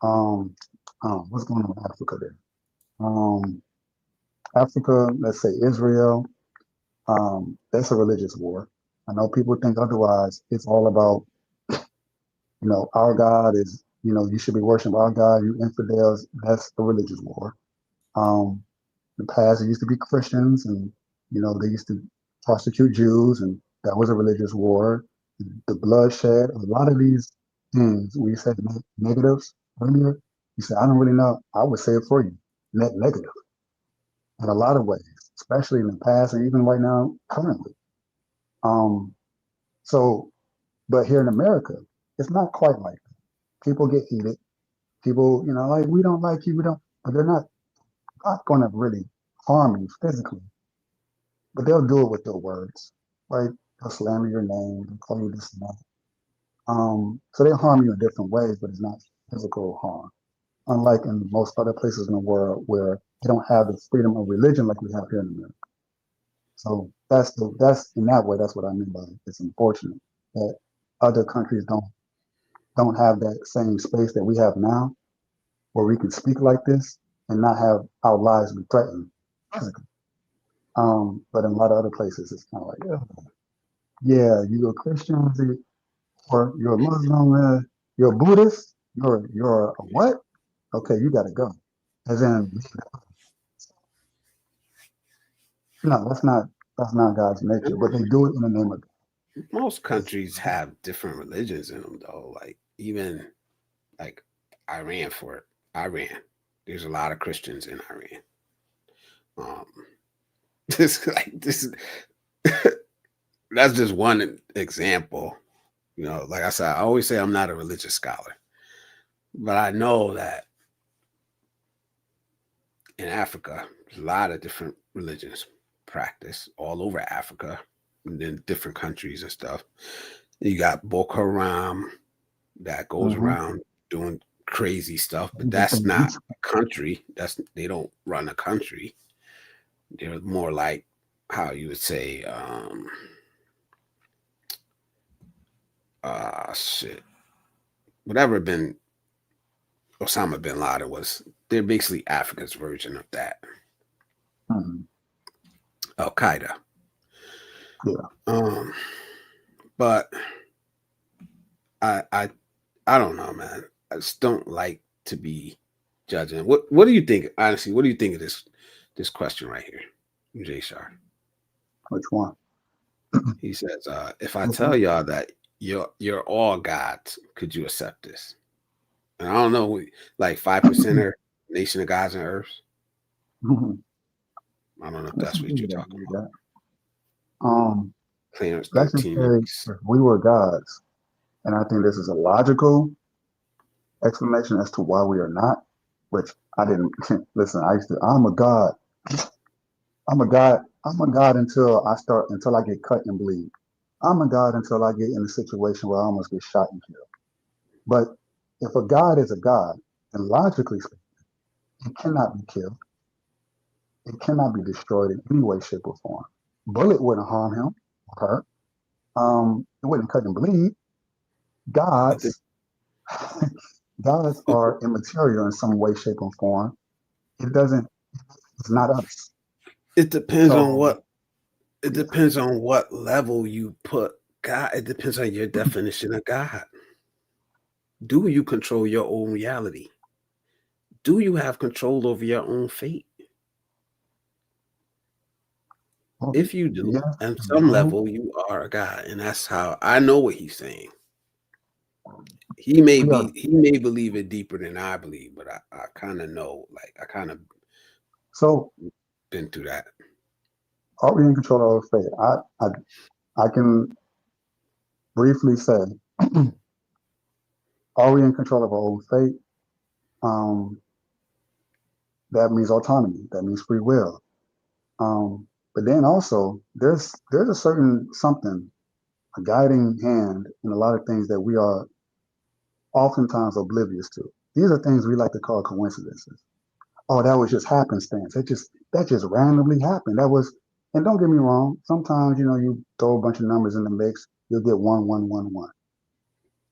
what's going on in Africa there? Africa, let's say Israel. That's a religious war. I know people think otherwise. It's all about, our God is, you should be worshiping our God. You infidels. That's a religious war. In the past, it used to be Christians, and they used to prosecute Jews, and that was a religious war. The bloodshed, a lot of these things. When you said negatives earlier, you said I don't really know. I would say it for you, net negative, in a lot of ways, especially in the past and even right now, currently. So, but here in America, it's not quite like that. People get heated. People, like we don't like you, we don't, but they're not going to really harm you physically, but they'll do it with their words, right? They'll slander your name, they'll call you this and that. So they harm you in different ways, but it's not physical harm. Unlike in most other places in the world where they don't have the freedom of religion like we have here in America. So that's in that way, that's what I mean by it. It's unfortunate that other countries don't have that same space that we have now, where we can speak like this and not have our lives be threatened physically. But in a lot of other places, it's kind of like, yeah, you're a Christian, or you're a Muslim, you're a Buddhist, you're a what? Okay, you got to go. As in, no, that's not God's nature. But they do it in the name of God. Most countries have different religions in them, though. Like even like Iran, there's a lot of Christians in Iran. This that's just one example. Like I said, I always say I'm not a religious scholar, but I know that in Africa, there's a lot of different religions practiced all over Africa and in different countries and stuff. You got Boko Haram that goes around doing crazy stuff, but that's not a country. They don't run a country. They're more like how you would say, whatever Osama bin Laden was. They're basically Africa's version of that. Al Qaeda. Yeah. But I don't know, man. I just don't like to be judging. What do you think? Honestly, what do you think of this question right here, Jay Shar? Which one? He says, if I tell y'all that you're all gods, could you accept this? And I don't know, like 5% nation of gods and earths. I don't know if that's what you're talking about. Clarence Let's just 13 say if we were gods, and I think this is a logical explanation as to why we are not, which I didn't listen. I'm a god. I'm a god until I get cut and bleed. I'm a god until I get in a situation where I almost get shot and killed. But if a God is a God, then logically speaking, it cannot be killed. It cannot be destroyed in any way, shape, or form. Bullet wouldn't harm him or her. It wouldn't cut and bleed. It, de- Gods, gods are immaterial in some way, shape, or form. It doesn't. It's not us. it depends on So what. It yeah. depends on what level you put God. It depends on your definition of God. Do you control your own reality? Do you have control over your own fate? Well, If you do, yes, at some no. level, you are a God, and that's how I know what he's saying. We are. He may believe it deeper than I believe, but I kind of know, like I kind of So been through that. are we in control of our fate? I can briefly say, are we in control of our own fate? Um, that means autonomy. That means free will. But then also there's a certain something, a guiding hand in a lot of things that we are oftentimes oblivious to. These are things we like to call coincidences. Oh, that was just happenstance. That just randomly happened. That was, and don't get me wrong. Sometimes you throw a bunch of numbers in the mix, you'll get 1 1 1 1.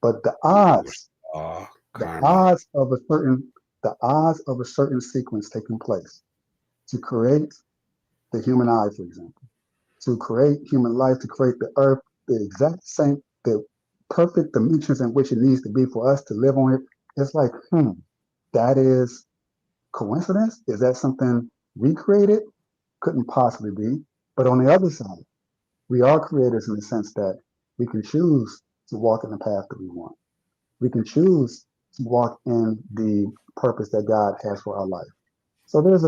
But Oh, the karma. odds of a certain, the odds of a certain sequence taking place to create the human eye, for example, to create human life, to create the earth, the exact same, the perfect dimensions in which it needs to be for us to live on it. It's like, that is coincidence? Is that something we created? Couldn't possibly be. But on the other side, we are creators in the sense that we can choose to walk in the path that we want. We can choose to walk in the purpose that God has for our life. So there's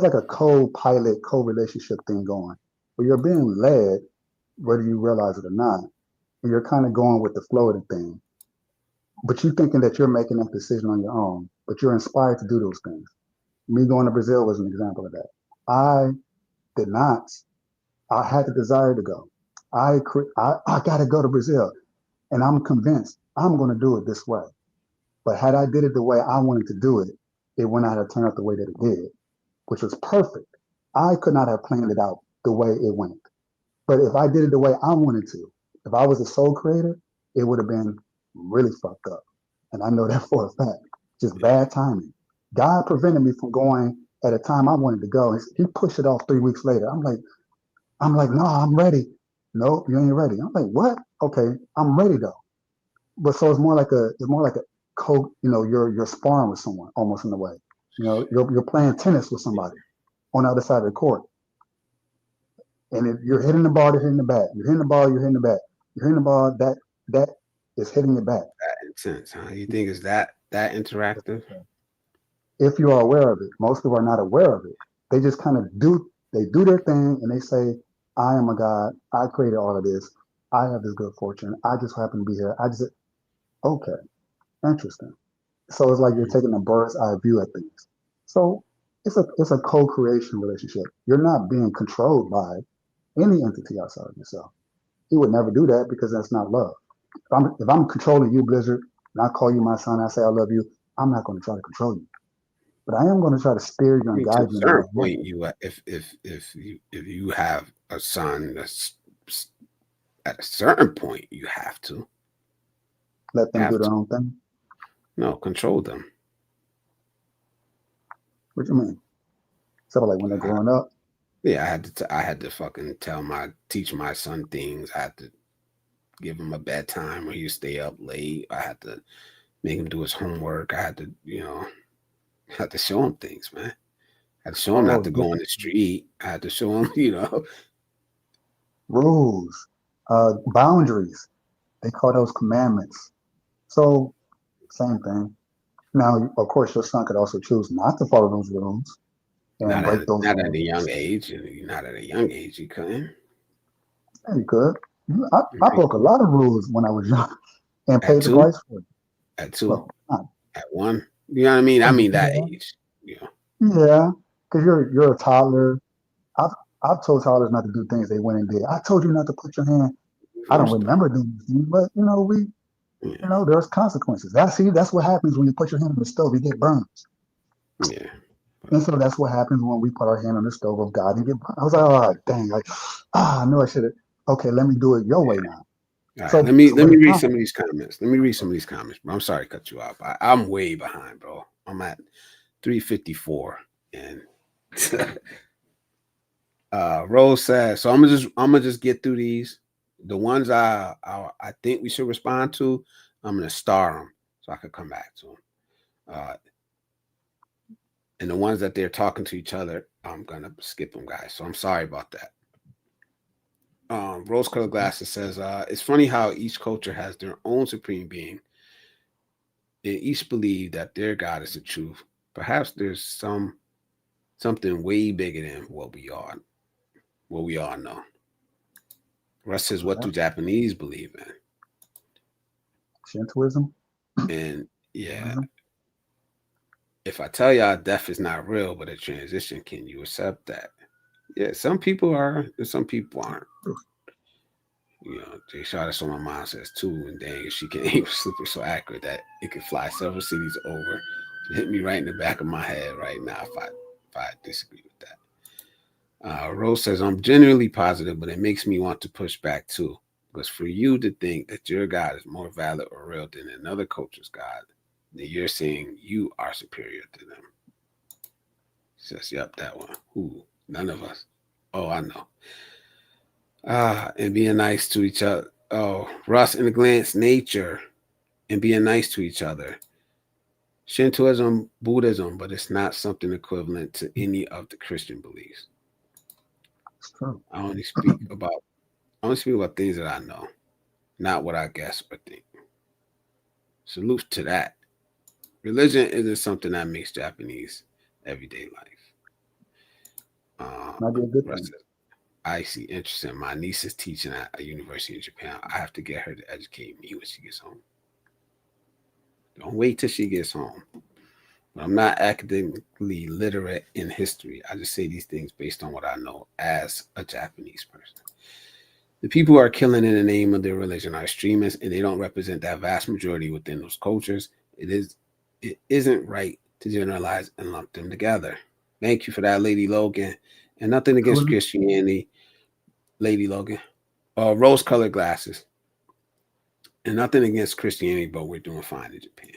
like a co-pilot, co-relationship thing going where you're being led, whether you realize it or not, and you're kind of going with the flow of the thing. But you thinking that you're making that decision on your own, but you're inspired to do those things. Me going to Brazil was an example of that. I did not. I had the desire to go. I got to go to Brazil, and I'm convinced I'm going to do it this way. But had I did it the way I wanted to do it, it would not have turned out the way that it did, which was perfect. I could not have planned it out the way it went. But if I did it the way I wanted to, if I was a sole creator, it would have been really fucked up. And I know that for a fact. Just bad timing. God prevented me from going at a time I wanted to go. He pushed it off 3 weeks later. I'm like, no, I'm ready. No, you ain't ready. I'm like, what? Okay, I'm ready though. But so it's more like a you're sparring with someone almost in a way. You're playing tennis with somebody on the other side of the court. And if you're hitting the ball, you're hitting the bat. You're hitting the ball, you're hitting the bat. You're hitting the ball, that is hitting it back. That intense, huh? You think it's that interactive? If you are aware of it, most people are not aware of it. They just kind of do their thing and they say, I am a God. I created all of this. I have this good fortune. I just happen to be here. Okay, interesting. So it's like you're Mhm. taking a bird's eye view at things. So it's a co-creation relationship. You're not being controlled by any entity outside of yourself. He would never do that because that's not love. If I'm controlling you, Blizzard, and I call you my son, I say I love you, I'm not going to try to control you. But I am going to try to steer you I and mean, to guide a you in the certain right way. point, you if you have a son that's at a certain point, you have to Let them do have their to own thing. no control them. What you mean? So like when they're I, growing up, yeah, I had to fucking teach my son things. I had to give him a bedtime where he stay up late. I had to make him do his homework. I had to had to show him things, man. I had to show him not oh, to go on the different street. I had to show him, rules, boundaries. They call those commandments. So same thing. Now, of course, your son could also choose not to follow those rules and break those not at a young boundaries. age. Not at a young age, you couldn't. Yeah, you could. I broke a lot of rules when I was young and At paid the two, price for it. at two, Well, not, at one. You know what I mean? I mean that yeah, age. Yeah. yeah, because you're a toddler. I've I've told toddlers not to do things they went and did. I told you not to put your hand. I don't Forced them. remember doing these things, but we Yeah. You know, there's consequences. That's what happens when you put your hand on the stove, you get burned. Yeah. And so that's what happens when we put our hand on the stove of God and get burned. I was like, oh dang, I knew I should have. Okay, let me do it your way now. All right, So let me what is read some of consequence? these comments. Let me read some of these comments, bro. I'm sorry to cut you off. I'm way behind, bro. I'm at 354, and Rose says, so I'm gonna just get through these. The ones I think we should respond to, I'm gonna star them so I can come back to them. And the ones that they're talking to each other, I'm gonna skip them, guys. So I'm sorry about that. Rose colored glasses says, it's funny how each culture has their own supreme being. They each believe that their God is the truth. Perhaps there's something way bigger than what we all know. Russ says, what do Japanese believe in? Shintoism. And yeah, if I tell y'all death is not real but a transition, can you accept that? Yeah, some people are and some people aren't. You know, Jay Shada, so my mom says too, and dang, she can aim slipper so accurate that it could fly several cities over. It hit me right in the back of my head right now if I disagree with that. Rose says, I'm genuinely positive, but it makes me want to push back too. Because for you to think that your God is more valid or real than another culture's God, then you're saying you are superior to them. She says, yep, that one. Who? None of us. Oh, I know. And being nice to each other. Oh, Russ in a glance, nature, and being nice to each other. Shintoism, Buddhism, but it's not something equivalent to any of the Christian beliefs. It's true. I only speak about things that I know, not what I guess or think. Salute to that. Religion isn't something that makes Japanese everyday life. Might be a good Russ thing. says, I see. Interesting. My niece is teaching at a university in Japan. I have to get her to educate me when she gets home. Don't wait till she gets home. But I'm not academically literate in history. I just say these things based on what I know as a Japanese person. The people who are killing in the name of their religion are extremists, and they don't represent that vast majority within those cultures. It isn't right to generalize and lump them together. Thank you for that, Lady Logan. And nothing against Christianity, Lady Logan. Rose-colored glasses. And nothing against Christianity, but we're doing fine in Japan.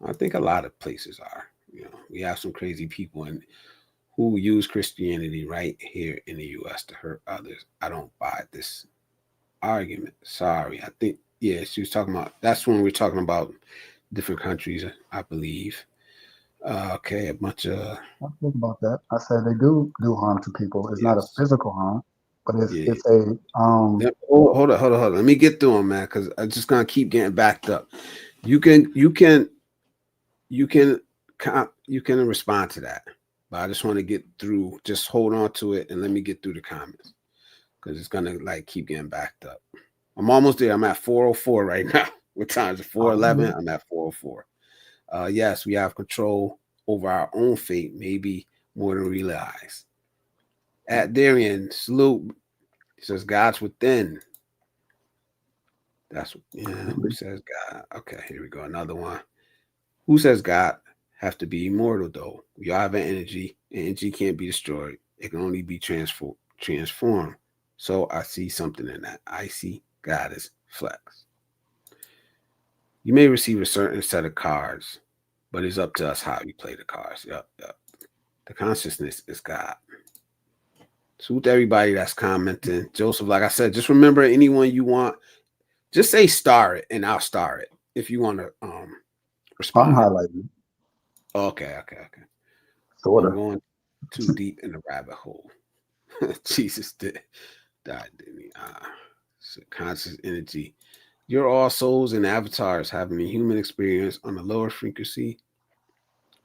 I think a lot of places are. You know, we have some crazy people who use Christianity right here in the U.S. to hurt others. I don't buy this argument. Sorry. I think, yeah, she was talking about, that's when we're talking about different countries, I believe. Okay, a bunch of... I think about that. I said they do harm to people. It's not a Yes. physical harm, but it's Yeah. a Hold on. Let me get through them, man, because I'm just gonna keep getting backed up. You can respond to that, but I just want to get through. Just hold on to it and let me get through the comments because it's gonna like keep getting backed up. I'm almost there. I'm at 404 right now. What time is it? 411. I'm at 404. Yes, we have control over our own fate, maybe more than we realize. At Darian, salute. He says God's within. That's who says God. Okay, here we go. Another one. Who says God have to be immortal though? We all have an energy. Energy can't be destroyed. It can only be transformed. So I see something in that. I see God as flex. You may receive a certain set of cards, but it's up to us how you play the cards. Yep. The consciousness is God. Salute to everybody that's commenting. Joseph, like I said, just remember anyone you want. Just say star it, and I'll star it if you want to respond. I'm highlighting. Okay. Sort I'm of. going too deep in the rabbit hole. Jesus died, didn't he? Conscious energy. You're all souls and avatars having a human experience on a lower frequency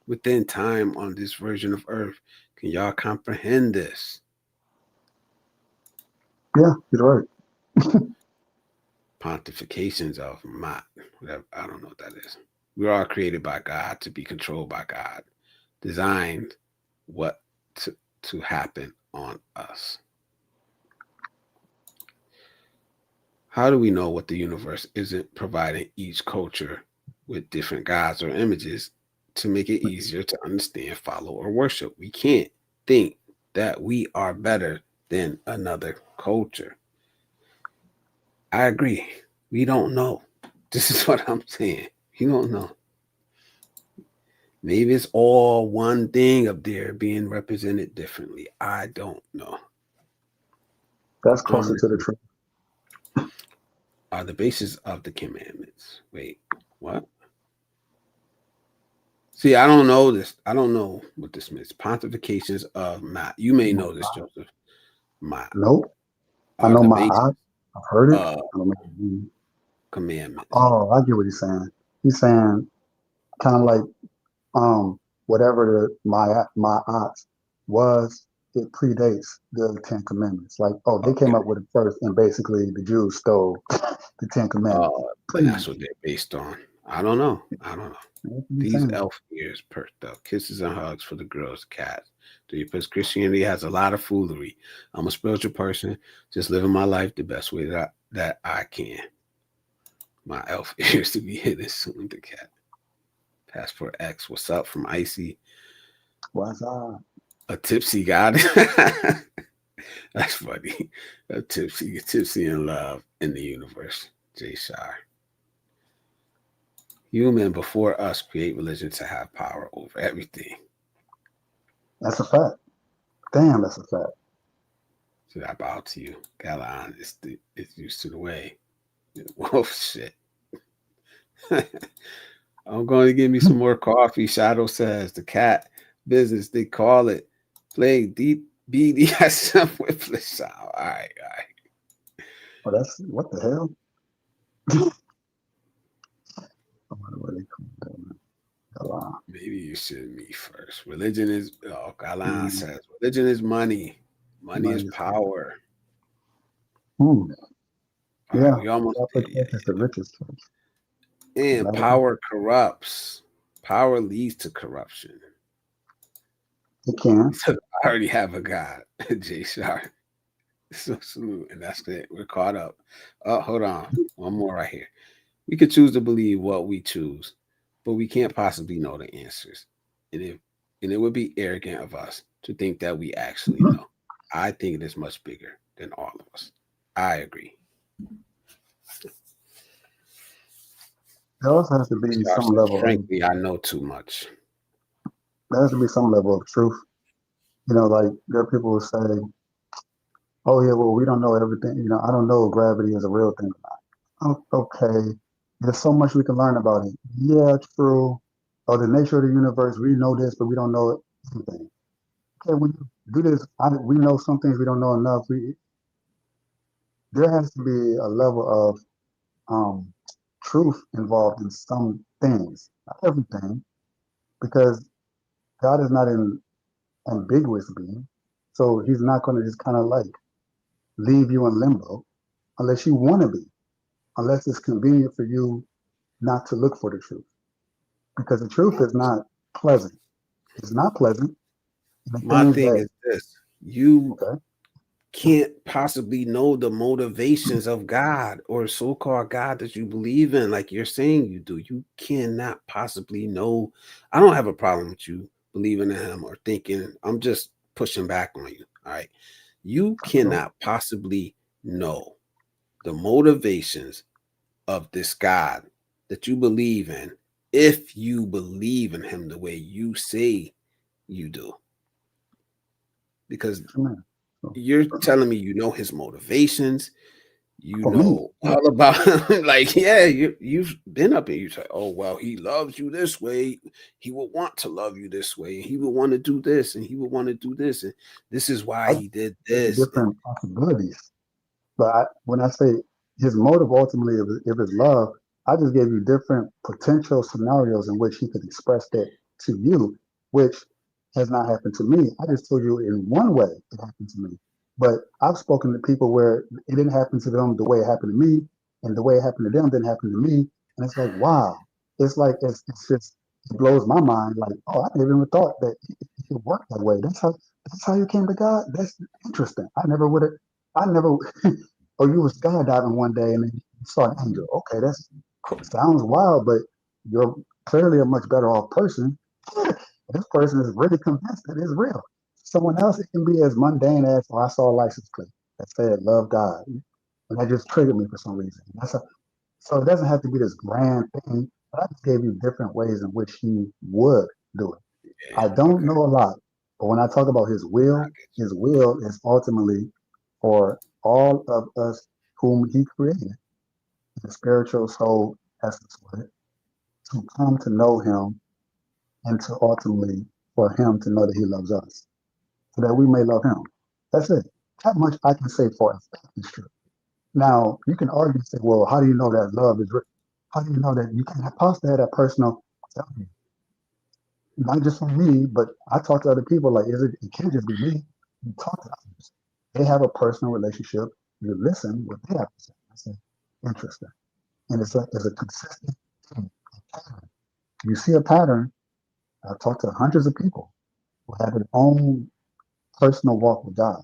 within time on this version of Earth. Can y'all comprehend this? Yeah, you're right. Pontifications of Mott. Whatever, I don't know what that is. We're all created by God to be controlled by God. Designed what to happen on us. How do we know what the universe isn't providing each culture with different gods or images to make it easier to understand, follow, or worship? We can't think that we are better than another culture. I agree. We don't know. This is what I'm saying. You don't know. Maybe it's all one thing up there being represented differently. I don't know. That's closer to the truth. Are the basis of the commandments. Wait, what? See, I don't know this. I don't know what this means. Pontifications of Ma'at. You may know this, Joseph. Ma'at Nope. I are know the my basis eye. I've heard it. of I don't know. commandments. Oh, I get what he's saying. He's saying kind of like whatever my aunt was, it predates the Ten Commandments. Like, oh, they came Okay. up with it first, and basically the Jews stole the Ten Commandments. And Pretty that's what they're based on. I don't know. I don't know. That's what he's These saying. elf ears perked up. Kisses and hugs for the girls' cats. Because Christianity has a lot of foolery. I'm a spiritual person, just living my life the best way that I can. My elf ears to be hidden soon. The cat. Passport X. What's up from Icy? What's up? A tipsy god. That's funny. A tipsy in love in the universe. Jay Shire. Human before us create religion to have power over everything. That's a fact. Damn, that's a fact. Should I bow to you? Galan is used to the way. Wolf shit. I'm going to give me some more coffee. Shadow says the cat business, they call it playing deep BDSM with the All right. Oh, that's what the hell? I wonder where they come from. Maybe you should me first. Religion is, Galan says, religion is money. Money is power. Yeah, right, we almost did. is the richest church. And power corrupts. Power leads to corruption. It can. I already have a God, Jay Sharp. So salute, and that's it. We're caught up. Oh, hold on. One more right here. We could choose to believe what we choose, but we can't possibly know the answers. And it would be arrogant of us to think that we actually know. I think it is much bigger than all of us. I agree. There also has to be some level. Frankly, I know too much. There has to be some level of truth. You know, like there are people who say, "Oh yeah, well we don't know everything." You know, I don't know if gravity is a real thing or not. Oh, okay, there's so much we can learn about it. Yeah, true. Oh, the nature of the universe, we know this, but we don't know everything. Okay, when you do this, we know some things we don't know enough. There has to be a level of truth involved in some things, not everything, because God is not an ambiguous being. So he's not going to just kind of like leave you in limbo unless you want to be, unless it's convenient for you not to look for the truth. Because the truth is not pleasant. It's not pleasant. My thing is this. You can't possibly know the motivations of God or so-called God that you believe in, like you're saying you do. You cannot possibly know. I don't have a problem with you believing in him or thinking. I'm just pushing back on you. All right. You cannot possibly know the motivations of this God that you believe in if you believe in him the way you say you do. Because you're telling me you know his motivations, you know all about him. Like, yeah, you've been up and you say, oh, well, he loves you this way. He would want to love you this way. And he would want to do this and he would want to do this. And this is why he did this. Different possibilities. But when I say his motive ultimately, if it's love, I just gave you different potential scenarios in which he could express that to you, which has not happened to me. I just told you in one way it happened to me. But I've spoken to people where it didn't happen to them the way it happened to me, and the way it happened to them didn't happen to me. And it's like, wow. It's like it's just it blows my mind. Like, oh, I never even thought that it worked that way. That's how you came to God. That's interesting. I never or you was skydiving one day and then you saw an angel. Okay, that's sounds wild, but you're clearly a much better off person. This person is really convinced that it's real. Someone else, it can be as mundane as, oh, I saw a license plate that said love God. And that just triggered me for some reason. So it doesn't have to be this grand thing, but I just gave you different ways in which he would do it. Yeah. I don't Okay. know a lot, but when I talk about his will is ultimately for all of us whom he created, the spiritual soul essence of it, to come to know him and to ultimately for him to know that he loves us, so that we may love him. That's it. That much I can say for a fact is true. Now, you can argue and say, well, how do you know that love is real? How do you know that you can't possibly have that personal? Not just from me, but I talk to other people. Like, it can't just be me. You talk to others. They have a personal relationship. You listen what they have to say. I say, interesting. And it's a consistent thing, a pattern. You see a pattern. I've talked to hundreds of people who have their own personal walk with God,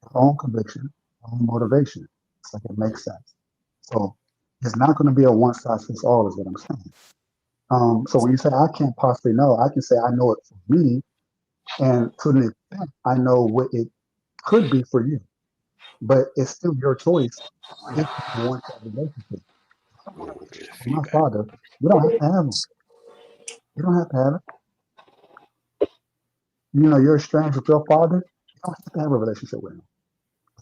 their own conviction, their own motivation. It's like it makes sense. So it's not going to be a one size fits all, is what I'm saying. So when you say I can't possibly know, I can say I know it for me, and to the extent I know what it could be for you. But it's still your choice if you want that relationship. I want a Yeah, relationship with my feedback. father. You don't have to have them. You don't have to have it. You know, you're estranged with your father. You don't have to have a relationship with him.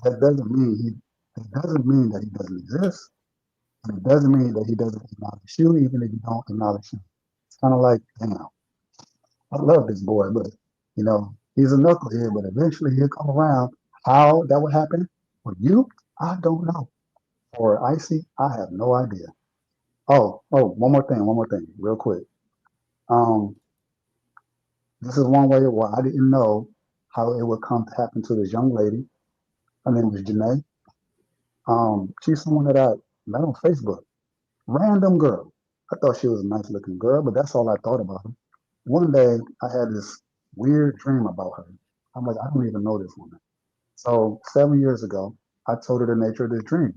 That doesn't mean he. It doesn't mean that he doesn't exist, and it doesn't mean that he doesn't acknowledge you, even if you don't acknowledge him. It's kind of like, damn, I love this boy, but he's a knucklehead. But eventually he'll come around. How that would happen for you, I don't know. For Icy, I have no idea. One more thing, real quick. Um, this is one way where I didn't know how it would come to happen to this young lady. Her name was Janae. She's someone that I met on Facebook. Random girl. I thought she was a nice looking girl, but that's all I thought about her. One day I had this weird dream about her. I'm like, I don't even know this woman. So 7 years ago, I told her the nature of this dream.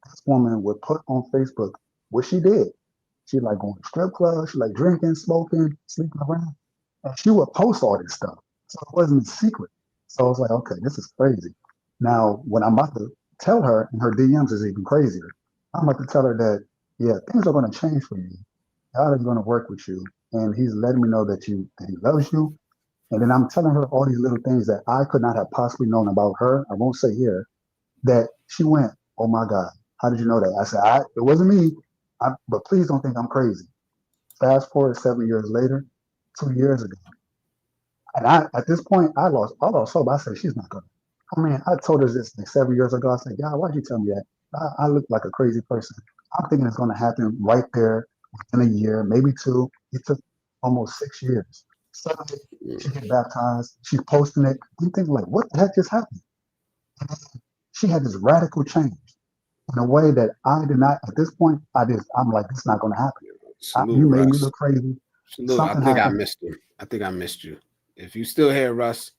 This woman would put on Facebook what she did. She like going to strip clubs, she like drinking, smoking, sleeping around. And she would post all this stuff. So it wasn't a secret. So I was like, okay, this is crazy. Now, when I'm about to tell her, and her DMs is even crazier, I'm about to tell her that, yeah, things are going to change for you. God is going to work with you. And he's letting me know that he loves you. And then I'm telling her all these little things that I could not have possibly known about her. I won't say here that she went, oh my God, how did you know that? I said, it wasn't me, but please don't think I'm crazy. Fast forward 7 years later, 2 years ago. And at this point, I lost hope. I said, she's not going to. I mean, I told her this like 7 years ago. I said, yeah, why'd you tell me that? I look like a crazy person. I'm thinking it's going to happen right there within a year, maybe two. It took almost 6 years. Suddenly, she get baptized. She's posting it. I'm thinking, like, what the heck just happened? And then she had this radical change in a way that I did not. At this point, I'm like, this is not going to happen. Salute, You made me Russ. look crazy. Salute. I Something think I happened. missed you. I think I missed you. If you still here, Russ,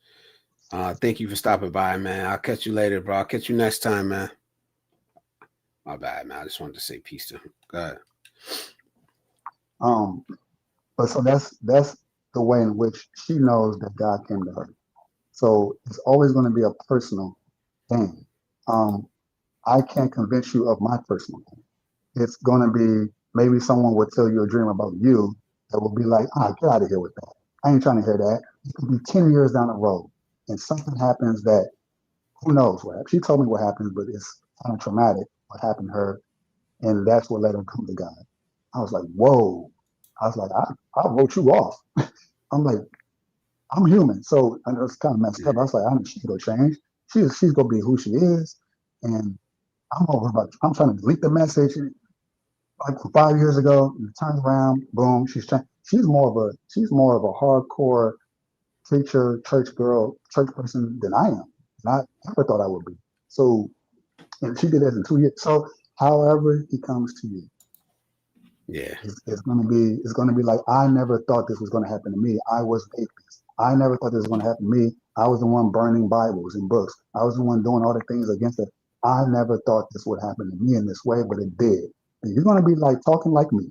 thank you for stopping by, man. I'll catch you later, bro. I'll catch you next time, man. My bad, man. I just wanted to say peace to him. Go ahead. But so that's the way in which she knows that God came to her. So it's always going to be a personal thing. I can't convince you of my personal thing. It's going to be maybe someone will tell you a dream about you that will be like, get out of here with that. I ain't trying to hear that. It could be 10 years down the road and something happens that who knows what. She told me what happened, but it's kind of traumatic what happened to her. And that's what let her come to God. I was like, whoa. I was like, I wrote you off. I'm like, I'm human. So I know it's kind of messed up. I was like, I know she's gonna change. She's gonna be who she is. And I'm trying to delete the message like 5 years ago, and turn around, boom, she's changed. She's more of a hardcore preacher, church girl, church person than I am. And I never thought I would be. So and she did that in 2 years. So however he comes to you, Yeah. it's gonna be like, I never thought this was gonna happen to me. I was an atheist. I never thought this was gonna happen to me. I was the one burning Bibles and books. I was the one doing all the things against it. I never thought this would happen to me in this way, but it did. And you're gonna be like talking like me,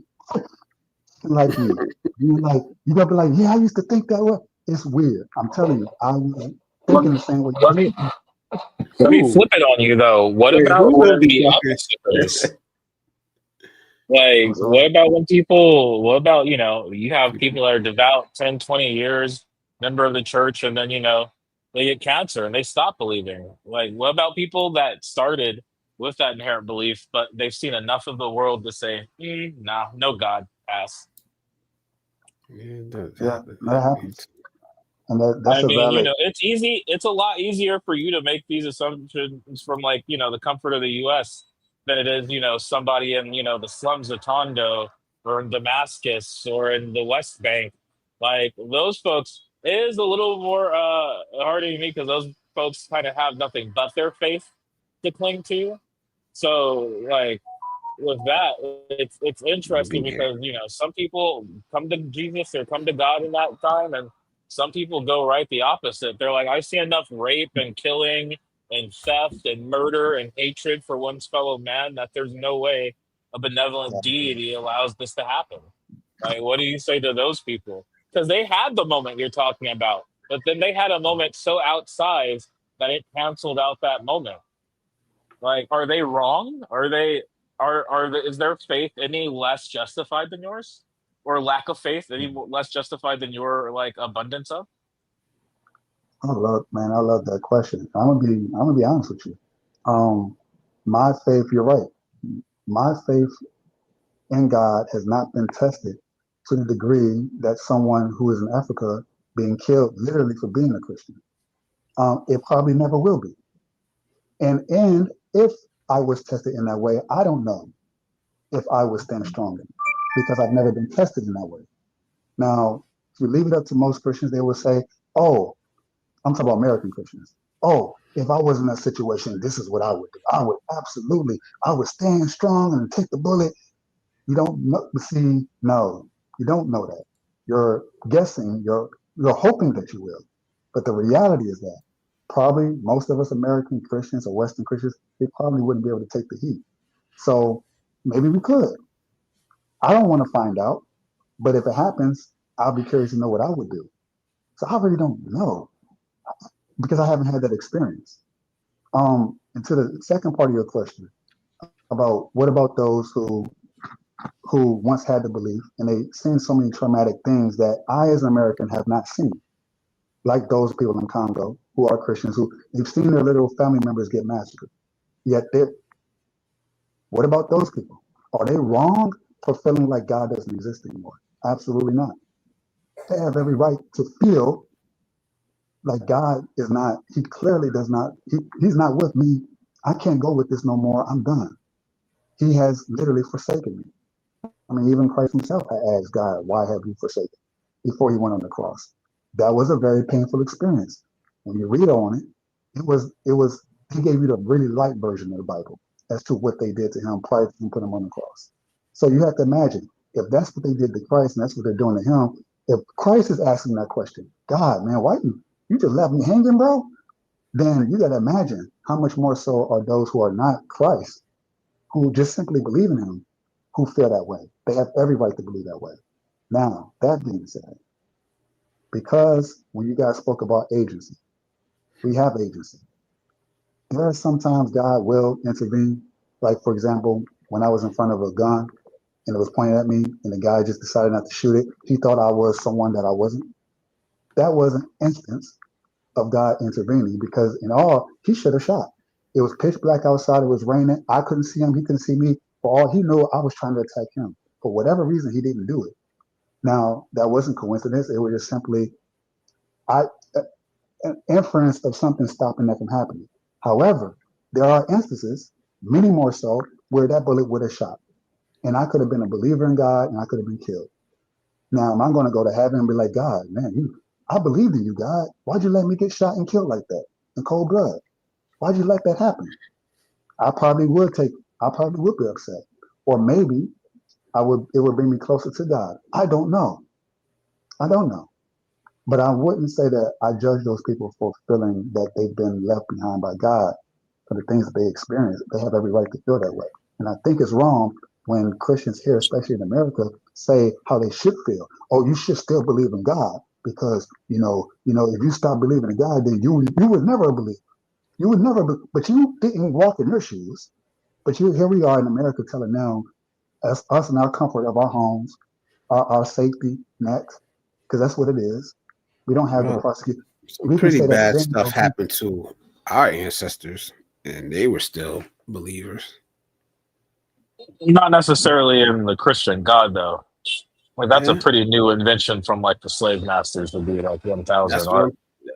like me. You're gonna be like, yeah, I used to think that way. It's weird. I'm telling you, I was thinking the same way. Let me let me Who? flip it on you though. What Wait, about who gonna when be the opposite talking? is? Like, I'm sorry. what about when people, what about, you have people that are devout 10, 20 years, member of the church, and then, they get cancer and they stop believing? Like, what about people that started with that inherent belief, but they've seen enough of the world to say, nah, no God, pass. Yeah, Yeah, that happens, it's and that's I a mean, valid. it's easy. It's a lot easier for you to make these assumptions from like, the comfort of the US than it is, somebody in, the slums of Tondo or in Damascus or in the West Bank. Like those folks it is a little more hard to me because those folks kind of have nothing but their faith to cling to. So like with that, it's interesting be here. because some people come to Jesus or come to God in that time, and some people go right the opposite. They're like, I see enough rape and killing and theft and murder and hatred for one's fellow man that there's no way a benevolent deity allows this to happen. Right? What do you say to those people? Because they had the moment you're talking about, but then they had a moment so outsized that it canceled out that moment. Like, are they wrong? Is their faith any less justified than yours, or lack of faith any less justified than your like abundance of? I love that question. I'm gonna be honest with you. Um, my faith, you're right. My faith in God has not been tested to the degree that someone who is in Africa being killed literally for being a Christian. It probably never will be. And if I was tested in that way, I don't know if I would stand stronger because I've never been tested in that way. Now, if you leave it up to most Christians, they will say, "Oh, I'm talking about American Christians. Oh, if I was in that situation, this is what I would do. I would absolutely, I would stand strong and take the bullet." You don't know, see, no, you don't know that. You're guessing, you're hoping that you will. But the reality is that probably most of us American Christians or Western Christians, they probably wouldn't be able to take the heat. So maybe we could. I don't want to find out, but if it happens, I'll be curious to know what I would do. So I really don't know because I haven't had that experience. And to the second part of your question about what about those who once had the belief and they seen so many traumatic things that I as an American have not seen, like those people in Congo who are Christians who they've seen their little family members get massacred. Yet they're what about those people? Are they wrong for feeling like God doesn't exist anymore? Absolutely not. They have every right to feel like God is not, he clearly does not, he's not with me. I can't go with this no more. I'm done. He has literally forsaken me. I mean, even Christ himself had asked God, why have you forsaken before he went on the cross? That was a very painful experience. When you read on it, he gave you the really light version of the Bible as to what they did to him prior to him putting him on the cross. So you have to imagine if that's what they did to Christ and that's what they're doing to him, if Christ is asking that question, God, man, why you just left me hanging, bro? Then you got to imagine how much more so are those who are not Christ, who just simply believe in him, who feel that way. They have every right to believe that way. Now, that being said, because when you guys spoke about agency, we have agency. There are sometimes God will intervene. Like, for example, when I was in front of a gun and it was pointed at me and the guy just decided not to shoot it, he thought I was someone that I wasn't. That was an instance of God intervening because in all, he should have shot. It was pitch black outside. It was raining. I couldn't see him. He couldn't see me. For all he knew, I was trying to attack him. For whatever reason, he didn't do it. Now, that wasn't coincidence. It was just simply I, an inference of something stopping that from happening. However, there are instances, many more so, where that bullet would have shot. And I could have been a believer in God and I could have been killed. Now, am I going to go to heaven and be like, God, man, I believed in you, God. Why'd you let me get shot and killed like that in cold blood? Why'd you let that happen? I probably would take, I probably would be upset. Or maybe it would bring me closer to God. I don't know. I don't know. But I wouldn't say that I judge those people for feeling that they've been left behind by God for the things that they experience. They have every right to feel that way. And I think it's wrong when Christians here, especially in America, say how they should feel. Oh, you should still believe in God because if you stop believing in God, then you would never believe. You would never, but you didn't walk in their shoes. But here we are in America telling them us in our comfort of our homes, our safety next, because that's what it is. We don't have the Well, prosecution. some We can pretty say that to bad them. stuff happened to our ancestors, and they were still believers. Not necessarily in the Christian God, though. Like that's a Yeah, pretty new invention from like the slave masters to be like 1,000. that's what I'm.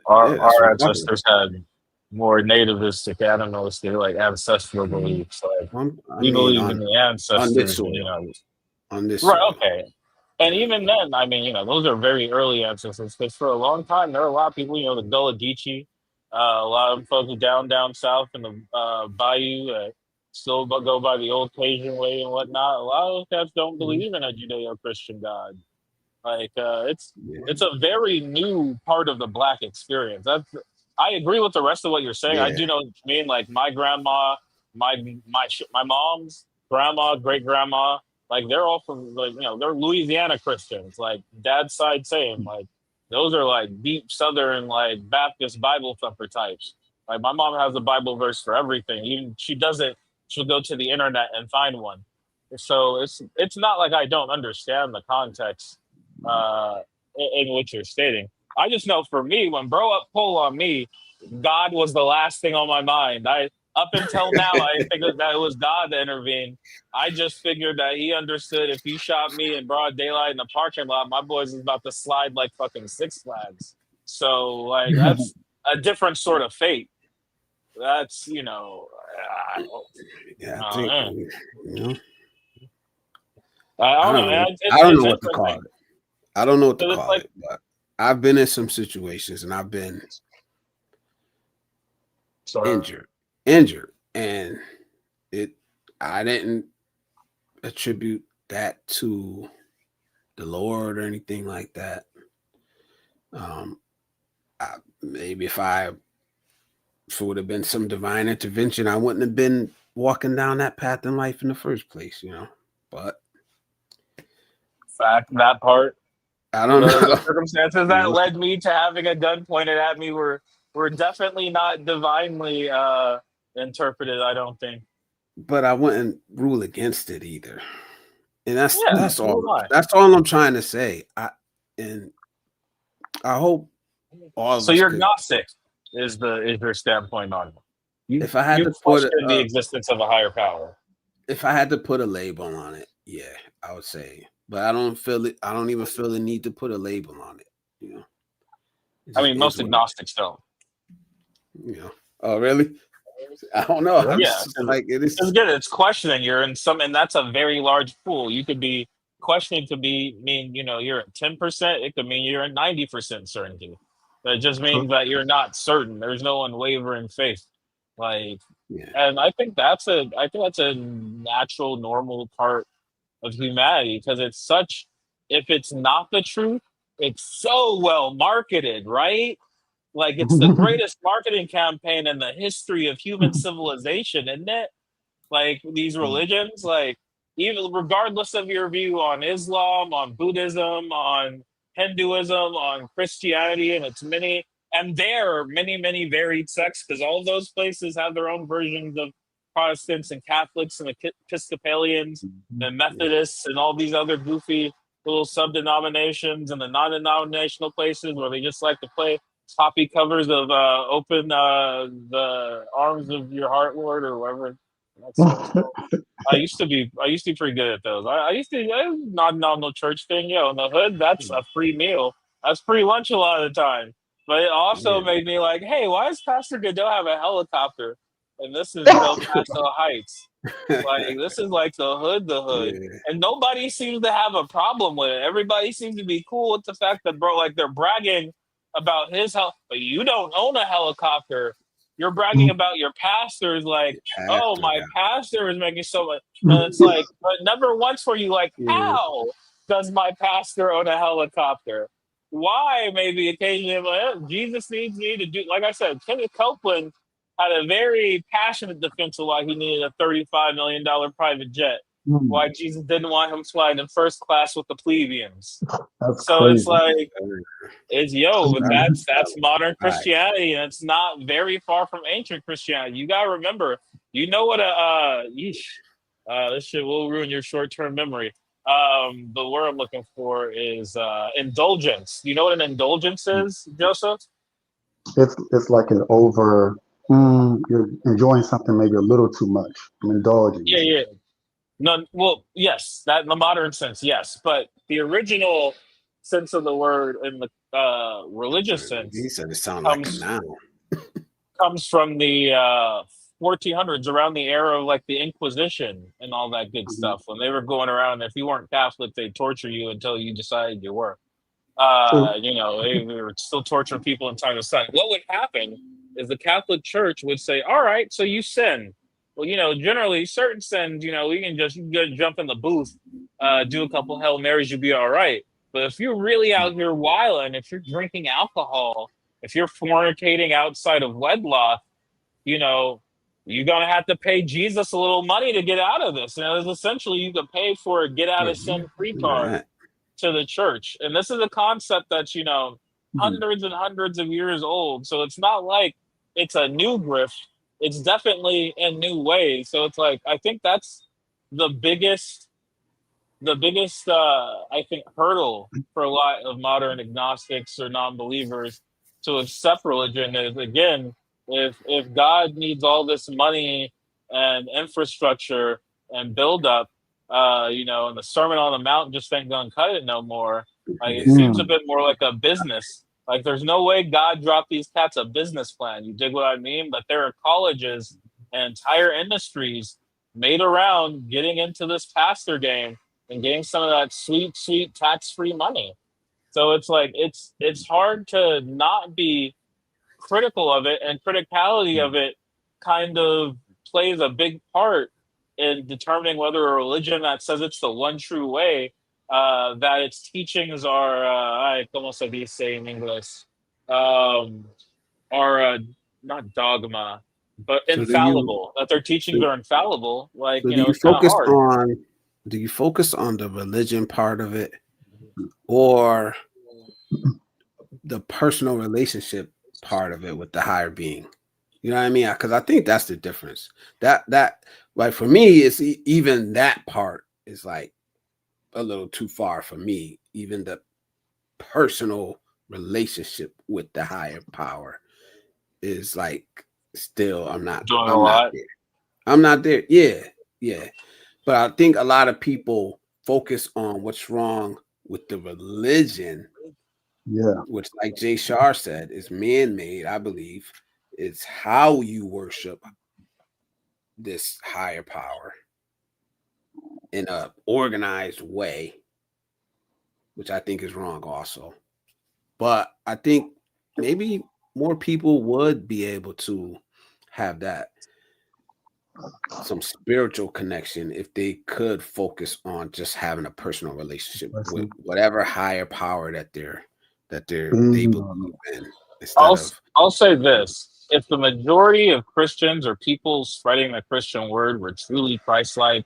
Our Yeah, that's our what I'm talking ancestors had more nativistic animalistic like ancestral beliefs. Like about. we believed in the On this ancestors, and soil, on this right? soil. Okay. And even then, I mean, those are very early ancestors because for a long time there are a lot of people, the Gullah Geechee, a lot of folks down south in the bayou still go by the old Cajun way and whatnot. A lot of those cats don't believe in a Judeo-Christian God. Like Yeah, it's a very new part of the Black experience. I agree with the rest of what you're saying. I yeah. do know what you mean. Like my grandma, my mom's grandma, great grandma, like they're all from they're Louisiana Christians. Like dad's side same. Like those are like deep Southern like Baptist Bible thumper types. Like my mom has a Bible verse for everything. Even she doesn't. She'll go to the internet and find one. So it's not like I don't understand the context uh, in which you're stating. I just know for me, when bro up pull on me, God was the last thing on my mind. I up until now, I figured that it was God that intervened. I just figured that he understood if he shot me in broad daylight in the parking lot, my boys is about to slide like fucking Six Flags. So like that's a different sort of fate. That's Yeah, I think I I don't know, don't know. man. I don't know It's what to call interesting. it. I don't know what to 'Cause it's call like it, but I've been in some situations and I've been sorry. injured, and I didn't attribute that to the Lord or anything like that. Maybe if it would have been some divine intervention, I wouldn't have been walking down that path in life in the first place, But Fact, that part. I don't The know. circumstances you that know. led me to having a gun pointed at me were definitely not divinely interpreted, I don't think. But I wouldn't rule against it either. And Yeah, who am I? that's all I'm trying to say. And I hope all of So us you're could. agnostic is your standpoint on it. If I had You to put question the existence of a higher power. if I had to put a label on it, yeah, I would say. But I don't feel it. I don't even feel the need to put a label on it. It I just mean, is most what it agnostics don't. is. Oh, really? I don't know. I'm Yeah, just like it is. because again, it's questioning. You're in some, and that's a very large pool. You could be questioning to mean you're at 10%. It could mean you're at 90% certainty. That just means that you're not certain. There's no unwavering faith. Like, Yeah. and I think that's a natural, normal part of humanity because it's such. If it's not the truth, it's so well marketed, right? Like it's the greatest marketing campaign in the history of human civilization, isn't it? Like these religions, like even regardless of your view on Islam, on Buddhism, on Hinduism, on Christianity, and its many, and there are many, many varied sects because all of those places have their own versions of Protestants and Catholics and Episcopalians and Yeah. Methodists and all these other goofy little sub denominations and the non denominational places where they just like to play poppy covers of "Open the Arms of Your Heart, Lord" or whatever that song's called. I used to be pretty good at those. I used to not on the church thing, in the hood. That's a free meal. That's free lunch a lot of the time. But it also Yeah. made me like, hey, why does Pastor Godot have a helicopter? And this is Del Paso Heights. Like this is like the hood, Yeah. and nobody seems to have a problem with it. Everybody seems to be cool with the fact that bro, like they're bragging about his health, but you don't own a helicopter. You're bragging about your pastors, like, oh, Pastor my guy. pastor is making so much, and it's like, but never once were you like, Yeah. how does my pastor own a helicopter? Why? Maybe occasionally, like, Jesus needs me to do. Like I said, Kenneth Copeland had a very passionate defense of why he needed a $35 million private jet. Mm, Why Jesus didn't want him flying in first class with the plebeians. that's So it's crazy. like, but Mm, that's modern Right. Christianity, and it's not very far from ancient Christianity. You gotta remember, you know what this shit will ruin your short term memory. The word I'm looking for is indulgence. You know what an indulgence is, Joseph? it's like an over. You're enjoying something maybe a little too much. I'm indulging Yeah, you. yeah. No, well, yes, that in the modern sense, yes, but the original sense of the word in the religious He sense said it sounded like a comes noun. comes from the 1400s, around the era of like the Inquisition and all that good Mhm. stuff. When they were going around, if you weren't Catholic, they torture you until you decided you were. So, They were still torturing people in time of sun. What would happen is the Catholic Church would say, "All right, so you sin." Well, generally certain sins, you can just jump in the booth, do a couple Hail Marys, you'll be all right. But if you're really out here wilding, if you're drinking alcohol, if you're fornicating outside of wedlock, you know, you're gonna have to pay Jesus a little money to get out of this. It's essentially you can pay for a get out Yeah, of sin free card right. to the church. And this is a concept that's, mhm. hundreds and hundreds of years old. So it's not like it's a new grift. It's definitely in new ways. So it's like I think that's the biggest I think hurdle for a lot of modern agnostics or non-believers to accept religion is, again, if God needs all this money and infrastructure and build up, and the Sermon on the Mount just ain't gonna cut it no more. Like it Yeah. seems a Mm, bit more like a business. Like there's no way God dropped these cats a business plan. You dig what I mean? But there are colleges and entire industries made around getting into this pastor game and getting some of that sweet, sweet tax-free money. So it's like it's hard to not be critical of it, and criticality of it kind of plays a big part in determining whether a religion that says it's the one true way, that its teachings are, ay, como se dice in English, um, are not dogma, but So do you infallible. That their teachings so, are infallible. Like so do you it's kind of focus hard. on the religion part of it or the personal relationship part of it with the higher being? You know what I mean? Because I think that's the difference. That like for me, it's even that part is like a little too far for me. Even the personal relationship with the higher power is like still Doing a I'm not lot. there. I'm not there. Yeah, yeah. But I think a lot of people focus on what's wrong with the religion, yeah. which, like Jay Shar said, is man-made. I believe it's how you worship this higher power in a organized way, which I think is wrong also. But I think maybe more people would be able to have that some spiritual connection if they could focus on just having a personal relationship with Listen, whatever higher power that they being believe in instead I'll of I'll say this: if the majority of Christians or people spreading the Christian word were truly Christ-like,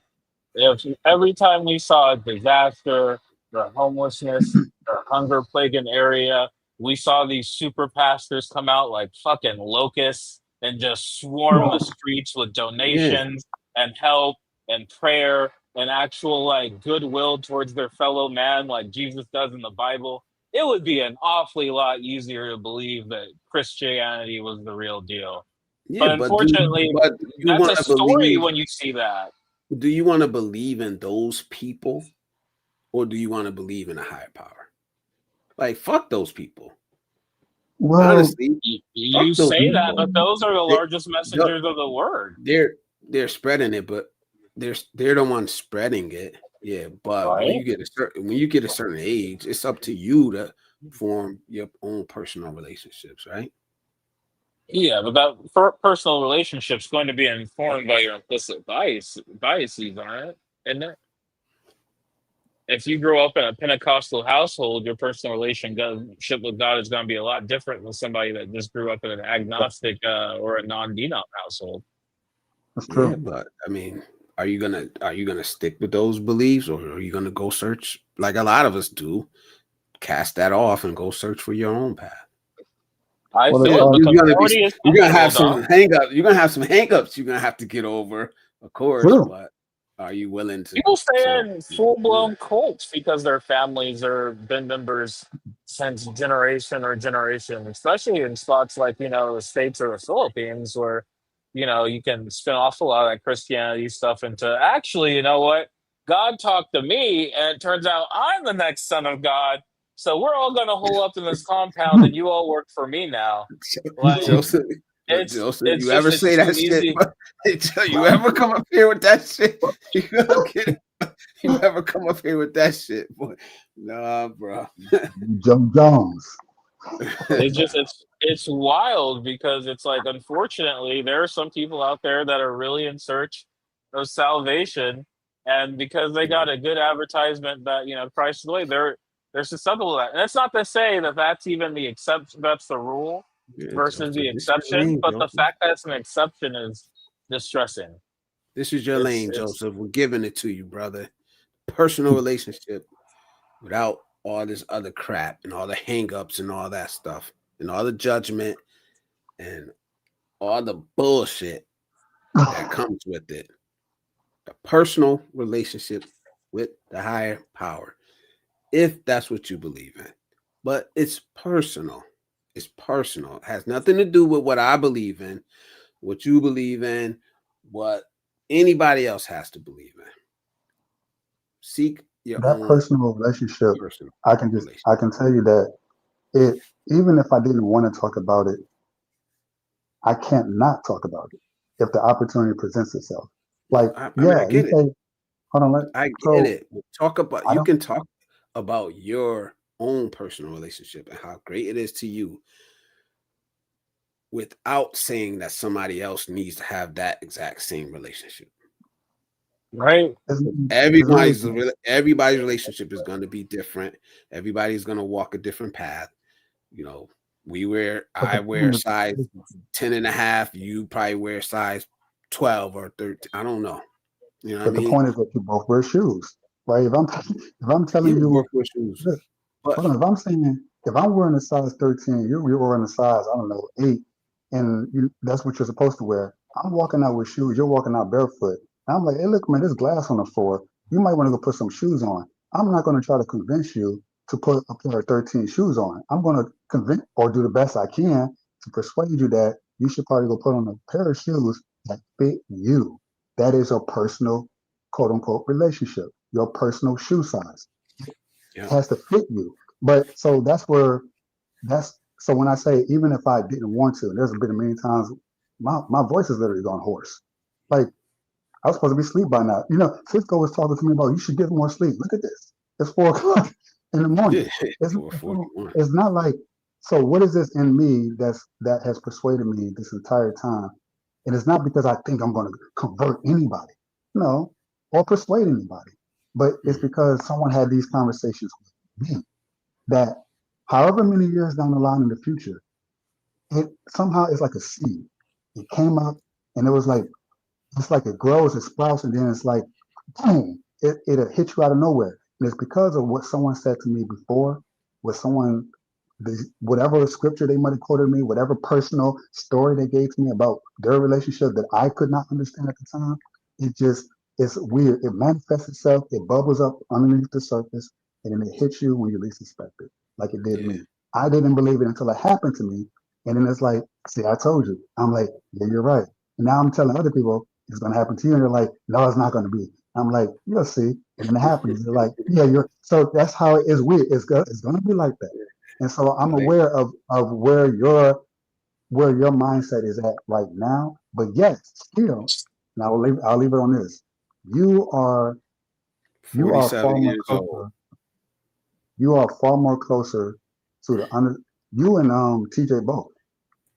if every time we saw a disaster or homelessness or hunger plague an area, we saw these super pastors come out like fucking locusts and just swarm the streets with yeah, donations and help and prayer and actual like goodwill towards their fellow man like Jesus does in the Bible, it would be an awfully lot easier to believe that Christianity was the real deal. yeah, But unfortunately, but do you that's want a to story believe when you see that. in those people or do you want to believe in a higher power? Like fuck those people. well, Honestly, You fuck those say that, people. but those are the They, largest messengers of the word, they're spreading it, but they're the ones spreading it. Yeah, but right? when you get a certain age, it's up to you to form your own personal relationships, right? Yeah, but that personal relationship's going to be informed by your implicit biases, aren't it? Isn't it? if you grow up in a Pentecostal household, your personal relationship with God is going to be a lot different than somebody that just grew up in an agnostic or a non-denom household. That's Yeah, true. but I mean, are you gonna stick with those beliefs, or are you gonna go search like a lot of us do, cast that off and go search for your own path? I Well, it's feel Yeah, it. The all conformity is you're gonna comfortable, have some Doc. hangups. You're gonna have some hangups you're gonna have to get over, of course, true. but are you willing People stay to in do full-blown that? cults because their families are been members since generation or generation, especially in spots like, the States or the Philippines, where, you can spin off a lot of that Christianity stuff into, actually, you know what? God talked to me, and it turns out I'm the next son of God. So we're all going to hole up in this compound, and you all work for me now. Like, Joseph, Joseph, it's you just, ever it's say too that shit? easy. But you ever come up here with that shit? You gonna get it. You ever come up here with that shit, boy? Nah, bro. Joe Jones. It's just it's wild because it's like, unfortunately, there are some people out there that are really in search of salvation, and because they Yeah, got a good advertisement that, Christ is the way, they're susceptible to that. And that's not to say that that's even the exception, that's the rule yeah, versus Joseph. the This is your exception. lane, But the Joseph. fact that it's an exception is distressing. This is your It's lane, it's Joseph. We're giving it to you, brother. Personal relationship without all this other crap and all the hangups and all that stuff and all the judgment and all the bullshit that comes with it. A personal relationship with the higher power, if that's what you believe in. But it's personal. It's personal. It has nothing to do with what I believe in, what you believe in, what anybody else has to believe in. Seek your That own personal relationship, personal I relationship. can tell you that it, even if I didn't want to talk about it, I can't not talk about it if the opportunity presents itself. No, Like, I mean, I yeah, you get it. say, hold on, I get so it. Talk about I you don't, can talk about your own personal relationship and how great it is to you without saying that somebody else needs to have that exact same relationship. right. it's really, Everybody's relationship is going to be different. Everybody's going to walk a different path. You know, but the I wear point is, size 10 and a half. You probably wear size 12 or 13. I don't know. You know what I but the mean? point is that you both wear shoes, right? If I'm telling You you, work with shoes, look, but hold on, if I'm saying, if I'm wearing a size 13, you're wearing a size, I don't know, 8, and that's what you're supposed to wear. I'm walking out with shoes, you're walking out barefoot. And I'm like, hey, look, man, there's glass on the floor. You might want to go put some shoes on. I'm not going to try to convince you to put a pair of 13 shoes on. I'm going to convince or do the best I can to persuade you that you should probably go put on a pair of shoes that fit you. That is a personal, quote unquote, relationship, your personal shoe size yeah, has to fit you. But so that's so when I say even if I didn't want to, there's been many times my voice is literally gone hoarse. Like I was supposed to be asleep by now. Cisco was talking to me about you should get more sleep. Look at this. It's 4 o'clock in the morning. yeah. It's, it's, 441. it's not like so what is this in me that has persuaded me this entire time? And it's not because I think I'm going to convert anybody, no, or persuade anybody, but it's because someone had these conversations with me that however many years down the line in the future, it somehow is like a seed. It came up and it was like, it's like it grows, it sprouts, and then it's like, boom, it'll hit you out of nowhere. And it's because of what someone said to me before, what someone, whatever scripture they might have quoted me, whatever personal story they gave to me about their relationship that I could not understand at the time. It just, it's weird. It manifests itself, it bubbles up underneath the surface, and then it hits you when you least expect it, like it did Yeah, me. I didn't believe it until it happened to me. And then it's like, see, I told you. I'm like, yeah, you're right. And now I'm telling other people it's going to happen to you. And they're like, no, it's not going to be. I'm like, you'll see. And then it happens. They're like, yeah, you're. So that's how it is weird. It's going to be like that. And so I'm right. aware of where your mindset is at right now. But yet, still, and I'll leave it on this. You are you are 47 far more years old. closer. You are far more closer to the under. You and TJ both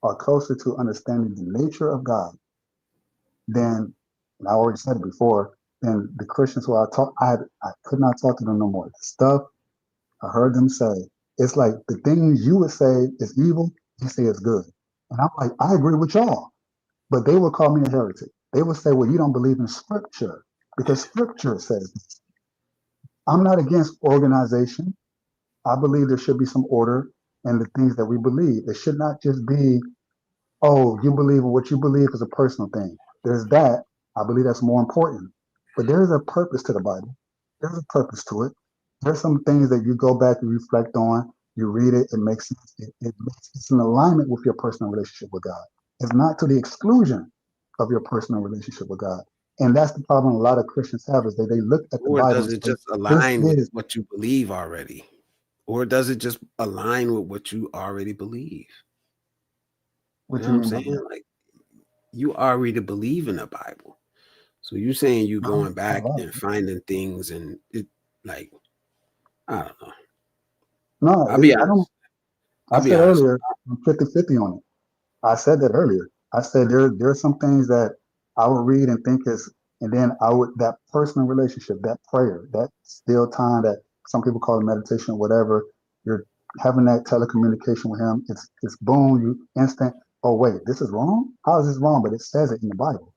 are closer to understanding the nature of God than, and I already said it before, And the Christians who I talk, I could not talk to them no more. The stuff I heard them say, it's like the things you would say is evil, you say it's good. And I'm like, I agree with y'all. But they would call me a heretic. They would say, well, you don't believe in scripture because scripture says this. I'm not against organization. I believe there should be some order in the things that we believe. It should not just be, oh, you believe in what you believe is a personal thing. There's that. I believe that's more important. But there's a purpose to the Bible. There's a purpose to it. There's some things that you go back and reflect on. You read it, it makes sense. It's in alignment with your personal relationship with God. It's not to the exclusion of your personal relationship with God. And that's the problem a lot of Christians have is they look at the Or Bible does and it say, just this align with is what you believe already? Or does it just align with what you already believe? what You you know what I'm mean by saying? that. Like, you already believe in the Bible. So you saying you No, going back no, and finding things and it, like, I don't know. no, I'll be I don't. honest. I I'll be said honest. earlier, I'm 50-50 on it. I said that earlier. I said there are some things that I would read and think is, and then I would that personal relationship, that prayer, that still time that some people call it meditation, whatever. You're having that telecommunication with him. It's boom, you instant. Oh wait, this is wrong. How is this wrong? But it says it in the Bible,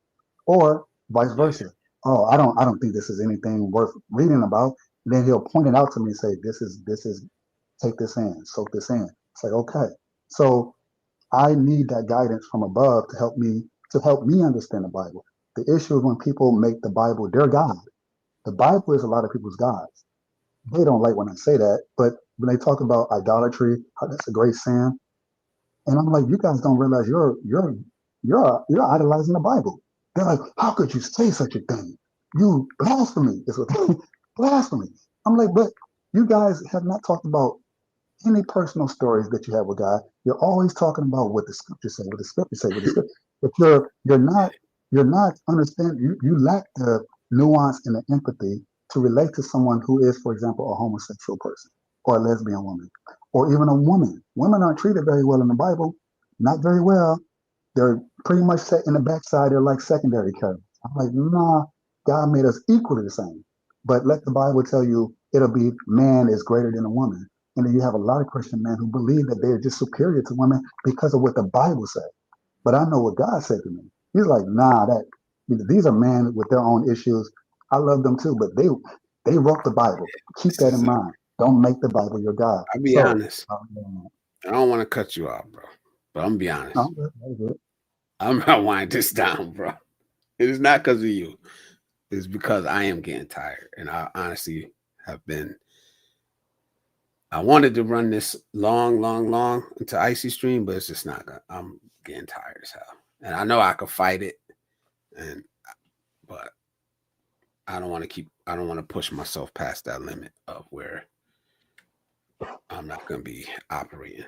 or vice Yeah. versa. Oh, I don't think this is anything worth reading about. And then he'll point it out to me and say, this is take this in, soak this in. It's like okay, so I need that guidance from above to help me understand the Bible. The issue is when people make the Bible their God. The Bible is a lot of people's gods. They don't like when I say that, but when they talk about idolatry, how that's a great sin, and I'm like, you guys don't realize you're idolizing the Bible. They're like, how could you say such a thing? You blasphemy is what blasphemy. I'm like, but you guys have not talked about any personal stories that you have with God. You're always talking about what the scriptures say, what the scriptures say, what the scripture. But you're not understanding. You lack the nuance and the empathy to relate to someone who is, for example, a homosexual person or a lesbian woman or even a woman. Women aren't treated very well in the Bible, not very well. They're pretty much set in the backside. They're like secondary characters. I'm like, nah, God made us equally the same. But let the Bible tell you it'll be man is greater than a woman. And then you have a lot of Christian men who believe that they're just superior to women because of what the Bible said. But I know what God said to me. He's like, nah, that these are men with their own issues. I love them too, but they wrote the Bible. Keep that in mind. Don't make the Bible your God. I'll be So honest. I don't want to cut you off, bro. But I'm gonna be honest. no, I'm gonna wind this down, bro. It is not because of you. It's because I am getting tired. And I honestly have been. I wanted to run this long into Icy Stream, but it's just not gonna. I'm getting tired as hell. And I know I could fight it. But I don't want to push myself past that limit of where I'm not gonna be operating.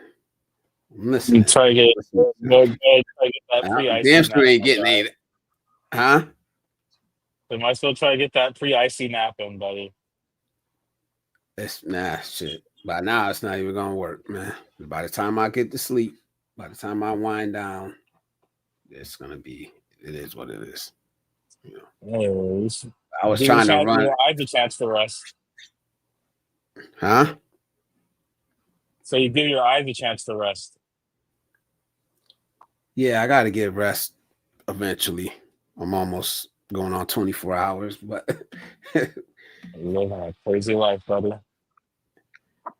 I'm listening. You try to get, Listening. try to get that free icy Damn sure nap ain't in, getting buddy. it. Huh? So might still try to get that free icy nap in, buddy. It's shit. By now it's not even gonna work, man. By the time I get to sleep, by the time I wind down, it's gonna be. It is what it is. You know. Anyways, I was give your trying to run. eyes a chance to rest. Huh? So you give your eyes a chance to rest. Yeah, I gotta get rest eventually. I'm almost going on 24 hours, but Living a crazy life, buddy.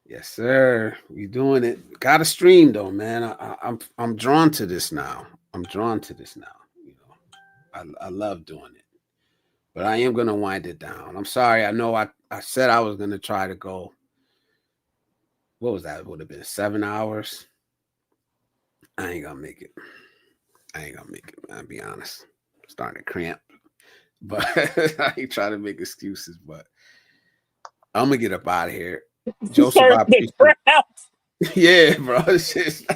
yes, sir. We doing it. Got to stream though, man. I'm drawn to this now. I'm drawn to this now. You know, I love doing it, but I am gonna wind it down. I'm sorry. I know I said I was gonna try to go. What was that? It would have been 7 hours. I ain't gonna make it. I ain't gonna make it, man. I'll be honest. I'm starting to cramp, but I ain't trying to make excuses. But I'm gonna get up out of here. Joseph, I appreciate. Yeah, bro. It's just,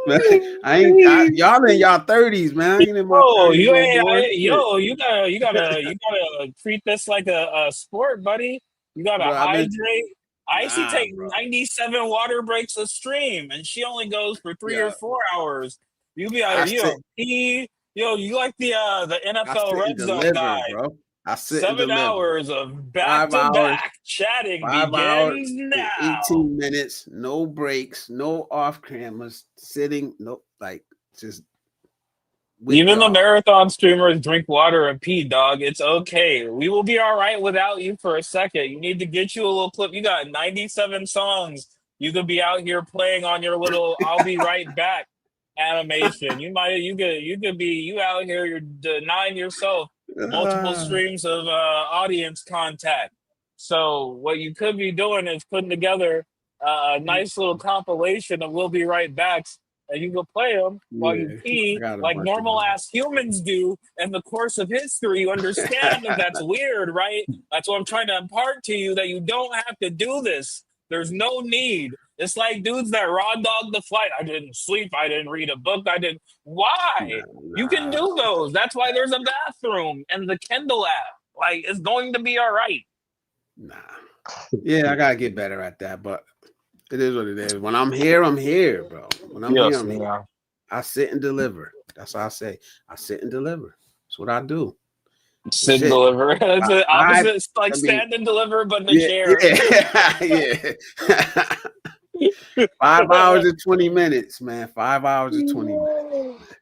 man, y'all in y'all 30s, man. I ain't in my Oh, 30s you no ain't, more. Shit. you gotta treat this like a sport, buddy. You gotta Bro, I've been hydrate. Icy nah, take bro. 97 water breaks a stream, and she only goes for 3 or Yeah, 4 hours. You be I out, you sit know, pee, Yo, you like the I NFL sit and Red Zone deliver, guy. bro. I sit and 7 deliver. hours of back 5 to hours, back chatting 5 hours begins and now. 18 minutes, no breaks, no off cameras, sitting, no, like just with Even the y'all. marathon streamers drink water and pee, dog. It's okay. We will be all right without you for a second. You need to get you a little clip. You got 97 songs. You could be out here playing on your little "I'll be right back" animation. You could be you out here. You're denying yourself multiple Ah, streams of audience contact. So what you could be doing is putting together a nice little compilation of "We'll be right backs," and you can play them while you yeah, I pee got a like bunch of normal them. ass humans do in the course of history. You understand that that's weird, right? That's what I'm trying to impart to you, that you don't have to do this. There's no need. It's like dudes that raw dog the flight. I didn't sleep. I didn't read a book. I didn't. Why? You can Nah, do those. That's why there's a bathroom and the Kindle app. Like, it's going to be all right. nah. Yeah, I gotta get better at that, but it is what it is. When I'm here, bro. When I'm here, Yes, I'm here. yeah. I sit and deliver. That's what I say. I sit and deliver. That's what I do. Sit and Shit. deliver. It's the I, opposite. It's like I mean, stand and deliver, but in a yeah, chair. yeah, yeah. 5 hours and 20 minutes, man. 5 hours and 20 minutes.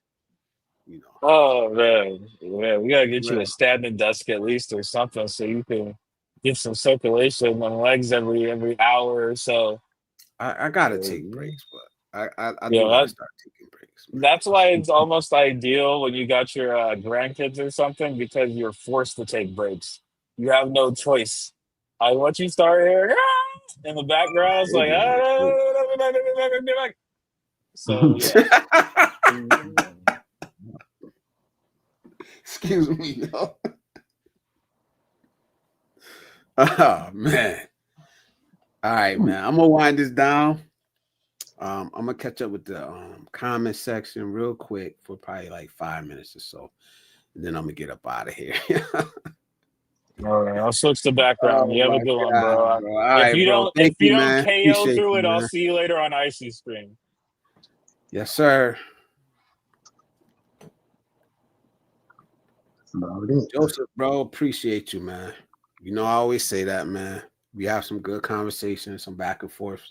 You know. Oh man, we gotta get you Right. a standing desk at least or something so you can get some circulation on legs every hour or so. I gotta take Yeah, breaks, but I do gotta start taking breaks, that's why it's almost ideal when you got your grandkids or something, because you're forced to take breaks. You have no choice. I want you start here in the background. It's like so yeah. Excuse me, no. Oh man. All right, man. I'm gonna wind this down. I'm gonna catch up with the comment section real quick for probably like 5 minutes or so, and then I'm gonna get up out of here. All right, I'll switch the background. Oh You have a my good one, god, bro. bro! All right, bro. If Thank you you, don't man. KO Appreciate through you, it, I'll man. see you later on Icy Stream. Yes, sir. Joseph, bro, appreciate you, man. You know, I always say that, man. We have some good conversations, some back and forth.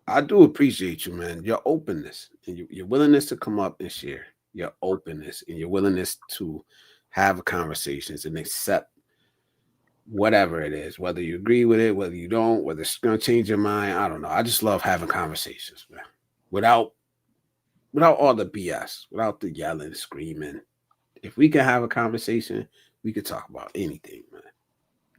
I do appreciate you, man. Your openness and your willingness to come up and share. Your openness and your willingness to have conversations and accept whatever it is, whether you agree with it, whether you don't, whether it's going to change your mind. I don't know. I just love having conversations, man. Without all the BS, without the yelling, screaming. If we can have a conversation, we could talk about anything, man.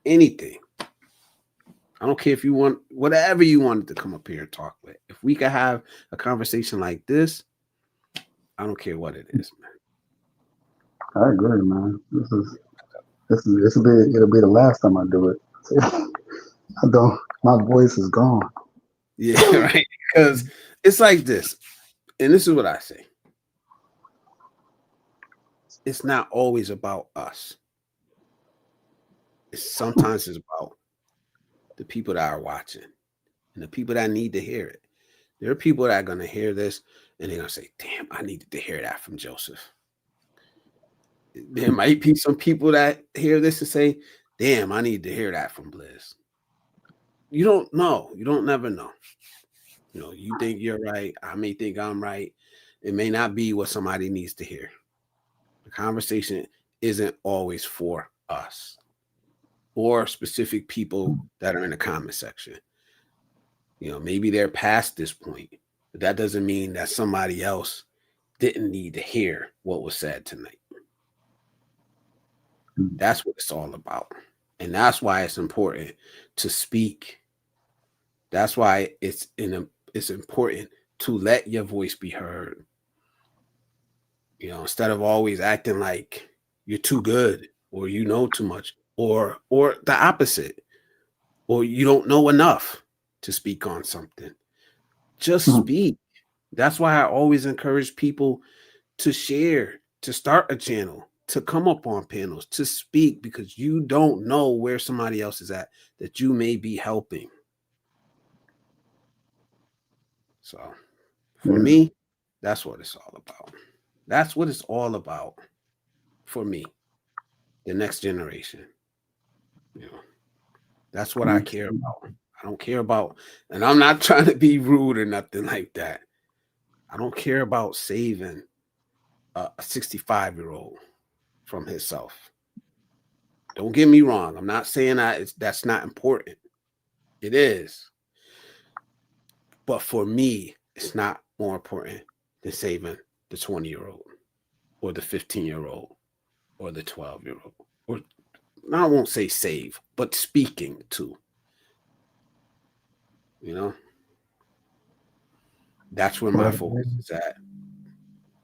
Anything. I don't care if you want whatever you wanted to come up here and talk with. If we could have a conversation like this, I don't care what it is, man. I agree, man. It'll be the last time I do it. I don't. My voice is gone. Yeah, right. Because it's like this, and this is what I say. It's not always about us. Sometimes it's about the people that are watching and the people that need to hear it. There are people that are going to hear this and they're going to say, damn, I needed to hear that from Joseph. There might be some people that hear this and say, damn, I need to hear that from Blizz. You don't know. You don't never know. You know, you think you're right. I may think I'm right. It may not be what somebody needs to hear. The conversation isn't always for us or specific people that are in the comment section. You know, maybe they're past this point, but that doesn't mean that somebody else didn't need to hear what was said tonight. That's what it's all about. And that's why it's important to speak. That's why it's important to let your voice be heard. You know, instead of always acting like you're too good or you know too much or the opposite, or you don't know enough to speak on something. Just speak. That's why I always encourage people to share, to start a channel, to come up on panels, to speak, because you don't know where somebody else is at that you may be helping. So for me, That's what it's all about. That's what it's all about for me, the next generation. You know, that's what I care about. I don't care about, and I'm not trying to be rude or nothing like that. I don't care about saving a 65-year-old from himself. Don't get me wrong. I'm not saying that's not important. It is. But for me, it's not more important than saving the 20-year-old or the 15-year-old or the 12-year-old. Or I won't say save, but speaking to. You know? That's where my focus is at.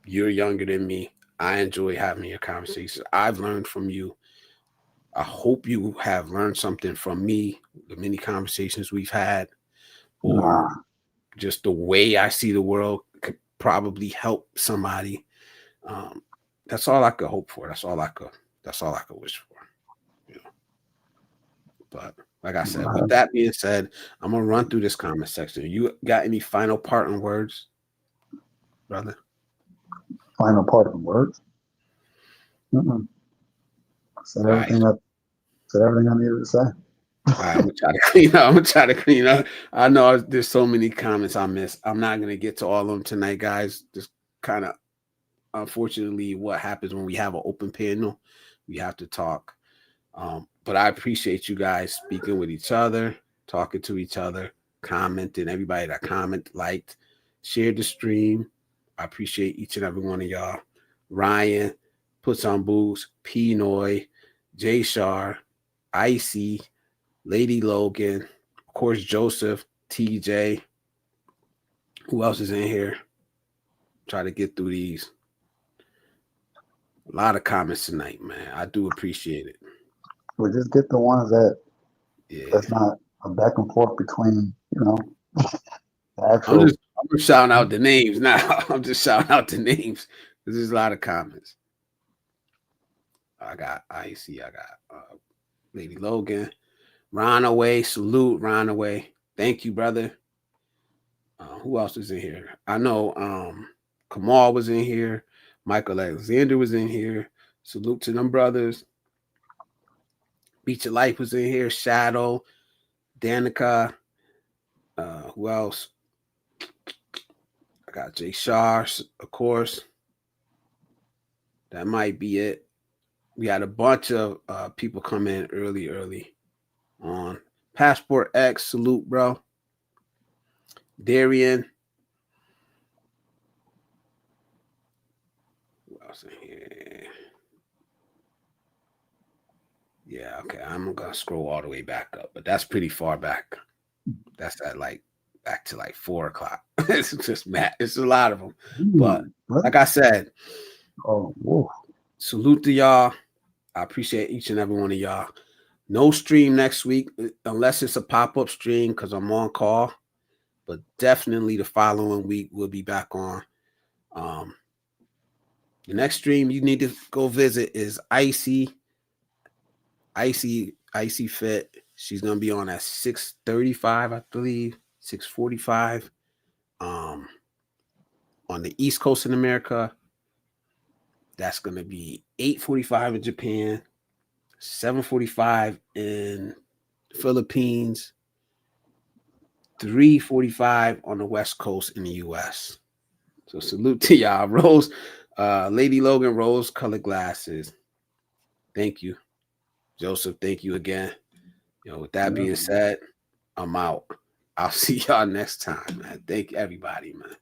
You're younger than me. I enjoy having your conversations. I've learned from you. I hope you have learned something from me, the many conversations we've had, or just the way I see the world could probably help somebody. That's all I could hope for. That's all I could wish for. You know? But like I said, with that being said, I'm gonna run through this comment section. You got any final parting words, brother? Final parting words. Said everything. Said everything I needed to say. All right, I'm gonna try to clean up. I'm gonna try to clean up. I know there's so many comments I missed. I'm not gonna get to all of them tonight, guys. Just kind of, unfortunately, what happens when we have an open panel, we have to talk. But I appreciate you guys speaking with each other, talking to each other, commenting. Everybody that comment, liked, shared the stream. I appreciate each and every one of y'all. Ryan, Puts on Boots, Pinoy, Jay Shar, Icy, Lady Logan, of course, Joseph, TJ. Who else is in here? Try to get through these. A lot of comments tonight, man. I do appreciate it. We just get the ones that's not a back and forth between, the actual. I'm just shouting out the names now. I'm just shouting out the names. There's a lot of comments. I got Icy. I got Lady Logan. Ron Away. Salute, Ron Away. Thank you, brother. Who else is in here? I know Kamal was in here. Michael Alexander was in here. Salute to them brothers. Beach of Life was in here. Shadow, Danica. Who else? I got Jay Shar, of course. That might be it. We had a bunch of people come in early on. Passport X, salute, bro. Darian. Who else in here? Yeah, okay. I'm gonna scroll all the way back up, but that's pretty far back. That's at back to 4 o'clock. It's just mad. It's a lot of them. But like I said, salute to y'all. I appreciate each and every one of y'all. No stream next week unless it's a pop-up stream because I'm on call. But definitely the following week we'll be back on. The next stream you need to go visit is Icy Fit. She's gonna be on at 6:35, I believe, 6:45. On the East Coast in America, that's gonna be 8:45 in Japan, 7:45 in Philippines, 3:45 on the West Coast in the US. So salute to y'all. Rose, Lady Logan, rose colored glasses. Thank you. Joseph, thank you again. With that being said, I'm out. I'll see y'all next time, man. Thank everybody, man.